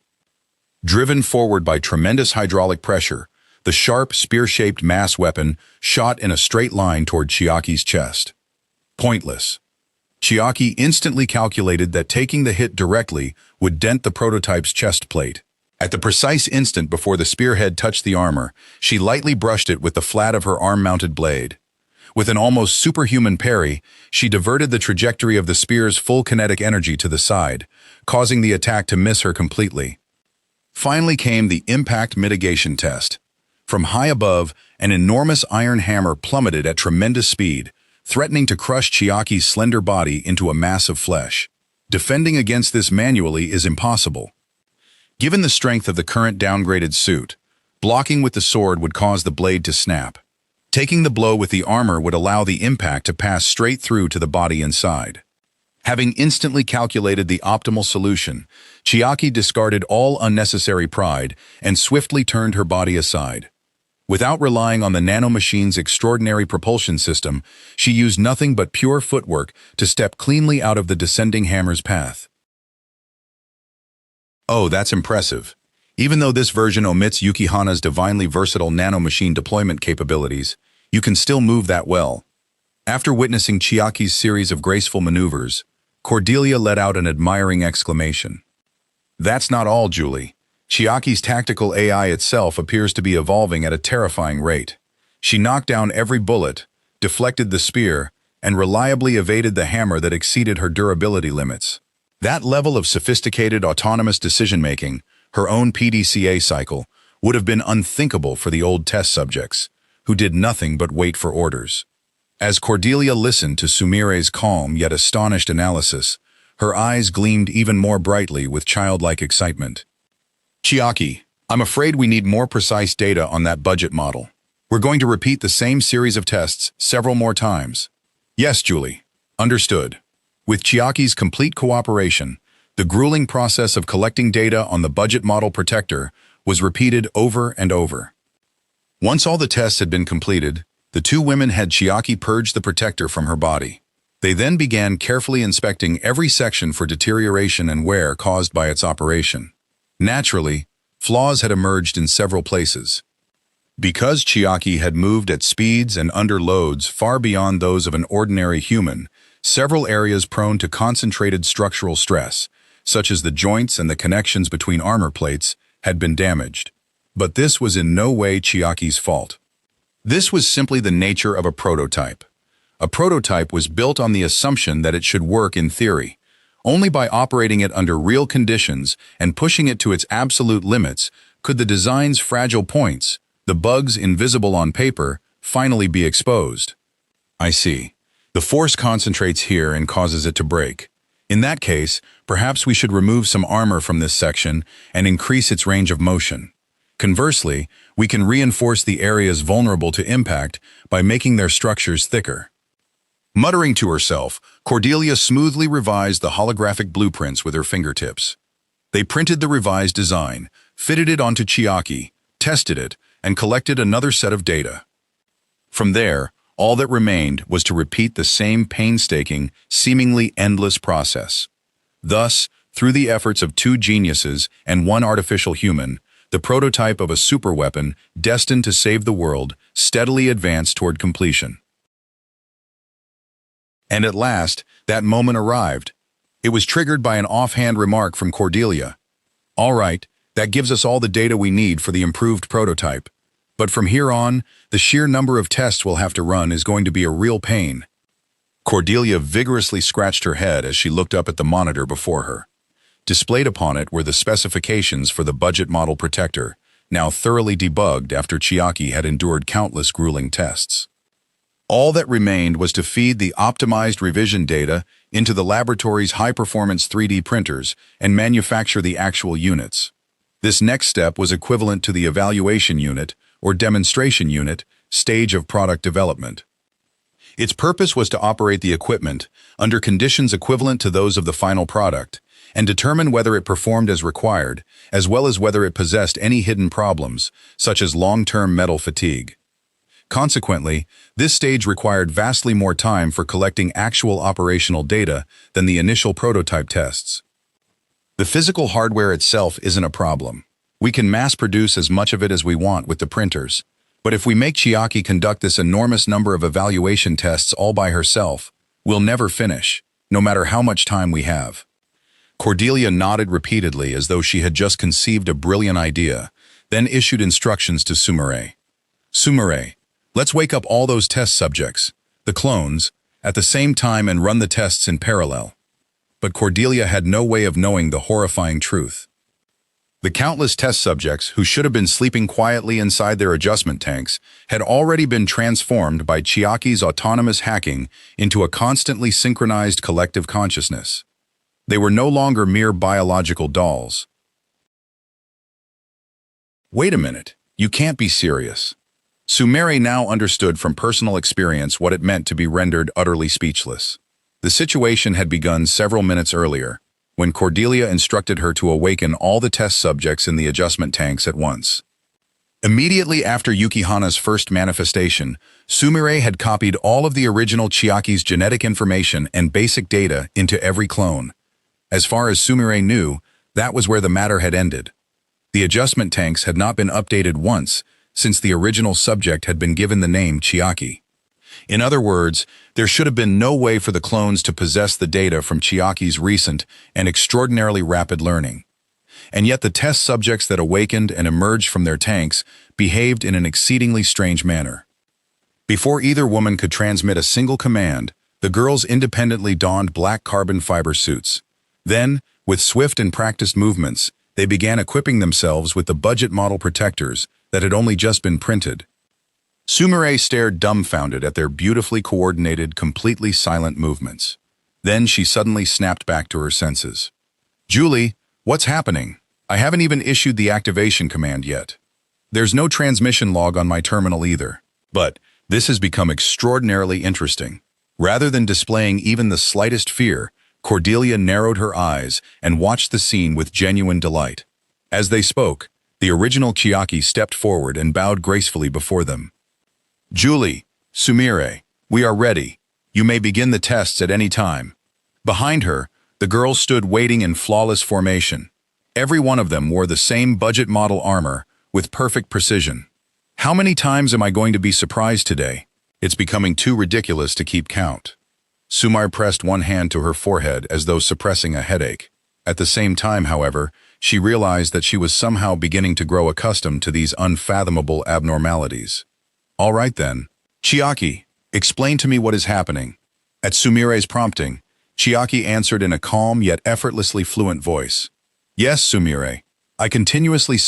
Speaker 1: Driven forward by tremendous hydraulic pressure, the sharp, spear-shaped mass weapon shot in a straight line toward Chiaki's chest. Pointless. Chiaki instantly calculated that taking the hit directly would dent the prototype's chest plate. At the precise instant before the spearhead touched the armor, she lightly brushed it with the flat of her arm-mounted blade. With an almost superhuman parry, she diverted the trajectory of the spear's full kinetic energy to the side, causing the attack to miss her completely. Finally came the impact mitigation test. From high above, an enormous iron hammer plummeted at tremendous speed, threatening to crush Chiaki's slender body into a mass of flesh. Defending against this manually is impossible. Given the strength of the current downgraded suit, blocking with the sword would cause the blade to snap. Taking the blow with the armor would allow the impact to pass straight through to the body inside. Having instantly calculated the optimal solution, Chiaki discarded all unnecessary pride and swiftly turned her body aside. Without relying on the nanomachine's extraordinary propulsion system, she used nothing but pure footwork to step cleanly out of the descending hammer's path. Oh, that's impressive. Even though this version omits Yukihana's divinely versatile nanomachine deployment capabilities, you can still move that well. After witnessing Chiaki's series of graceful maneuvers, Cordelia let out an admiring exclamation. "That's not all, Julie. Chiaki's tactical AI itself appears to be evolving at a terrifying rate. She knocked down every bullet, deflected the spear, and reliably evaded the hammer that exceeded her durability limits. That level of sophisticated autonomous decision-making, her own PDCA cycle, would have been unthinkable for the old test subjects, who did nothing but wait for orders." As Cordelia listened to Sumire's calm yet astonished analysis, her eyes gleamed even more brightly with childlike excitement. "Chiaki, I'm afraid we need more precise data on that budget model. We're going to repeat the same series of tests several more times." "Yes, Julie. Understood." With Chiaki's complete cooperation, the grueling process of collecting data on the budget model protector was repeated over and over. Once all the tests had been completed, the two women had Chiaki purge the protector from her body. They then began carefully inspecting every section for deterioration and wear caused by its operation. Naturally, flaws had emerged in several places. Because Chiaki had moved at speeds and under loads far beyond those of an ordinary human, several areas prone to concentrated structural stress, such as the joints and the connections between armor plates, had been damaged. But this was in no way Chiaki's fault. This was simply the nature of a prototype. A prototype was built on the assumption that it should work in theory. Only by operating it under real conditions and pushing it to its absolute limits could the design's fragile points, the bugs invisible on paper, finally be exposed. "I see. The force concentrates here and causes it to break. In that case, perhaps we should remove some armor from this section and increase its range of motion. Conversely, we can reinforce the areas vulnerable to impact by making their structures thicker." Muttering to herself, Cordelia smoothly revised the holographic blueprints with her fingertips. They printed the revised design, fitted it onto Chiaki, tested it, and collected another set of data. From there, all that remained was to repeat the same painstaking, seemingly endless process. Thus, through the efforts of two geniuses and one artificial human, the prototype of a superweapon destined to save the world steadily advanced toward completion. And at last, that moment arrived. It was triggered by an offhand remark from Cordelia. "All right, that gives us all the data we need for the improved prototype. But from here on, the sheer number of tests we'll have to run is going to be a real pain." Cordelia vigorously scratched her head as she looked up at the monitor before her. Displayed upon it were the specifications for the budget model protector, now thoroughly debugged after Chiaki had endured countless grueling tests. All that remained was to feed the optimized revision data into the laboratory's high-performance 3D printers and manufacture the actual units. This next step was equivalent to the evaluation unit or demonstration unit stage of product development. Its purpose was to operate the equipment under conditions equivalent to those of the final product and determine whether it performed as required, as well as whether it possessed any hidden problems, such as long-term metal fatigue. Consequently, this stage required vastly more time for collecting actual operational data than the initial prototype tests. The physical hardware itself isn't a problem. We can mass-produce as much of it as we want with the printers. But if we make Chiaki conduct this enormous number of evaluation tests all by herself, we'll never finish, no matter how much time we have. Cordelia nodded repeatedly as though she had just conceived a brilliant idea, then issued instructions to Umbrae. "Umbrae, let's wake up all those test subjects, the clones, at the same time and run the tests in parallel." But Cordelia had no way of knowing the horrifying truth. The countless test subjects who should have been sleeping quietly inside their adjustment tanks had already been transformed by Chiaki's autonomous hacking into a constantly synchronized collective consciousness. They were no longer mere biological dolls. "Wait a minute, you can't be serious." Umbrae now understood from personal experience what it meant to be rendered utterly speechless. The situation had begun several minutes earlier, when Cordelia instructed her to awaken all the test subjects in the adjustment tanks at once. Immediately after Yukihana's first manifestation, Umbrae had copied all of the original Chiaki's genetic information and basic data into every clone. As far as Umbrae knew, that was where the matter had ended. The adjustment tanks had not been updated once since the original subject had been given the name Chiaki. In other words, there should have been no way for the clones to possess the data from Chiaki's recent and extraordinarily rapid learning. And yet the test subjects that awakened and emerged from their tanks behaved in an exceedingly strange manner. Before either woman could transmit a single command, the girls independently donned black carbon fiber suits. Then, with swift and practiced movements, they began equipping themselves with the budget model protectors that had only just been printed. Umbrae stared dumbfounded at their beautifully coordinated, completely silent movements. Then she suddenly snapped back to her senses. "Julie, what's happening? I haven't even issued the activation command yet. There's no transmission log on my terminal either. But this has become extraordinarily interesting." Rather than displaying even the slightest fear, Cordelia narrowed her eyes and watched the scene with genuine delight. As they spoke, the original Chiaki stepped forward and bowed gracefully before them. "Julie, Umbrae, we are ready. You may begin the tests at any time." Behind her, the girls stood waiting in flawless formation. Every one of them wore the same budget model armor with perfect precision. "How many times am I going to be surprised today? It's becoming too ridiculous to keep count." Umbrae pressed one hand to her forehead as though suppressing a headache. At the same time, however, she realized that she was somehow beginning to grow accustomed to these unfathomable abnormalities. "All right then. Chiaki, explain to me what is happening." At Umbrae's prompting, Chiaki answered in a calm yet effortlessly fluent voice. "Yes, Umbrae. I continuously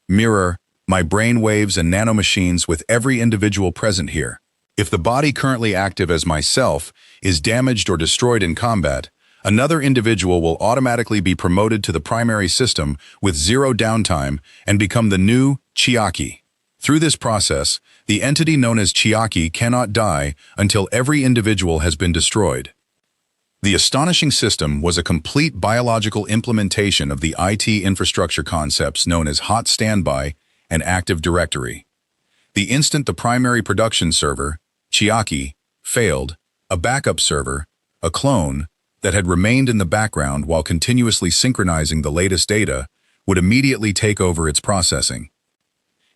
Speaker 1: mirror my brain waves and nanomachines with every individual present here. If the body currently active as myself is damaged or destroyed in combat, another individual will automatically be promoted to the primary system with zero downtime and become the new Chiaki. Through this process, the entity known as Chiaki cannot die until every individual has been destroyed." The astonishing system was a complete biological implementation of the IT infrastructure concepts known as hot standby and active directory. The instant the primary production server, Chiaki, failed, a backup server, a clone, that had remained in the background while continuously synchronizing the latest data would immediately take over its processing.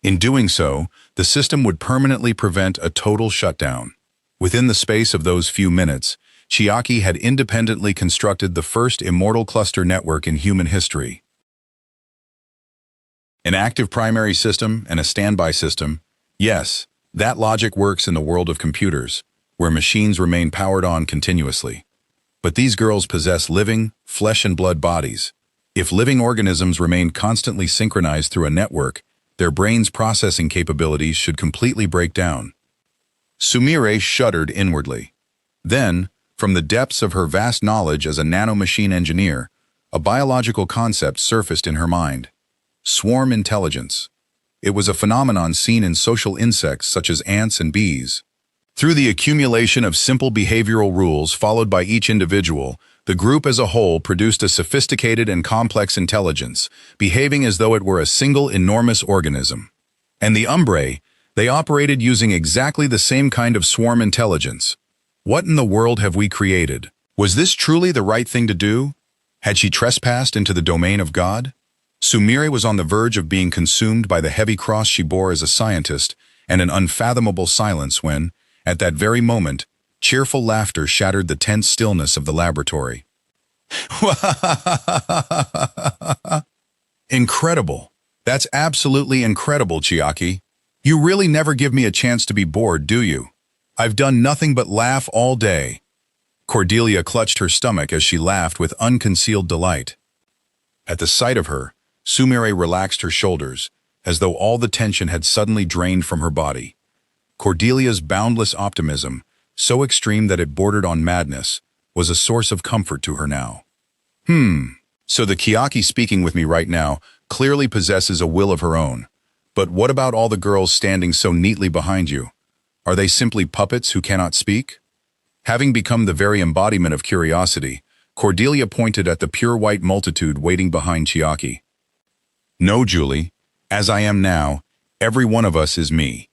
Speaker 1: In doing so, the system would permanently prevent a total shutdown. Within the space of those few minutes, Chiaki had independently constructed the first immortal cluster network in human history. An active primary system and a standby system, yes, that logic works in the world of computers, where machines remain powered on continuously. But these girls possess living, flesh and blood bodies. If living organisms remain constantly synchronized through a network, their brains' processing capabilities should completely break down. Sumire shuddered inwardly. Then, from the depths of her vast knowledge as a nanomachine engineer, a biological concept surfaced in her mind. Swarm intelligence. It was a phenomenon seen in social insects such as ants and bees. Through the accumulation of simple behavioral rules followed by each individual, the group as a whole produced a sophisticated and complex intelligence, behaving as though it were a single enormous organism. And the Umbrae, they operated using exactly the same kind of swarm intelligence. What in the world have we created? Was this truly the right thing to do? Had she trespassed into the domain of God? Sumire was on the verge of being consumed by the heavy cross she bore as a scientist and an unfathomable silence when, at that very moment, cheerful laughter shattered the tense stillness of the laboratory. Incredible. That's absolutely incredible, Chiaki. You really never give me a chance to be bored, do you? I've done nothing but laugh all day. Cordelia clutched her stomach as she laughed with unconcealed delight. At the sight of her, Sumire relaxed her shoulders, as though all the tension had suddenly drained from her body. Cordelia's boundless optimism, so extreme that it bordered on madness, was a source of comfort to her now. So the Chiaki speaking with me right now clearly possesses a will of her own. But what about all the girls standing so neatly behind you? Are they simply puppets who cannot speak? Having become the very embodiment of curiosity, Cordelia pointed at the pure white multitude waiting behind Chiaki. No, Julie. As I am now, every one of us is me.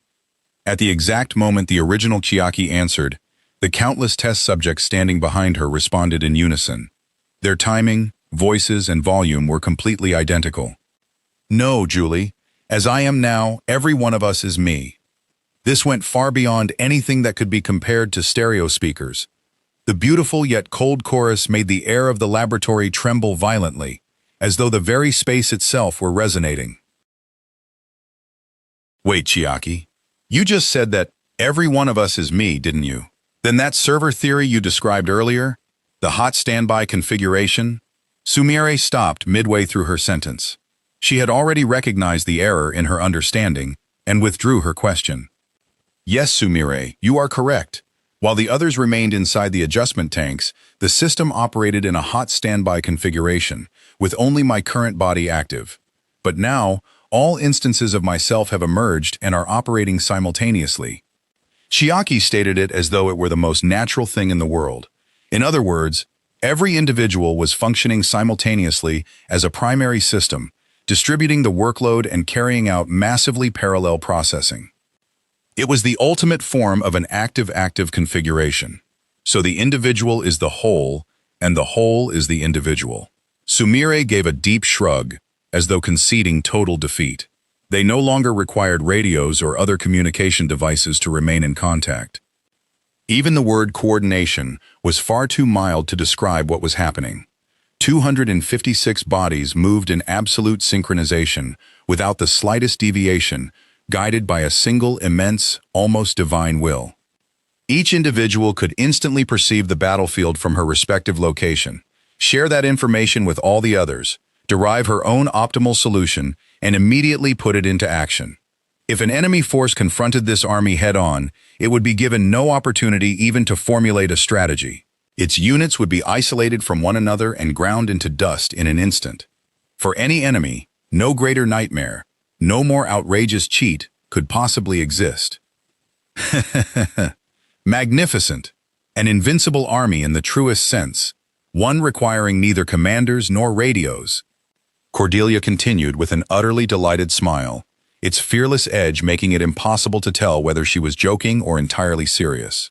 Speaker 1: At the exact moment the original Chiaki answered, the countless test subjects standing behind her responded in unison. Their timing, voices, and volume were completely identical. No, Julie. As I am now, every one of us is me. This went far beyond anything that could be compared to stereo speakers. The beautiful yet cold chorus made the air of the laboratory tremble violently, as though the very space itself were resonating. Wait, Chiaki. You just said that every one of us is me, didn't you? Then that server theory you described earlier, the hot standby configuration? Sumire stopped midway through her sentence. She had already recognized the error in her understanding and withdrew her question. Yes, Sumire, you are correct. While the others remained inside the adjustment tanks, the system operated in a hot standby configuration, with only my current body active. But now, all instances of myself have emerged and are operating simultaneously. Chiaki stated it as though it were the most natural thing in the world. In other words, every individual was functioning simultaneously as a primary system, distributing the workload and carrying out massively parallel processing. It was the ultimate form of an active-active configuration. So the individual is the whole, and the whole is the individual. Sumire gave a deep shrug, as though conceding total defeat. They no longer required radios or other communication devices to remain in contact. Even the word coordination was far too mild to describe what was happening. 256 bodies moved in absolute synchronization, without the slightest deviation, guided by a single immense, almost divine will. Each individual could instantly perceive the battlefield from her respective location, share that information with all the others, derive her own optimal solution, and immediately put it into action. If an enemy force confronted this army head-on, it would be given no opportunity even to formulate a strategy. Its units would be isolated from one another and ground into dust in an instant. For any enemy, no greater nightmare, no more outrageous cheat could possibly exist. Magnificent, an invincible army in the truest sense, one requiring neither commanders nor radios. Cordelia continued with an utterly delighted smile, its fearless edge making it impossible to tell whether she was joking or entirely serious.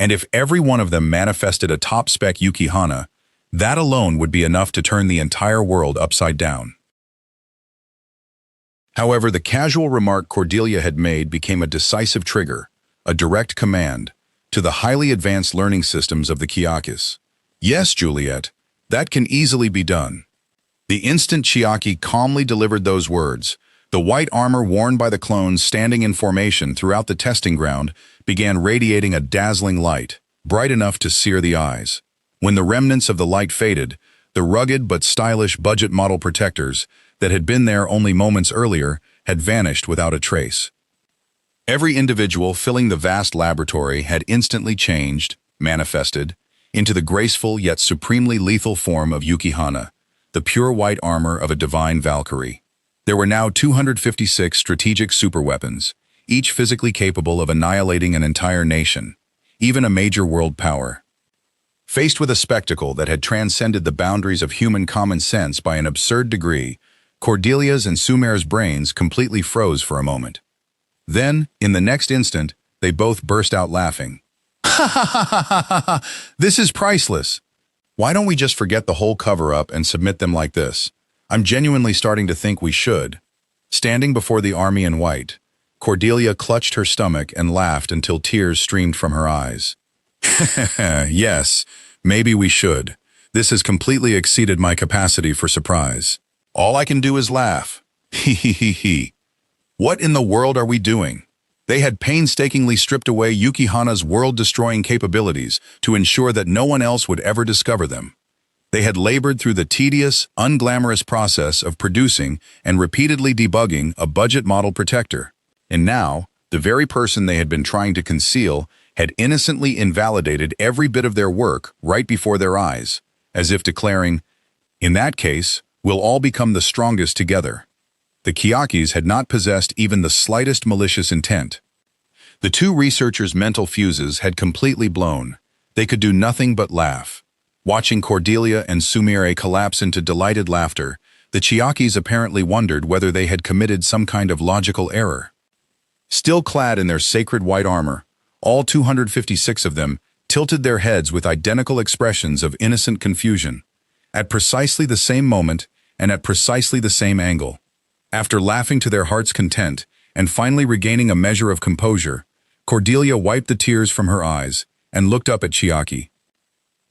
Speaker 1: And if every one of them manifested a top-spec Yukihana, that alone would be enough to turn the entire world upside down. However, the casual remark Cordelia had made became a decisive trigger, a direct command, to the highly advanced learning systems of the Chiakis. Yes, Juliet, that can easily be done. The instant Chiaki calmly delivered those words, the white armor worn by the clones standing in formation throughout the testing ground began radiating a dazzling light, bright enough to sear the eyes. When the remnants of the light faded, the rugged but stylish budget model protectors that had been there only moments earlier had vanished without a trace. Every individual filling the vast laboratory had instantly changed, manifested, into the graceful yet supremely lethal form of Yukihana, the pure white armor of a divine Valkyrie. There were now 256 strategic superweapons, each physically capable of annihilating an entire nation, even a major world power. Faced with a spectacle that had transcended the boundaries of human common sense by an absurd degree, Cordelia's and Sumer's brains completely froze for a moment. Then, in the next instant, they both burst out laughing. "Ha ha ha ha ha ha ha! This is priceless! Why don't we just forget the whole cover-up and submit them like this? I'm genuinely starting to think we should." Standing before the army in white, Cordelia clutched her stomach and laughed until tears streamed from her eyes. "Yes, maybe we should. This has completely exceeded my capacity for surprise. All I can do is laugh. He he he he. What in the world are we doing?" They had painstakingly stripped away Yukihana's world-destroying capabilities to ensure that no one else would ever discover them. They had labored through the tedious, unglamorous process of producing and repeatedly debugging a budget model protector. And now, the very person they had been trying to conceal had innocently invalidated every bit of their work right before their eyes, as if declaring, "In that case, we'll all become the strongest together." The Chiakis had not possessed even the slightest malicious intent. The two researchers' mental fuses had completely blown. They could do nothing but laugh. Watching Cordelia and Sumire collapse into delighted laughter, the Chiakis apparently wondered whether they had committed some kind of logical error. Still clad in their sacred white armor, all 256 of them tilted their heads with identical expressions of innocent confusion, at precisely the same moment and at precisely the same angle. After laughing to their heart's content and finally regaining a measure of composure, Cordelia wiped the tears from her eyes and looked up at Chiaki.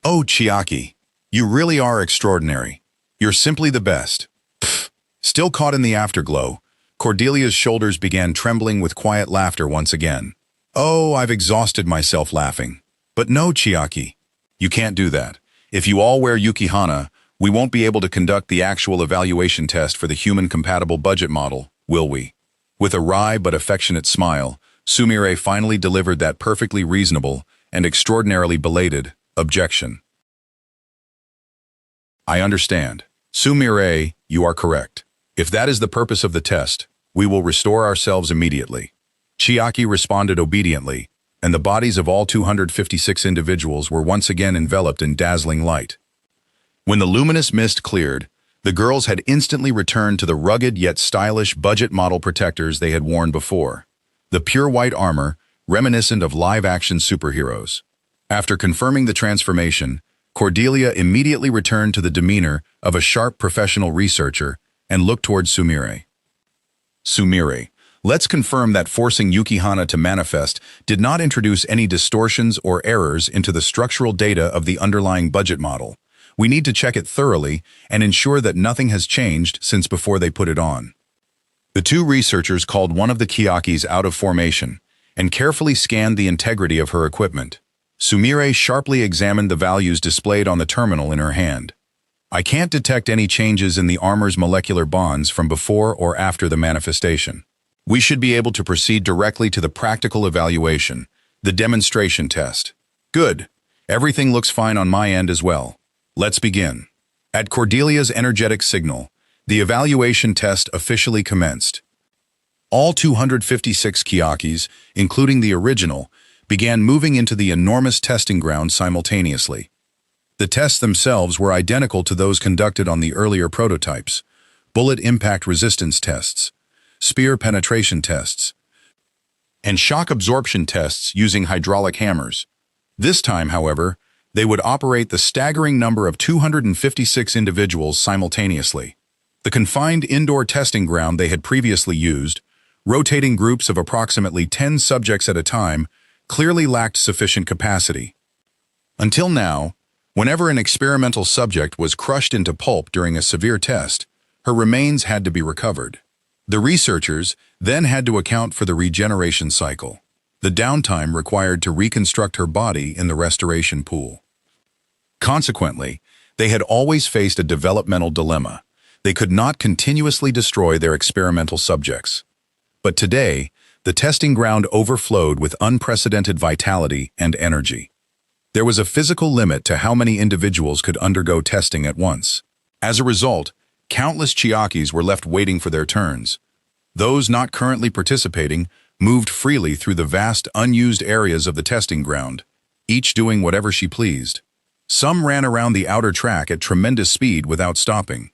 Speaker 1: "Oh, Chiaki, you really are extraordinary. You're simply the best." Pfft. Still caught in the afterglow, Cordelia's shoulders began trembling with quiet laughter once again. "Oh, I've exhausted myself laughing. But no, Chiaki, you can't do that. If you all wear Yukihana, we won't be able to conduct the actual evaluation test for the human-compatible budget model, will we?" With a wry but affectionate smile, Sumire finally delivered that perfectly reasonable and extraordinarily belated objection. "I understand. Sumire, you are correct. If that is the purpose of the test, we will restore ourselves immediately." Chiaki responded obediently, and the bodies of all 256 individuals were once again enveloped in dazzling light. When the luminous mist cleared, the girls had instantly returned to the rugged yet stylish budget model protectors they had worn before, the pure white armor reminiscent of live-action superheroes. After confirming the transformation, Cordelia immediately returned to the demeanor of a sharp professional researcher and looked towards Sumire. "Sumire, let's confirm that forcing Yukihana to manifest did not introduce any distortions or errors into the structural data of the underlying budget model. We need to check it thoroughly and ensure that nothing has changed since before they put it on." The two researchers called one of the Chiakis out of formation and carefully scanned the integrity of her equipment. Sumire sharply examined the values displayed on the terminal in her hand. "I can't detect any changes in the armor's molecular bonds from before or after the manifestation. We should be able to proceed directly to the practical evaluation, the demonstration test." "Good. Everything looks fine on my end as well. Let's begin." At Cordelia's energetic signal, the evaluation test officially commenced. All 256 Chiakis, including the original, began moving into the enormous testing ground simultaneously. The tests themselves were identical to those conducted on the earlier prototypes: bullet impact resistance tests, spear penetration tests, and shock absorption tests using hydraulic hammers. This time, however, they would operate the staggering number of 256 individuals simultaneously. The confined indoor testing ground they had previously used, rotating groups of approximately 10 subjects at a time, clearly lacked sufficient capacity. Until now, whenever an experimental subject was crushed into pulp during a severe test, her remains had to be recovered. The researchers then had to account for the regeneration cycle, the downtime required to reconstruct her body in the restoration pool. Consequently, they had always faced a developmental dilemma. They could not continuously destroy their experimental subjects. But today, the testing ground overflowed with unprecedented vitality and energy. There was a physical limit to how many individuals could undergo testing at once. As a result, countless Chiakis were left waiting for their turns. Those not currently participating moved freely through the vast, unused areas of the testing ground, each doing whatever she pleased. Some ran around the outer track at tremendous speed without stopping.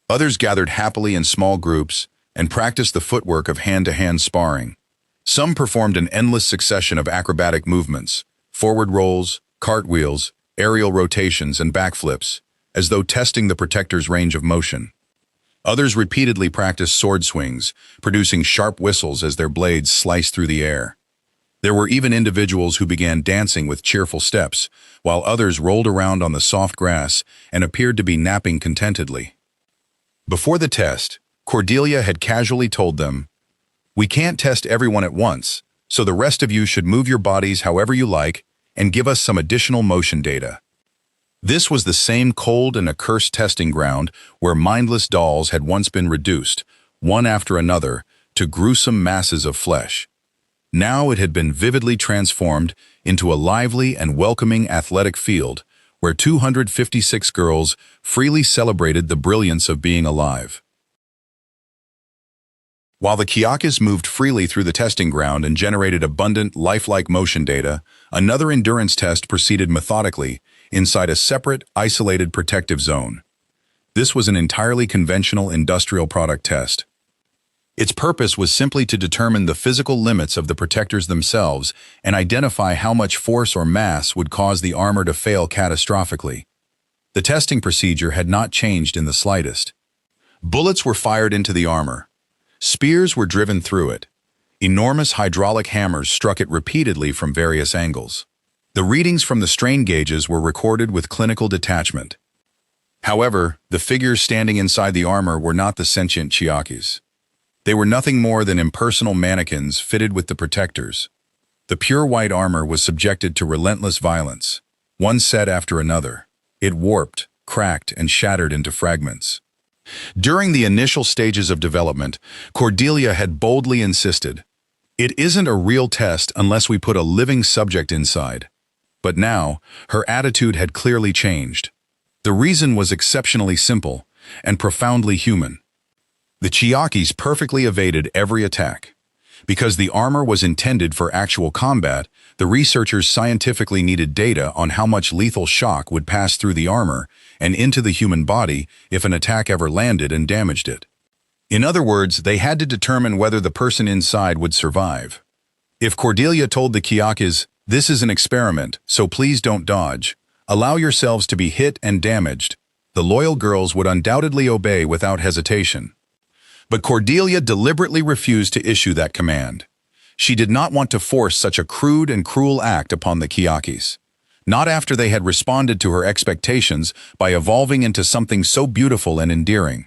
Speaker 1: Others gathered happily in small groups and practiced the footwork of hand-to-hand sparring. Some performed an endless succession of acrobatic movements, forward rolls, cartwheels, aerial rotations, and backflips, as though testing the protector's range of motion. Others repeatedly practiced sword swings, producing sharp whistles as their blades sliced through the air. There were even individuals who began dancing with cheerful steps, while others rolled around on the soft grass and appeared to be napping contentedly. Before the test, Cordelia had casually told them, "We can't test everyone at once, so the rest of you should move your bodies however you like and give us some additional motion data." This was the same cold and accursed testing ground where mindless dolls had once been reduced, one after another, to gruesome masses of flesh. Now it had been vividly transformed into a lively and welcoming athletic field where 256 girls freely celebrated the brilliance of being alive. While the Chiakis moved freely through the testing ground and generated abundant, lifelike motion data, another endurance test proceeded methodically inside a separate, isolated protective zone. This was an entirely conventional industrial product test. Its purpose was simply to determine the physical limits of the protectors themselves and identify how much force or mass would cause the armor to fail catastrophically. The testing procedure had not changed in the slightest. Bullets were fired into the armor. Spears were driven through it. Enormous hydraulic hammers struck it repeatedly from various angles. The readings from the strain gauges were recorded with clinical detachment. However, the figures standing inside the armor were not the sentient Chiakis. They were nothing more than impersonal mannequins fitted with the protectors. The pure white armor was subjected to relentless violence, one set after another. It warped, cracked, and shattered into fragments. During the initial stages of development, Cordelia had boldly insisted, "It isn't a real test unless we put a living subject inside." But now, her attitude had clearly changed. The reason was exceptionally simple and profoundly human. The Chiakis perfectly evaded every attack. Because the armor was intended for actual combat, the researchers scientifically needed data on how much lethal shock would pass through the armor and into the human body if an attack ever landed and damaged it. In other words, they had to determine whether the person inside would survive. If Cordelia told the Chiakis, "This is an experiment, so please don't dodge. Allow yourselves to be hit and damaged," the loyal girls would undoubtedly obey without hesitation. But Cordelia deliberately refused to issue that command. She did not want to force such a crude and cruel act upon the Chiakis. Not after they had responded to her expectations by evolving into something so beautiful and endearing.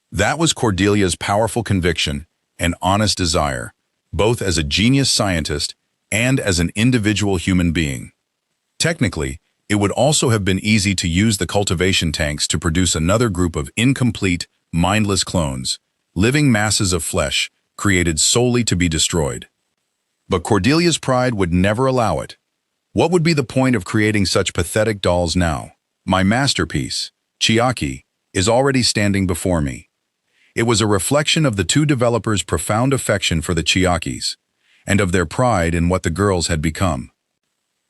Speaker 1: That was Cordelia's powerful conviction and honest desire, both as a genius scientist and as an individual human being. Technically, it would also have been easy to use the cultivation tanks to produce another group of incomplete, mindless clones, living masses of flesh created solely to be destroyed. But Cordelia's pride would never allow it. What would be the point of creating such pathetic dolls now? My masterpiece, Chiaki, is already standing before me. It was a reflection of the two developers' profound affection for the Chiakis, and of their pride in what the girls had become.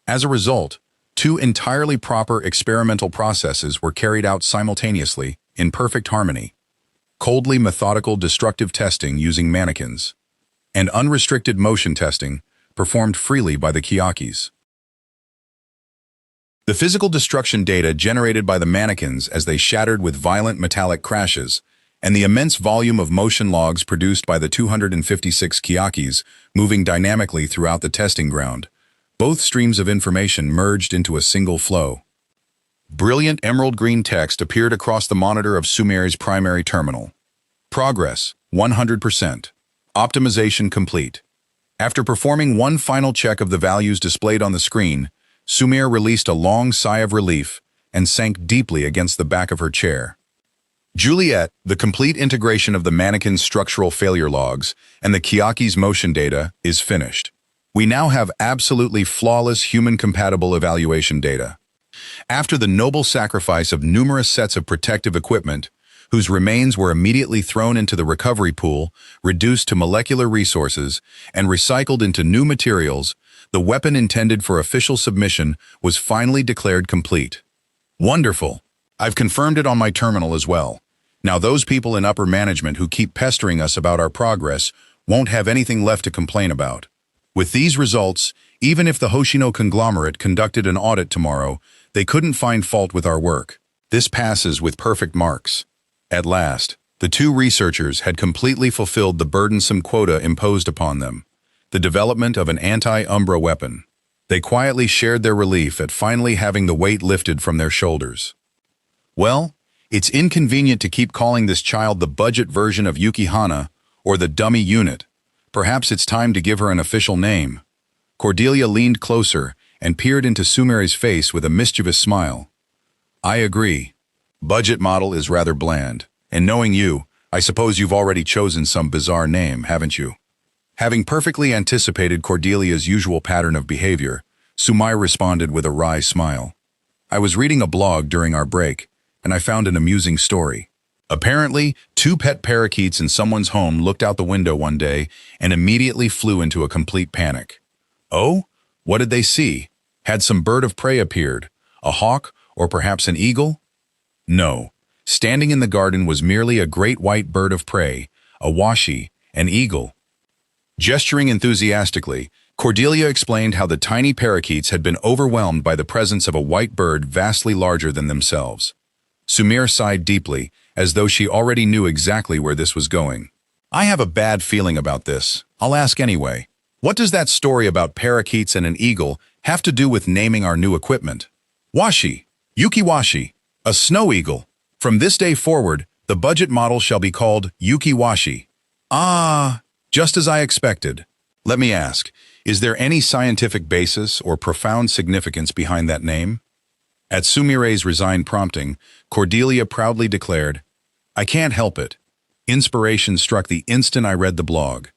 Speaker 1: As a result, two entirely proper experimental processes were carried out simultaneously, in perfect harmony. Coldly methodical destructive testing using mannequins, and unrestricted motion testing performed freely by the Chiakis. The physical destruction data generated by the mannequins as they shattered with violent metallic crashes, and the immense volume of motion logs produced by the 256 Kyakis moving dynamically throughout the testing ground. Both streams of information merged into a single flow. Brilliant emerald green text appeared across the monitor of Sumir's primary terminal. Progress, 100%. Optimization complete. After performing one final check of the values displayed on the screen, Sumir released a long sigh of relief and sank deeply against the back of her chair. Juliet, the complete integration of the mannequin's structural failure logs and the Kyaki's motion data is finished. We now have absolutely flawless human-compatible evaluation data. After the noble sacrifice of numerous sets of protective equipment, whose remains were immediately thrown into the recovery pool, reduced to molecular resources, and recycled into new materials, the weapon intended for official submission was finally declared complete. Wonderful! I've confirmed it on my terminal as well. Now those people in upper management who keep pestering us about our progress won't have anything left to complain about. With these results, even if the Hoshino conglomerate conducted an audit tomorrow, they couldn't find fault with our work. This passes with perfect marks. At last, the two researchers had completely fulfilled the burdensome quota imposed upon them, the development of an anti-Umbrae weapon. They quietly shared their relief at finally having the weight lifted from their shoulders. Well, it's inconvenient to keep calling this child the budget version of Yukihana, or the dummy unit. Perhaps it's time to give her an official name. Cordelia leaned closer and peered into Sumir's face with a mischievous smile. I agree. Budget model is rather bland, and knowing you, I suppose you've already chosen some bizarre name, haven't you? Having perfectly anticipated Cordelia's usual pattern of behavior, Sumir responded with a wry smile. I was reading a blog during our break, and I found an amusing story. Apparently, two pet parakeets in someone's home looked out the window one day and immediately flew into a complete panic. Oh? What did they see? Had some bird of prey appeared? A hawk, or perhaps an eagle? No. Standing in the garden was merely a great white bird of prey, a washi, an eagle. Gesturing enthusiastically, Cordelia explained how the tiny parakeets had been overwhelmed by the presence of a white bird vastly larger than themselves. Sumir sighed deeply, as though she already knew exactly where this was going. I have a bad feeling about this. I'll ask anyway. What does that story about parakeets and an eagle have to do with naming our new equipment? Washi, Yukiwashi, a snow eagle. From this day forward, the budget model shall be called Yukiwashi. Ah, just as I expected. Let me ask, is there any scientific basis or profound significance behind that name? At Sumir's resigned prompting, Cordelia proudly declared, I can't help it. Inspiration struck the instant I read the blog.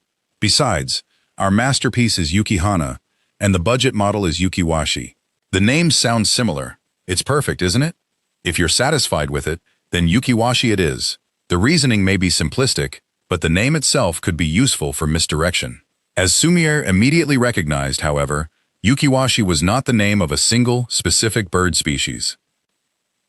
Speaker 1: Besides, our masterpiece is Yukihana, and the budget model is Yukiwashi. The names sound similar. It's perfect, isn't it? If you're satisfied with it, then Yukiwashi it is. The reasoning may be simplistic, but the name itself could be useful for misdirection. As Sumir immediately recognized, however, Yukiwashi was not the name of a single, specific bird species.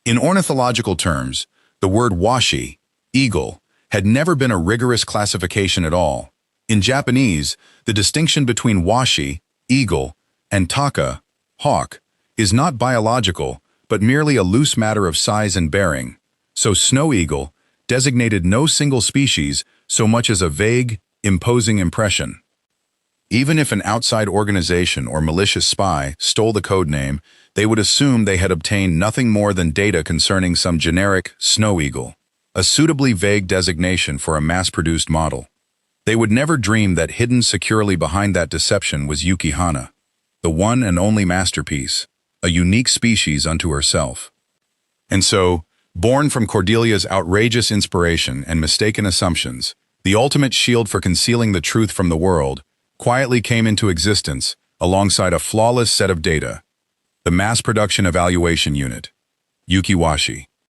Speaker 1: In ornithological terms, the word washi, eagle, had never been a rigorous classification at all. In Japanese, the distinction between washi, eagle, and taka, hawk, is not biological, but merely a loose matter of size and bearing. So snow eagle designated no single species so much as a vague, imposing impression. Even if an outside organization or malicious spy stole the code name, they would assume they had obtained nothing more than data concerning some generic snow eagle, a suitably vague designation for a mass-produced model. They would never dream that hidden securely behind that deception was Yukihana, the one and only masterpiece, a unique species unto herself. And so, born from Cordelia's outrageous inspiration and mistaken assumptions, the ultimate shield for concealing the truth from the world, quietly came into existence alongside a flawless set of data, the Mass Production Evaluation Unit, Yukiwashi.